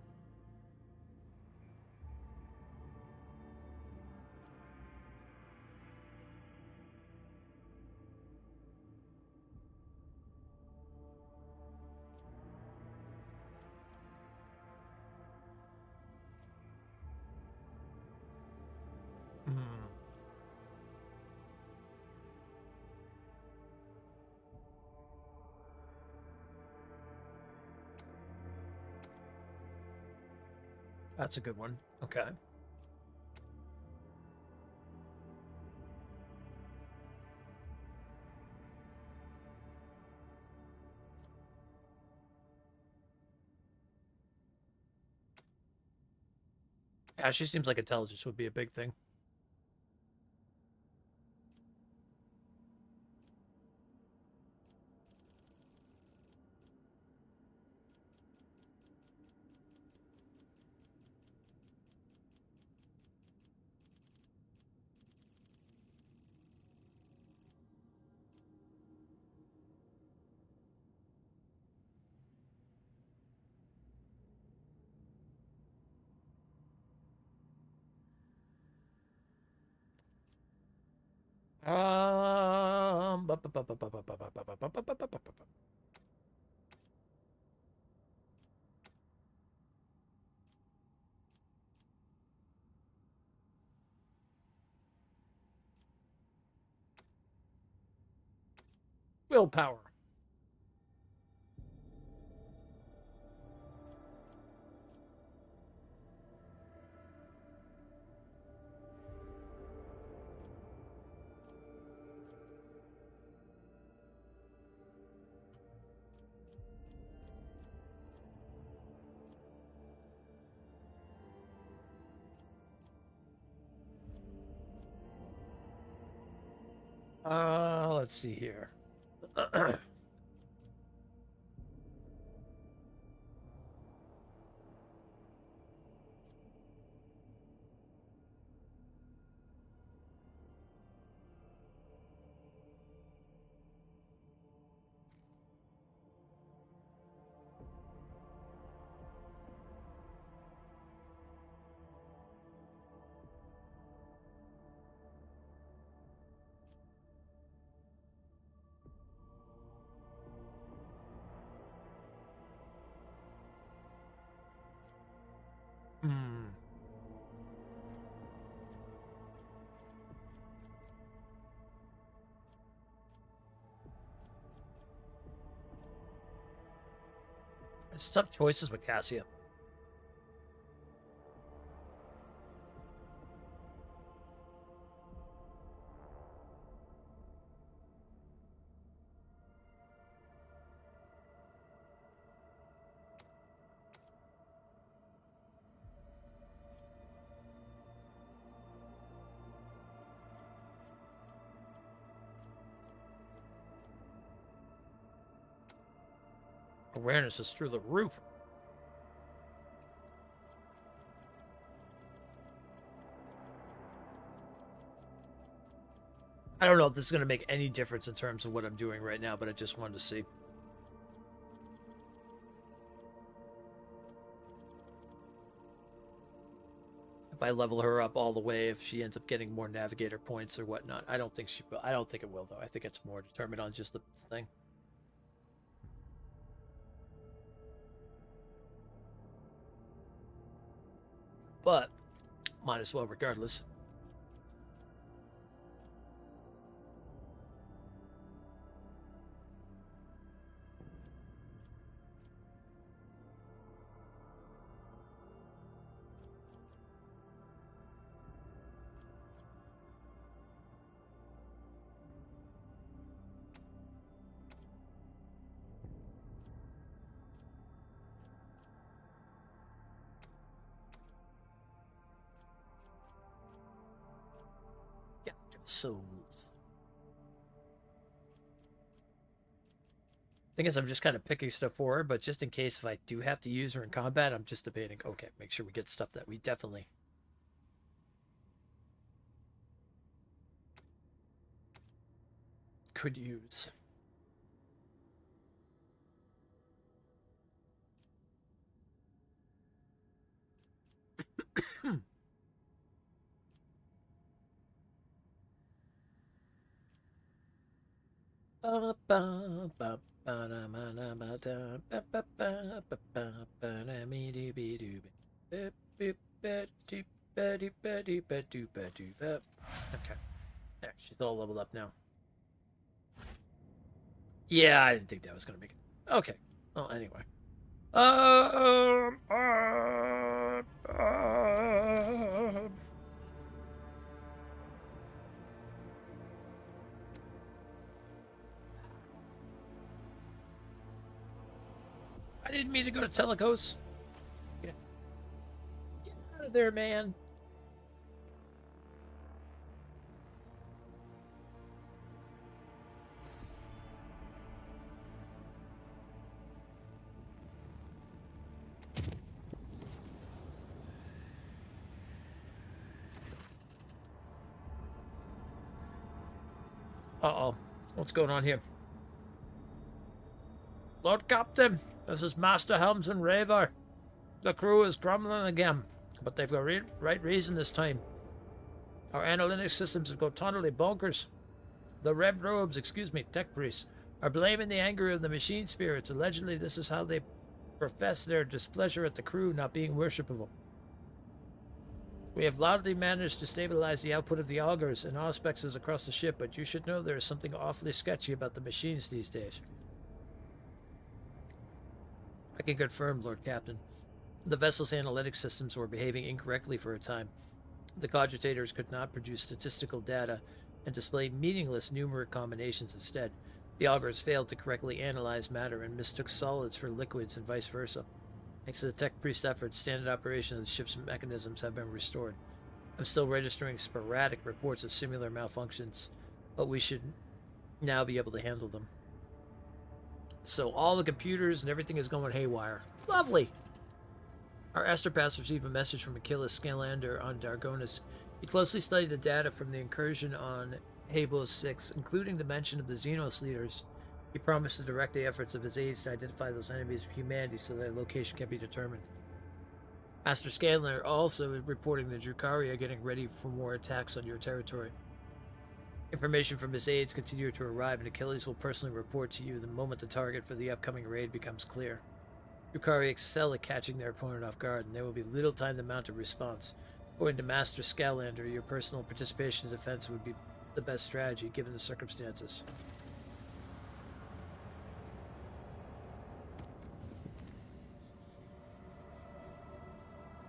That's a good one. Okay. Yeah, she seems like intelligence would be a big thing. bu- bu- bu- bu- bu- bu- bu- bu- bu- bu- bu- bu- bu- bu- bu- Willpower. Let's see here. Hmm. It's tough choices with Cassia. Awareness is through the roof. I don't know if this is going to make any difference in terms of what I'm doing right now, but I just wanted to see. If I level her up all the way, if she ends up getting more navigator points or whatnot. I don't think she will. I don't think it will, though. I think it's more determined on just the thing. But might as well regardless. Souls. Thing is, I'm just kind of picking stuff for her, but just in case if I do have to use her in combat, I'm just debating, okay, make sure we get stuff that we definitely could use. Okay. There, she's all leveled up now. Yeah, I didn't think that was gonna make it. Okay. Well, anyway. Um, I didn't mean to go to Telecos. Get out of there, man. Uh-oh. What's going on here? Lord Captain, this is Master Helmsman Raver. The crew is grumbling again, but they've got right reason this time. Our analytic systems have gone totally bonkers. The red robes, excuse me, tech priests, are blaming the anger of the machine spirits. Allegedly, this is how they profess their displeasure at the crew not being worshipable. We have loudly managed to stabilize the output of the augurs and auspexes across the ship, but you should know there is something awfully sketchy about the machines these days. I can confirm, Lord Captain. The vessel's analytic systems were behaving incorrectly for a time. The cogitators could not produce statistical data and displayed meaningless numeric combinations instead. The augurs failed to correctly analyze matter and mistook solids for liquids and vice versa. Thanks to the tech priest efforts, standard operation of the ship's mechanisms have been restored. I'm still registering sporadic reports of similar malfunctions, but we should now be able to handle them. So all the computers and everything is going haywire. Lovely! Our astropaths received a message from Achilles Scalander on Dargonis. He closely studied the data from the incursion on Habos 6, including the mention of the Xenos leaders. He promised to direct the efforts of his aides to identify those enemies of humanity so their location can be determined. Master Scalander also is reporting the Drukhari are getting ready for more attacks on your territory. Information from his aides continue to arrive, and Achilles will personally report to you the moment the target for the upcoming raid becomes clear. Drukhari excel at catching their opponent off guard, and there will be little time to mount a response. According to Master Scalander, your personal participation in defense would be the best strategy given the circumstances.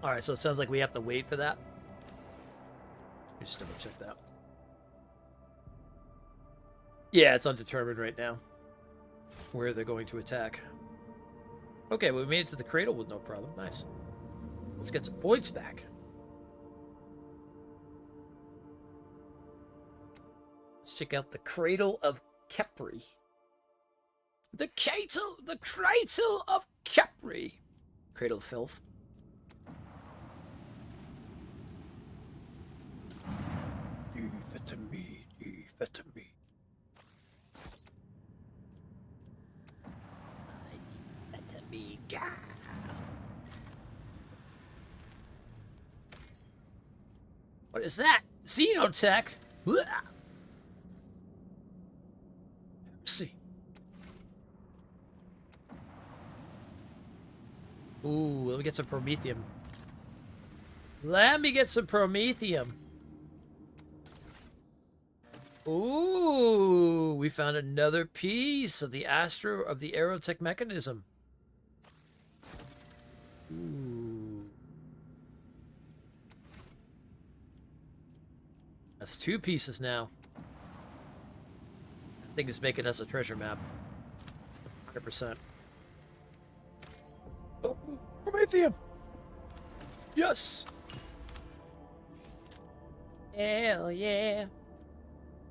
Alright, so it sounds like we have to wait for that. Let me just double check that. Yeah, it's undetermined right now where they're going to attack. Okay, well, we made it to the cradle with no problem. Nice. Let's get some points back. Let's check out the Cradle of Kepri. The Cradle of Kepri. Cradle of Filth. Give it to me, give it to me. What is that? Xenotech? Let's see. Ooh, let me get some Promethium. Let me get some Promethium. Ooh, we found another piece of the Aerotech mechanism. Ooh. That's 2 pieces now. I think it's making us a treasure map. 100%. Oh, Promethium! Yes! Hell yeah!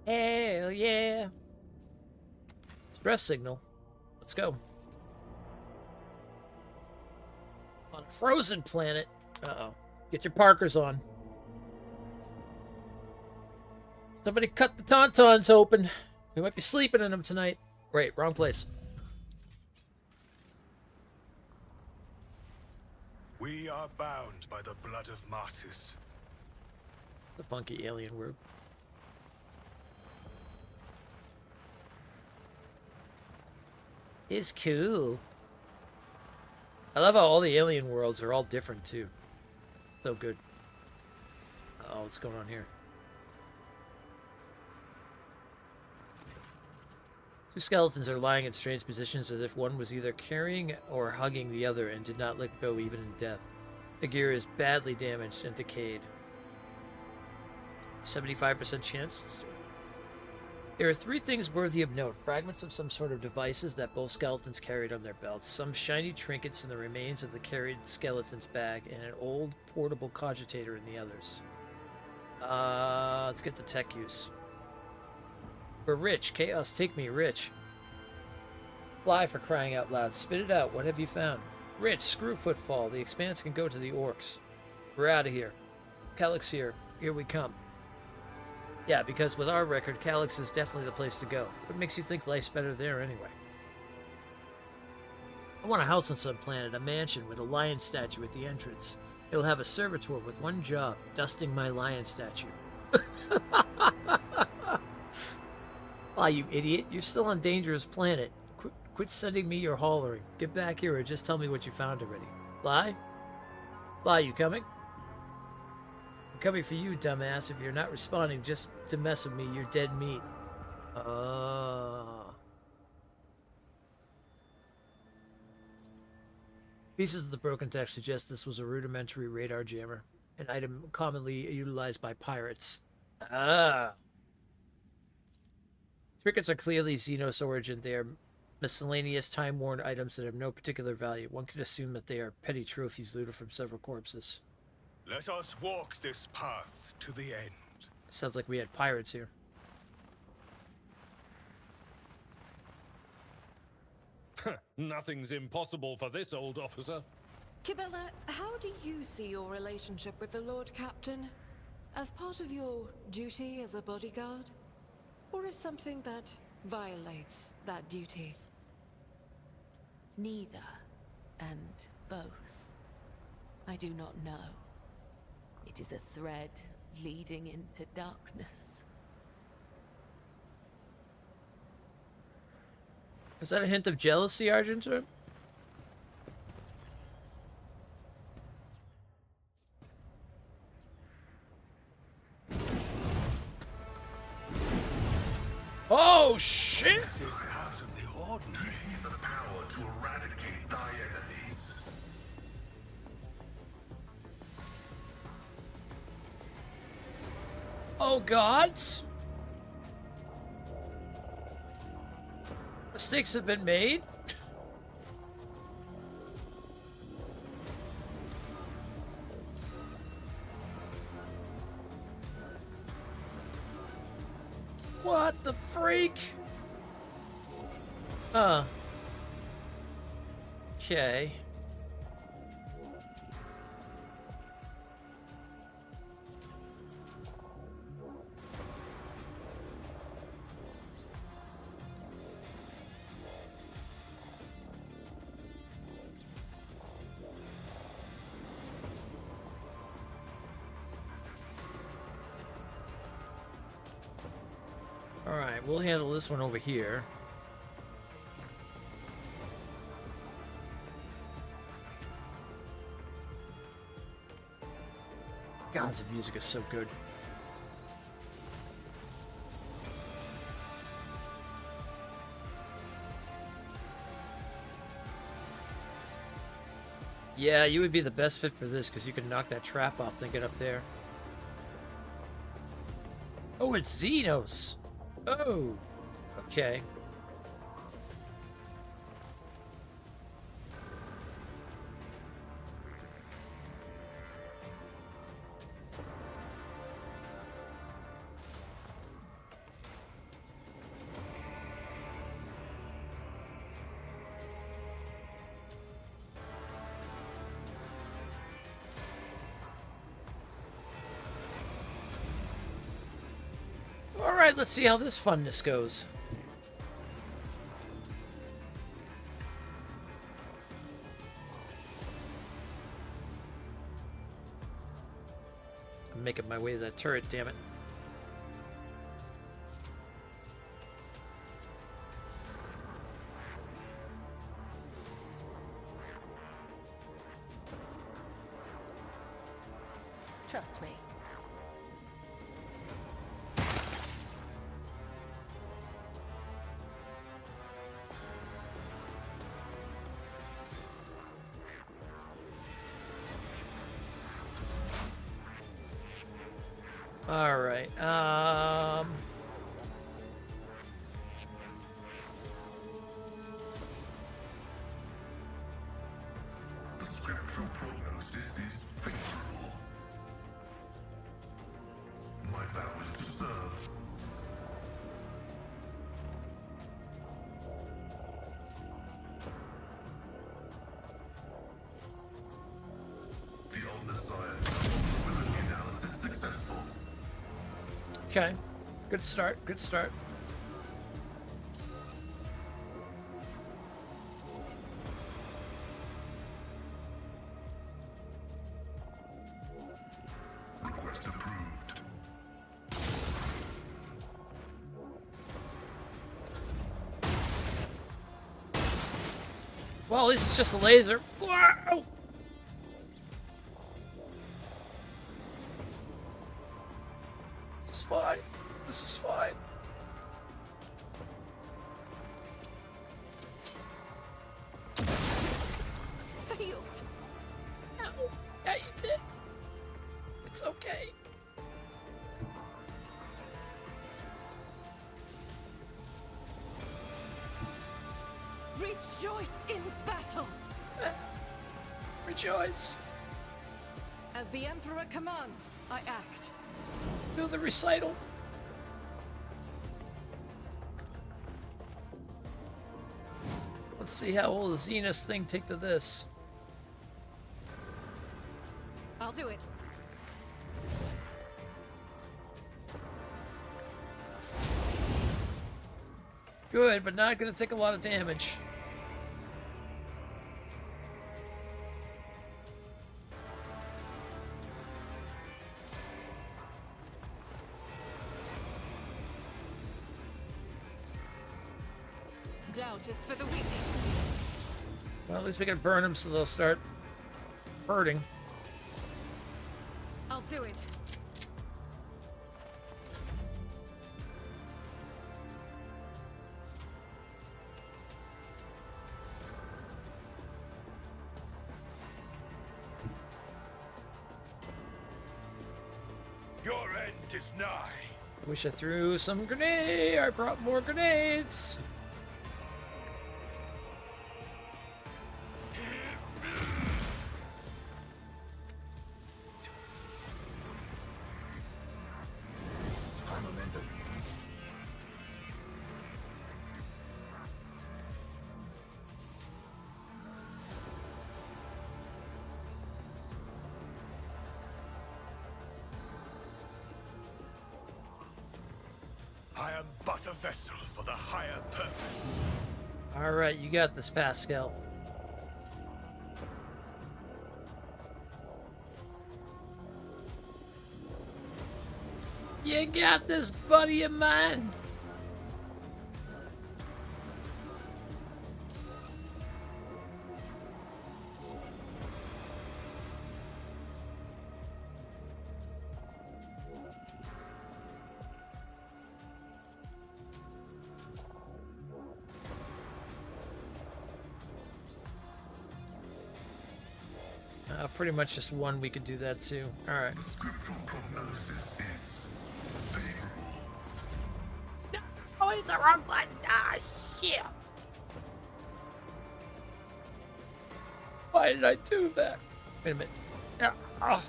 Hell yeah! Stress signal. Let's go. On a frozen planet. Uh-oh. Get your Parkers on. Somebody cut the Tauntauns open. We might be sleeping in them tonight. Wait, wrong place. We are bound by the blood of martyrs. It's a funky alien word. It's cool. I love how all the alien worlds are all different too. So good. Uh-oh, what's going on here? 2 skeletons are lying in strange positions as if one was either carrying or hugging the other and did not let go even in death. The gear is badly damaged and decayed. 75% chance? Let's do it. There are 3 things worthy of note. Fragments of some sort of devices that both skeletons carried on their belts, some shiny trinkets in the remains of the carried skeleton's bag, and an old portable cogitator in the others. Let's get the tech use. We're rich. Chaos, take me, rich. Fly, for crying out loud. Spit it out. What have you found? Rich, screw footfall. The expanse can go to the orcs. We're out of here. Calyx here. Here we come. Yeah, because with our record, Calyx is definitely the place to go. What makes you think life's better there anyway? I want a house on some planet, a mansion with a lion statue at the entrance. It'll have a servitor with one job, dusting my lion statue. Ah, you idiot. You're still on dangerous planet. Quit sending me your hollering. Get back here or just tell me what you found already. Lie? Lie, you coming? I'm coming for you, dumbass. If you're not responding just to mess with me, you're dead meat. Pieces of the broken text suggest this was a rudimentary radar jammer, an item commonly utilized by pirates. Trinkets are clearly Xenos origin. They are miscellaneous, time-worn items that have no particular value. One could assume that they are petty trophies looted from several corpses. Let us walk this path to the end. Sounds like we had pirates here. Nothing's impossible for this old officer. Kibella, how do you see your relationship with the Lord Captain? As part of your duty as a bodyguard? Or as something that violates that duty? Neither, and both. I do not know. It is a thread leading into darkness. Is that a hint of jealousy, Argenter? Oh, shit! This is out of the ordinary. Give me the power to eradicate thy enemies. Oh, gods! Mistakes have been made. What the freak? Okay. Alright, we'll handle this one over here. God, the music is so good. Yeah, you would be the best fit for this because you can knock that trap off thinking up there. Oh, it's Xenos! Oh, okay. Alright, let's see how this funness goes. I'm making my way to that turret, damn it. Trust me. All right. The scriptural prognosis is favorable. My vow is to serve. The omniscient probability analysis successful. Okay. Good start. Good start. Request approved. Well, at least it's just a laser. Wow! This is fine. This is fine. Failed. No. Yeah, you did. It's okay. Rejoice in battle. Rejoice. As the Emperor commands, I act. Feel the recital. Let's see how will the Zenith thing take to this. I'll do it. Good, but not gonna take a lot of damage. Doubt is for the weak. Well, at least we can burn them so they'll start hurting. I'll do it. Your end is nigh. Wish I threw some grenade. I brought more grenades. I am but a vessel for the higher purpose. All right, you got this, Pascal. You got this, buddy of mine. Pretty much just one we could do that too. All right. The scriptural prognosis is favorable. Oh, it's the wrong button. Ah, shit. Why did I do that? Wait a minute. Yeah. Oh.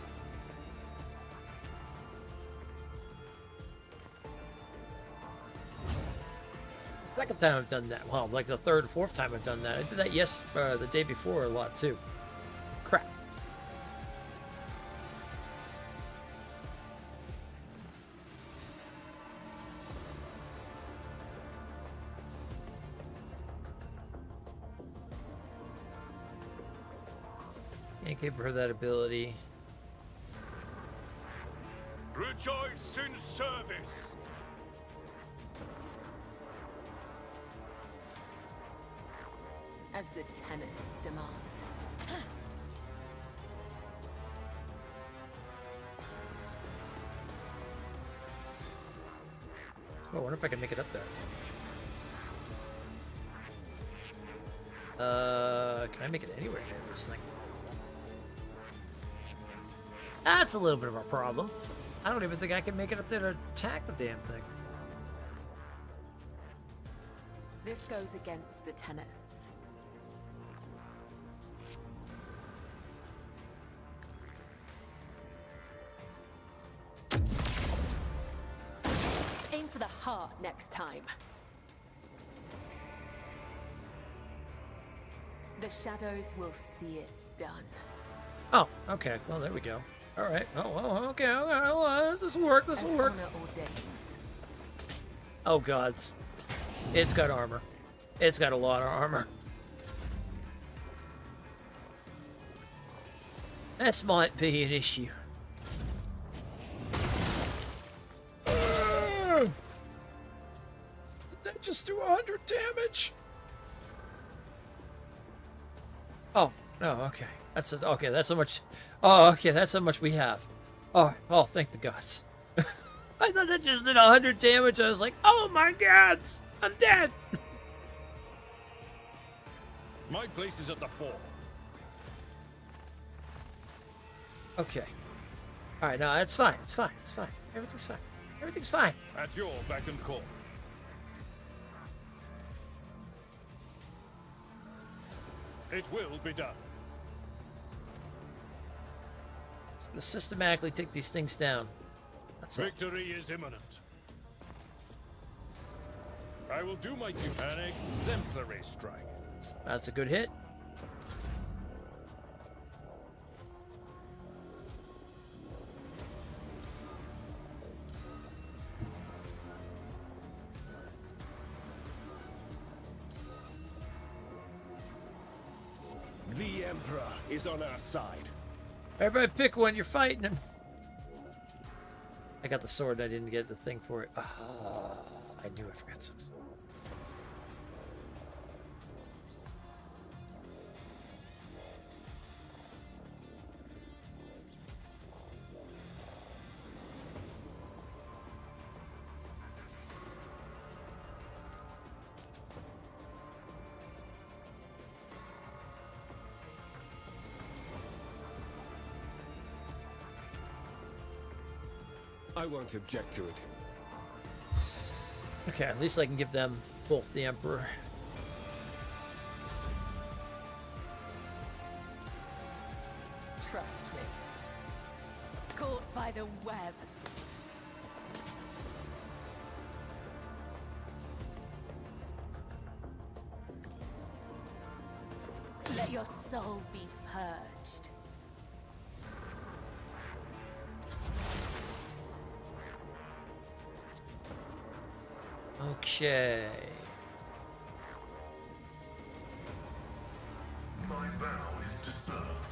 Second time I've done that. Well, like the third or fourth time I've done that. I did that the day before a lot too. Crap. Can't give her that ability. Rejoice in service. As the tenants demand. Oh, I wonder if I can make it up there. Can I make it anywhere near this thing? That's a little bit of a problem. I don't even think I can make it up there to attack the damn thing. This goes against the tenets. Aim for the heart next time. The shadows will see it done. Oh, okay. Well, there we go. All right. Oh, well, okay. Well, this will work. This will work. Honor ordains. Oh, gods. It's got armor. It's got a lot of armor. This might be an issue. Did that just do 100 damage? Oh, okay. Okay. That's how much. Oh, okay. That's how much we have. Oh, thank the gods. I thought that just did 100 damage. I was like, oh my gods, I'm dead. My place is at the fore. Okay. All right. No, it's fine. It's fine. It's fine. Everything's fine. Everything's fine. At your beck and call. It will be done. Let's systematically take these things down. That's all. Victory is imminent. I will do my duty. An exemplary strike. That's a good hit. The Emperor is on our side. Everybody pick one. You're fighting him. I got the sword. I didn't get the thing for it. I knew I forgot something. I won't object to it. Okay, at least I can give them both the Emperor. Trust me. Caught by the web. Let your soul be purged. Okay. My vow is to serve.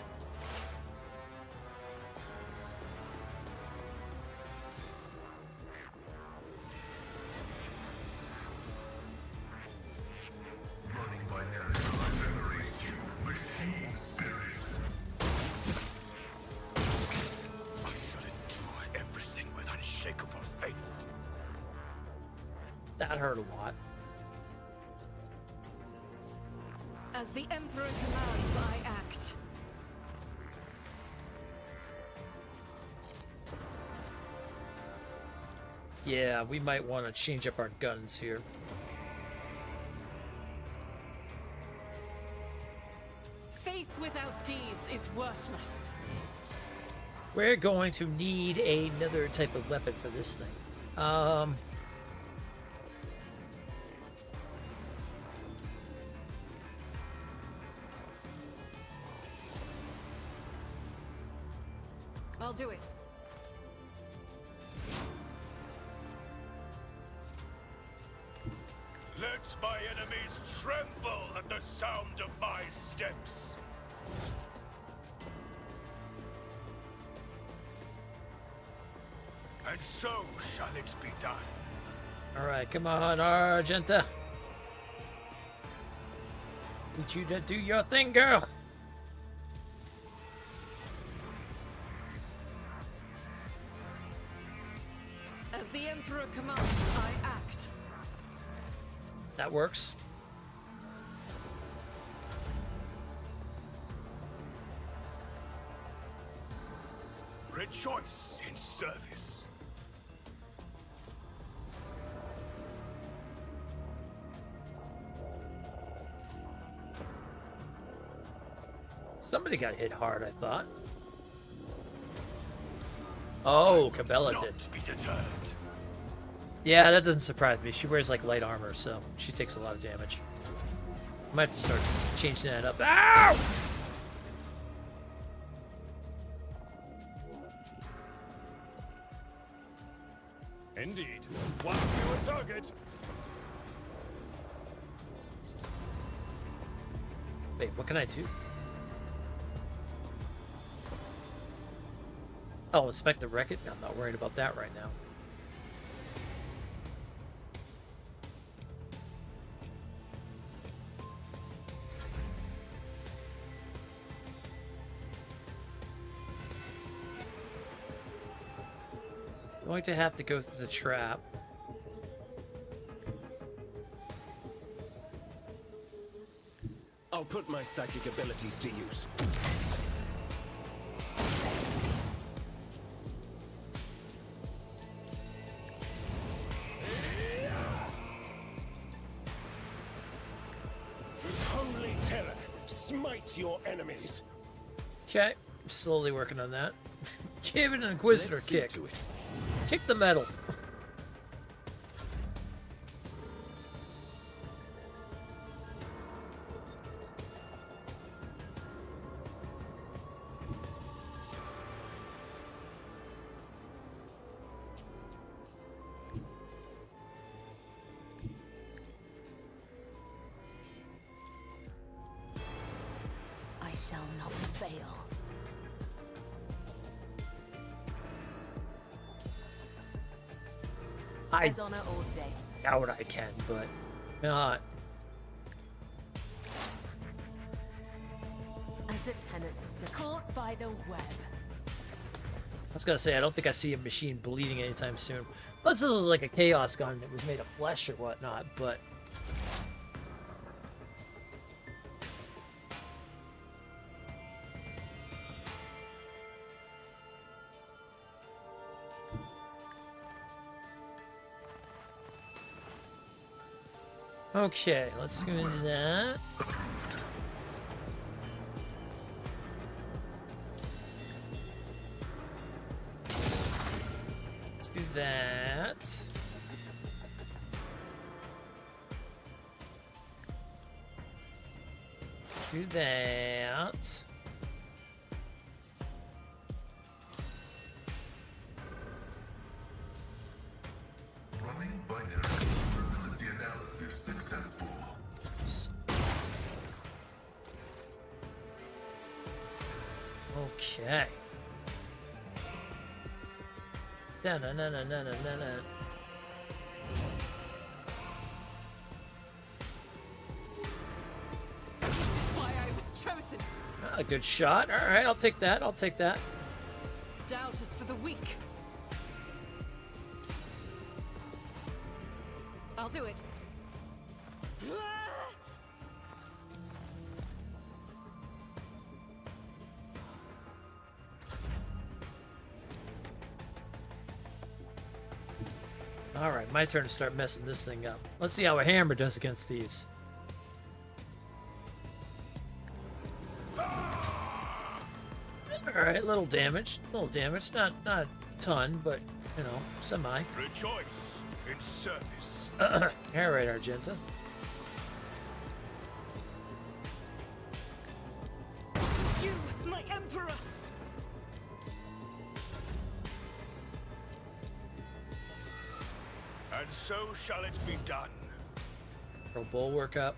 Running by narrative, I venerate you, machine spirits. I shall endure everything with unshakable faith. That hurt a lot. As the Emperor commands, I act. Yeah, we might want to change up our guns here. Faith without deeds is worthless. We're going to need another type of weapon for this thing. I'll do it. Let my enemies tremble at the sound of my steps. And so shall it be done. All right, come on, Argenta. Need you to do your thing, girl. As the Emperor commands, I act. That works. Rejoice in service. Somebody got hit hard, I thought. Oh, Cabela did. Not be deterred. Yeah, that doesn't surprise me. She wears like light armor, so she takes a lot of damage. Might have to start changing that up. Ow! Indeed. One fewer target. Wait, what can I do? Oh, inspect the wreckage? I'm not worried about that right now. Going to have to go through the trap. I'll put my psychic abilities to use. Holy terror, smite your enemies. Okay, slowly working on that. Give it an Inquisitor Let's see kick. to it. Kick the metal. I shall not fail. I As honor ordains. doubt I can, but not. As the tenants caught by the web. I was gonna say, I don't think I see a machine bleeding anytime soon. Unless it was like a chaos gun that was made of flesh or whatnot, but... Okay, let's go into that. Let's do that. Do that. Running binary vulnerability analysis successful. Okay. Da na na na na na na na. Why I was chosen. A good shot. All right, I'll take that. I'll take that. Doubt is for the weak. I'll do it. All right, my turn to start messing this thing up. Let's see how a hammer does against these. All right, little damage, not a ton, but you know, semi. Rejoice in service. All right, Argenta. You, my emperor! And so shall it be done. Throw bulwark up.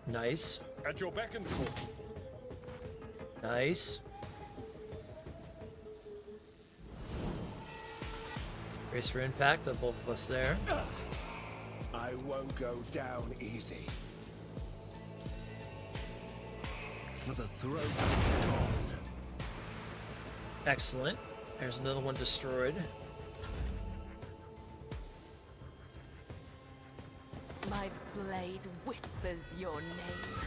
Nice. At your beck and call. Nice. Brace for impact on both of us there. I won't go down easy. For the throne of God. Excellent. There's another one destroyed. My blade whispers your name.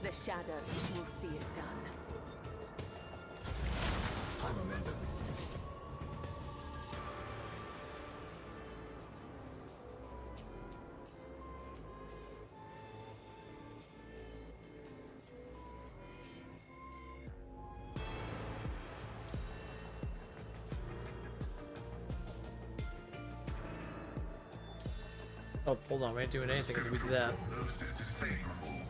The shadows will see it done. Oh, hold on, we ain't doing anything until we do that. Prognosis is favorable.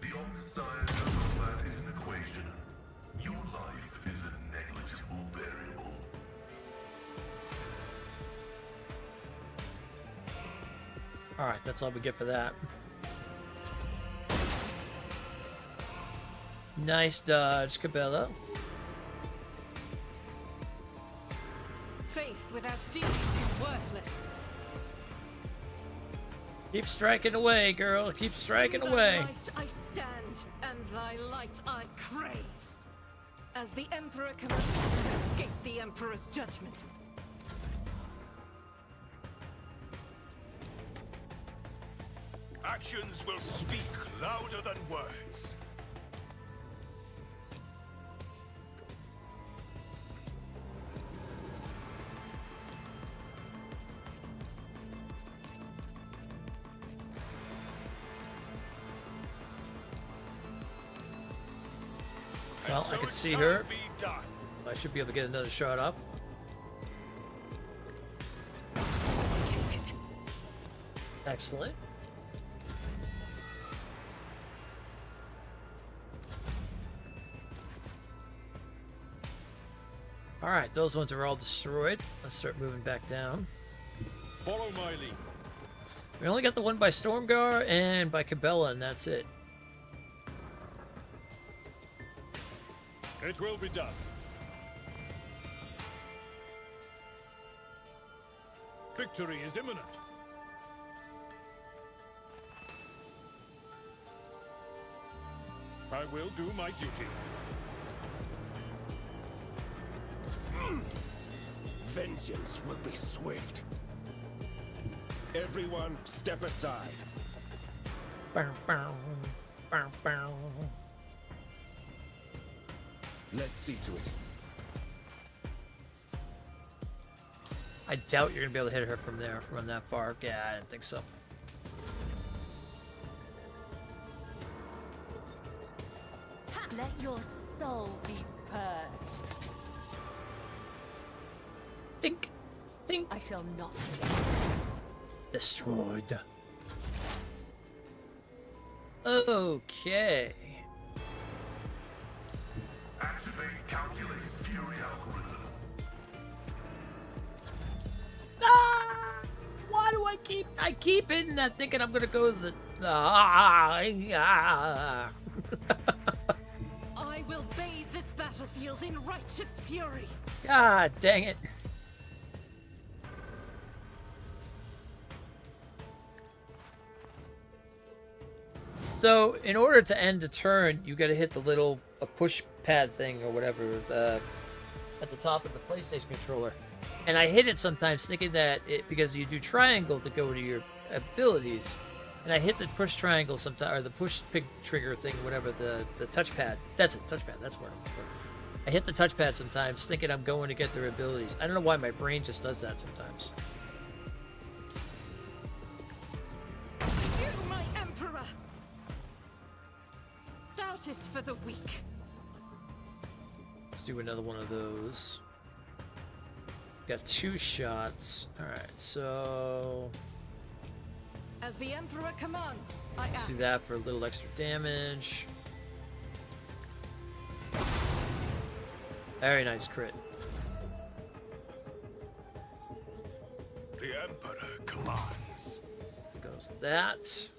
The Beyond the science of combat is an equation. Your life is a negligible variable. Alright, that's all we get for that. Nice dodge, Cabela. Faith without deeds is worthless. Keep striking away, girl. Keep striking In away. thy light I stand, and thy light I crave. As the Emperor commands, escape the Emperor's judgment. Actions will speak louder than words. Well, I can see her. I should be able to get another shot off. Excellent. Alright, those ones are all destroyed. Let's start moving back down. Follow my lead. We only got the one by Stormgar and by Cabela, and that's it. It will be done. Victory is imminent. I will do my duty. Vengeance will be swift. Everyone, step aside. Bow, bow, bow, bow. Let's see to it. I doubt you're gonna be able to hit her from there, from that far. Yeah, I didn't think so. Let your soul be purged. Think, think. I shall not. Destroyed. Okay. Activate calculated fury algorithm. Ah! Why do I keep hitting that thinking I'm gonna go to the I will bathe this battlefield in righteous fury. God dang it. So, in order to end a turn, you gotta hit the little push pad thing or whatever at the top of the PlayStation controller. And I hit it sometimes thinking that because you do triangle to go to your abilities. And I hit the push triangle sometimes, or the push pig trigger thing, whatever, the touchpad. That's it, touchpad, that's what I'm looking for. I hit the touchpad sometimes thinking I'm going to get their abilities. I don't know why my brain just does that sometimes. You, my Emperor! Doubt is for the weak. Let's do another one of those. Got 2 shots. Alright, so As the Emperor commands, let's do that for a little extra damage. Very nice crit. The Emperor commands. So goes that.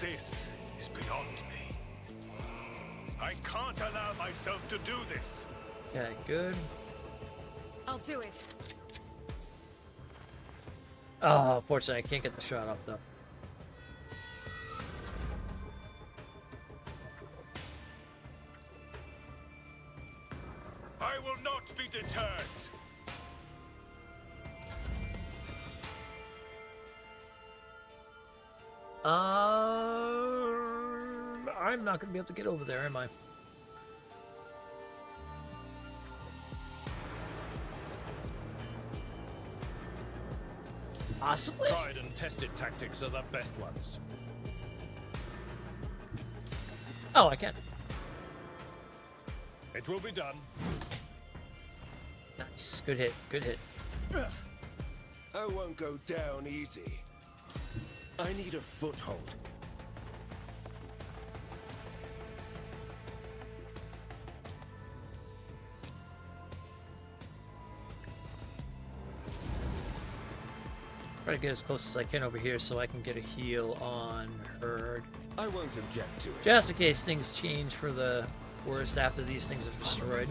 This is beyond me. I can't allow myself to do this. Okay, good. I'll do it. Oh, unfortunately, I can't get the shot off though. I will not be deterred. I'm not gonna be able to get over there, am I? Possibly? Tried and tested tactics are the best ones. Oh, I can. It will be done. Nice. Good hit. Good hit. I won't go down easy. I need a foothold. Try to get as close as I can over here so I can get a heal on Herd. I won't object to it. Just in case things change for the worst after these things are destroyed.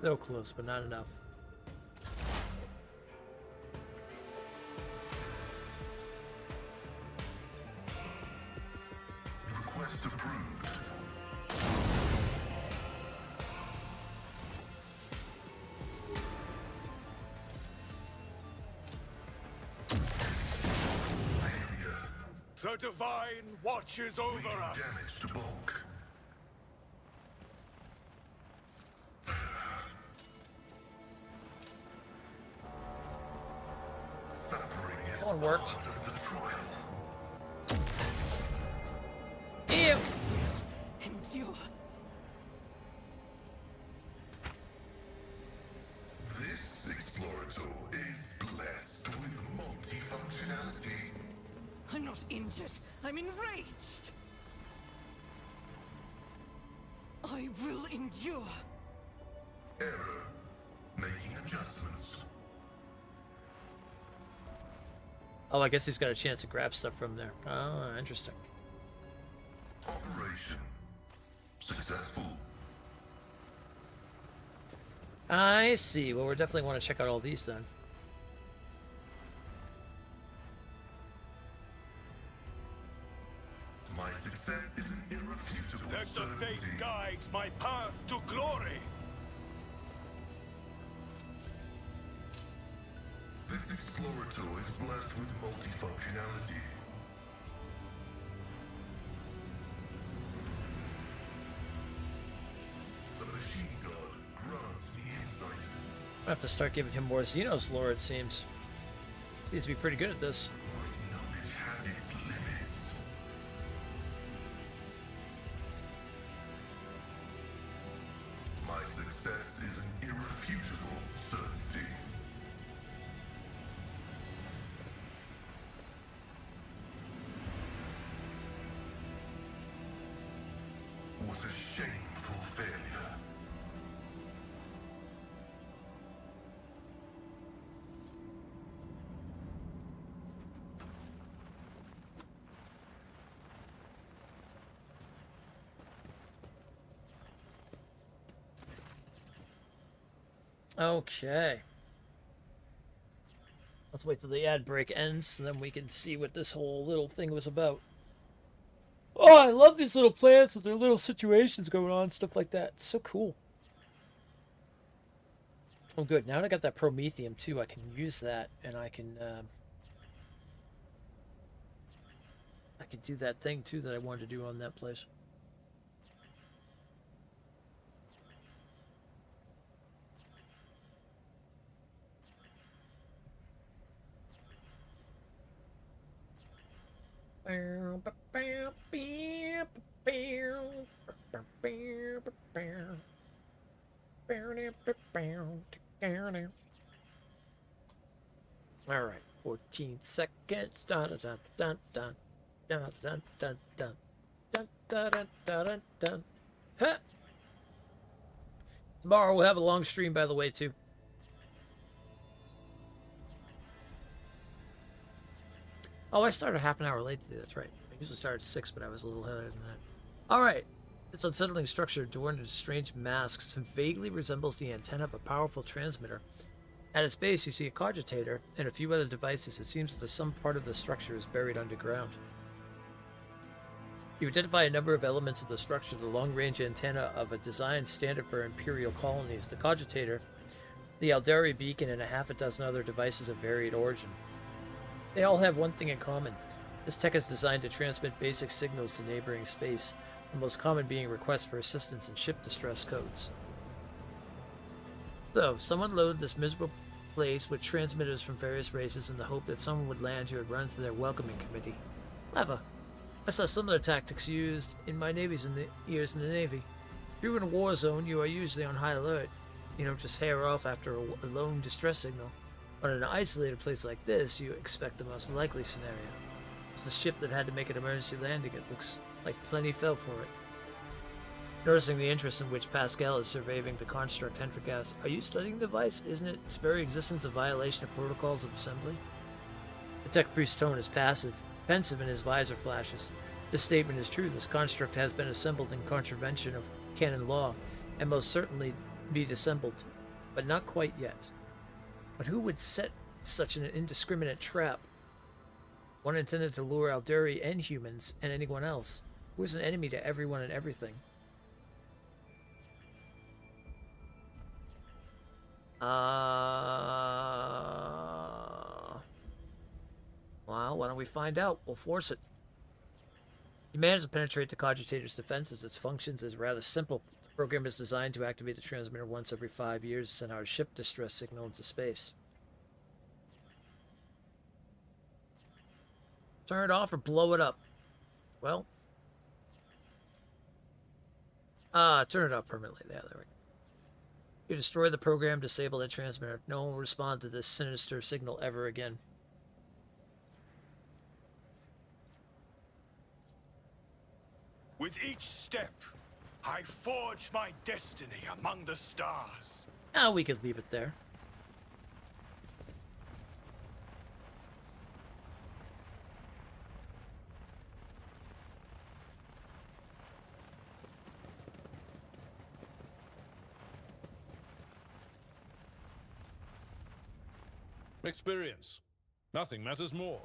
So close, but not enough. Request approved. Failure. The Divine watches over us. Damage to bulk. Suffering is That one worked. part of the trial. Ew! Endure. This Explorator is blessed with multifunctionality. I'm not injured. I'm enraged. I will endure. Error. Making adjustments. Oh, I guess he's got a chance to grab stuff from there. Oh, interesting. Operation. Successful. I see. Well, we definitely want to check out all these then. My success is an irrefutable Let the faith certainty. guide my path to glory. This Explorator is blessed with multifunctionality. The machine god grants me insight. I have to start giving him more Xenos lore, it seems. Seems to be pretty good at this. My knowledge has its limits. My success is an irrefutable certainty. What a shameful failure. Okay. Let's wait till the ad break ends, and then we can see what this whole little thing was about. Oh, I love these little plants with their little situations going on, stuff like that. It's so cool. Oh, good. Now that I got that Promethium, too, I can use that, and I can do that thing, too, that I wanted to do on that place. All right, 14 seconds. Dun dun dun dun dun dun dun dun dun dun dun dun dun. Huh. Tomorrow we'll have a long stream, by the way, too. Oh, I started half an hour late today. That's right. I usually start at 6, but I was a little later than that. All right. This unsettling structure, adorned in strange masks, vaguely resembles the antenna of a powerful transmitter. At its base, you see a cogitator and a few other devices. It seems that some part of the structure is buried underground. You identify a number of elements of the structure: the long-range antenna of a design standard for imperial colonies, the cogitator, the Aldari beacon, and a half a dozen other devices of varied origin. They all have one thing in common. This tech is designed to transmit basic signals to neighboring space, the most common being requests for assistance and ship distress codes. So, someone loaded this miserable place with transmitters from various races in the hope that someone would land who would run to their welcoming committee. Clever. I saw similar tactics used in my years in the Navy. If you're in a war zone, you are usually on high alert. You don't just hair off after a lone distress signal. But in an isolated place like this, you expect the most likely scenario. It's the ship that had to make an emergency landing. It looks like plenty fell for it. Noticing the interest in which Pascal is surveying the construct, Hendrik asks, "Are you studying the device? Isn't its very existence a violation of protocols of assembly?" The tech priest's tone is pensive, and his visor flashes. This statement is true. This construct has been assembled in contravention of canon law, and most certainly be disassembled, but not quite yet. But who would set such an indiscriminate trap? One intended to lure Aldari and humans, and anyone else, who is an enemy to everyone and everything. Well, why don't we find out? We'll force it. You manage to penetrate the cogitator's defenses. Its functions is rather simple. The program is designed to activate the transmitter once every 5 years to send our ship distress signal into space. Turn it off or blow it up? Well, turn it off permanently. There we go. You destroy the program, disable the transmitter. No one will respond to this sinister signal ever again. With each step, I forge my destiny among the stars. We could leave it there. Experience. Nothing matters more.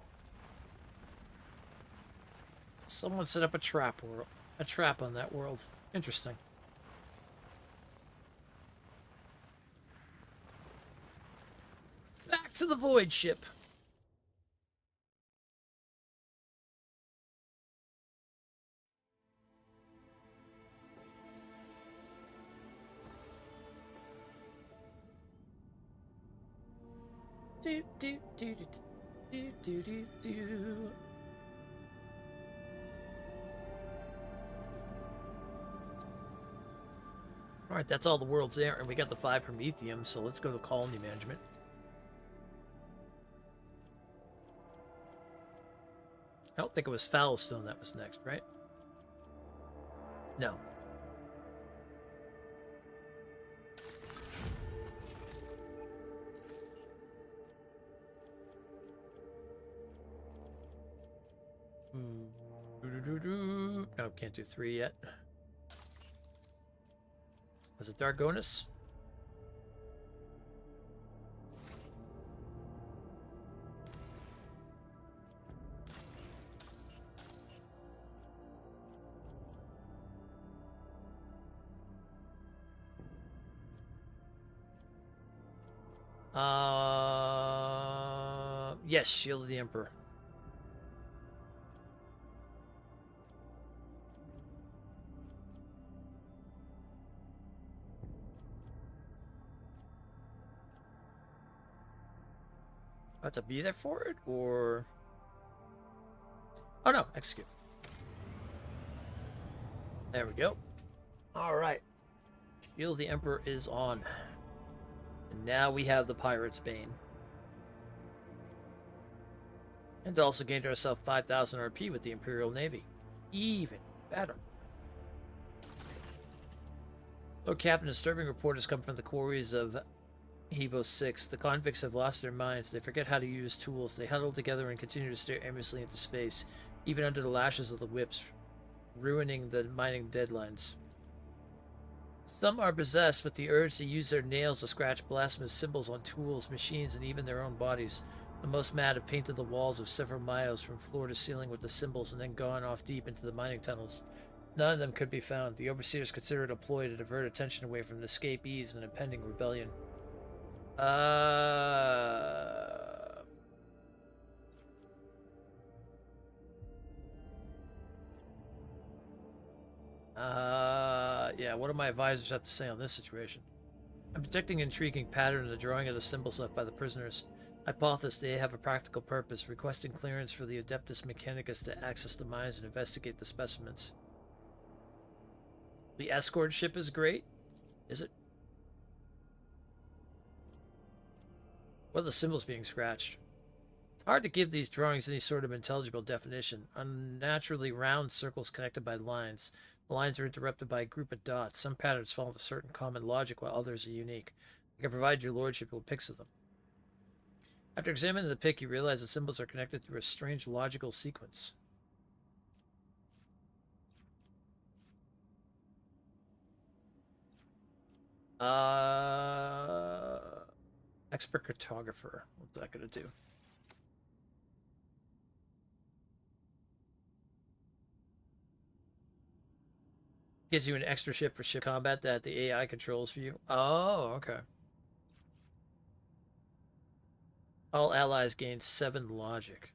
Someone set up a trap on that world. Interesting. Back to the void ship. Do do do do do do do do. Alright, that's all the world's there, and we got the 5 Promethium, so let's go to colony management. I don't think it was Foulstone that was next, right? No. No, can't do 3 yet. Was it Dargonus? Yes, Shield of the Emperor. Have to be there for it, or... Oh no, execute. There we go. Alright. Shield of the Emperor is on. And now we have the Pirate's Bane. And also gained ourselves 5,000 RP with the Imperial Navy. Even better. Lord Captain, a disturbing report has come from the quarries of Hebo 6. The convicts have lost their minds. They forget how to use tools. They huddle together and continue to stare aimlessly into space, even under the lashes of the whips, ruining the mining deadlines. Some are possessed with the urge to use their nails to scratch blasphemous symbols on tools, machines, and even their own bodies. The most mad have painted the walls of several miles from floor to ceiling with the symbols and then gone off deep into the mining tunnels. None of them could be found. The overseers consider it a ploy to divert attention away from the escapees and impending rebellion. Yeah, what do my advisors have to say on this situation? I'm detecting an intriguing pattern in the drawing of the symbols left by the prisoners. Hypothesis they have a practical purpose, requesting clearance for the Adeptus Mechanicus to access the mines and investigate the specimens. The escort ship is great? Is it? What are the symbols being scratched? It's hard to give these drawings any sort of intelligible definition. Unnaturally round circles connected by lines. The lines are interrupted by a group of dots. Some patterns fall into certain common logic, while others are unique. I can provide your lordship with pics of them. After examining the pic, you realize the symbols are connected through a strange logical sequence. Expert cartographer. What's that gonna do? Gives you an extra ship for ship combat that the AI controls for you. Oh, okay. All allies gain 7 logic.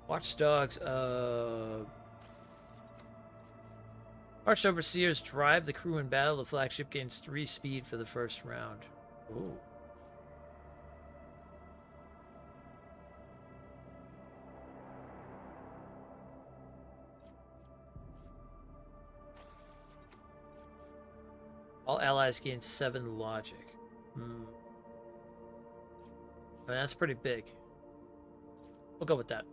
Watchdogs, Arch Overseers drive the crew in battle. The flagship gains 3 speed for the first round. Ooh. All allies gain 7 logic. I mean, that's pretty big. We'll go with that.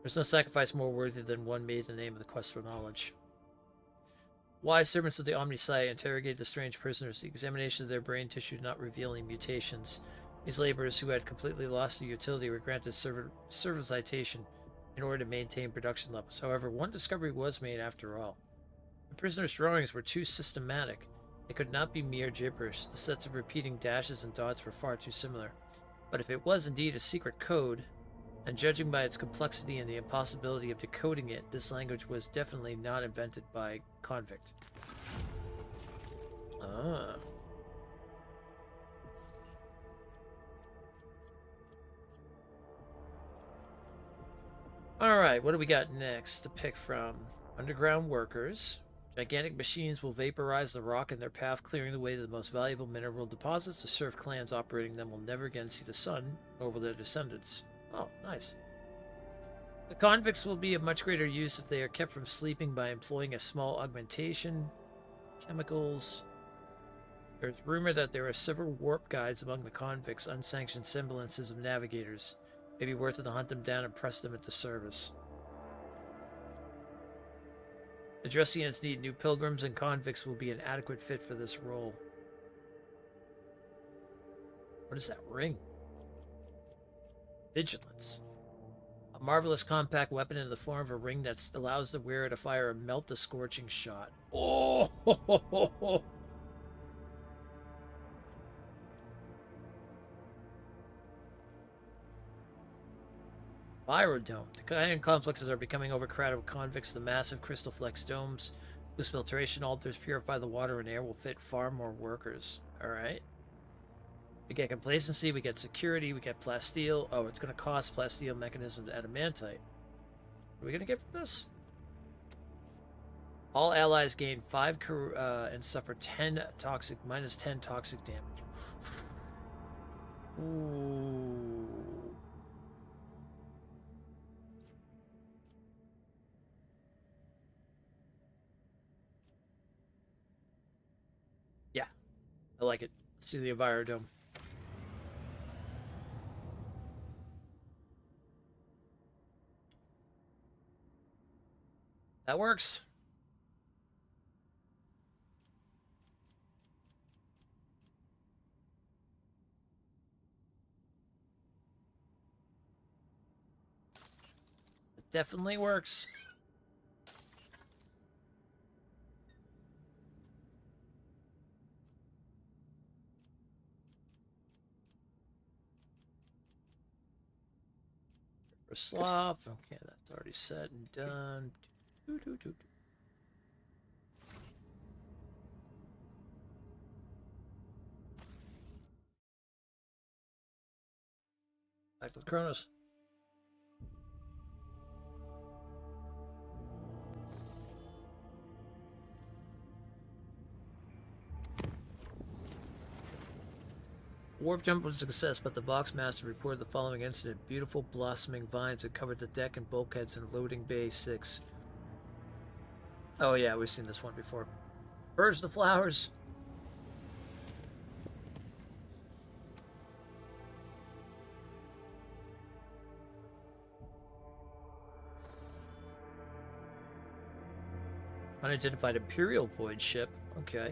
There's no sacrifice more worthy than one made in the name of the quest for knowledge. Wise servants of the Omnisci interrogated the strange prisoners. The examination of their brain tissue did not reveal any mutations. These laborers, who had completely lost their utility, were granted servicitation in order to maintain production levels. However, one discovery was made after all. The prisoners' drawings were too systematic. They could not be mere gibberish. The sets of repeating dashes and dots were far too similar. But if it was indeed a secret code, and judging by its complexity and the impossibility of decoding it, this language was definitely not invented by convict. Ah. Alright, what do we got next to pick from? Underground workers. Gigantic machines will vaporize the rock in their path, clearing the way to the most valuable mineral deposits. The serf clans operating them will never again see the sun, nor will their descendants. Oh, nice. The convicts will be of much greater use if they are kept from sleeping by employing a small augmentation. Chemicals. There's rumor that there are several warp guides among the convicts, unsanctioned semblances of navigators. Maybe worth it to hunt them down and press them into service. The Dressians need new pilgrims, and convicts will be an adequate fit for this role. What is that ring? Vigilance. A marvelous compact weapon in the form of a ring that allows the wearer to fire a melt the scorching shot. Oh! Pyrodome. The Cayenne complexes are becoming overcrowded with convicts. The massive crystal flex domes, whose filtration altars purify the water and air, will fit far more workers. Alright. We get complacency, we get security, we get plasteel. Oh, it's going to cost plasteel mechanism to adamantite. What are we going to get from this? All allies gain 5 and suffer 10 toxic, minus 10 toxic damage. Ooh. Yeah, I like it. Let's do the Envirodome. That works. It definitely works. for sloth. Okay, that's already set and done. Back to the Kronos. Warp jump was a success, but the Vox Master reported the following incident. Beautiful blossoming vines had covered the deck and bulkheads in loading bay 6. Oh yeah, we've seen this one before. Purge the flowers! Unidentified Imperial Void ship. Okay.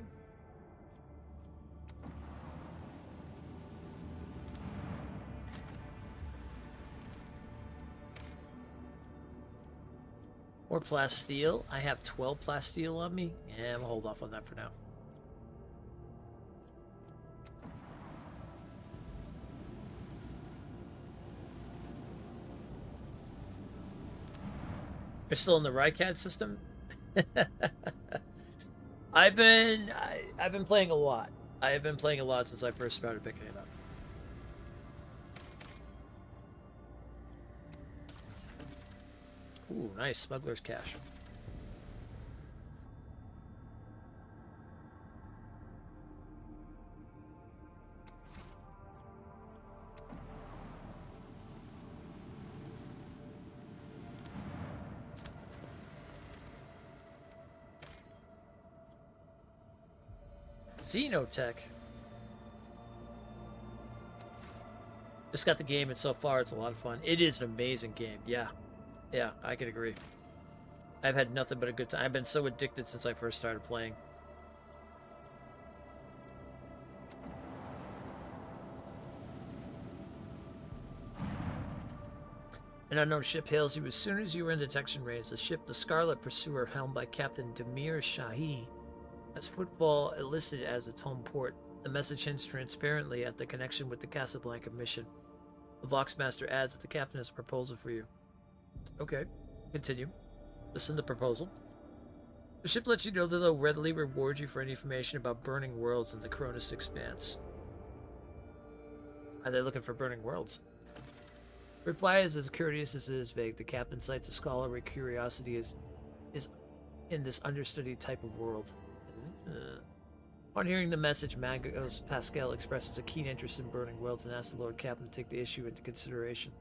Or plasteel. I have 12 plasteel on me. Yeah, we'll hold off on that for now. You're still in the Rycad system? I've been playing a lot. I have been playing a lot since I first started picking it up. Ooh, nice. Smuggler's Cache. Xenotech. Just got the game, and so far it's a lot of fun. It is an amazing game. Yeah. Yeah, I can agree. I've had nothing but a good time. I've been so addicted since I first started playing. An unknown ship hails you as soon as you are in detection range. The ship, the Scarlet Pursuer, helmed by Captain Demir Shahi, has footfall elicited as its home port. The message hints transparently at the connection with the Casablanca mission. The Voxmaster adds that the captain has a proposal for you. Okay, continue. Listen to the proposal. The ship lets you know that they'll readily reward you for any information about burning worlds in the Cronus Expanse. Are they looking for burning worlds? The reply is as courteous as it is vague. The captain cites a scholarly curiosity is in this understudied type of world. On hearing the message, Magos Pascal expresses a keen interest in burning worlds and asks the Lord Captain to take the issue into consideration.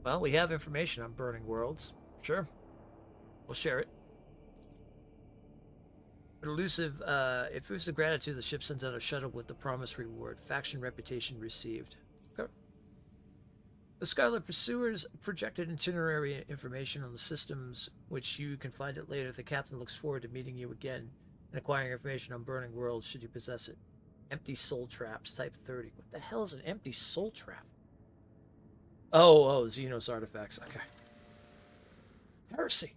Well, we have information on burning worlds. Sure. We'll share it. With elusive gratitude, the ship sends out a shuttle with the promised reward. Faction reputation received. Okay. The Scarlet Pursuer's projected itinerary information on the systems, which you can find it later. The captain looks forward to meeting you again and acquiring information on burning worlds should you possess it. Empty soul traps, type 30. What the hell is an empty soul trap? Oh, Xenos artifacts. Okay. Heresy.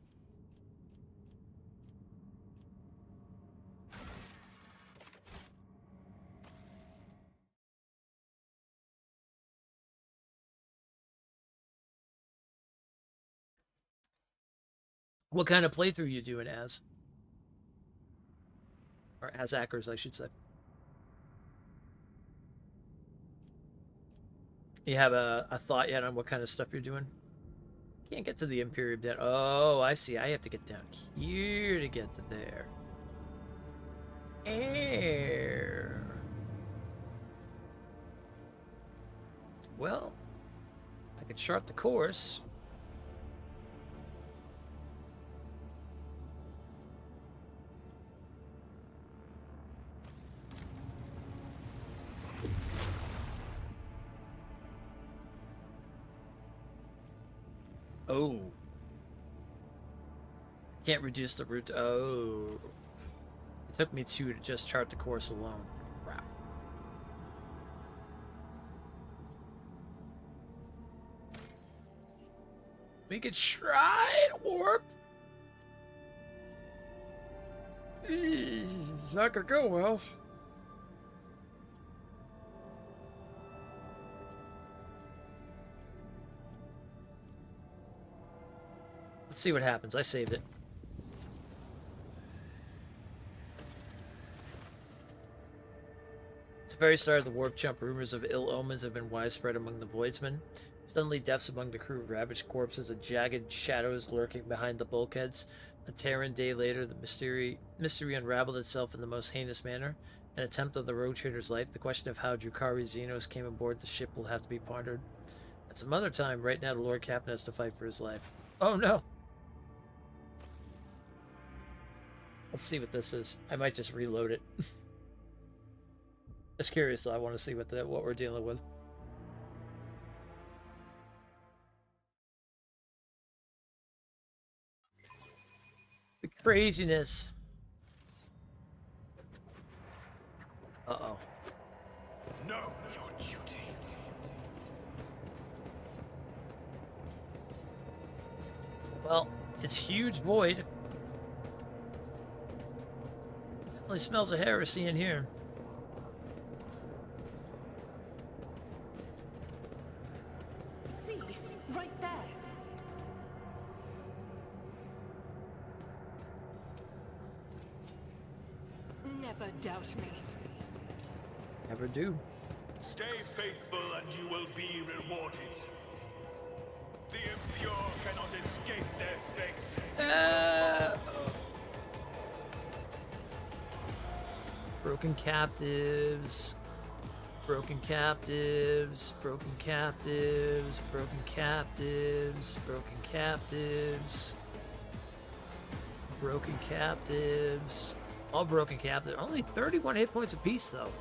What kind of playthrough you doing as? Or as hackers, I should say. You have a thought yet on what kind of stuff you're doing? Can't get to the Imperium yet. Oh, I see. I have to get down here to get to there. Air. Well, I could chart the course. Oh. Can't reduce the route. Oh. It took me 2 to just chart the course alone. Crap. We could try and warp. It's not gonna go well. Let's see what happens. I saved it. At the very start of the warp jump, rumors of ill omens have been widespread among the Voidsmen. Suddenly, deaths among the crew, ravaged corpses, and jagged shadows lurking behind the bulkheads. A Terran day later, the mystery unraveled itself in the most heinous manner. An attempt of the rogue trader's life. The question of how Drukari Xenos came aboard the ship will have to be pondered at some other time. Right now, the Lord Captain has to fight for his life. Oh no! Let's see what this is. I might just reload it. Just curious, though. I want to see what we're dealing with. The craziness. Uh-oh. Know your duty. Well, it's huge void. Definitely smells of heresy in here. See, right there. Never doubt me. Never do. Stay faithful and you will be rewarded. The impure cannot escape their fate. Broken captives. Broken captives. Broken captives. Broken captives. Broken captives. Broken captives. All broken captives. Only 31 hit points apiece, though.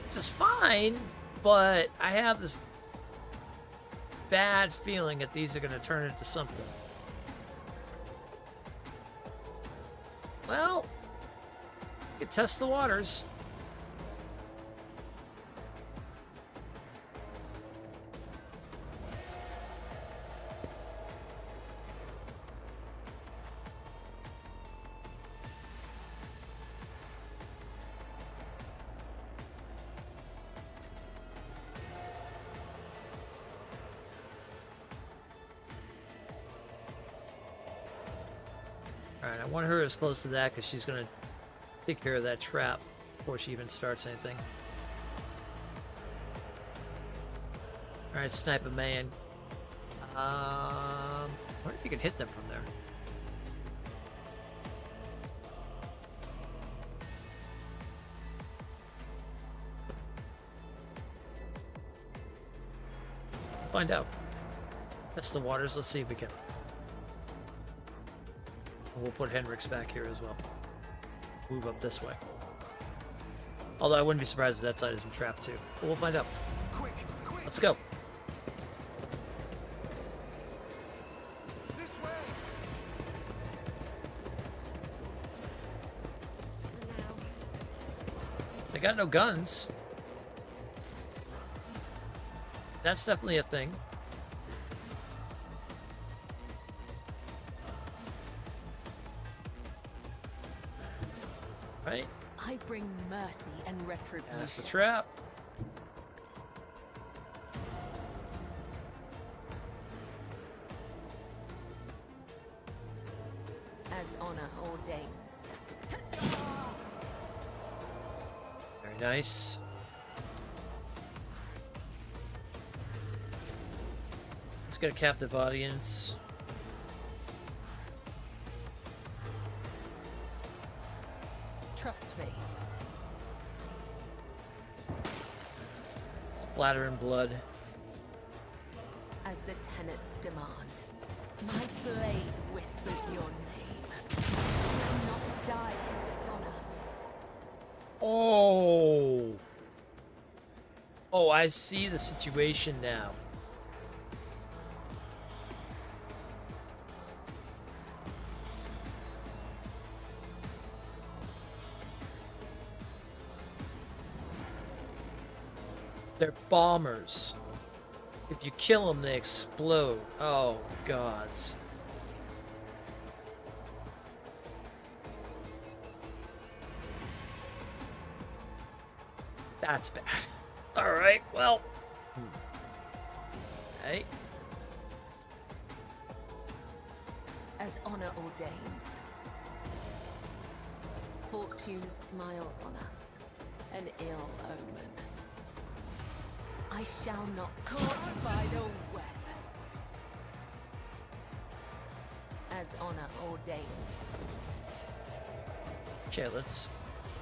This is fine, but I have this bad feeling that these are going to turn into something. Well, you can test the waters. Alright, I want her as close to that because she's going to take care of that trap before she even starts anything. Alright, snipe a man. I wonder if you can hit them from there. Find out. Test the waters. Let's see if we can. We'll put Henrik's back here as well. Move up this way. Although I wouldn't be surprised if that side isn't trapped too. But we'll find out. Quick, quick! Let's go. This way! They got no guns. That's definitely a thing. Right? I bring mercy and retribution. That's the trap. As honor ordains. Very nice. Let's get a captive audience. Trust me. Splatter and blood. As the tenets demand. My blade whispers your name. You will not die in dishonor. Oh. Oh, I see the situation now. They're bombers. If you kill them, they explode. Oh, gods. That's bad. Alright, well. Hey. As honor ordains, fortune smiles on us, an ill omen. I shall not caught by the web. As honor ordains. Okay, let's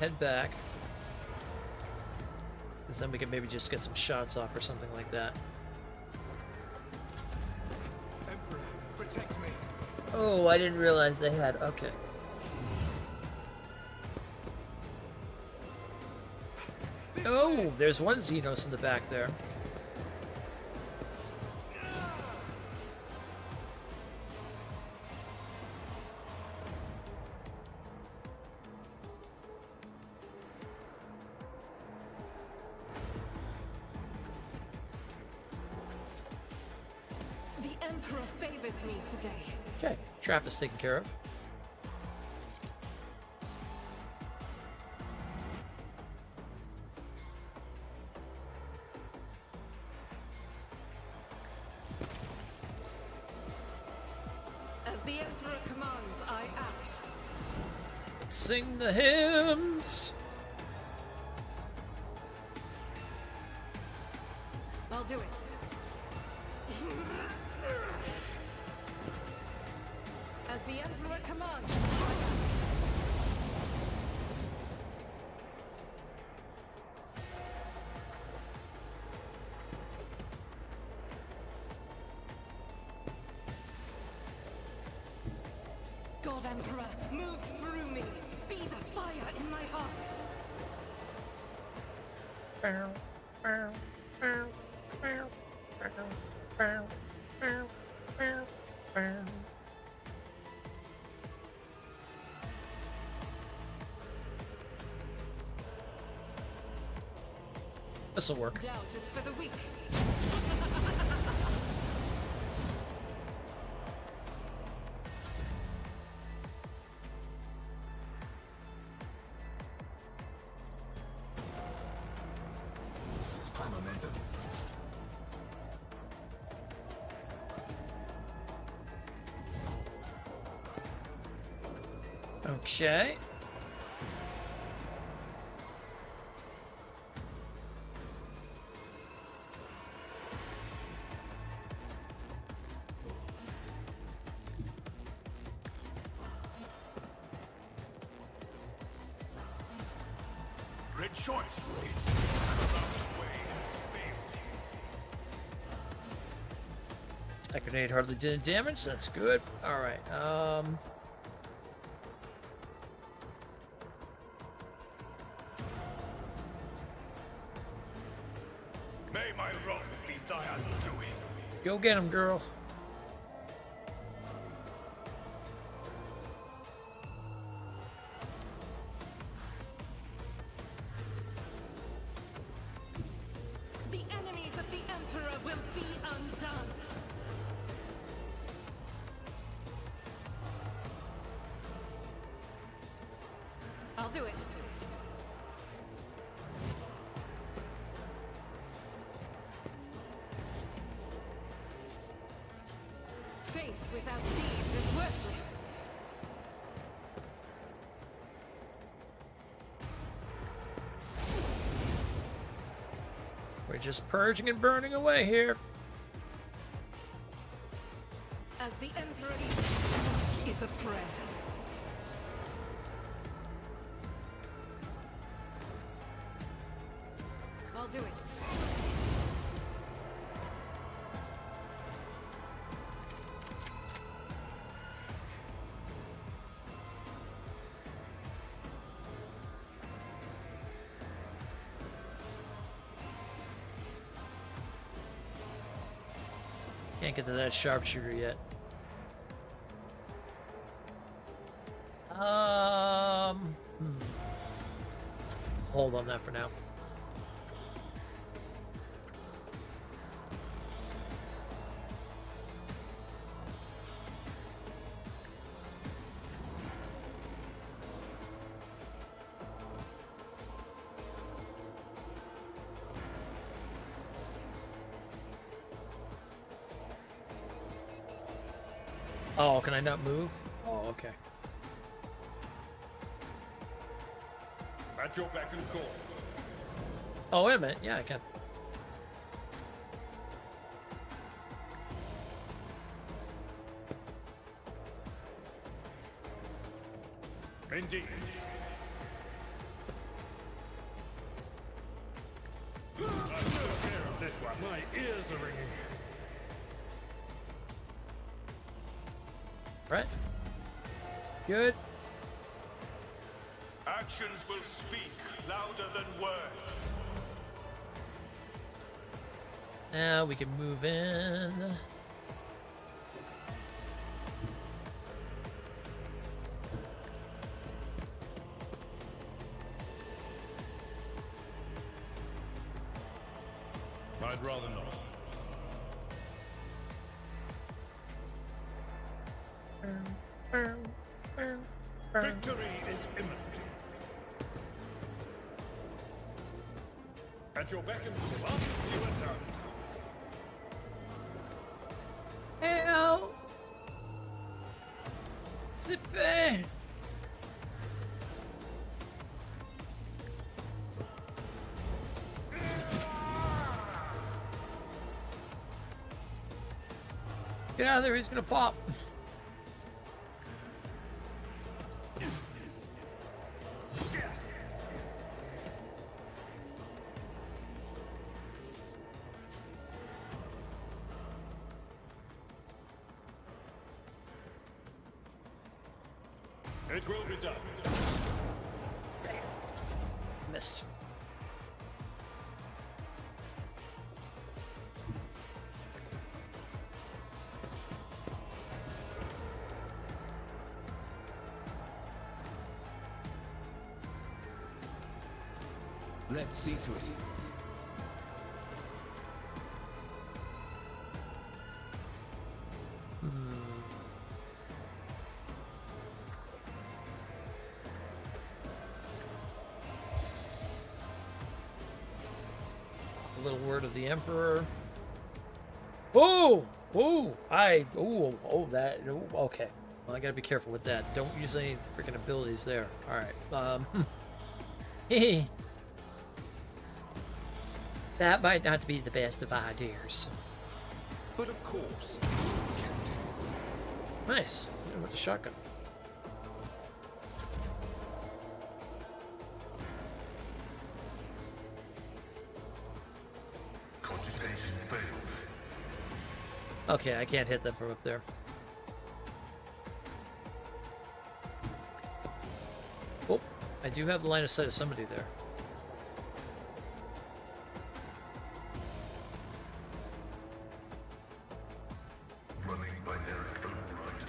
head back. Because then we can maybe just get some shots off or something like that. Emperor, protect me. Oh, I didn't realize they had. Okay. Oh, there's one Xenos in the back there. The Emperor favors me today. Okay, trap is taken care of. As the Emperor commands, I act. Let's sing the hymns. I'll do it. As the Emperor commands, I act. God Emperor, move through me. Be the fire in my heart. This'll work. Doubt is for the weak. High momentum. Okay. Rejoice! Its corrupt way has failed you. That grenade hardly did any damage. That's good. All right. May my wrath be thy undoing. Go get him, girl. The enemies of the Emperor will be undone. I'll do it. Faith without deeds is worthless. We're just purging and burning away here. As the Emperor is a prayer. I'll do it. Can't get to that sharpshooter yet. Hold on that for now. Oh, can I not move? Oh, okay. At your beck and call. Oh, wait a minute. Yeah, I can. Indeed. I'm well aware of this one. My ears are ringing. Right. Good. Actions will speak louder than words. Now we can move in. I'd rather not. Victory is imminent. At your beck and call, up you attack. Help! Zippy! Get out of there, he's gonna pop. It will be done. Damn. Missed. Let's see to it. A little word of the Emperor. Oh! Oh! Oh, that. Oh, okay. Well, I gotta be careful with that. Don't use any freaking abilities there. Alright. Hehe. That might not be the best of ideas. But of course. Nice. With the shotgun. Cogitation failed. Okay, I can't hit them from up there. Oh, I do have the line of sight of somebody there. Running binaric override.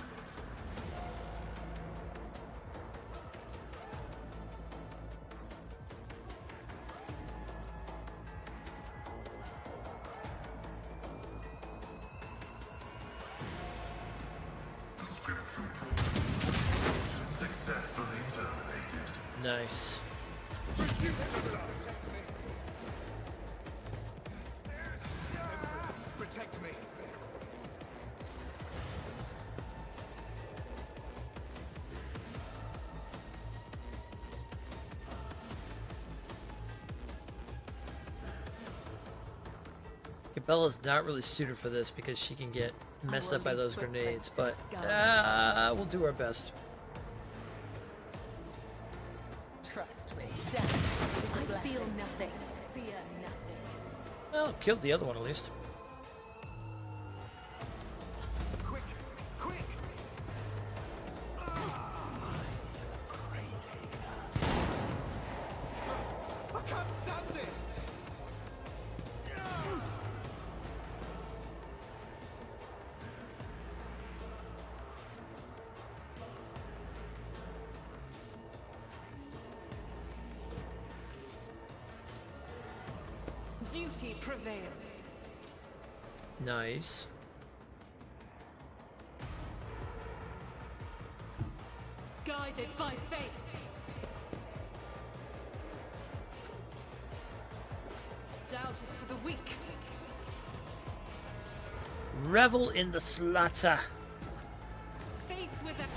The scriptural program successfully terminated. Nice. Protect me. Cabella's not really suited for this because she can get messed up by those grenades, but we'll do our best. Trust me. Death is a blessing. Feel nothing. Fear nothing. Well, killed the other one at least. Quick! Quick! I can't stand it! Duty prevails. Nice. Guided by faith. Doubt is for the weak. Revel in the slaughter. with that.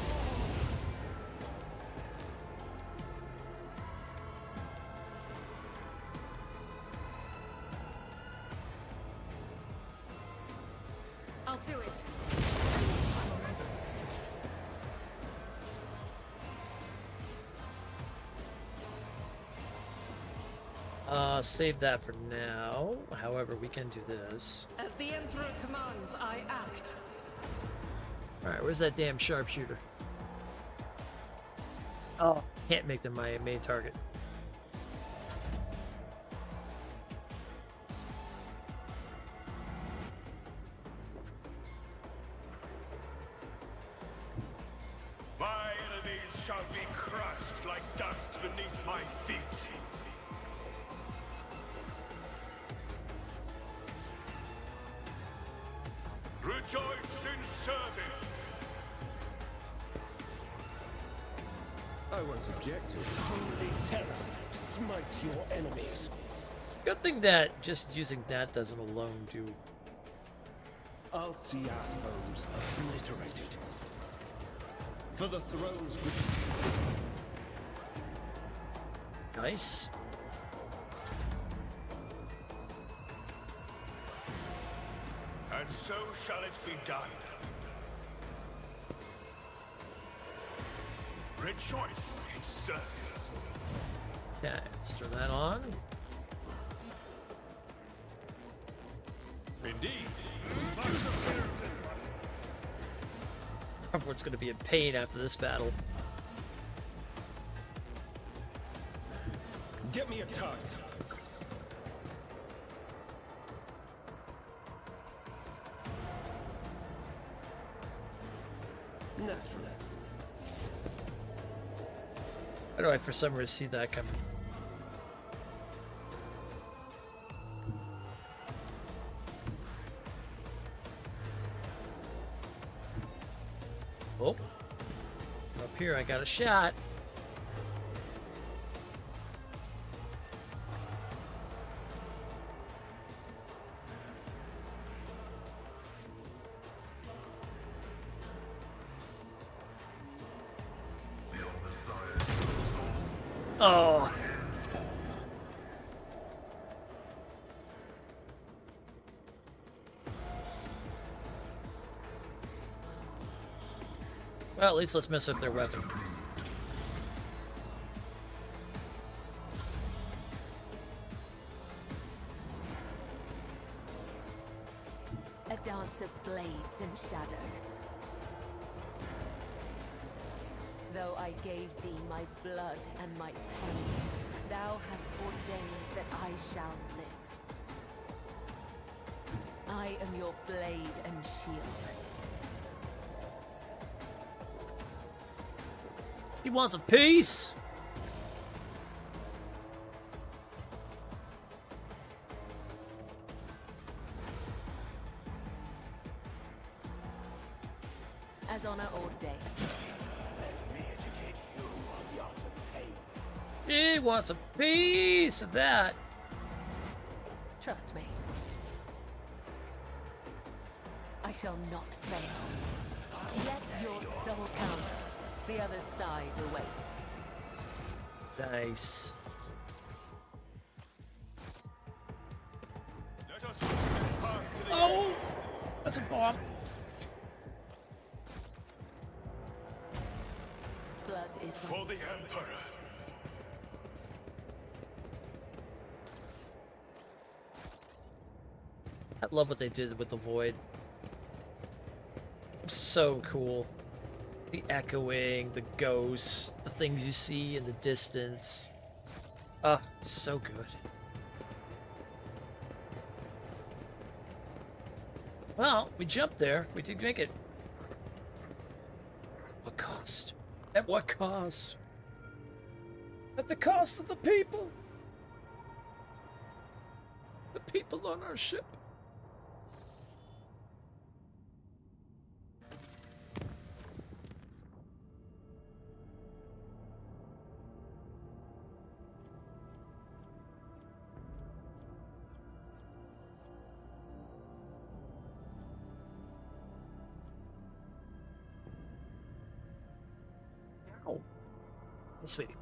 I'll do it. Save that for now. However, we can do this. As the Emperor commands, I act. Alright, where's that damn sharpshooter? Oh, can't make them my main target. My enemies shall be crushed like dust beneath my feet. Rejoice in service. I won't object to it. Holy terror, smite your enemies. Good thing that just using that doesn't alone do. I'll see our foes obliterated. For the thrones which... Nice. And so shall it be done. Rejoice in service. Okay, let's turn that on. Indeed. Everyone's gonna be in pain after this battle. Get me a target. Naturally. Why do I for some reason see that coming? Oh. Up here I got a shot. Oh. Well, at least let's mess up their weapon. A dance of blades and shadows. Though I gave thee my blood and my pain, thou hast ordained that I shall live. I am your blade and shield. He wants a piece. As honor ordains. He wants a piece of that. Trust me. I shall not fail. Let your soul come. The other side awaits. Nice. Let us walk this path to the Oh, end. that's a bomb. Blood is For the Emperor. I love what they did with the void. So cool. The echoing, the ghosts, the things you see in the distance. Ah, so good. Well, we jumped there. We did make it. What cost? At what cost? At the cost of the people. The people on our ship. Sweetie.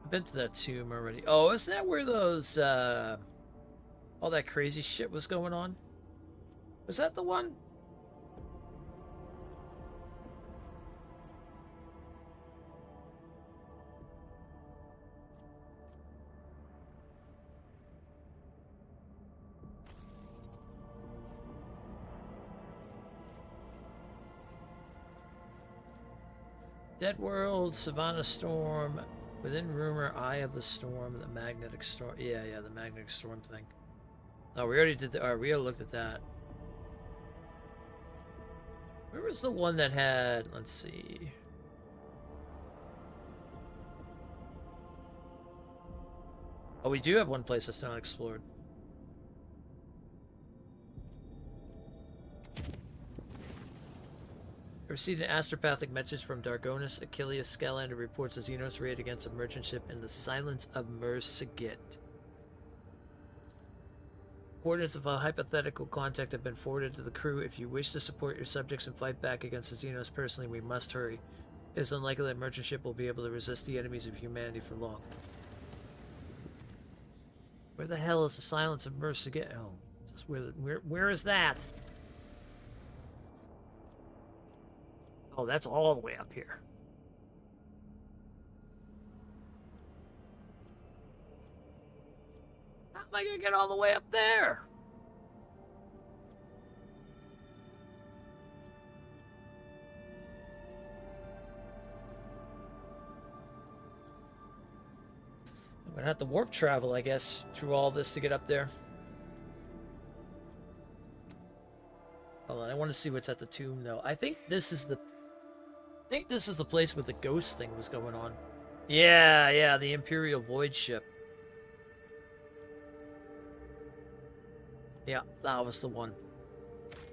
I've been to that tomb already. Oh, isn't that where those, all that crazy shit was going on? Was that the one? Dead World, Savannah Storm, Within Rumor, Eye of the Storm, the Magnetic Storm. Yeah, the Magnetic Storm thing. Oh, we already did the. Alright, we already looked at that. Where was the one that had. Let's see. Oh, we do have one place that's not explored. I received an astropathic message from Dargonis. Achilles Skylander reports a Xenos raid against a merchant ship in the silence of Mersigit. Coordinates of a hypothetical contact have been forwarded to the crew. If you wish to support your subjects and fight back against the Xenos personally, we must hurry. It is unlikely that merchant ship will be able to resist the enemies of humanity for long. Where the hell is the silence of Mersigit? Oh, where is that? Oh, that's all the way up here. How am I gonna get all the way up there? I'm gonna have to warp travel, I guess, through all this to get up there. Hold on, I want to see what's at the tomb, though. I think this is the place where the ghost thing was going on. Yeah, the Imperial Void ship. Yeah, that was the one.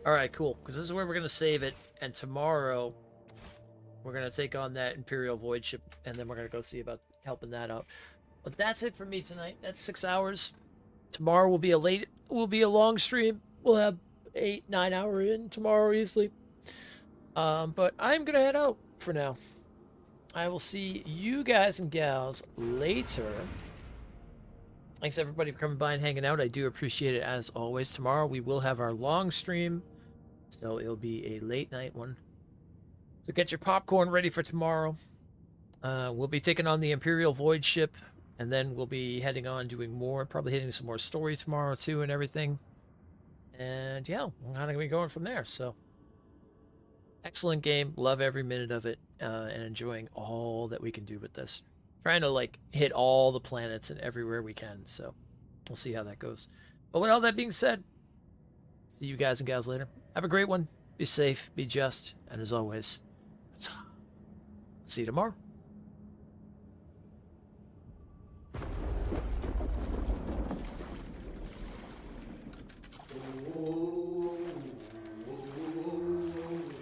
Alright, cool. Because this is where we're going to save it. And tomorrow, we're going to take on that Imperial Void ship. And then we're going to go see about helping that out. But that's it for me tonight. That's 6 hours. Tomorrow will be a long stream. We'll have 8-9 hour in tomorrow easily. But I'm going to head out for now. I will see you guys and gals later. Thanks everybody for coming by and hanging out. I do appreciate it as always. Tomorrow we will have our long stream, so it'll be a late night one. So get your popcorn ready for tomorrow. We'll be taking on the Imperial Void ship, and then we'll be heading on doing more, probably hitting some more story tomorrow too and everything. And yeah, we're kind of going to be going from there, so. Excellent game. Love every minute of it, and enjoying all that we can do with this. Trying to, like, hit all the planets and everywhere we can, so we'll see how that goes. But with all that being said, see you guys and gals later. Have a great one. Be safe, be just, and as always, see you tomorrow.